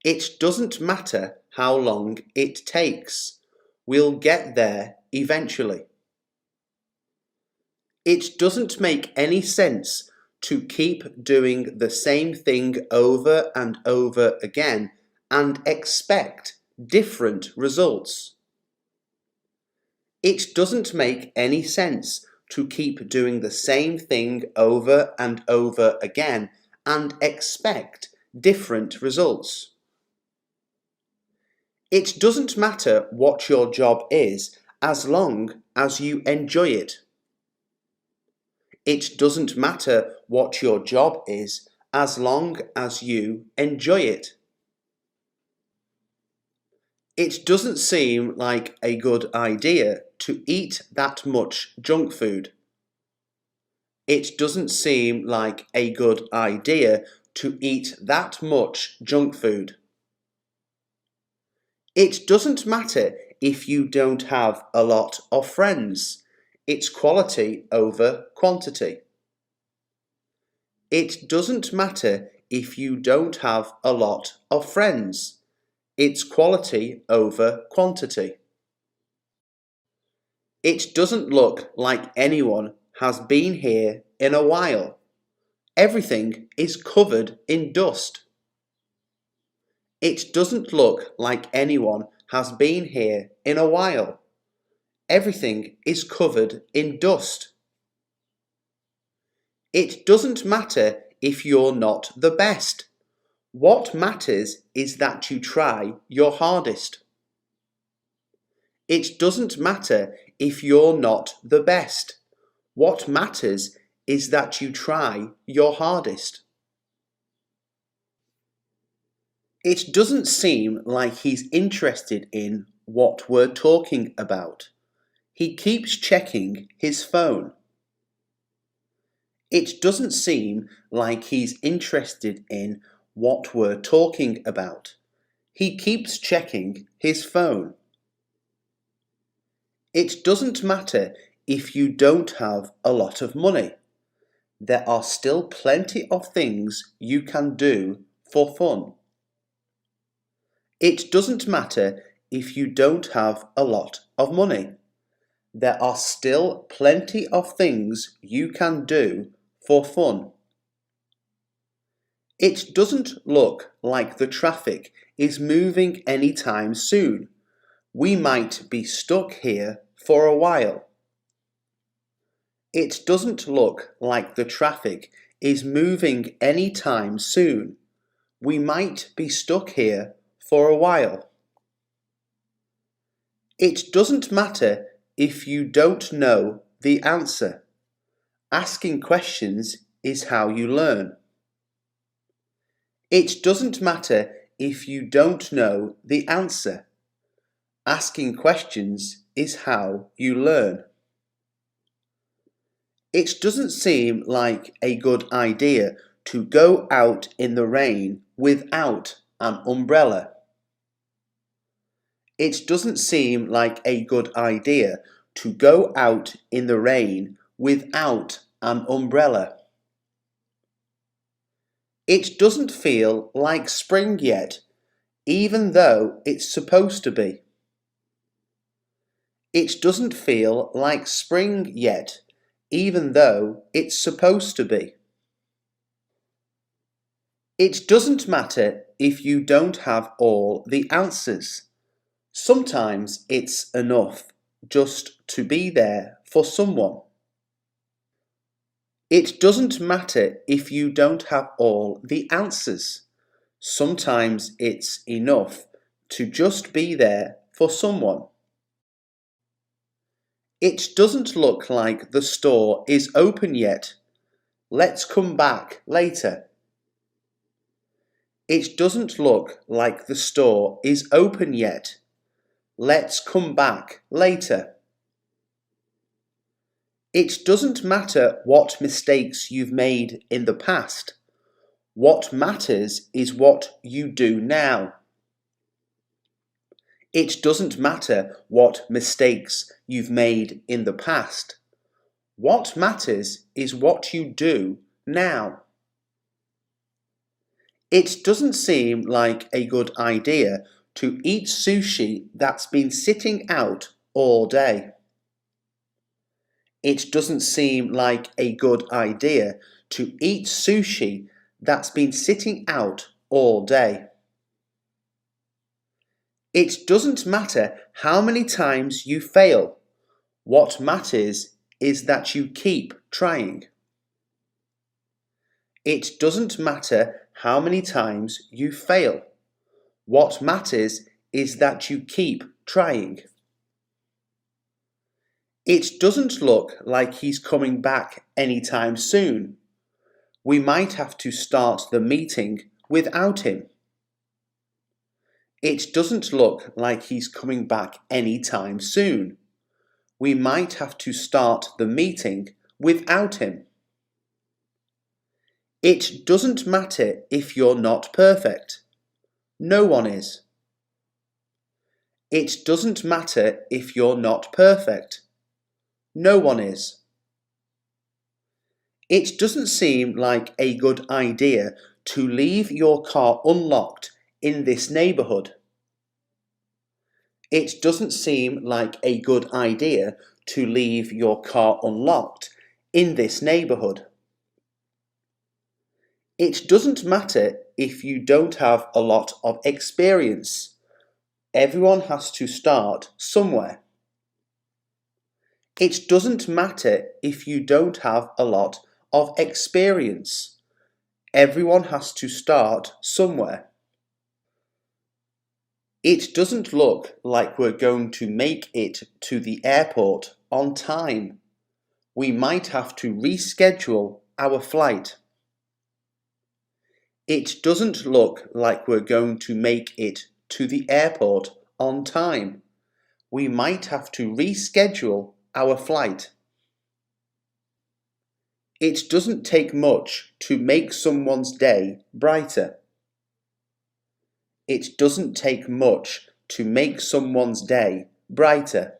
It doesn't matter how long it takes. We'll get there eventually. It doesn't make any sense to keep doing the same thing over and over again and expect different results. It doesn't make any sense to keep doing the same thing over and over again and expect different results. It doesn't matter what your job is as long as you enjoy it. It doesn't matter what your job is as long as you enjoy it. It doesn't seem like a good idea to eat that much junk food. It doesn't seem like a good idea to eat that much junk food. It doesn't matter if you don't have a lot of friends. It's quality over quantity. It doesn't matter if you don't have a lot of friends. It's quality over quantity. It doesn't look like anyone has been here in a while. Everything is covered in dust. It doesn't look like anyone has been here in a while. Everything is covered in dust. It doesn't matter if you're not the best. What matters is that you try your hardest. It doesn't matter if you're not the best. What matters is that you try your hardest. It doesn't seem like he's interested in what we're talking about. He keeps checking his phone. It doesn't seem like he's interested in what we're talking about. He keeps checking his phone. It doesn't matter if you don't have a lot of money. There are still plenty of things you can do for fun. It doesn't matter if you don't have a lot of money. There are still plenty of things you can do for fun. It doesn't look like the traffic is moving anytime soon. We might be stuck here for a while. It doesn't look like the traffic is moving anytime soon. We might be stuck here for a while. It doesn't matter if you don't know the answer. Asking questions is how you learn. It doesn't matter if you don't know the answer. Asking questions is how you learn. It doesn't seem like a good idea to go out in the rain without an umbrella. It doesn't seem like a good idea to go out in the rain without an umbrella. It doesn't feel like spring yet, even though it's supposed to be. It doesn't feel like spring yet, even though it's supposed to be. It doesn't matter if you don't have all the answers. Sometimes it's enough just to be there for someone. It doesn't matter if you don't have all the answers. Sometimes it's enough to just be there for someone. It doesn't look like the store is open yet. Let's come back later. It doesn't look like the store is open yet. Let's come back later. It doesn't matter what mistakes you've made in the past. What matters is what you do now. It doesn't matter what mistakes you've made in the past. What matters is what you do now. It doesn't seem like a good idea to eat sushi that's been sitting out all day. It doesn't seem like a good idea to eat sushi that's been sitting out all day. It doesn't matter how many times you fail. What matters is that you keep trying. It doesn't matter how many times you fail. What matters is that you keep trying. It doesn't look like he's coming back anytime soon. We might have to start the meeting without him. It doesn't look like he's coming back anytime soon. We might have to start the meeting without him. It doesn't matter if you're not perfect. No one is. It doesn't matter if you're not perfect. No one is. It doesn't seem like a good idea to leave your car unlocked in this neighbourhood. It doesn't seem like a good idea to leave your car unlocked in this neighbourhood. It doesn't matter if you don't have a lot of experience. Everyone has to start somewhere. It doesn't matter if you don't have a lot of experience. Everyone has to start somewhere. It doesn't look like we're going to make it to the airport on time. We might have to reschedule our flight. It doesn't look like we're going to make it to the airport on time. We might have to reschedule our flight. It doesn't take much to make someone's day brighter. It doesn't take much to make someone's day brighter.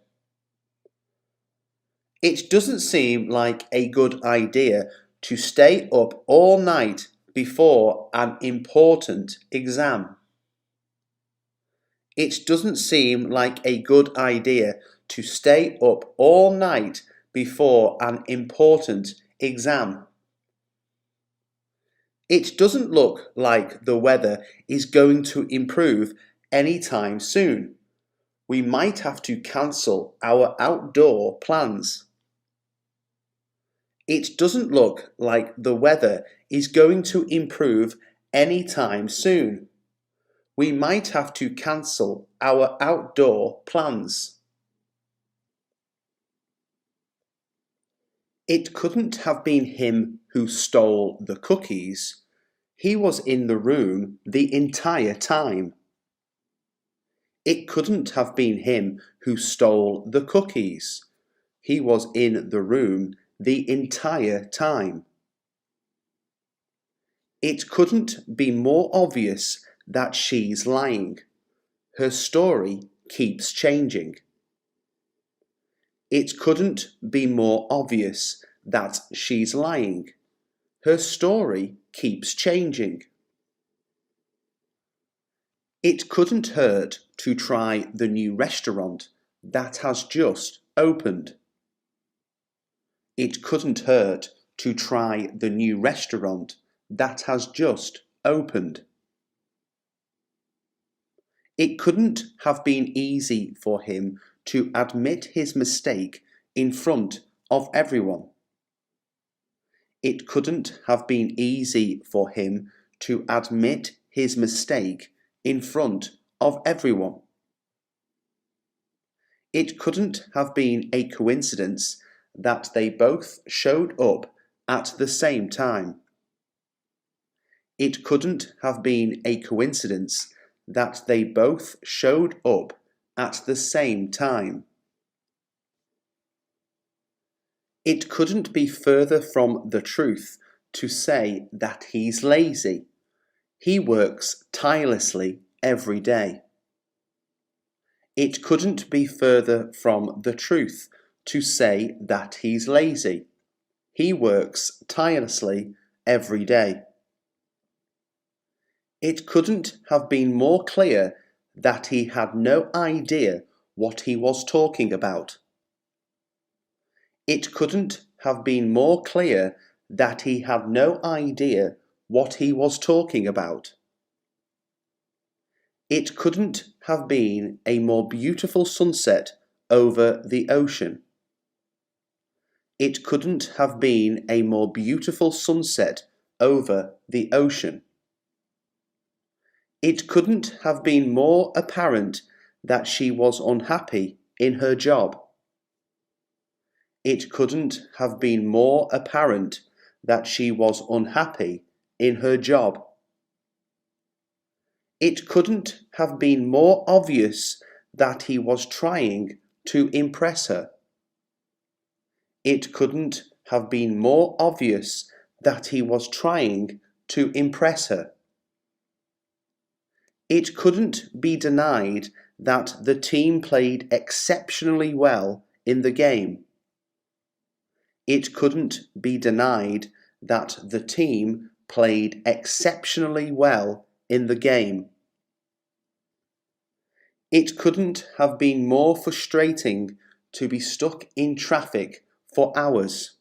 It doesn't seem like a good idea to stay up all night before an important exam. It doesn't seem like a good idea to stay up all night before an important exam. It doesn't look like the weather is going to improve anytime soon. We might have to cancel our outdoor plans. It doesn't look like the weather is going to improve anytime soon. We might have to cancel our outdoor plans. It couldn't have been him who stole the cookies. He was in the room the entire time. It couldn't have been him who stole the cookies. He was in the room the entire time. It couldn't be more obvious that she's lying. Her story keeps changing. It couldn't be more obvious that she's lying. Her story keeps changing. It couldn't hurt to try the new restaurant that has just opened. It couldn't hurt to try the new restaurant that has just opened. It couldn't have been easy for him to admit his mistake in front of everyone. It couldn't have been easy for him to admit his mistake in front of everyone. It couldn't have been a coincidence that they both showed up at the same time. It couldn't have been a coincidence that they both showed up at the same time. It couldn't be further from the truth to say that he's lazy. He works tirelessly every day. It couldn't be further from the truth to say that he's lazy. He works tirelessly every day. It couldn't have been more clear that he had no idea what he was talking about. It couldn't have been more clear that he had no idea what he was talking about. It couldn't have been a more beautiful sunset over the ocean. It couldn't have been a more beautiful sunset over the ocean. It couldn't have been more apparent that she was unhappy in her job. It couldn't have been more apparent that she was unhappy in her job. It couldn't have been more obvious that he was trying to impress her. It couldn't have been more obvious that he was trying to impress her. It couldn't be denied that the team played exceptionally well in the game. It couldn't be denied that the team played exceptionally well in the game. It couldn't have been more frustrating to be stuck in traffic for hours.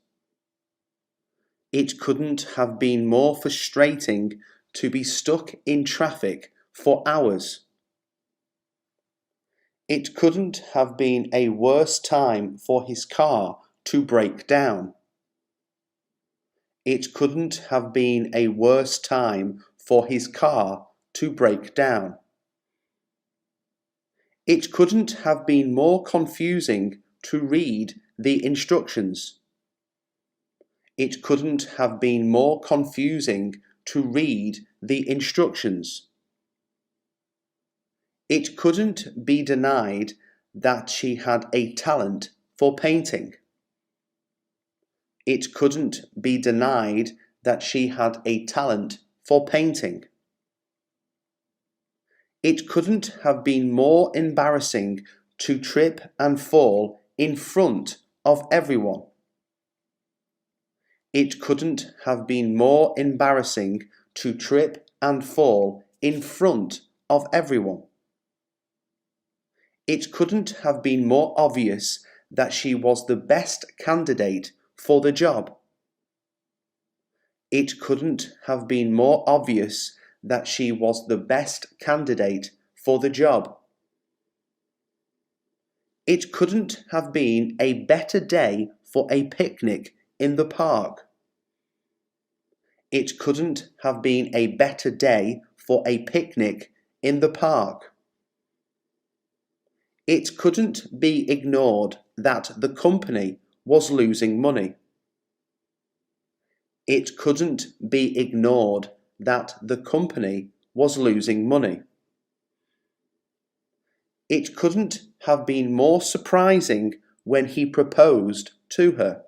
It couldn't have been more frustrating to be stuck in traffic for hours. It couldn't have been a worse time for his car to break down. It couldn't have been a worse time for his car to break down. It couldn't have been more confusing to read the instructions. It couldn't have been more confusing to read the instructions. It couldn't be denied that she had a talent for painting. It couldn't be denied that she had a talent for painting. It couldn't have been more embarrassing to trip and fall in front of everyone. It couldn't have been more embarrassing to trip and fall in front of everyone. It couldn't have been more obvious that she was the best candidate for the job. It couldn't have been more obvious that she was the best candidate for the job. It couldn't have been a better day for a picnic in the park. It couldn't have been a better day for a picnic in the park. It couldn't be ignored that the company was losing money. It couldn't be ignored that the company was losing money. It couldn't have been more surprising when he proposed to her.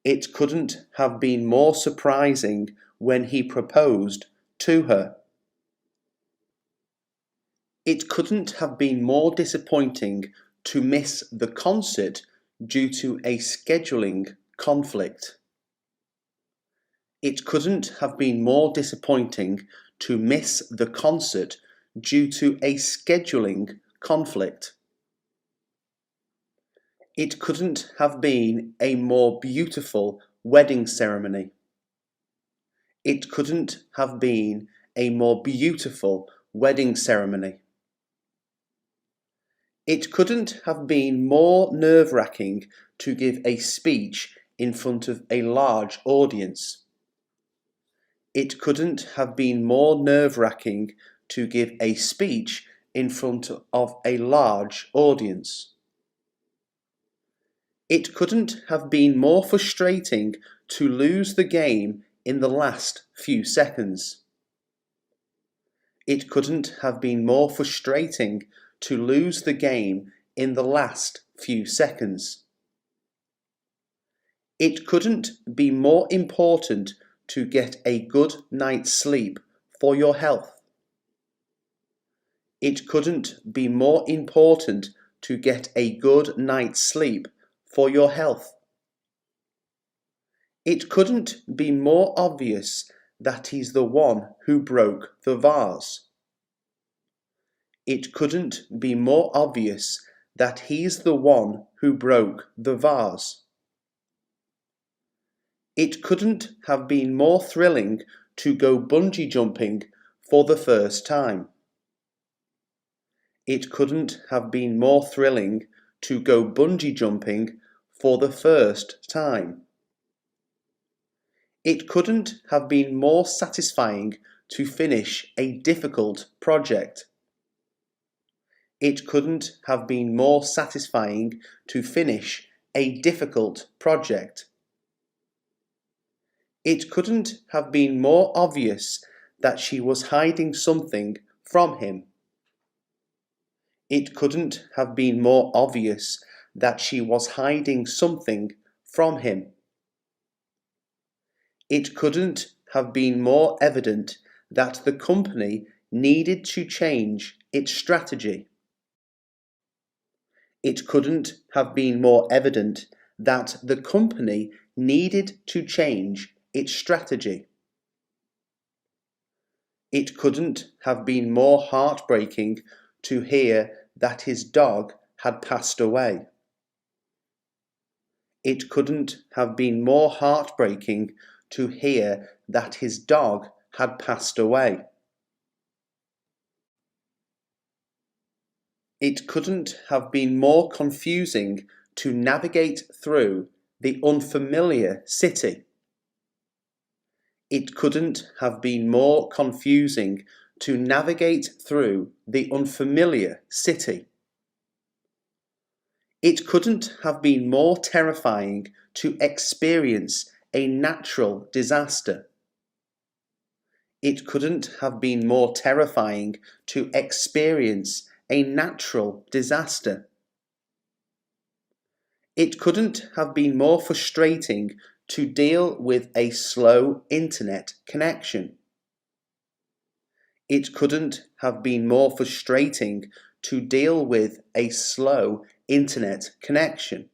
It couldn't have been more surprising when he proposed to her. It couldn't have been more disappointing to miss the concert due to a scheduling conflict. It couldn't have been more disappointing to miss the concert due to a scheduling conflict. It couldn't have been a more beautiful wedding ceremony. It couldn't have been a more beautiful wedding ceremony. It couldn't have been more nerve-wracking to give a speech in front of a large audience. It couldn't have been more nerve-wracking to give a speech in front of a large audience. It couldn't have been more frustrating to lose the game in the last few seconds. It couldn't have been more frustrating to lose the game in the last few seconds. It couldn't be more important to get a good night's sleep for your health. It couldn't be more important to get a good night's sleep for your health. It couldn't be more obvious that he's the one who broke the vase. It couldn't be more obvious that he's the one who broke the vase. It couldn't have been more thrilling to go bungee jumping for the first time. It couldn't have been more thrilling to go bungee jumping for the first time. It couldn't have been more satisfying to finish a difficult project. It couldn't have been more satisfying to finish a difficult project. It couldn't have been more obvious that she was hiding something from him. It couldn't have been more obvious that she was hiding something from him. It couldn't have been more evident that the company needed to change its strategy. It couldn't have been more evident that the company needed to change its strategy. It couldn't have been more heartbreaking to hear that his dog had passed away. It couldn't have been more heartbreaking to hear that his dog had passed away. It couldn't have been more confusing to navigate through the unfamiliar city. It couldn't have been more confusing to navigate through the unfamiliar city. It couldn't have been more terrifying to experience a natural disaster. It couldn't have been more terrifying to experience a natural disaster. It couldn't have been more frustrating to deal with a slow internet connection. It couldn't have been more frustrating to deal with a slow internet connection.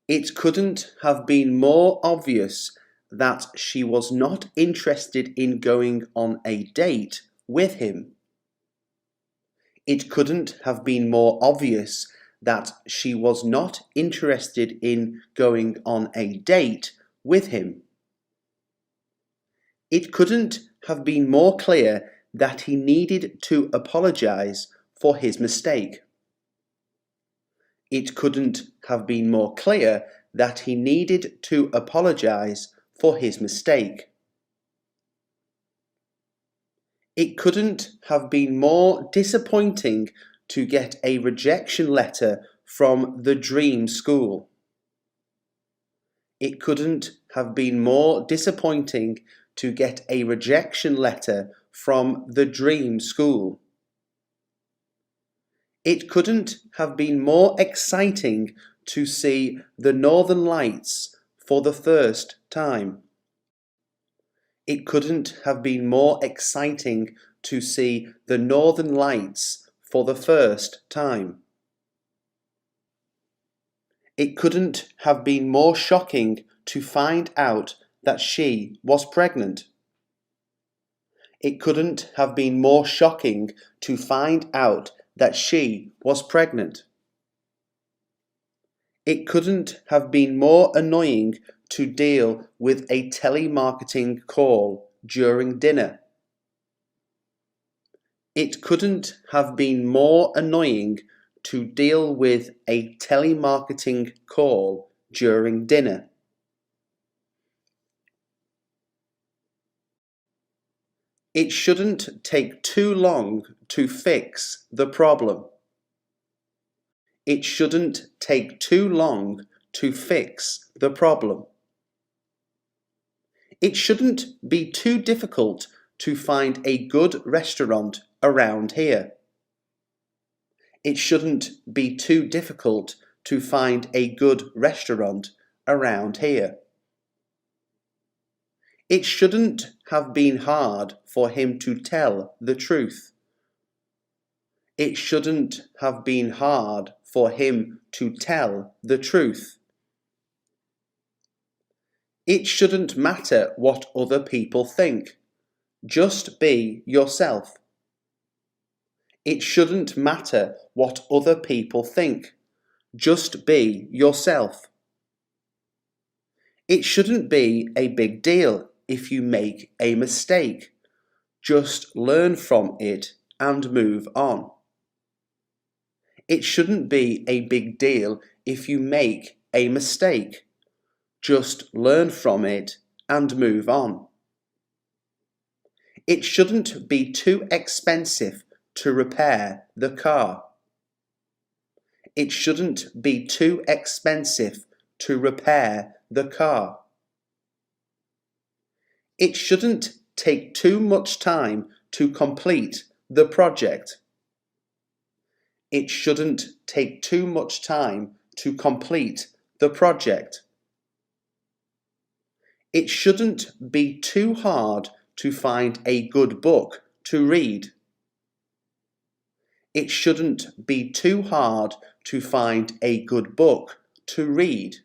It couldn't have been more obvious that she was not interested in going on a date with him. It couldn't have been more obvious that she was not interested in going on a date with him. It couldn't have been more clear that he needed to apologize for his mistake. It couldn't have been more clear that he needed to apologize for his mistake. It couldn't have been more disappointing to get a rejection letter from the dream school. It couldn't have been more disappointing to get a rejection letter from the dream school. It couldn't have been more exciting to see the Northern Lights for the first time. It couldn't have been more exciting to see the Northern Lights for the first time. It couldn't have been more shocking to find out that she was pregnant. It couldn't have been more shocking to find out that she was pregnant. It couldn't have been more annoying to deal with a telemarketing call during dinner. It couldn't have been more annoying to deal with a telemarketing call during dinner. It shouldn't take too long to fix the problem. It shouldn't take too long to fix the problem. It shouldn't be too difficult to find a good restaurant around here. It shouldn't be too difficult to find a good restaurant around here. It shouldn't have been hard for him to tell the truth. It shouldn't have been hard for him to tell the truth. It shouldn't matter what other people think. Just be yourself. It shouldn't matter what other people think. Just be yourself. It shouldn't be a big deal if you make a mistake. Just learn from it and move on. It shouldn't be a big deal if you make a mistake. Just learn from it and move on. It shouldn't be too expensive to repair the car. It shouldn't be too expensive to repair the car. It shouldn't take too much time to complete the project. It shouldn't take too much time to complete the project. It shouldn't be too hard to find a good book to read. It shouldn't be too hard to find a good book to read.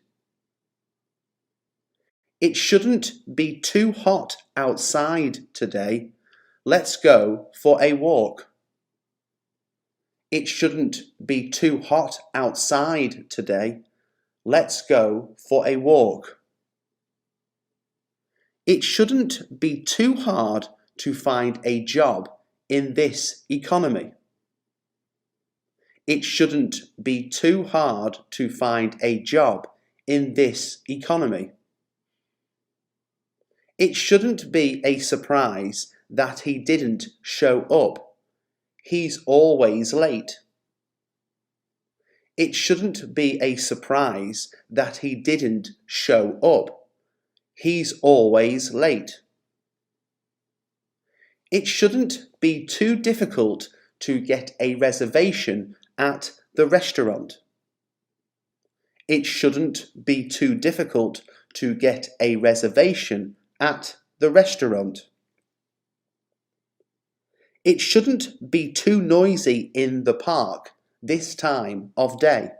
It shouldn't be too hot outside today. Let's go for a walk. It shouldn't be too hot outside today. Let's go for a walk. It shouldn't be too hard to find a job in this economy. It shouldn't be too hard to find a job in this economy. It shouldn't be a surprise that he didn't show up. He's always late. It shouldn't be a surprise that he didn't show up. He's always late. It shouldn't be too difficult to get a reservation at the restaurant. It shouldn't be too difficult to get a reservation at the restaurant. It shouldn't be too noisy in the park this time of day.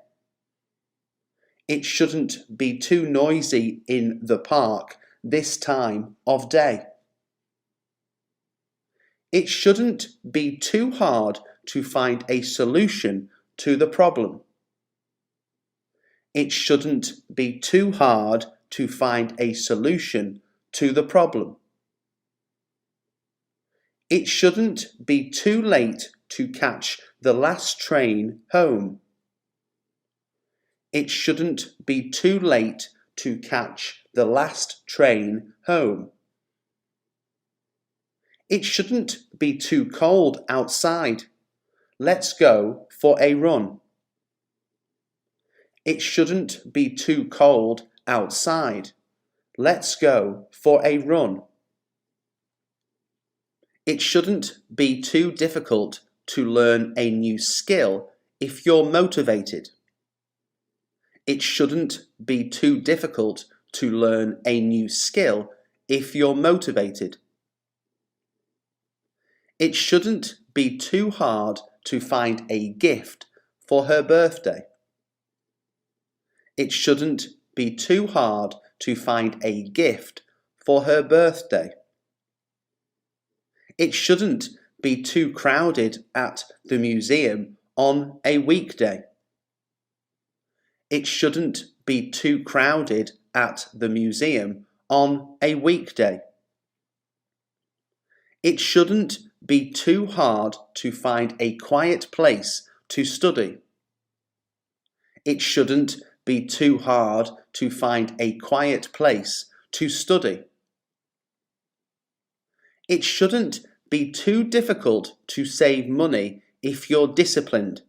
It shouldn't be too noisy in the park this time of day. It shouldn't be too hard to find a solution to the problem. It shouldn't be too hard to find a solution to the problem. It shouldn't be too late to catch the last train home. It shouldn't be too late to catch the last train home. It shouldn't be too cold outside. Let's go for a run. It shouldn't be too cold outside. Let's go for a run. It shouldn't be too difficult to learn a new skill if you're motivated. It shouldn't be too difficult to learn a new skill if you're motivated. It shouldn't be too hard to find a gift for her birthday. It shouldn't be too hard to find a gift for her birthday. It shouldn't be too crowded at the museum on a weekday. It shouldn't be too crowded at the museum on a weekday. It shouldn't be too hard to find a quiet place to study. It shouldn't be too hard to find a quiet place to study. It shouldn't be too difficult to save money if you're disciplined.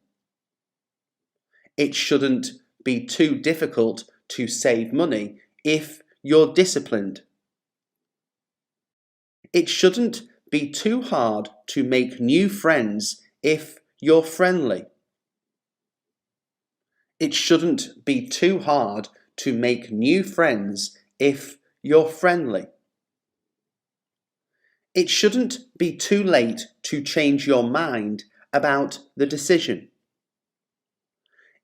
It shouldn't be too difficult to save money if you're disciplined. It shouldn't be too hard to make new friends if you're friendly. It shouldn't be too hard to make new friends if you're friendly. It shouldn't be too late to change your mind about the decision.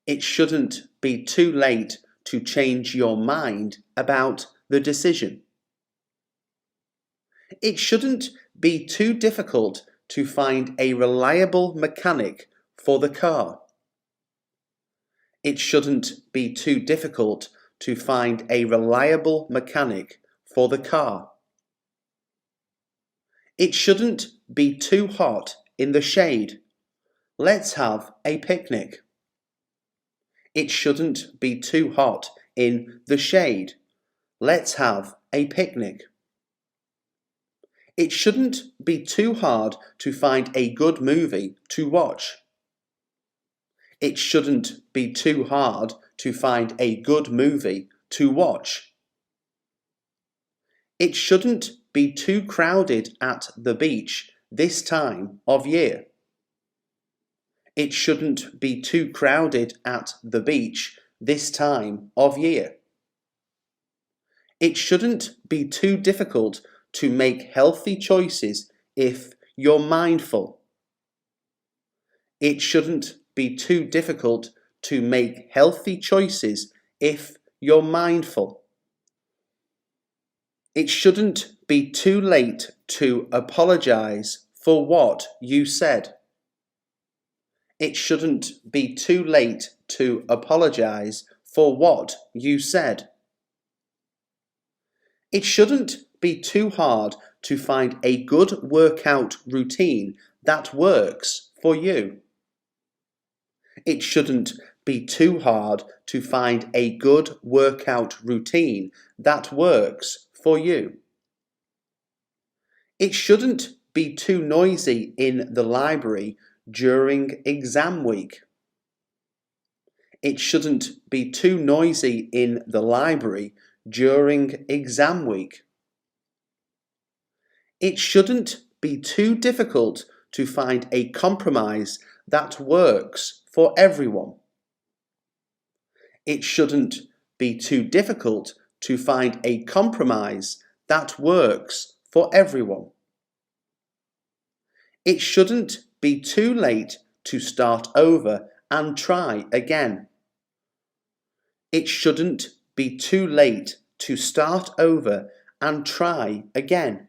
It shouldn't be too late to change your mind about the decision. It shouldn't be too difficult to find a reliable mechanic for the car. It shouldn't be too difficult to find a reliable mechanic for the car. It shouldn't be too hot in the shade. Let's have a picnic. It shouldn't be too hot in the shade. Let's have a picnic. It shouldn't be too hard to find a good movie to watch. It shouldn't be too hard to find a good movie to watch. It shouldn't be too crowded at the beach this time of year. It shouldn't be too crowded at the beach this time of year. It shouldn't be too difficult to make healthy choices if you're mindful. It shouldn't be too difficult to make healthy choices if you're mindful. It shouldn't be too late to apologize for what you said. It shouldn't be too late to apologize for what you said. It shouldn't be too hard to find a good workout routine that works for you. It shouldn't be too hard to find a good workout routine that works for you. It shouldn't be too noisy in the library during exam week. It shouldn't be too noisy in the library during exam week. It shouldn't be too difficult to find a compromise that works for everyone. It shouldn't be too difficult to find a compromise that works for everyone. It shouldn't be too late to start over and try again. It shouldn't be too late to start over and try again.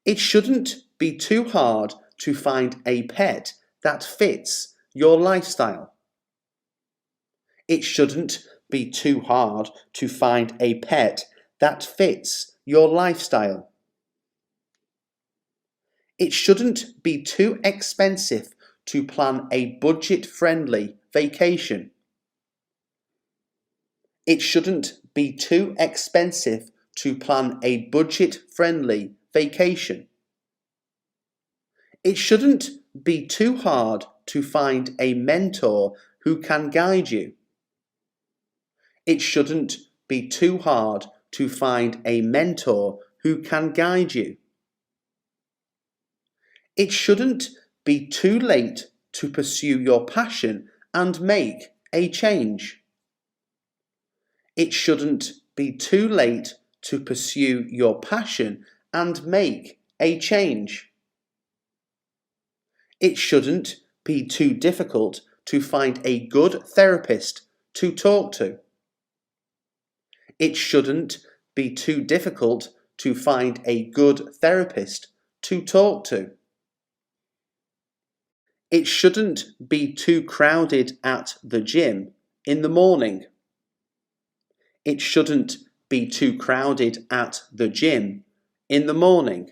It shouldn't be too hard to find a pet that fits your lifestyle. It shouldn't be too hard to find a pet that fits your lifestyle. It shouldn't be too expensive to plan a budget-friendly vacation. It shouldn't be too expensive to plan a budget-friendly vacation. It shouldn't be too hard to find a mentor who can guide you. It shouldn't be too hard to find a mentor who can guide you. It shouldn't be too late to pursue your passion and make a change. It shouldn't be too late to pursue your passion and make a change. It shouldn't be too difficult to find a good therapist to talk to. It shouldn't be too difficult to find a good therapist to talk to. It shouldn't be too crowded at the gym in the morning. It shouldn't be too crowded at the gym in the morning.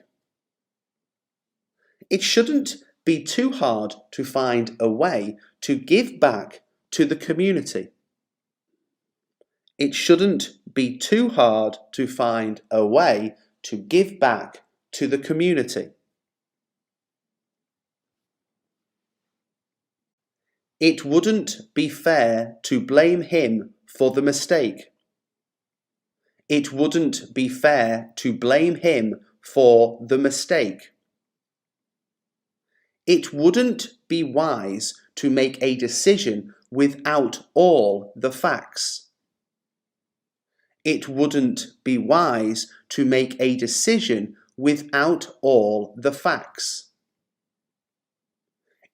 It shouldn't be too hard to find a way to give back to the community. It shouldn't be too hard to find a way to give back to the community. It wouldn't be fair to blame him for the mistake. It wouldn't be fair to blame him for the mistake. It wouldn't be wise to make a decision without all the facts. It wouldn't be wise to make a decision without all the facts.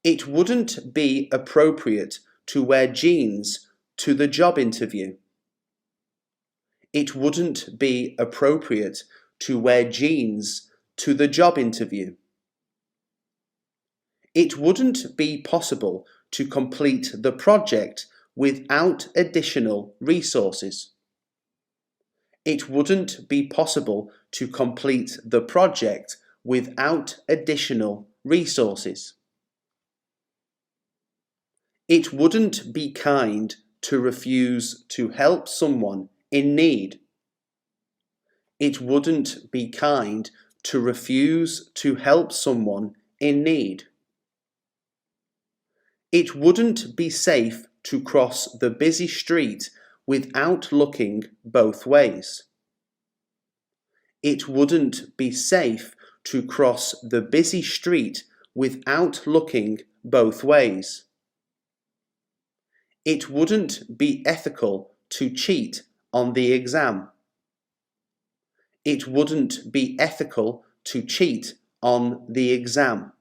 It wouldn't be appropriate to wear jeans to the job interview. It wouldn't be appropriate to wear jeans to the job interview. It wouldn't be possible to complete the project without additional resources. It wouldn't be possible to complete the project without additional resources. It wouldn't be kind to refuse to help someone in need. It wouldn't be kind to refuse to help someone in need. It wouldn't be safe to cross the busy street without looking both ways. It wouldn't be safe to cross the busy street without looking both ways. It wouldn't be ethical to cheat on the exam. It wouldn't be ethical to cheat on the exam.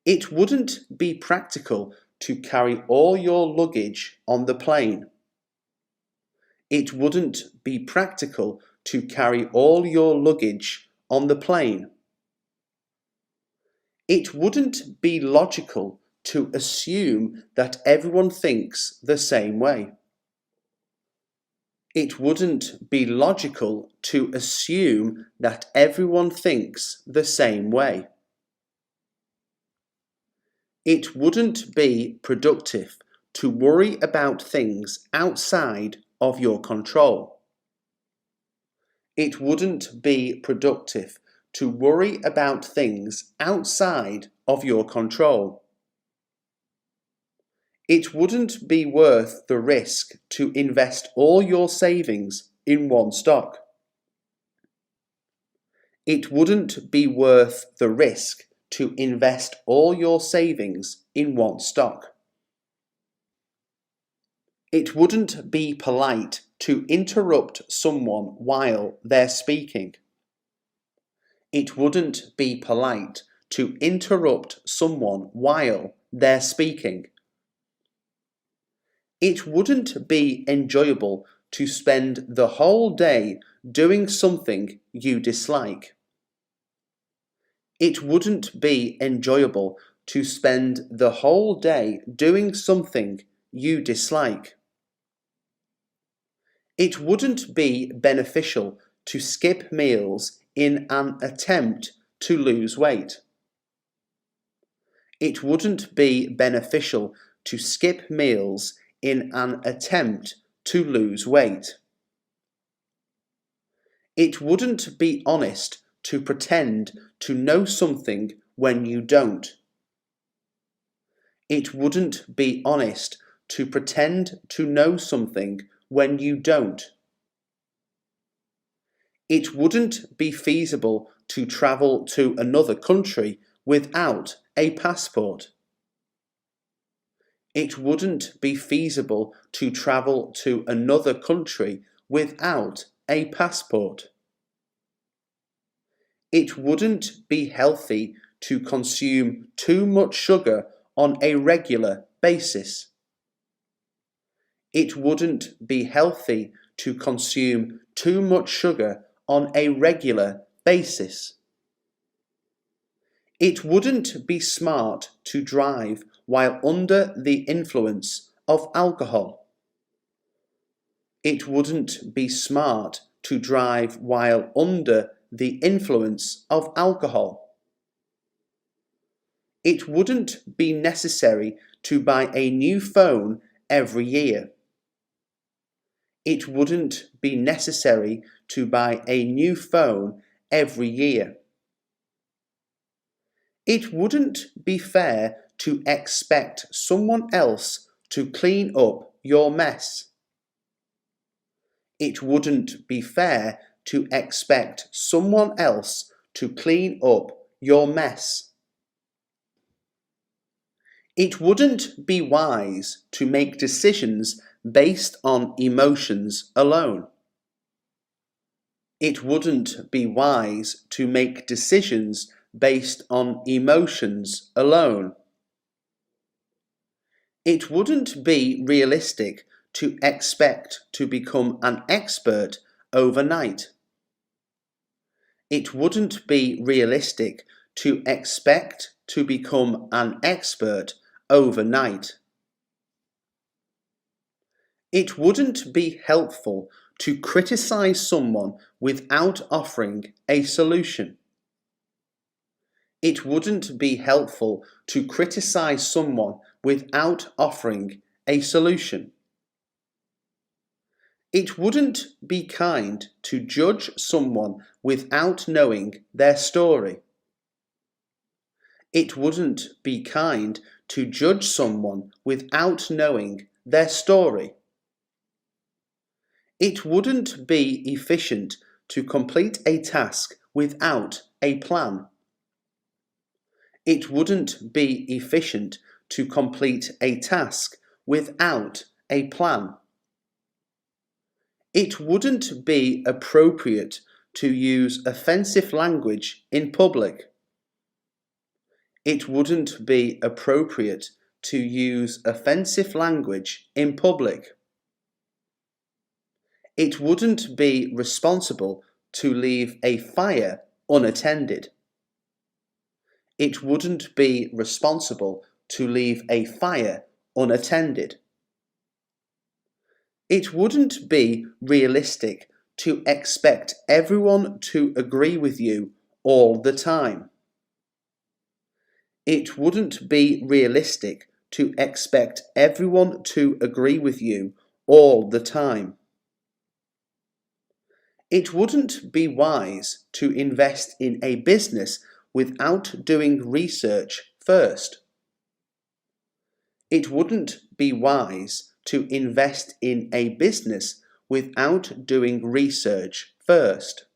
It wouldn't be practical to carry all your luggage on the plane. It wouldn't be practical to carry all your luggage on the plane. It wouldn't be logical to assume that everyone thinks the same way. It wouldn't be logical to assume that everyone thinks the same way. It wouldn't be productive to worry about things outside of your control. It wouldn't be productive to worry about things outside of your control. It wouldn't be worth the risk to invest all your savings in one stock. It wouldn't be worth the risk to invest all your savings in one stock. It wouldn't be polite to interrupt someone while they're speaking. It wouldn't be polite to interrupt someone while they're speaking. It wouldn't be enjoyable to spend the whole day doing something you dislike. It wouldn't be enjoyable to spend the whole day doing something you dislike. It wouldn't be beneficial to skip meals in an attempt to lose weight. It wouldn't be beneficial to skip meals in an attempt to lose weight. It wouldn't be honest to pretend to know something when you don't. It wouldn't be honest to pretend to know something when you don't. It wouldn't be feasible to travel to another country without a passport. It wouldn't be feasible to travel to another country without a passport. It wouldn't be healthy to consume too much sugar on a regular basis. It wouldn't be healthy to consume too much sugar on a regular basis. It wouldn't be smart to drive while under the influence of alcohol. It wouldn't be smart to drive while under the influence of alcohol. It wouldn't be necessary to buy a new phone every year. It wouldn't be necessary to buy a new phone every year. It wouldn't be fair to expect someone else to clean up your mess. It wouldn't be fair to expect someone else to clean up your mess. It wouldn't be wise to make decisions based on emotions alone. It wouldn't be wise to make decisions based on emotions alone. It wouldn't be realistic to expect to become an expert overnight. It wouldn't be realistic to expect to become an expert overnight. It wouldn't be helpful to criticize someone without offering a solution. It wouldn't be helpful to criticize someone without offering a solution. It wouldn't be kind to judge someone without knowing their story. It wouldn't be kind to judge someone without knowing their story. It wouldn't be efficient to complete a task without a plan. It wouldn't be efficient to complete a task without a plan. It wouldn't be appropriate to use offensive language in public. It wouldn't be appropriate to use offensive language in public. It wouldn't be responsible to leave a fire unattended. It wouldn't be responsible to leave a fire unattended. It wouldn't be realistic to expect everyone to agree with you all the time. It wouldn't be realistic to expect everyone to agree with you all the time. It wouldn't be wise to invest in a business without doing research first. It wouldn't be wise to invest in a business without doing research first.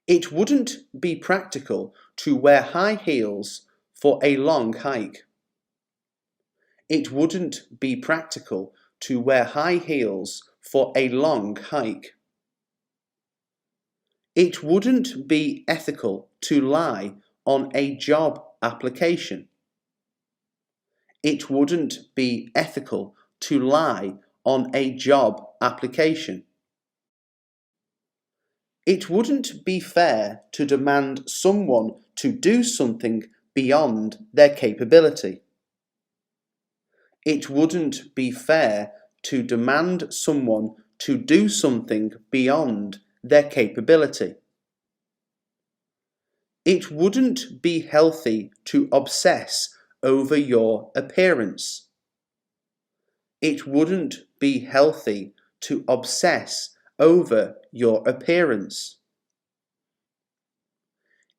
It wouldn't be practical to wear high heels for a long hike. It wouldn't be practical to wear high heels for a long hike. It wouldn't be ethical to lie on a job application. It wouldn't be ethical to lie on a job application. It wouldn't be fair to demand someone to do something beyond their capability. It wouldn't be fair to demand someone to do something beyond their capability. It wouldn't be healthy to obsess over your appearance. It wouldn't be healthy to obsess over your appearance.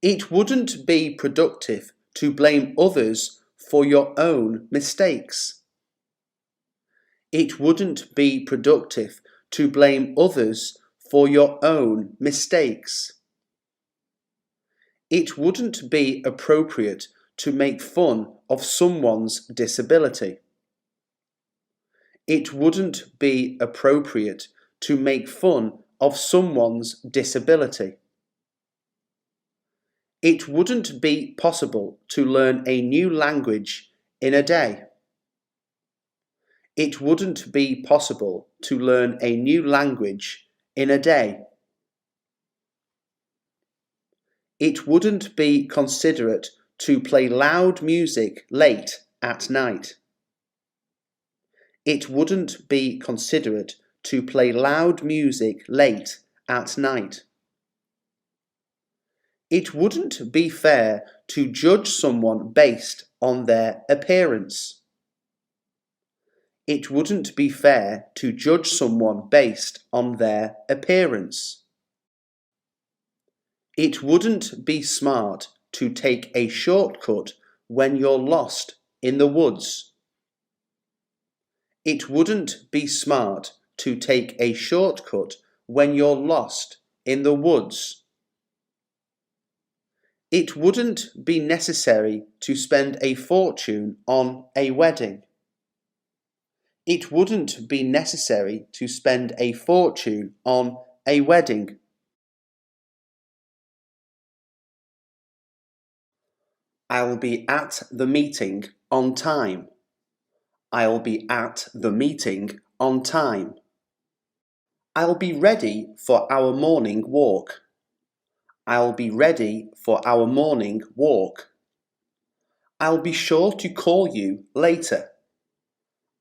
It wouldn't be productive to blame others for your own mistakes. It wouldn't be productive to blame others for your own mistakes. It wouldn't be appropriate to make fun of someone's disability. It wouldn't be appropriate to make fun of someone's disability. It wouldn't be possible to learn a new language in a day. It wouldn't be possible to learn a new language in a day. It wouldn't be considerate to play loud music late at night. It wouldn't be considerate to play loud music late at night. It wouldn't be fair to judge someone based on their appearance. It wouldn't be fair to judge someone based on their appearance. It wouldn't be smart to take a shortcut when you're lost in the woods. It wouldn't be smart to take a shortcut when you're lost in the woods. It wouldn't be necessary to spend a fortune on a wedding. It wouldn't be necessary to spend a fortune on a wedding. I'll be at the meeting on time. I'll be at the meeting on time. I'll be ready for our morning walk. I'll be ready for our morning walk. I'll be sure to call you later.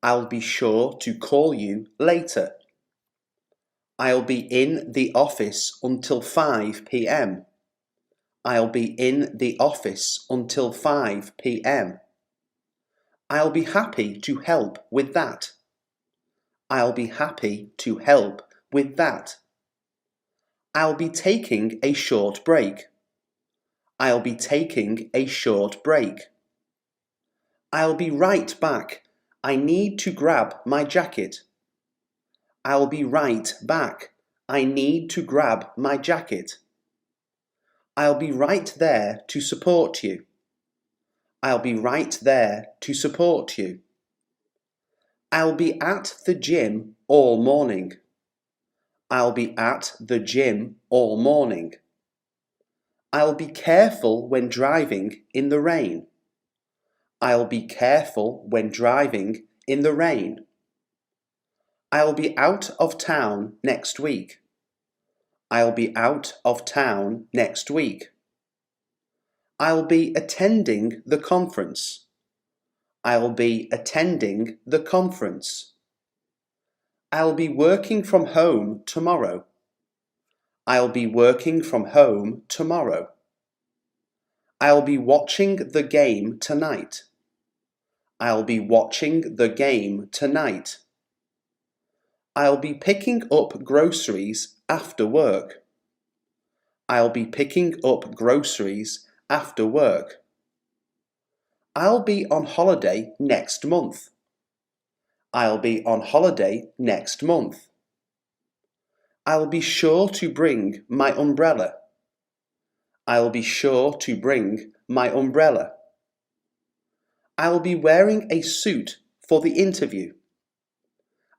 I'll be sure to call you later. I'll be in the office until 5 p.m. I'll be in the office until 5 p.m. I'll be happy to help with that. I'll be happy to help with that. I'll be taking a short break. I'll be taking a short break. I'll be right back. I need to grab my jacket. I'll be right back. I need to grab my jacket. I'll be right there to support you. I'll be right there to support you. I'll be at the gym all morning. I'll be at the gym all morning. I'll be careful when driving in the rain. I'll be careful when driving in the rain. I'll be out of town next week. I'll be out of town next week. I'll be attending the conference. I'll be attending the conference. I'll be working from home tomorrow. I'll be working from home tomorrow. I'll be watching the game tonight. I'll be watching the game tonight. I'll be picking up groceries after work. I'll be picking up groceries after work. I'll be on holiday next month. I'll be on holiday next month. I'll be sure to bring my umbrella. I'll be sure to bring my umbrella. I'll be wearing a suit for the interview.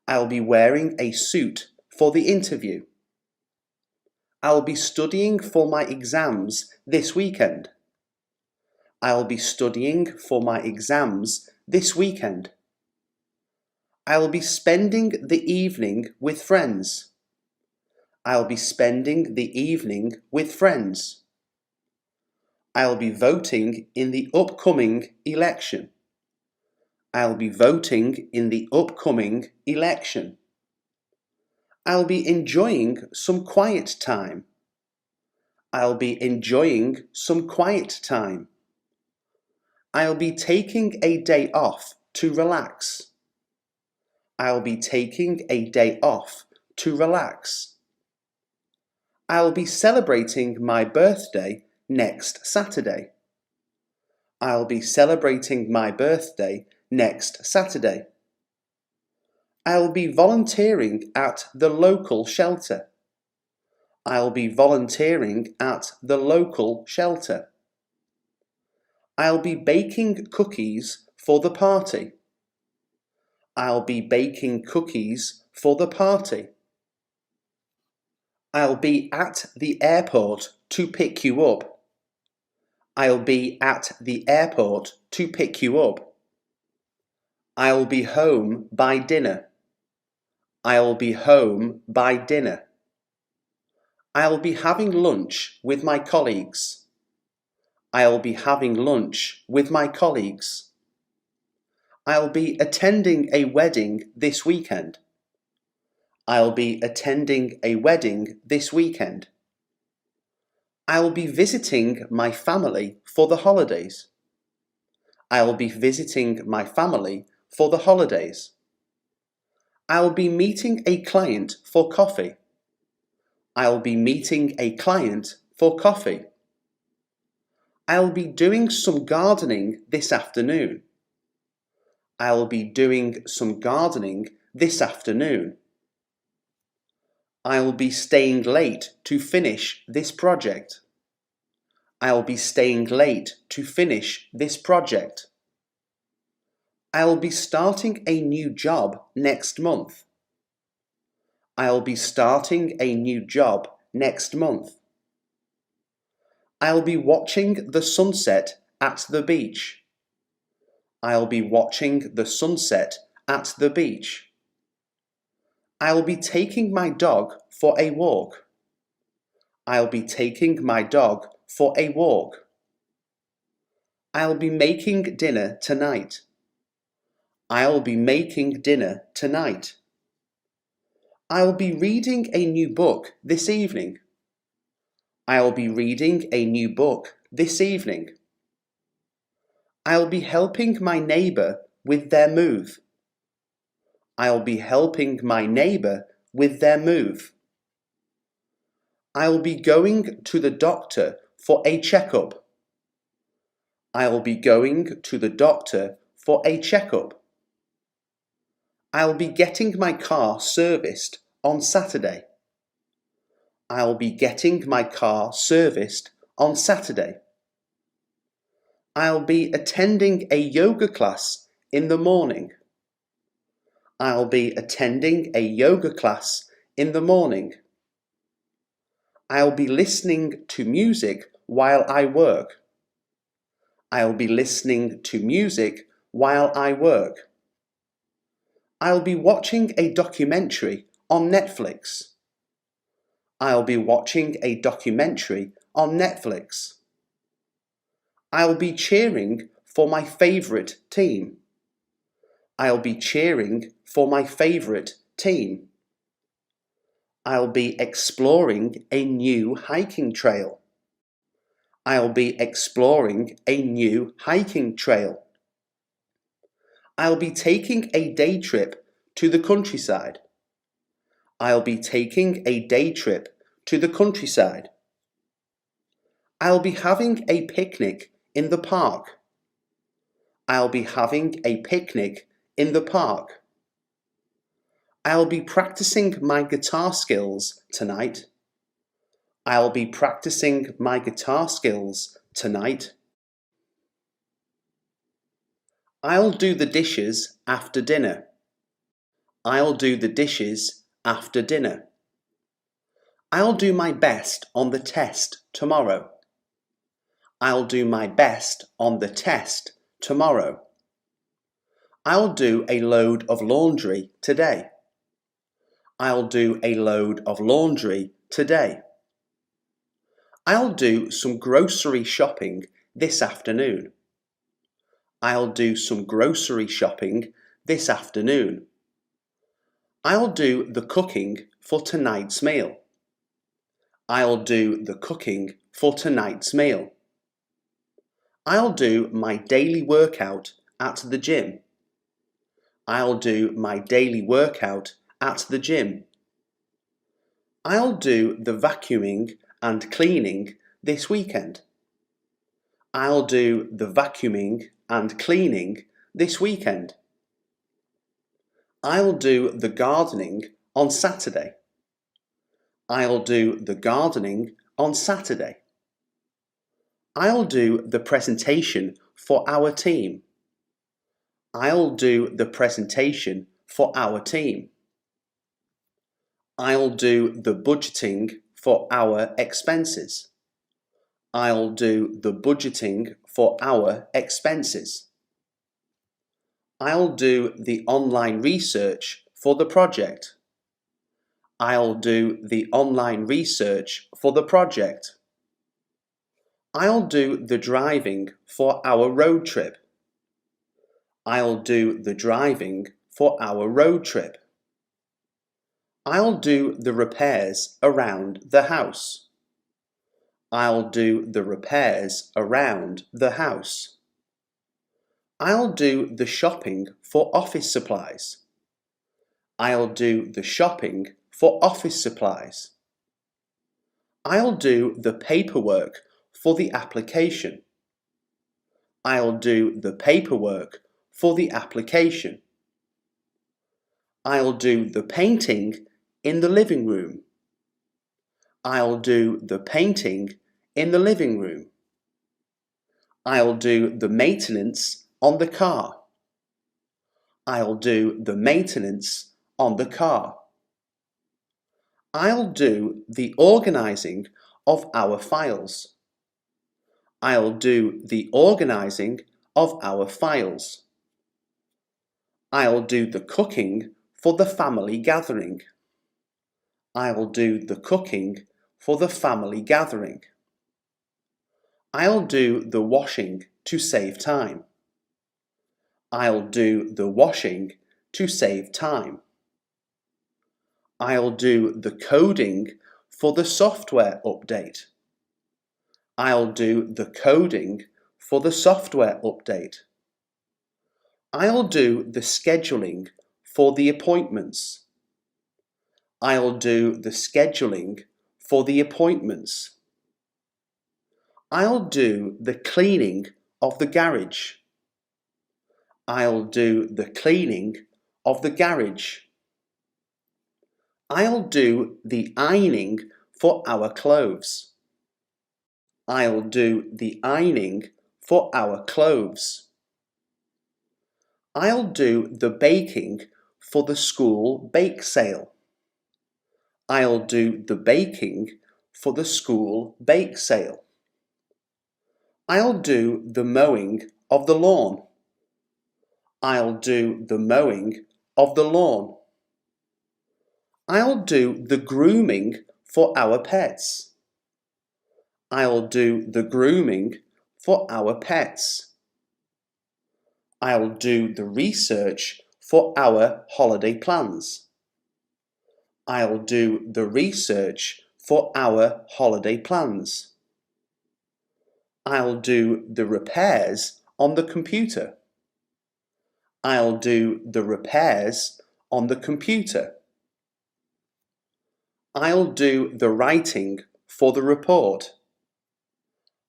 I'll be wearing a suit for the interview. I'll be studying for my exams this weekend. I'll be studying for my exams this weekend. I'll be spending the evening with friends. I'll be spending the evening with friends. I'll be voting in the upcoming election. I'll be voting in the upcoming election. I'll be enjoying some quiet time. I'll be enjoying some quiet time. I'll be taking a day off to relax. I'll be taking a day off to relax. I'll be celebrating my birthday next Saturday. I'll be celebrating my birthday next Saturday. I'll be volunteering at the local shelter. I'll be volunteering at the local shelter. I'll be baking cookies for the party. I'll be baking cookies for the party. I'll be at the airport to pick you up. I'll be at the airport to pick you up. I'll be home by dinner. I'll be home by dinner. I'll be having lunch with my colleagues. I'll be having lunch with my colleagues. I'll be attending a wedding this weekend. I'll be attending a wedding this weekend. I'll be visiting my family for the holidays. I'll be visiting my family for the holidays. I'll be meeting a client for coffee. I'll be meeting a client for coffee. I'll be doing some gardening this afternoon. I'll be doing some gardening this afternoon. I'll be staying late to finish this project. I'll be staying late to finish this project. I'll be starting a new job next month. I'll be starting a new job next month. I'll be watching the sunset at the beach. I'll be watching the sunset at the beach. I'll be taking my dog for a walk. I'll be taking my dog for a walk. I'll be making dinner tonight. I'll be making dinner tonight. I'll be reading a new book this evening. I'll be reading a new book this evening. I'll be helping my neighbour with their move. I'll be helping my neighbour with their move. I'll be going to the doctor for a checkup. I'll be going to the doctor for a checkup. I'll be getting my car serviced on Saturday. I'll be getting my car serviced on Saturday. I'll be attending a yoga class in the morning. I'll be attending a yoga class in the morning. I'll be listening to music while I work. I'll be listening to music while I work. I'll be watching a documentary on Netflix. I'll be watching a documentary on Netflix. I'll be cheering for my favourite team. I'll be cheering for my favourite team. I'll be exploring a new hiking trail. I'll be exploring a new hiking trail. I'll be taking a day trip to the countryside. I'll be taking a day trip to the countryside. I'll be having a picnic in the park. I'll be having a picnic in the park. I'll be practicing my guitar skills tonight. I'll be practicing my guitar skills tonight. I'll do the dishes after dinner. I'll do the dishes after dinner. I'll do my best on the test tomorrow. I'll do my best on the test tomorrow. I'll do a load of laundry today. I'll do a load of laundry today. I'll do some grocery shopping this afternoon. I'll do some grocery shopping this afternoon. I'll do the cooking for tonight's meal. I'll do the cooking for tonight's meal. I'll do my daily workout at the gym. I'll do my daily workout at the gym. I'll do the vacuuming and cleaning this weekend. I'll do the vacuuming and cleaning this weekend. I'll do the gardening on Saturday. I'll do the gardening on Saturday. I'll do the presentation for our team. I'll do the presentation for our team. I'll do the budgeting for our expenses. I'll do the budgeting for our expenses. I'll do the online research for the project. I'll do the online research for the project. I'll do the driving for our road trip. I'll do the driving for our road trip. I'll do the repairs around the house. I'll do the repairs around the house. I'll do the shopping for office supplies. I'll do the shopping for office supplies. I'll do the paperwork for the application. I'll do the paperwork for the application. I'll do the painting in the living room. I'll do the painting in the living room. I'll do the maintenance on the car. I'll do the maintenance on the car. I'll do the organising of our files. I'll do the organising of our files. I'll do the cooking for the family gathering. I'll do the cooking for the family gathering. I'll do the washing to save time. I'll do the washing to save time. I'll do the coding for the software update. I'll do the coding for the software update. I'll do the scheduling for the appointments. I'll do the scheduling for the appointments. I'll do the cleaning of the garage. I'll do the cleaning of the garage. I'll do the ironing for our clothes. I'll do the ironing for our clothes. I'll do the baking for the school bake sale. I'll do the baking for the school bake sale. I'll do the mowing of the lawn. I'll do the mowing of the lawn. I'll do the grooming for our pets. I'll do the grooming for our pets. I'll do the research for our holiday plans. I'll do the research for our holiday plans. I'll do the repairs on the computer. I'll do the repairs on the computer. I'll do the writing for the report.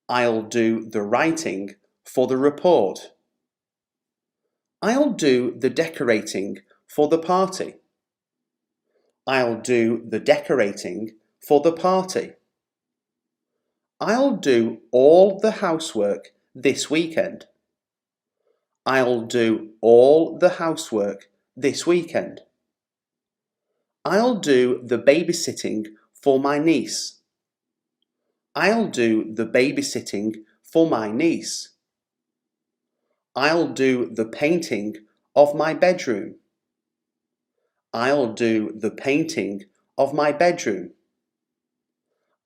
I'll do the writing for the report. I'll do the decorating for the party. I'll do the decorating for the party. I'll do all the housework this weekend. I'll do all the housework this weekend. I'll do the babysitting for my niece. I'll do the babysitting for my niece. I'll do the painting of my bedroom. I'll do the painting of my bedroom.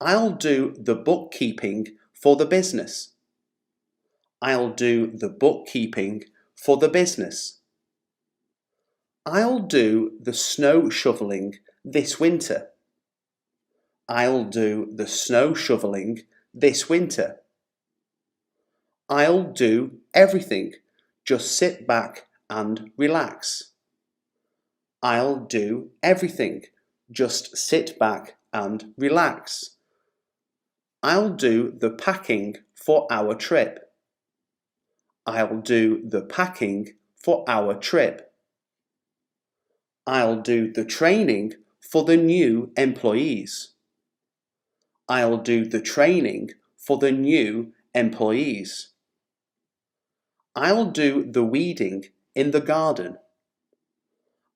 I'll do the bookkeeping for the business. I'll do the bookkeeping for the business. I'll do the snow shoveling this winter. I'll do the snow shoveling this winter. I'll do everything. Just sit back and relax. I'll do everything. Just sit back and relax. I'll do the packing for our trip. I'll do the packing for our trip. I'll do the training for the new employees. I'll do the training for the new employees. I'll do the weeding in the garden.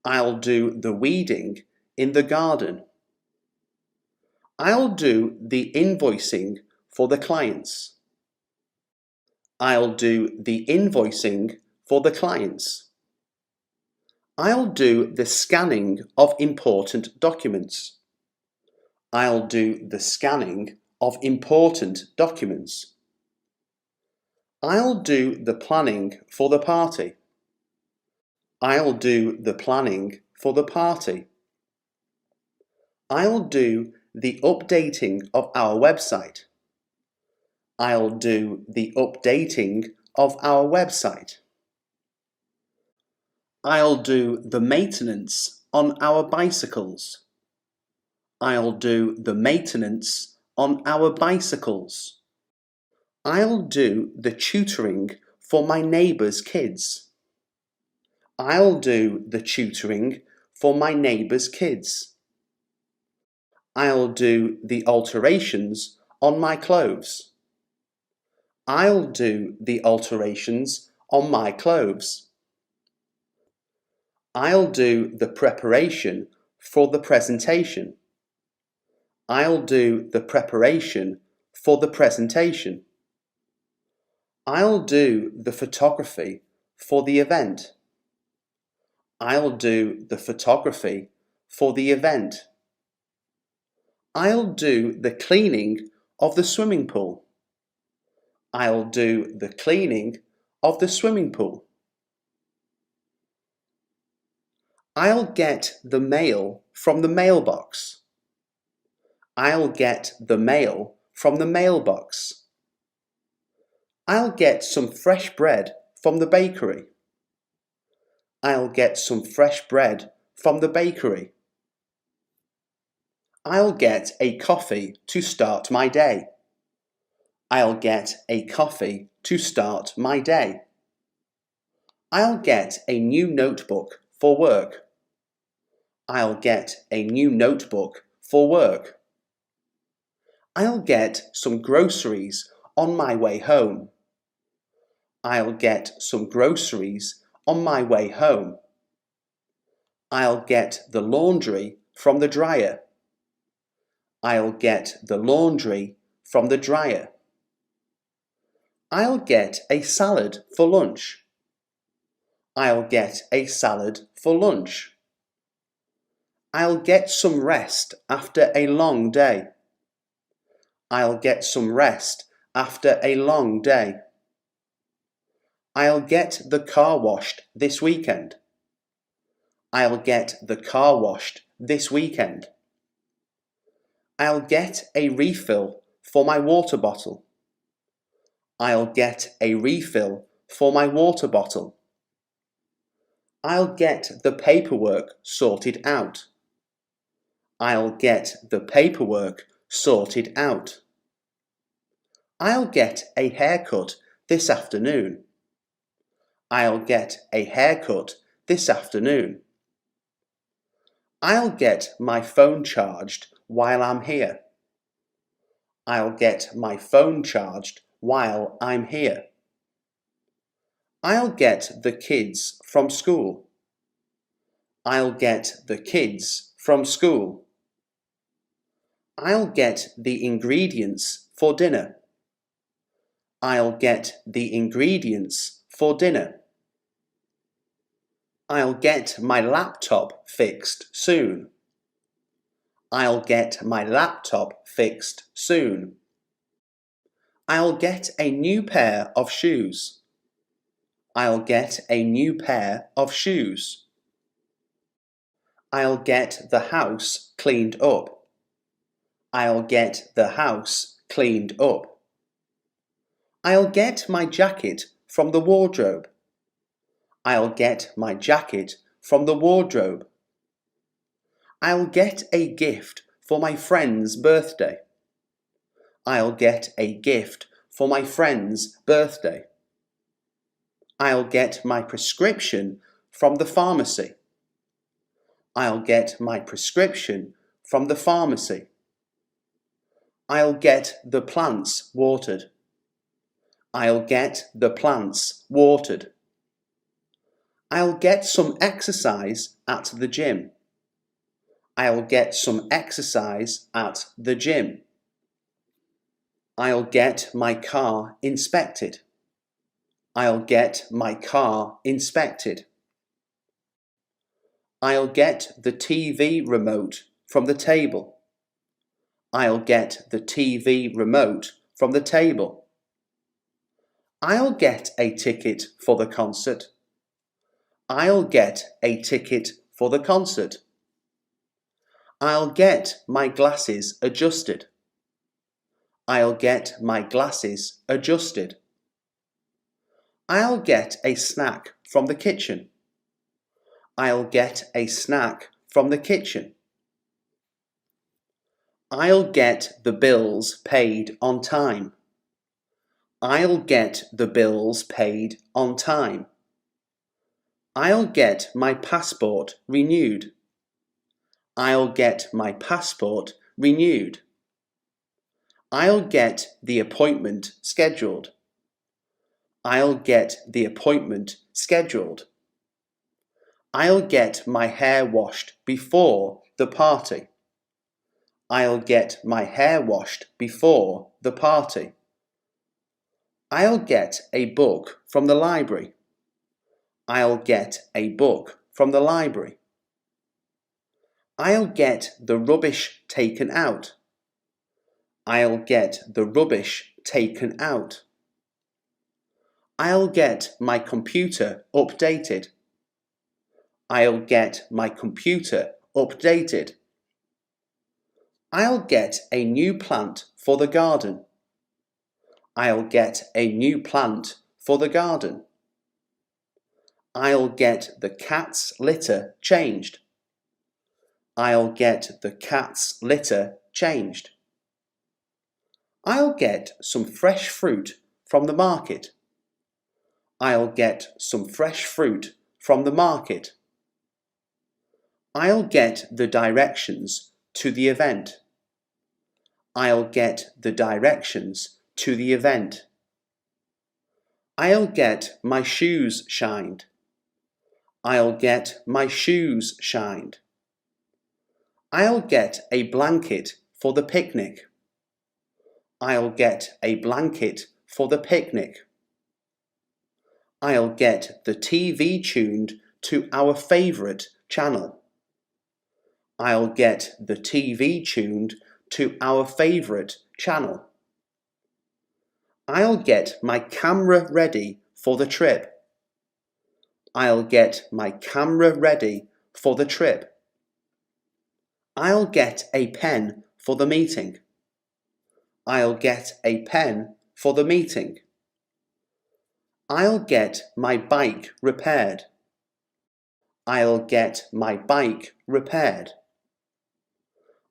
I'll do the weeding in the garden. I'll do the invoicing for the clients. I'll do the invoicing for the clients. I'll do the scanning of important documents. I'll do the scanning of important documents. I'll do the planning for the party. I'll do the planning for the party. I'll do the updating of our website. I'll do the updating of our website. I'll do the maintenance on our bicycles. I'll do the maintenance on our bicycles. I'll do the tutoring for my neighbour's kids. I'll do the tutoring for my neighbour's kids. I'll do the alterations on my clothes. I'll do the alterations on my clothes. I'll do the preparation for the presentation. I'll do the preparation for the presentation. I'll do the photography for the event. I'll do the photography for the event. I'll do the cleaning of the swimming pool. I'll do the cleaning of the swimming pool. I'll get the mail from the mailbox. I'll get the mail from the mailbox. I'll get some fresh bread from the bakery. I'll get some fresh bread from the bakery. I'll get a coffee to start my day. I'll get a coffee to start my day. I'll get a new notebook for work. I'll get a new notebook for work. I'll get some groceries on my way home. I'll get some groceries on my way home. I'll get the laundry from the dryer. I'll get the laundry from the dryer. I'll get a salad for lunch. I'll get a salad for lunch. I'll get some rest after a long day. I'll get some rest after a long day. I'll get the car washed this weekend. I'll get the car washed this weekend. I'll get a refill for my water bottle. I'll get a refill for my water bottle. I'll get the paperwork sorted out. I'll get the paperwork sorted out. I'll get a haircut this afternoon. I'll get a haircut this afternoon. I'll get my phone charged while I'm here. I'll get my phone charged while I'm here. I'll get the kids from school. I'll get the kids from school. I'll get the ingredients for dinner. I'll get the ingredients for dinner. I'll get my laptop fixed soon. I'll get my laptop fixed soon. I'll get a new pair of shoes. I'll get a new pair of shoes. I'll get the house cleaned up. I'll get the house cleaned up. I'll get my jacket from the wardrobe. I'll get my jacket from the wardrobe. I'll get a gift for my friend's birthday. I'll get a gift for my friend's birthday. I'll get my prescription from the pharmacy. I'll get my prescription from the pharmacy. I'll get the plants watered. I'll get the plants watered. I'll get some exercise at the gym. I'll get some exercise at the gym. I'll get my car inspected. I'll get my car inspected. I'll get the TV remote from the table. I'll get the TV remote from the table. I'll get a ticket for the concert. I'll get a ticket for the concert. I'll get my glasses adjusted. I'll get my glasses adjusted. I'll get a snack from the kitchen. I'll get a snack from the kitchen. I'll get the bills paid on time. I'll get the bills paid on time. I'll get my passport renewed. I'll get my passport renewed. I'll get the appointment scheduled. I'll get the appointment scheduled. I'll get my hair washed before the party. I'll get my hair washed before the party. I'll get a book from the library. I'll get a book from the library. I'll get the rubbish taken out. I'll get the rubbish taken out. I'll get my computer updated. I'll get my computer updated. I'll get a new plant for the garden. I'll get a new plant for the garden. I'll get the cat's litter changed. I'll get the cat's litter changed. I'll get some fresh fruit from the market. I'll get some fresh fruit from the market. I'll get the directions to the event. I'll get the directions to the event. I'll get my shoes shined. I'll get my shoes shined. I'll get a blanket for the picnic. I'll get a blanket for the picnic. I'll get the TV tuned to our favourite channel. I'll get the TV tuned to our favourite channel. I'll get my camera ready for the trip. I'll get my camera ready for the trip. I'll get a pen for the meeting. I'll get a pen for the meeting. I'll get my bike repaired. I'll get my bike repaired.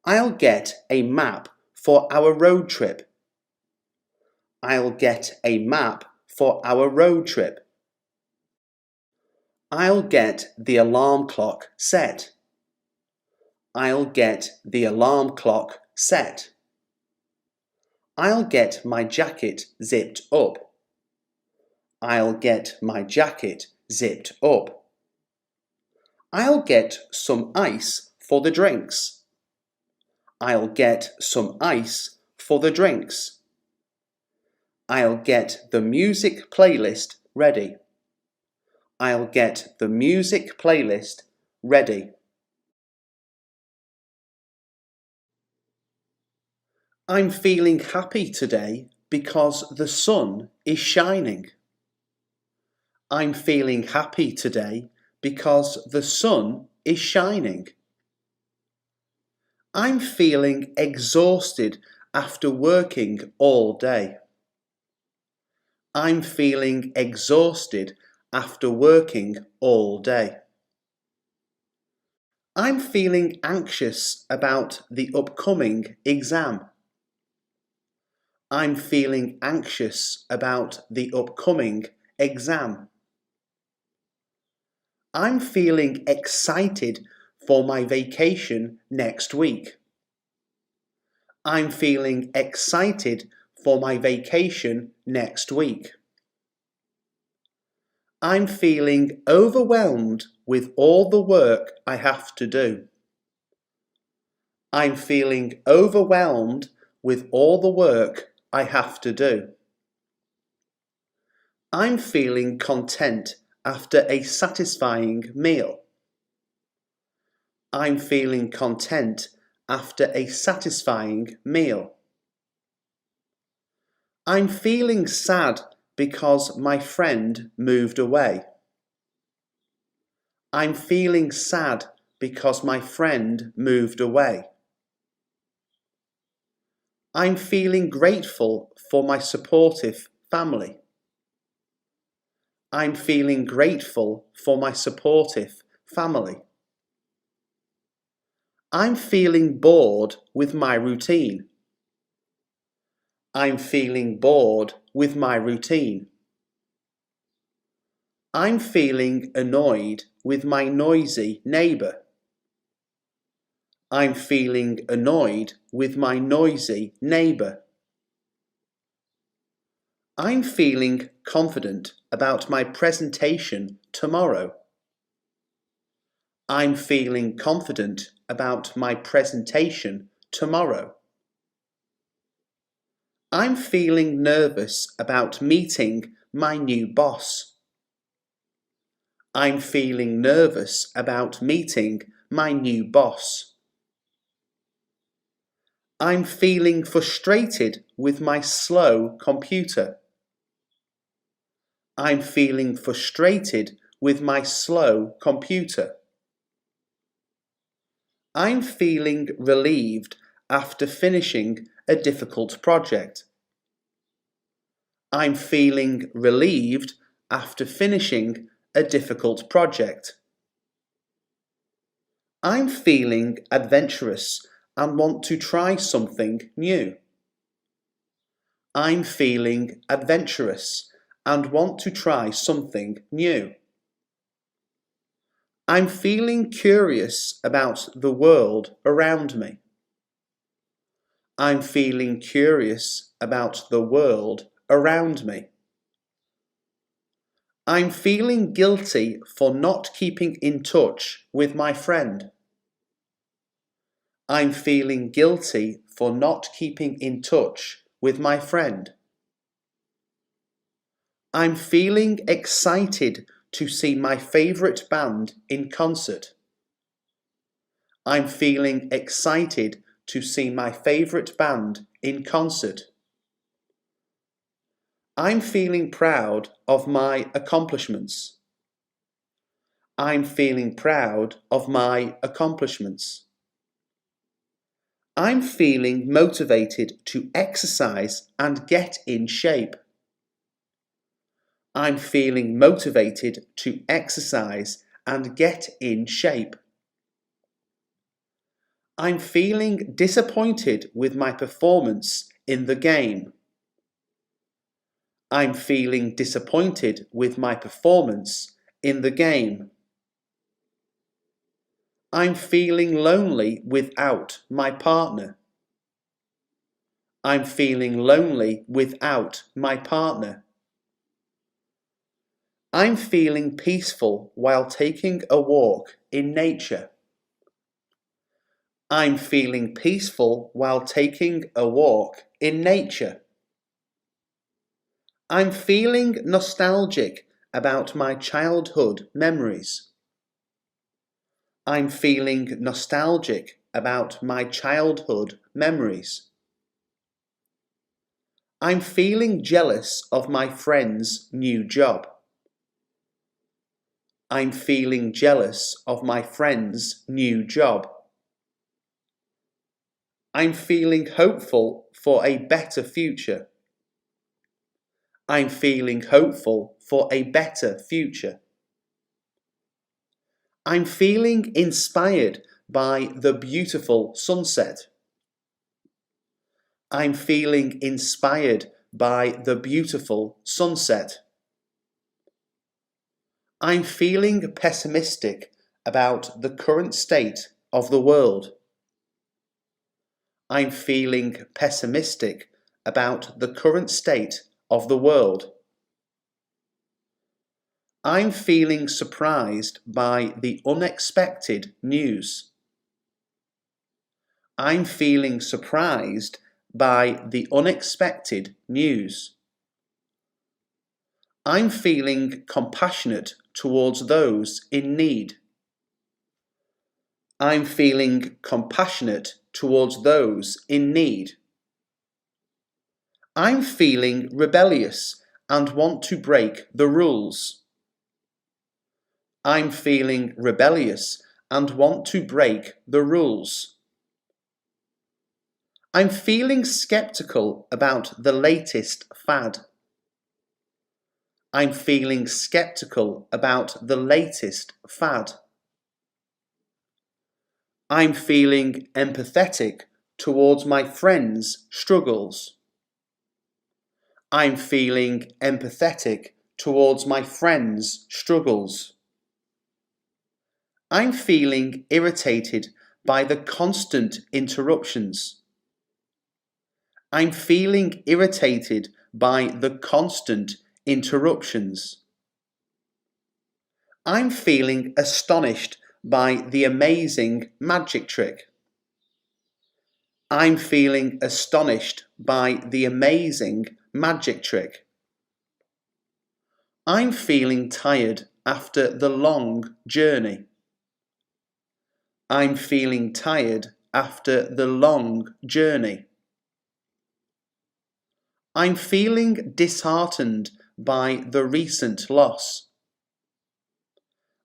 I'll get a map for our road trip. I'll get a map for our road trip. I'll get the alarm clock set. I'll get the alarm clock set. I'll get my jacket zipped up. I'll get my jacket zipped up. I'll get some ice for the drinks. I'll get some ice for the drinks. I'll get the music playlist ready. I'll get the music playlist ready. I'm feeling happy today because the sun is shining. I'm feeling happy today because the sun is shining. I'm feeling exhausted after working all day. I'm feeling exhausted after working all day. I'm feeling anxious about the upcoming exam. I'm feeling anxious about the upcoming exam. I'm feeling excited for my vacation next week. I'm feeling excited for my vacation next week. I'm feeling overwhelmed with all the work I have to do. I'm feeling overwhelmed with all the work I have to do. I'm feeling content after a satisfying meal. I'm feeling content after a satisfying meal. I'm feeling sad because my friend moved away. I'm feeling sad because my friend moved away. I'm feeling grateful for my supportive family. I'm feeling grateful for my supportive family. I'm feeling bored with my routine. I'm feeling bored with my routine. I'm feeling annoyed with my noisy neighbour. I'm feeling annoyed with my noisy neighbour. I'm feeling confident about my presentation tomorrow. I'm feeling confident about my presentation tomorrow. I'm feeling nervous about meeting my new boss. I'm feeling nervous about meeting my new boss. I'm feeling frustrated with my slow computer. I'm feeling frustrated with my slow computer. I'm feeling relieved after finishing a difficult project. I'm feeling relieved after finishing a difficult project. I'm feeling adventurous and want to try something new. I'm feeling adventurous and want to try something new. I'm feeling curious about the world around me. I'm feeling curious about the world around me. I'm feeling guilty for not keeping in touch with my friend. I'm feeling guilty for not keeping in touch with my friend. I'm feeling excited to see my favourite band in concert. I'm feeling excited to see my favourite band in concert. I'm feeling proud of my accomplishments. I'm feeling proud of my accomplishments. I'm feeling motivated to exercise and get in shape. I'm feeling motivated to exercise and get in shape. I'm feeling disappointed with my performance in the game. I'm feeling disappointed with my performance in the game. I'm feeling lonely without my partner. I'm feeling lonely without my partner. I'm feeling peaceful while taking a walk in nature. I'm feeling peaceful while taking a walk in nature. I'm feeling nostalgic about my childhood memories. I'm feeling nostalgic about my childhood memories. I'm feeling jealous of my friend's new job. I'm feeling jealous of my friend's new job. I'm feeling hopeful for a better future. I'm feeling hopeful for a better future. I'm feeling inspired by the beautiful sunset. I'm feeling inspired by the beautiful sunset. I'm feeling pessimistic about the current state of the world. I'm feeling pessimistic about the current state of the world. I'm feeling surprised by the unexpected news. I'm feeling surprised by the unexpected news. I'm feeling compassionate towards those in need. I'm feeling compassionate towards those in need. I'm feeling rebellious and want to break the rules. I'm feeling rebellious and want to break the rules. I'm feeling skeptical about the latest fad. I'm feeling skeptical about the latest fad. I'm feeling empathetic towards my friends' struggles. I'm feeling empathetic towards my friends' struggles. I'm feeling irritated by the constant interruptions. I'm feeling irritated by the constant interruptions. I'm feeling astonished by the amazing magic trick. I'm feeling astonished by the amazing magic trick. I'm feeling tired after the long journey. I'm feeling tired after the long journey. I'm feeling disheartened by the recent loss.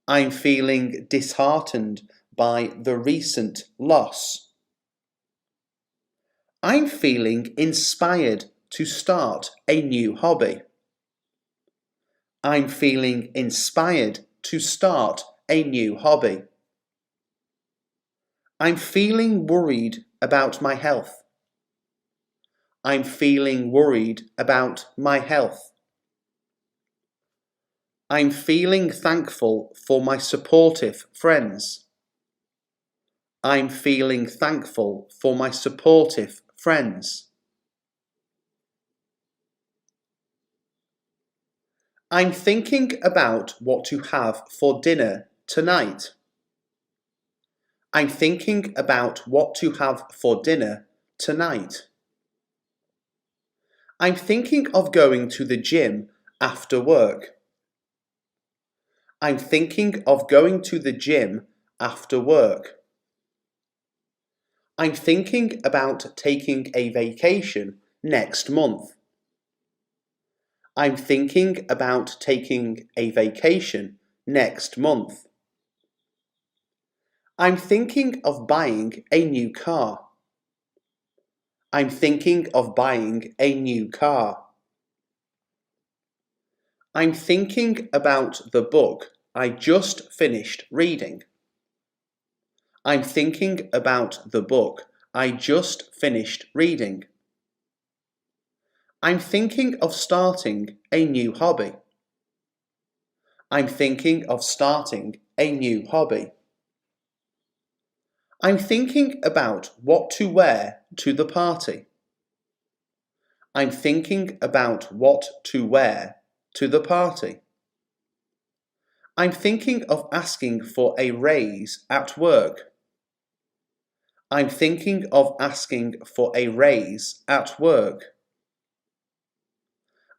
I'm feeling disheartened by the recent loss. I'm feeling inspired to start a new hobby. I'm feeling inspired to start a new hobby. I'm feeling worried about my health. I'm feeling worried about my health. I'm feeling thankful for my supportive friends. I'm feeling thankful for my supportive friends. I'm thinking about what to have for dinner tonight. I'm thinking about what to have for dinner tonight. I'm thinking of going to the gym after work. I'm thinking of going to the gym after work. I'm thinking about taking a vacation next month. I'm thinking about taking a vacation next month. I'm thinking of buying a new car. I'm thinking of buying a new car. I'm thinking about the book I just finished reading. I'm thinking about the book I just finished reading. I'm thinking of starting a new hobby. I'm thinking of starting a new hobby. I'm thinking about what to wear to the party. I'm thinking about what to wear to the party. I'm thinking of asking for a raise at work. I'm thinking of asking for a raise at work.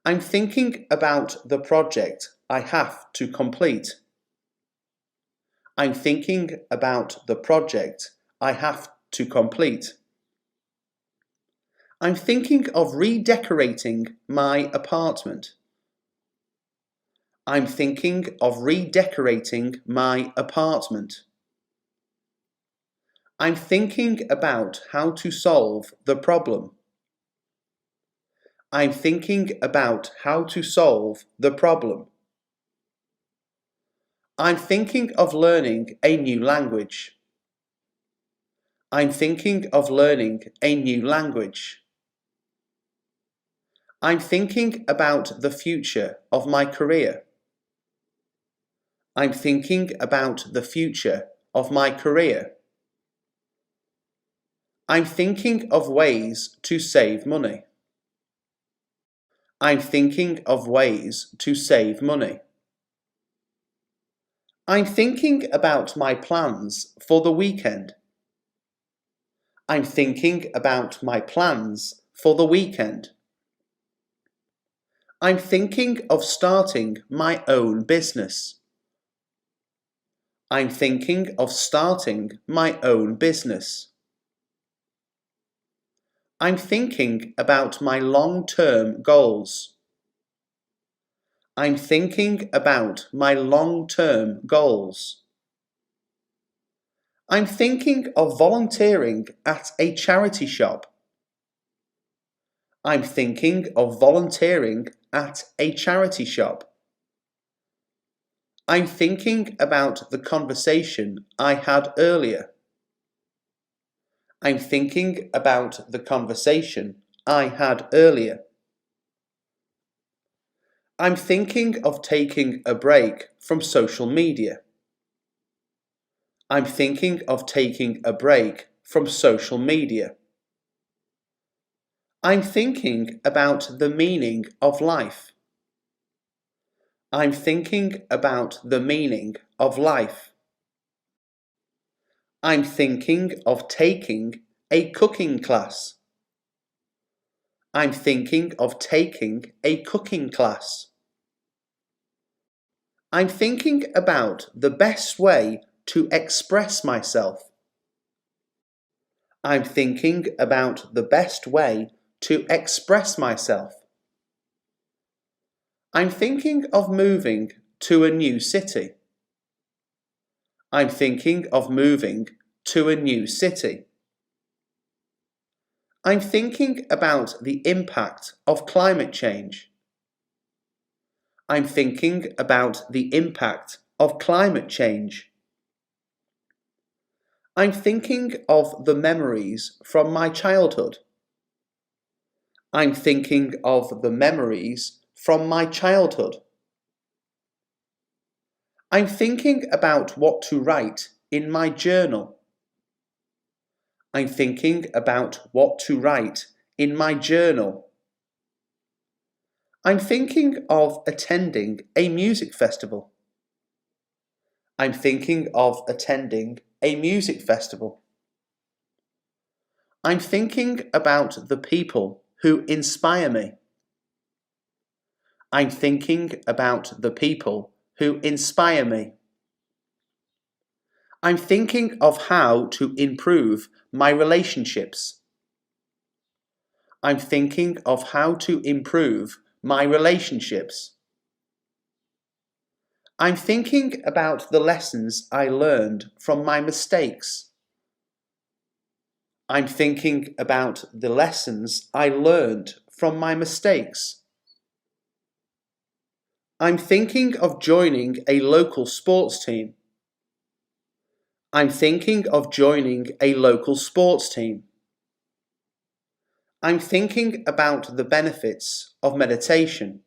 I'm thinking about the project I have to complete. I'm thinking about the project I have to complete. I'm thinking of redecorating my apartment. I'm thinking of redecorating my apartment. I'm thinking about how to solve the problem. I'm thinking about how to solve the problem. I'm thinking of learning a new language. I'm thinking of learning a new language. I'm thinking about the future of my career. I'm thinking about the future of my career. I'm thinking of ways to save money. I'm thinking of ways to save money. I'm thinking about my plans for the weekend. I'm thinking about my plans for the weekend. I'm thinking of starting my own business. I'm thinking of starting my own business. I'm thinking about my long-term goals. I'm thinking about my long-term goals. I'm thinking of volunteering at a charity shop. I'm thinking of volunteering at a charity shop. I'm thinking about the conversation I had earlier. I'm thinking about the conversation I had earlier. I'm thinking of taking a break from social media. I'm thinking of taking a break from social media. I'm thinking about the meaning of life. I'm thinking about the meaning of life. I'm thinking of taking a cooking class. I'm thinking of taking a cooking class. I'm thinking about the best way to express myself. I'm thinking about the best way to express myself. I'm thinking of moving to a new city. I'm thinking of moving to a new city. I'm thinking about the impact of climate change. I'm thinking about the impact of climate change. I'm thinking of the memories from my childhood. I'm thinking of the memories from my childhood. I'm thinking about what to write in my journal. I'm thinking about what to write in my journal. I'm thinking of attending a music festival. I'm thinking of attending a music festival. I'm thinking about the people who inspire me. I'm thinking about the people who inspire me. I'm thinking of how to improve my relationships. I'm thinking of how to improve my relationships. I'm thinking about the lessons I learned from my mistakes. I'm thinking about the lessons I learned from my mistakes. I'm thinking of joining a local sports team. I'm thinking of joining a local sports team. I'm thinking about the benefits of meditation.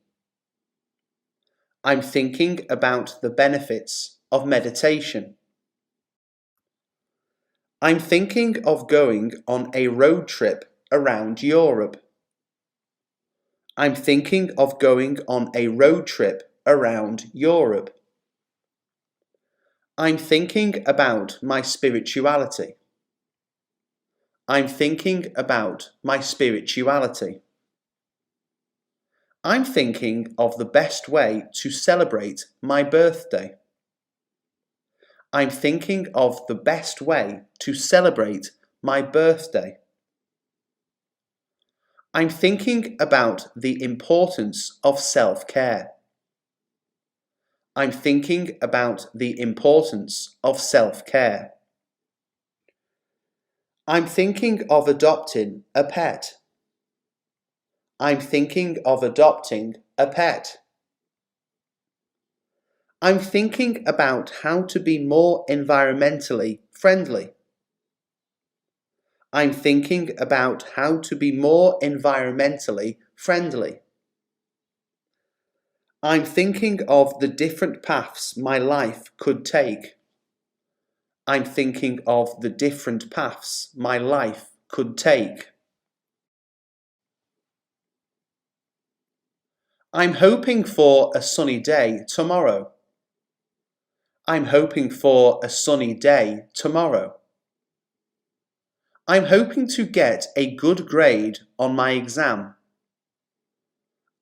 I'm thinking about the benefits of meditation. I'm thinking of going on a road trip around Europe. I'm thinking of going on a road trip around Europe. I'm thinking about my spirituality. I'm thinking about my spirituality. I'm thinking of the best way to celebrate my birthday. I'm thinking of the best way to celebrate my birthday. I'm thinking about the importance of self-care. I'm thinking about the importance of self-care. I'm thinking of adopting a pet. I'm thinking of adopting a pet. I'm thinking about how to be more environmentally friendly. I'm thinking about how to be more environmentally friendly. I'm thinking of the different paths my life could take. I'm thinking of the different paths my life could take. I'm hoping for a sunny day tomorrow. I'm hoping for a sunny day tomorrow. I'm hoping to get a good grade on my exam.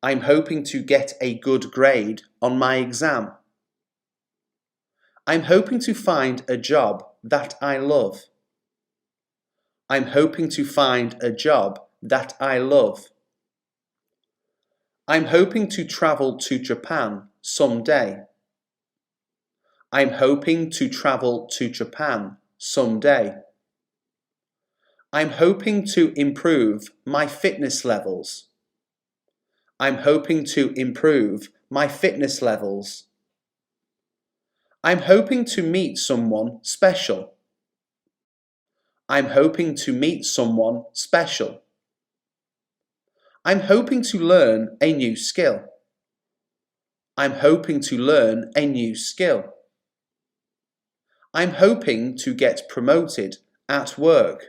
I'm hoping to get a good grade on my exam. I'm hoping to find a job that I love. I'm hoping to find a job that I love. I'm hoping to travel to Japan someday. I'm hoping to travel to Japan someday. I'm hoping to improve my fitness levels. I'm hoping to improve my fitness levels. I'm hoping to meet someone special. I'm hoping to meet someone special. I'm hoping to learn a new skill. I'm hoping to learn a new skill. I'm hoping to get promoted at work.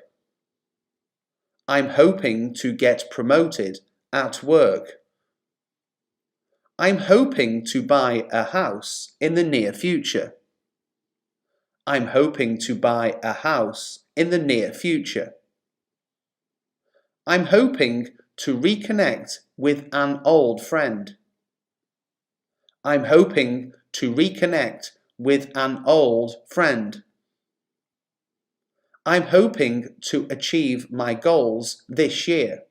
I'm hoping to get promoted at work. I'm hoping to buy a house in the near future. I'm hoping to buy a house in the near future. I'm hoping to reconnect with an old friend. I'm hoping to reconnect with an old friend. I'm hoping to achieve my goals this year.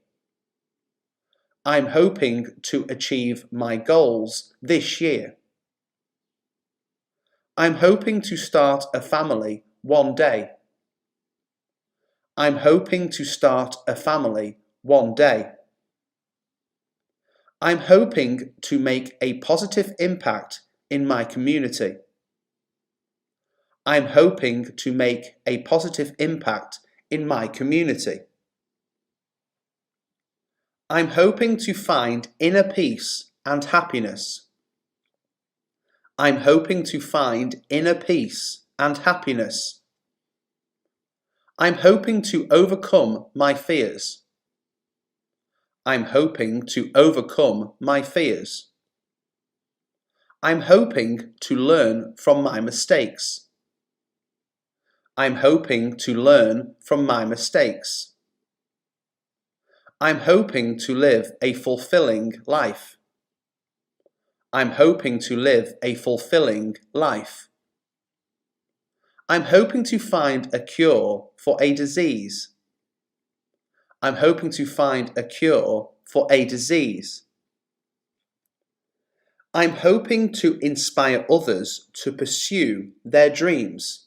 I'm hoping to achieve my goals this year. I'm hoping to start a family one day. I'm hoping to start a family one day. I'm hoping to make a positive impact in my community. I'm hoping to make a positive impact in my community. I'm hoping to find inner peace and happiness. I'm hoping to find inner peace and happiness. I'm hoping to overcome my fears. I'm hoping to overcome my fears. I'm hoping to learn from my mistakes. I'm hoping to learn from my mistakes. I'm hoping to live a fulfilling life. I'm hoping to live a fulfilling life. I'm hoping to find a cure for a disease. I'm hoping to find a cure for a disease. I'm hoping to inspire others to pursue their dreams.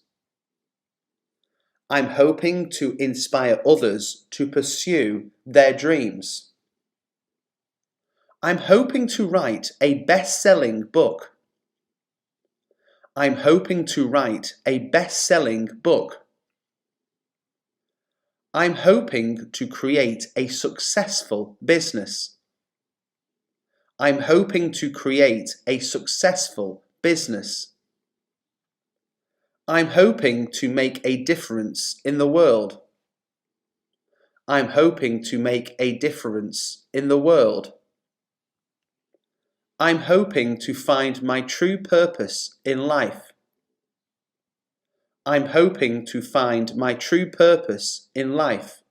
I'm hoping to inspire others to pursue their dreams. I'm hoping to write a best-selling book. I'm hoping to write a best-selling book. I'm hoping to create a successful business. I'm hoping to create a successful business. I'm hoping to make a difference in the world. I'm hoping to make a difference in the world. I'm hoping to find my true purpose in life. I'm hoping to find my true purpose in life.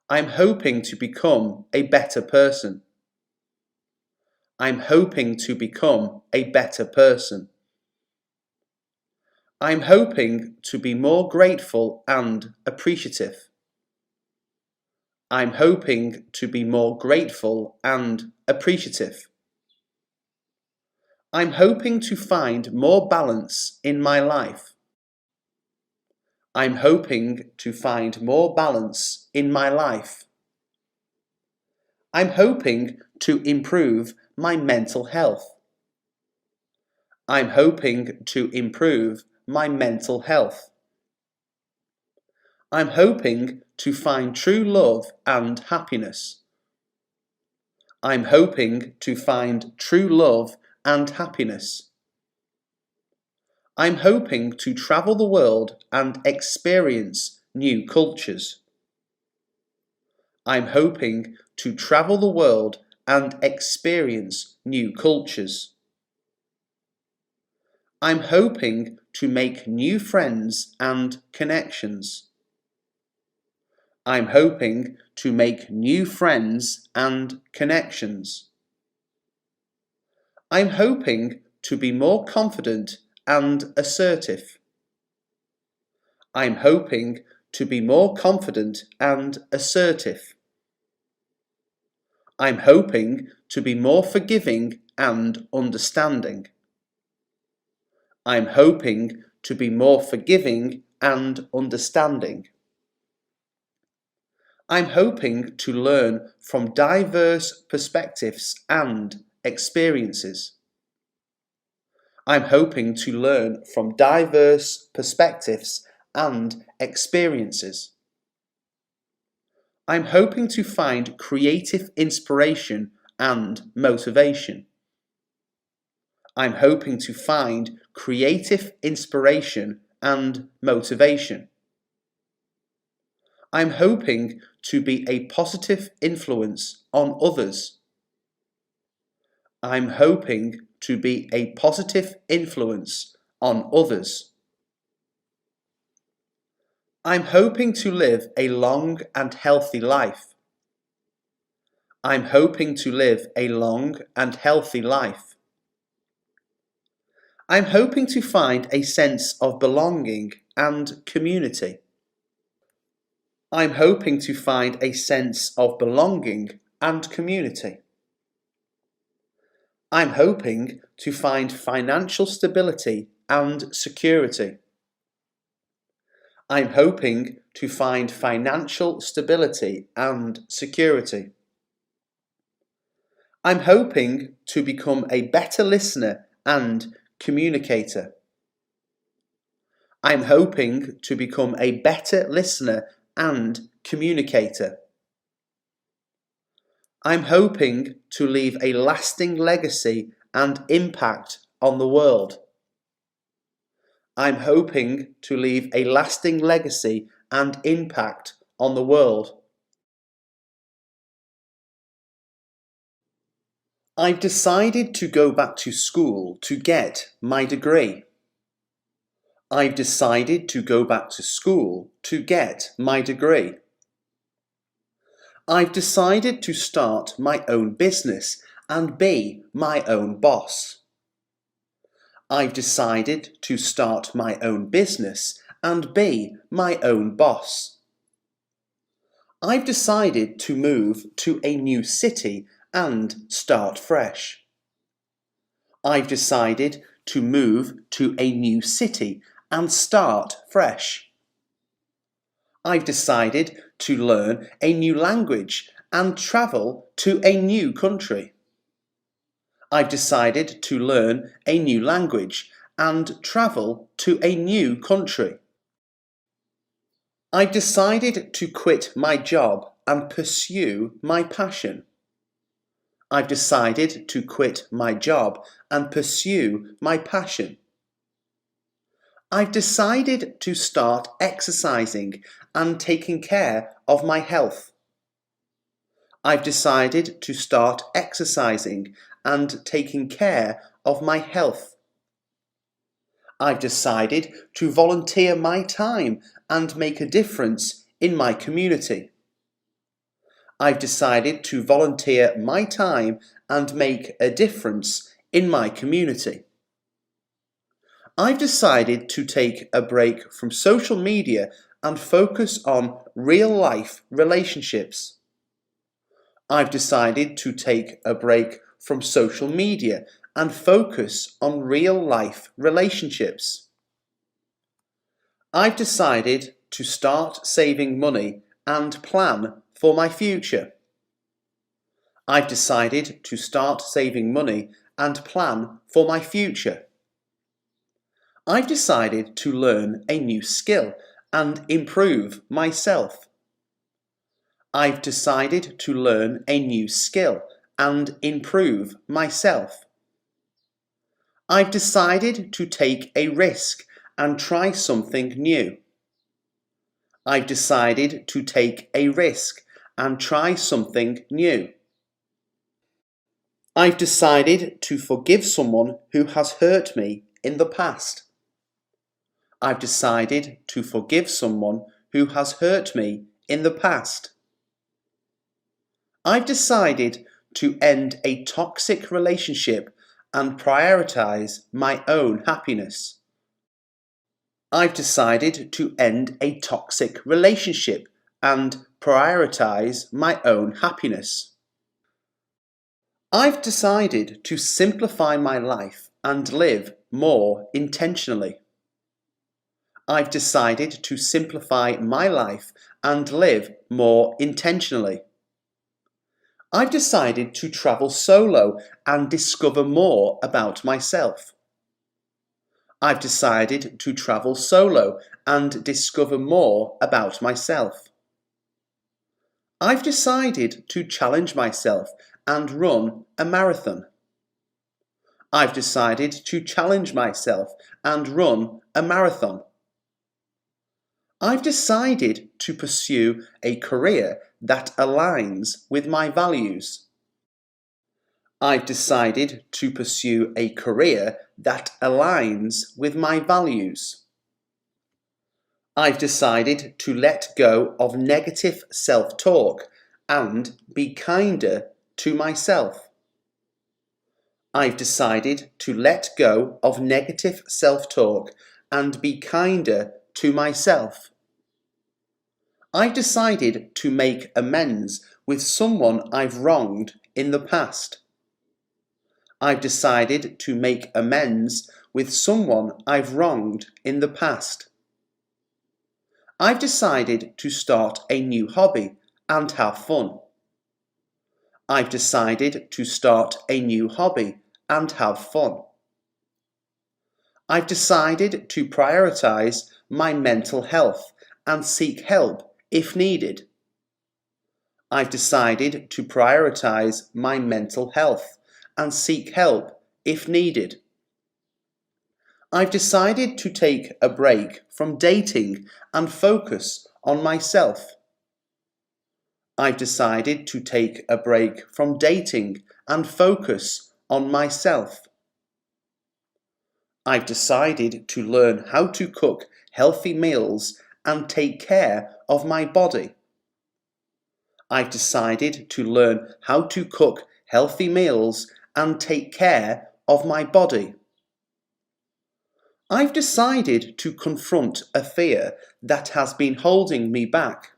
I'm hoping to become a better person. I'm hoping to become a better person. I'm hoping to be more grateful and appreciative. I'm hoping to be more grateful and appreciative. I'm hoping to find more balance in my life. I'm hoping to find more balance in my life. I'm hoping to improve my mental health. I'm hoping to improve my mental health. I'm hoping to find true love and happiness. I'm hoping to find true love and happiness. I'm hoping to travel the world and experience new cultures. I'm hoping to travel the world and experience new cultures. I'm hoping to make new friends and connections. I'm hoping to make new friends and connections. I'm hoping to be more confident and assertive. I'm hoping to be more confident and assertive. I'm hoping to be more forgiving and understanding. I'm hoping to be more forgiving and understanding. I'm hoping to learn from diverse perspectives and experiences. I'm hoping to learn from diverse perspectives and experiences. I'm hoping to find creative inspiration and motivation. I'm hoping to find creative inspiration and motivation. I'm hoping to be a positive influence on others. I'm hoping to be a positive influence on others. I'm hoping to live a long and healthy life. I'm hoping to live a long and healthy life. I'm hoping to find a sense of belonging and community. I'm hoping to find a sense of belonging and community. I'm hoping to find financial stability and security. I'm hoping to find financial stability and security. I'm hoping to become a better listener and communicator. I'm hoping to become a better listener and communicator. I'm hoping to leave a lasting legacy and impact on the world. I'm hoping to leave a lasting legacy and impact on the world. I've decided to go back to school to get my degree. I've decided to go back to school to get my degree. I've decided to start my own business and be my own boss. I've decided to start my own business and be my own boss. I've decided to move to a new city and start fresh. I've decided to move to a new city and start fresh. I've decided to learn a new language and travel to a new country. I've decided to learn a new language and travel to a new country. I've decided to quit my job and pursue my passion. I've decided to quit my job and pursue my passion. I've decided to start exercising and taking care of my health. I've decided to start exercising and taking care of my health. I've decided to volunteer my time and make a difference in my community. I've decided to volunteer my time and make a difference in my community. I've decided to take a break from social media and focus on real-life relationships. I've decided to take a break from social media and focus on real-life relationships. I've decided to start saving money and plan for my future. I've decided to start saving money and plan for my future. I've decided to learn a new skill and improve myself. I've decided to learn a new skill and improve myself. I've decided to take a risk and try something new. I've decided to take a risk and try something new. I've decided to forgive someone who has hurt me in the past. I've decided to forgive someone who has hurt me in the past. I've decided to end a toxic relationship and prioritize my own happiness. I've decided to end a toxic relationship and prioritize my own happiness. I've decided to simplify my life and live more intentionally. I've decided to simplify my life and live more intentionally. I've decided to travel solo and discover more about myself. I've decided to travel solo and discover more about myself. I've decided to challenge myself and run a marathon. I've decided to challenge myself and run a marathon. I've decided to pursue a career that aligns with my values. I've decided to pursue a career that aligns with my values. I've decided to let go of negative self-talk and be kinder to myself. I've decided to let go of negative self-talk and be kinder to myself. I've decided to make amends with someone I've wronged in the past. I've decided to make amends with someone I've wronged in the past. I've decided to start a new hobby and have fun. I've decided to start a new hobby and have fun. I've decided to prioritize my mental health and seek help if needed. I've decided to prioritize my mental health and seek help if needed. I've decided to take a break from dating and focus on myself. I've decided to take a break from dating and focus on myself. I've decided to learn how to cook healthy meals and take care of my body. I've decided to learn how to cook healthy meals and take care of my body. I've decided to confront a fear that has been holding me back.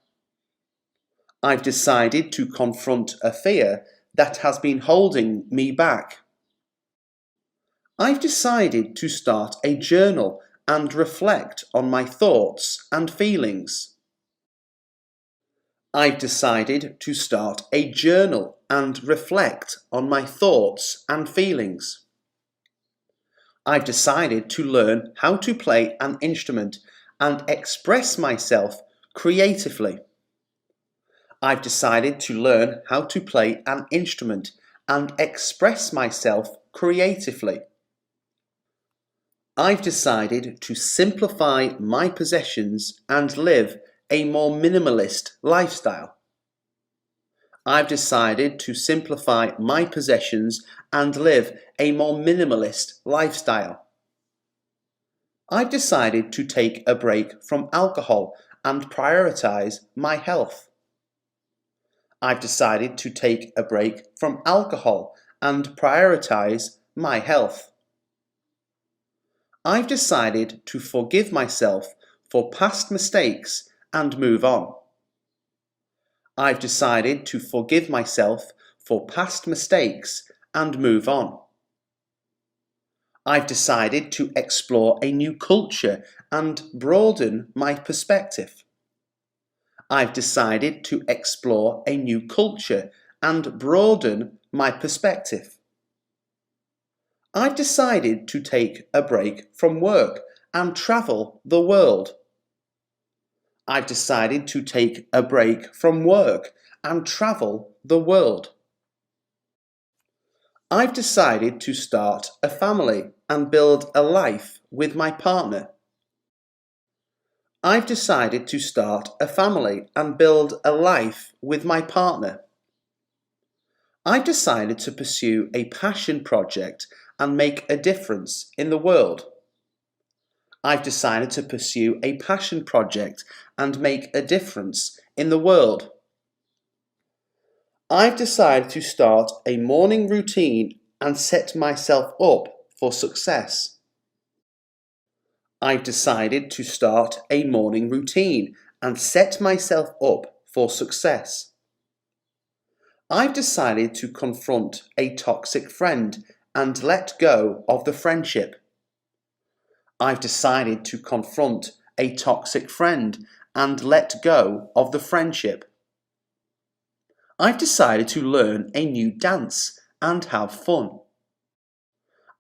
I've decided to confront a fear that has been holding me back. I've decided to start a journal and reflect on my thoughts and feelings. I've decided to start a journal and reflect on my thoughts and feelings. I've decided to learn how to play an instrument and express myself creatively. I've decided to learn how to play an instrument and express myself creatively. I've decided to simplify my possessions and live a more minimalist lifestyle. I've decided to simplify my possessions and live a more minimalist lifestyle. I've decided to take a break from alcohol and prioritize my health. I've decided to take a break from alcohol and prioritize my health. I've decided to forgive myself for past mistakes and move on. I've decided to forgive myself for past mistakes and move on. I've decided to explore a new culture and broaden my perspective. I've decided to explore a new culture and broaden my perspective. I've decided to take a break from work and travel the world. I've decided to take a break from work and travel the world. I've decided to start a family and build a life with my partner. I've decided to start a family and build a life with my partner. I've decided to pursue a passion project and make a difference in the world. I've decided to pursue a passion project and make a difference in the world. I've decided to start a morning routine and set myself up for success. I've decided to start a morning routine and set myself up for success. I've decided to confront a toxic friend and let go of the friendship. I've decided to confront a toxic friend and let go of the friendship. I've decided to learn a new dance and have fun.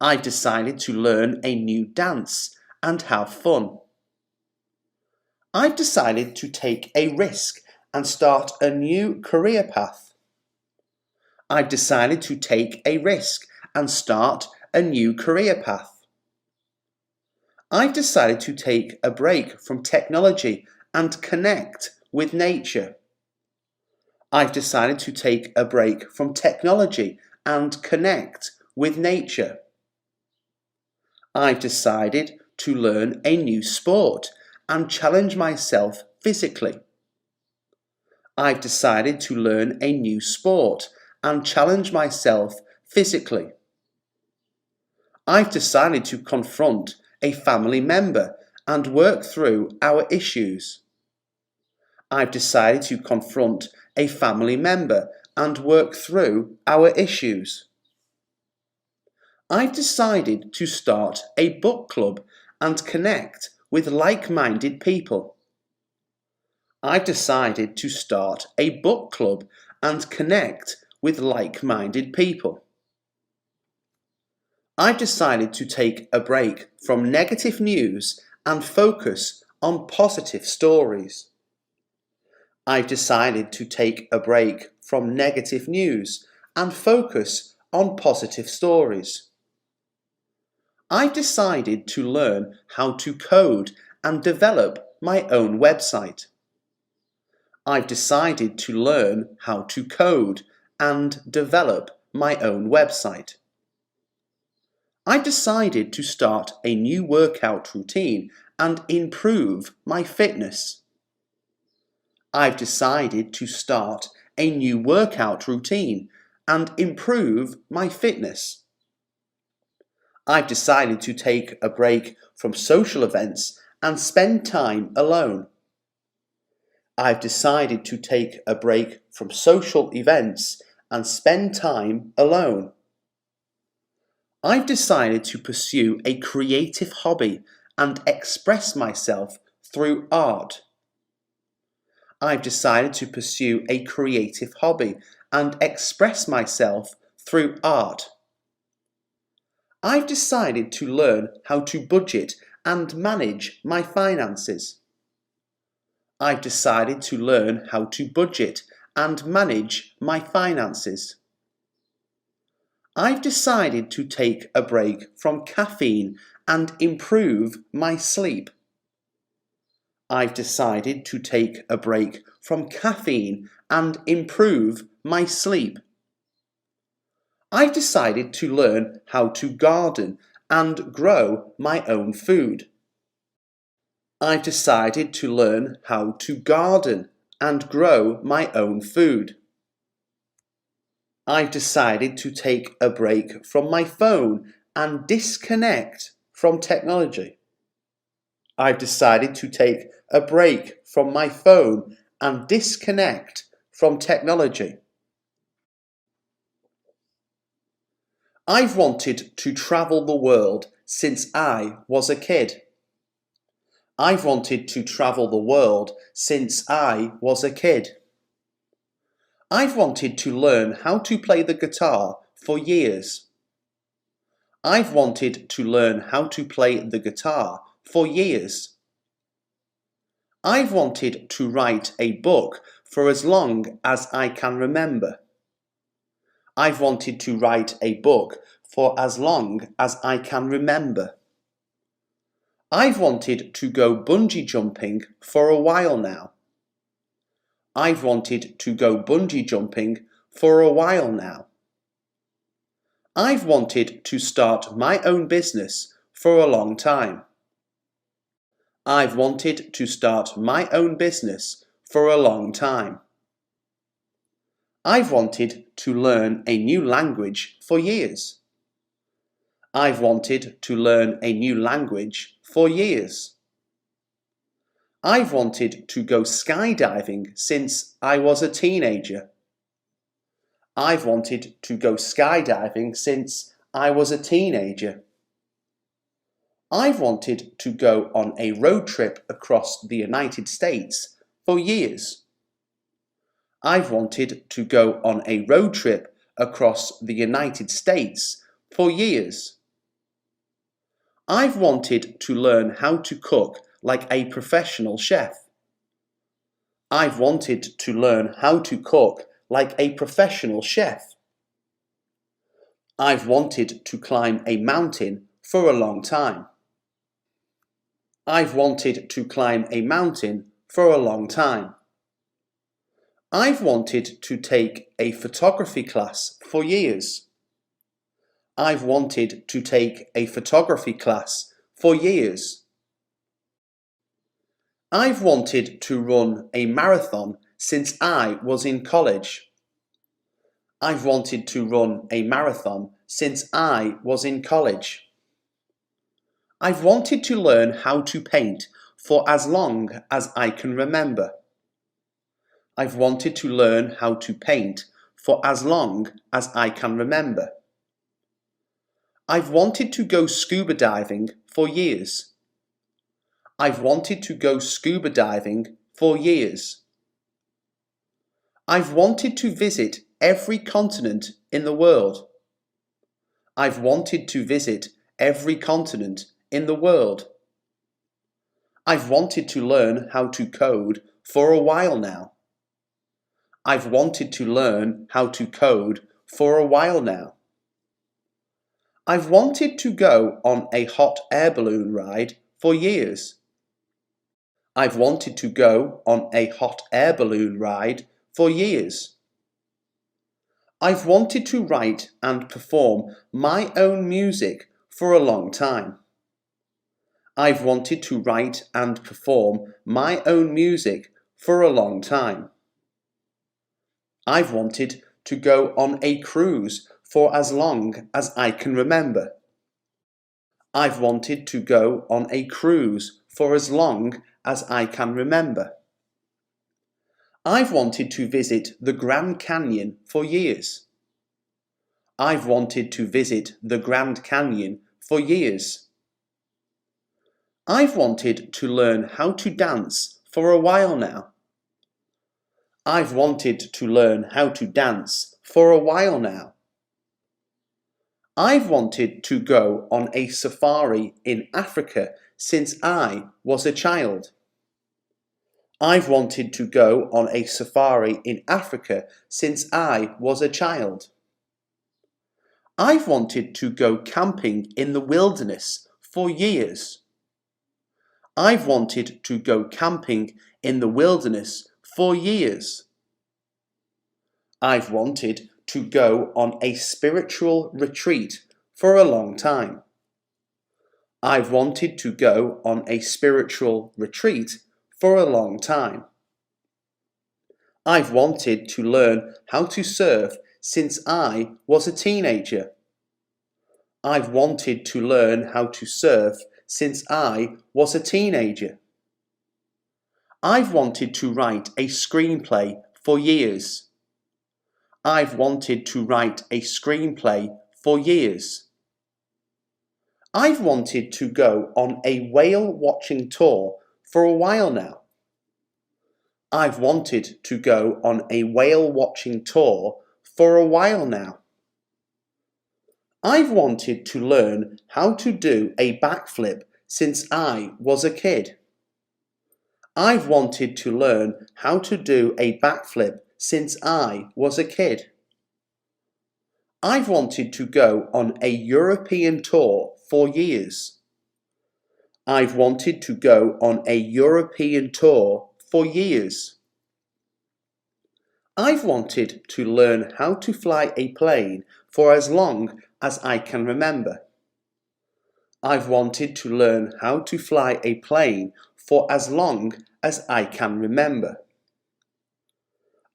I've decided to learn a new dance and have fun. I've decided to take a risk and start a new career path. I've decided to take a risk and start a new career path. I've decided to take a break from technology and connect with nature. I've decided to take a break from technology and connect with nature. I've decided to learn a new sport and challenge myself physically. I've decided to learn a new sport and challenge myself physically. I've decided to confront a family member and work through our issues. I've decided to confront a family member and work through our issues. I've decided to start a book club and connect with like-minded people. I've decided to start a book club and connect with like-minded people. I've decided to take a break from negative news and focus on positive stories. I've decided to take a break from negative news and focus on positive stories. I've decided to learn how to code and develop my own website. I've decided to learn how to code and develop my own website. I've decided to start a new workout routine and improve my fitness. I've decided to start a new workout routine and improve my fitness. I've decided to take a break from social events and spend time alone. I've decided to take a break from social events and spend time alone. I've decided to pursue a creative hobby and express myself through art. I've decided to pursue a creative hobby and express myself through art. I've decided to learn how to budget and manage my finances. I've decided to learn how to budget and manage my finances. I've decided to take a break from caffeine and improve my sleep. I've decided to take a break from caffeine and improve my sleep. I've decided to learn how to garden and grow my own food. I've decided to learn how to garden and grow my own food. I've decided to take a break from my phone and disconnect from technology. I've decided to take a break from my phone and disconnect from technology. I've wanted to travel the world since I was a kid. I've wanted to travel the world since I was a kid. I've wanted to learn how to play the guitar for years. I've wanted to learn how to play the guitar for years. I've wanted to write a book for as long as I can remember. I've wanted to write a book for as long as I can remember. I've wanted to go bungee jumping for a while now. I've wanted to go bungee jumping for a while now. I've wanted to start my own business for a long time. I've wanted to start my own business for a long time. I've wanted to learn a new language for years. I've wanted to learn a new language for years. I've wanted to go skydiving since I was a teenager. I've wanted to go skydiving since I was a teenager. I've wanted to go on a road trip across the United States for years. I've wanted to go on a road trip across the United States for years. I've wanted to learn how to cook like a professional chef. I've wanted to learn how to cook like a professional chef. I've wanted to climb a mountain for a long time. I've wanted to climb a mountain for a long time. I've wanted to take a photography class for years. I've wanted to take a photography class for years. I've wanted to run a marathon since I was in college. I've wanted to run a marathon since I was in college. I've wanted to learn how to paint for as long as I can remember. I've wanted to learn how to paint for as long as I can remember. I've wanted to go scuba diving for years. I've wanted to go scuba diving for years. I've wanted to visit every continent in the world. I've wanted to visit every continent in the world. I've wanted to learn how to code for a while now. I've wanted to learn how to code for a while now. I've wanted to go on a hot air balloon ride for years. I've wanted to go on a hot air balloon ride for years. I've wanted to write and perform my own music for a long time. I've wanted to write and perform my own music for a long time. I've wanted to go on a cruise for as long as I can remember. I've wanted to go on a cruise for as long as I can remember. I've wanted to visit the Grand Canyon for years. I've wanted to visit the Grand Canyon for years. I've wanted to learn how to dance for a while now. I've wanted to learn how to dance for a while now. I've wanted to go on a safari in Africa since I was a child. I've wanted to go on a safari in Africa since I was a child. I've wanted to go camping in the wilderness for years. I've wanted to go camping in the wilderness for years. I've wanted to go on a spiritual retreat for a long time. I've wanted to go on a spiritual retreat for a long time. I've wanted to learn how to surf since I was a teenager. I've wanted to learn how to surf since I was a teenager. I've wanted to write a screenplay for years. I've wanted to write a screenplay for years. I've wanted to go on a whale watching tour for a while now. I've wanted to go on a whale watching tour for a while now. I've wanted to learn how to do a backflip since I was a kid. I've wanted to learn how to do a backflip since I was a kid. I've wanted to go on a European tour for years. I've wanted to go on a European tour for years. I've wanted to learn how to fly a plane for as long as I can remember. I've wanted to learn how to fly a plane for as long as I can remember.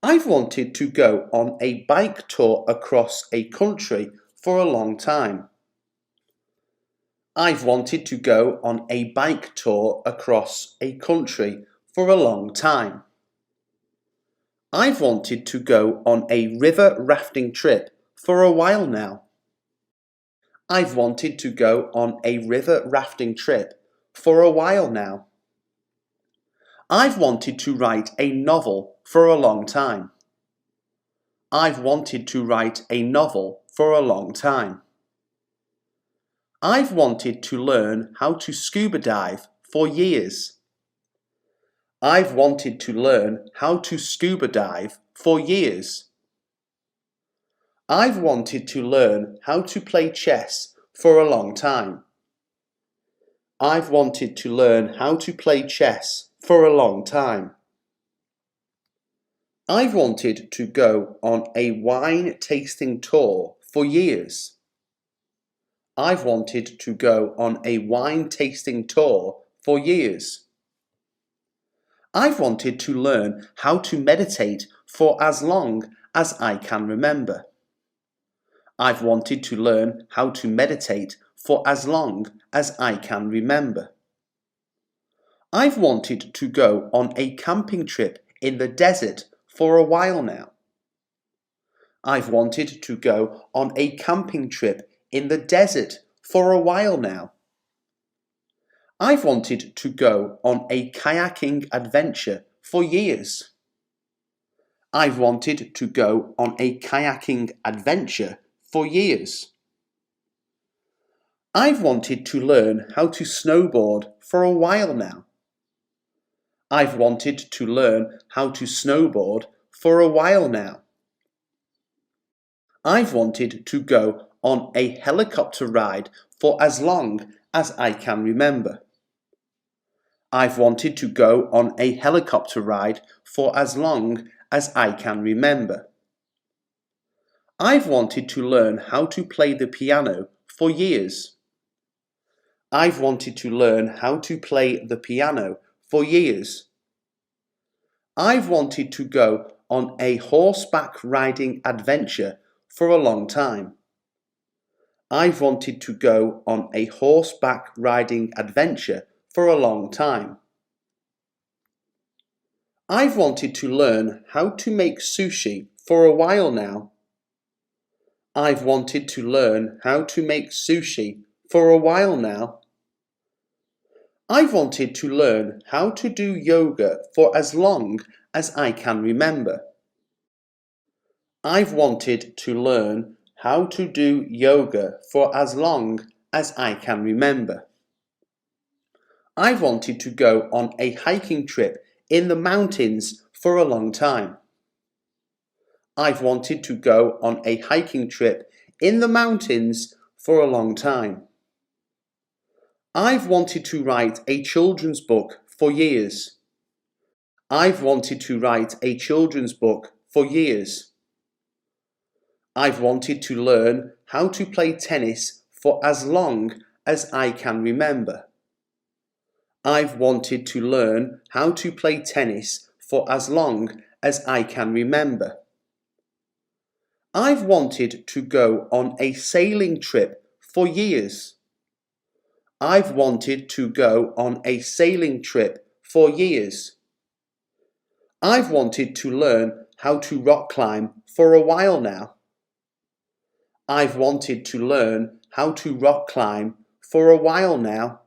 I've wanted to go on a bike tour across a country for a long time. I've wanted to go on a bike tour across a country for a long time. I've wanted to go on a river rafting trip for a while now. I've wanted to go on a river rafting trip for a while now. I've wanted to write a novel for a long time. I've wanted to write a novel for a long time. I've wanted to learn how to scuba dive for years. I've wanted to learn how to scuba dive for years. I've wanted to learn how to play chess for a long time. I've wanted to learn how to play chess for a long time. I've wanted to go on a wine tasting tour for years. I've wanted to go on a wine tasting tour for years. I've wanted to learn how to meditate for as long as I can remember. I've wanted to learn how to meditate for as long as I can remember. I've wanted to go on a camping trip in the desert for a while now. I've wanted to go on a camping trip in the desert for a while now. I've wanted to go on a kayaking adventure for years. I've wanted to go on a kayaking adventure for years. I've wanted to learn how to snowboard for a while now. I've wanted to learn how to snowboard for a while now. I've wanted to go on a helicopter ride for as long as I can remember. I've wanted to go on a helicopter ride for as long as I can remember. I've wanted to learn how to play the piano for years. I've wanted to learn how to play the piano for years. I've wanted to go on a horseback riding adventure for a long time. I've wanted to go on a horseback riding adventure for a long time. I've wanted to learn how to make sushi for a while now. I've wanted to learn how to make sushi for a while now. I've wanted to learn how to do yoga for as long as I can remember. I've wanted to learn how to do yoga for as long as I can remember. I've wanted to go on a hiking trip in the mountains for a long time. I've wanted to go on a hiking trip in the mountains for a long time. I've wanted to write a children's book for years. I've wanted to write a children's book for years. I've wanted to learn how to play tennis for as long as I can remember. I've wanted to learn how to play tennis for as long as I can remember. I've wanted to go on a sailing trip for years. I've wanted to go on a sailing trip for years. I've wanted to learn how to rock climb for a while now. I've wanted to learn how to rock climb for a while now.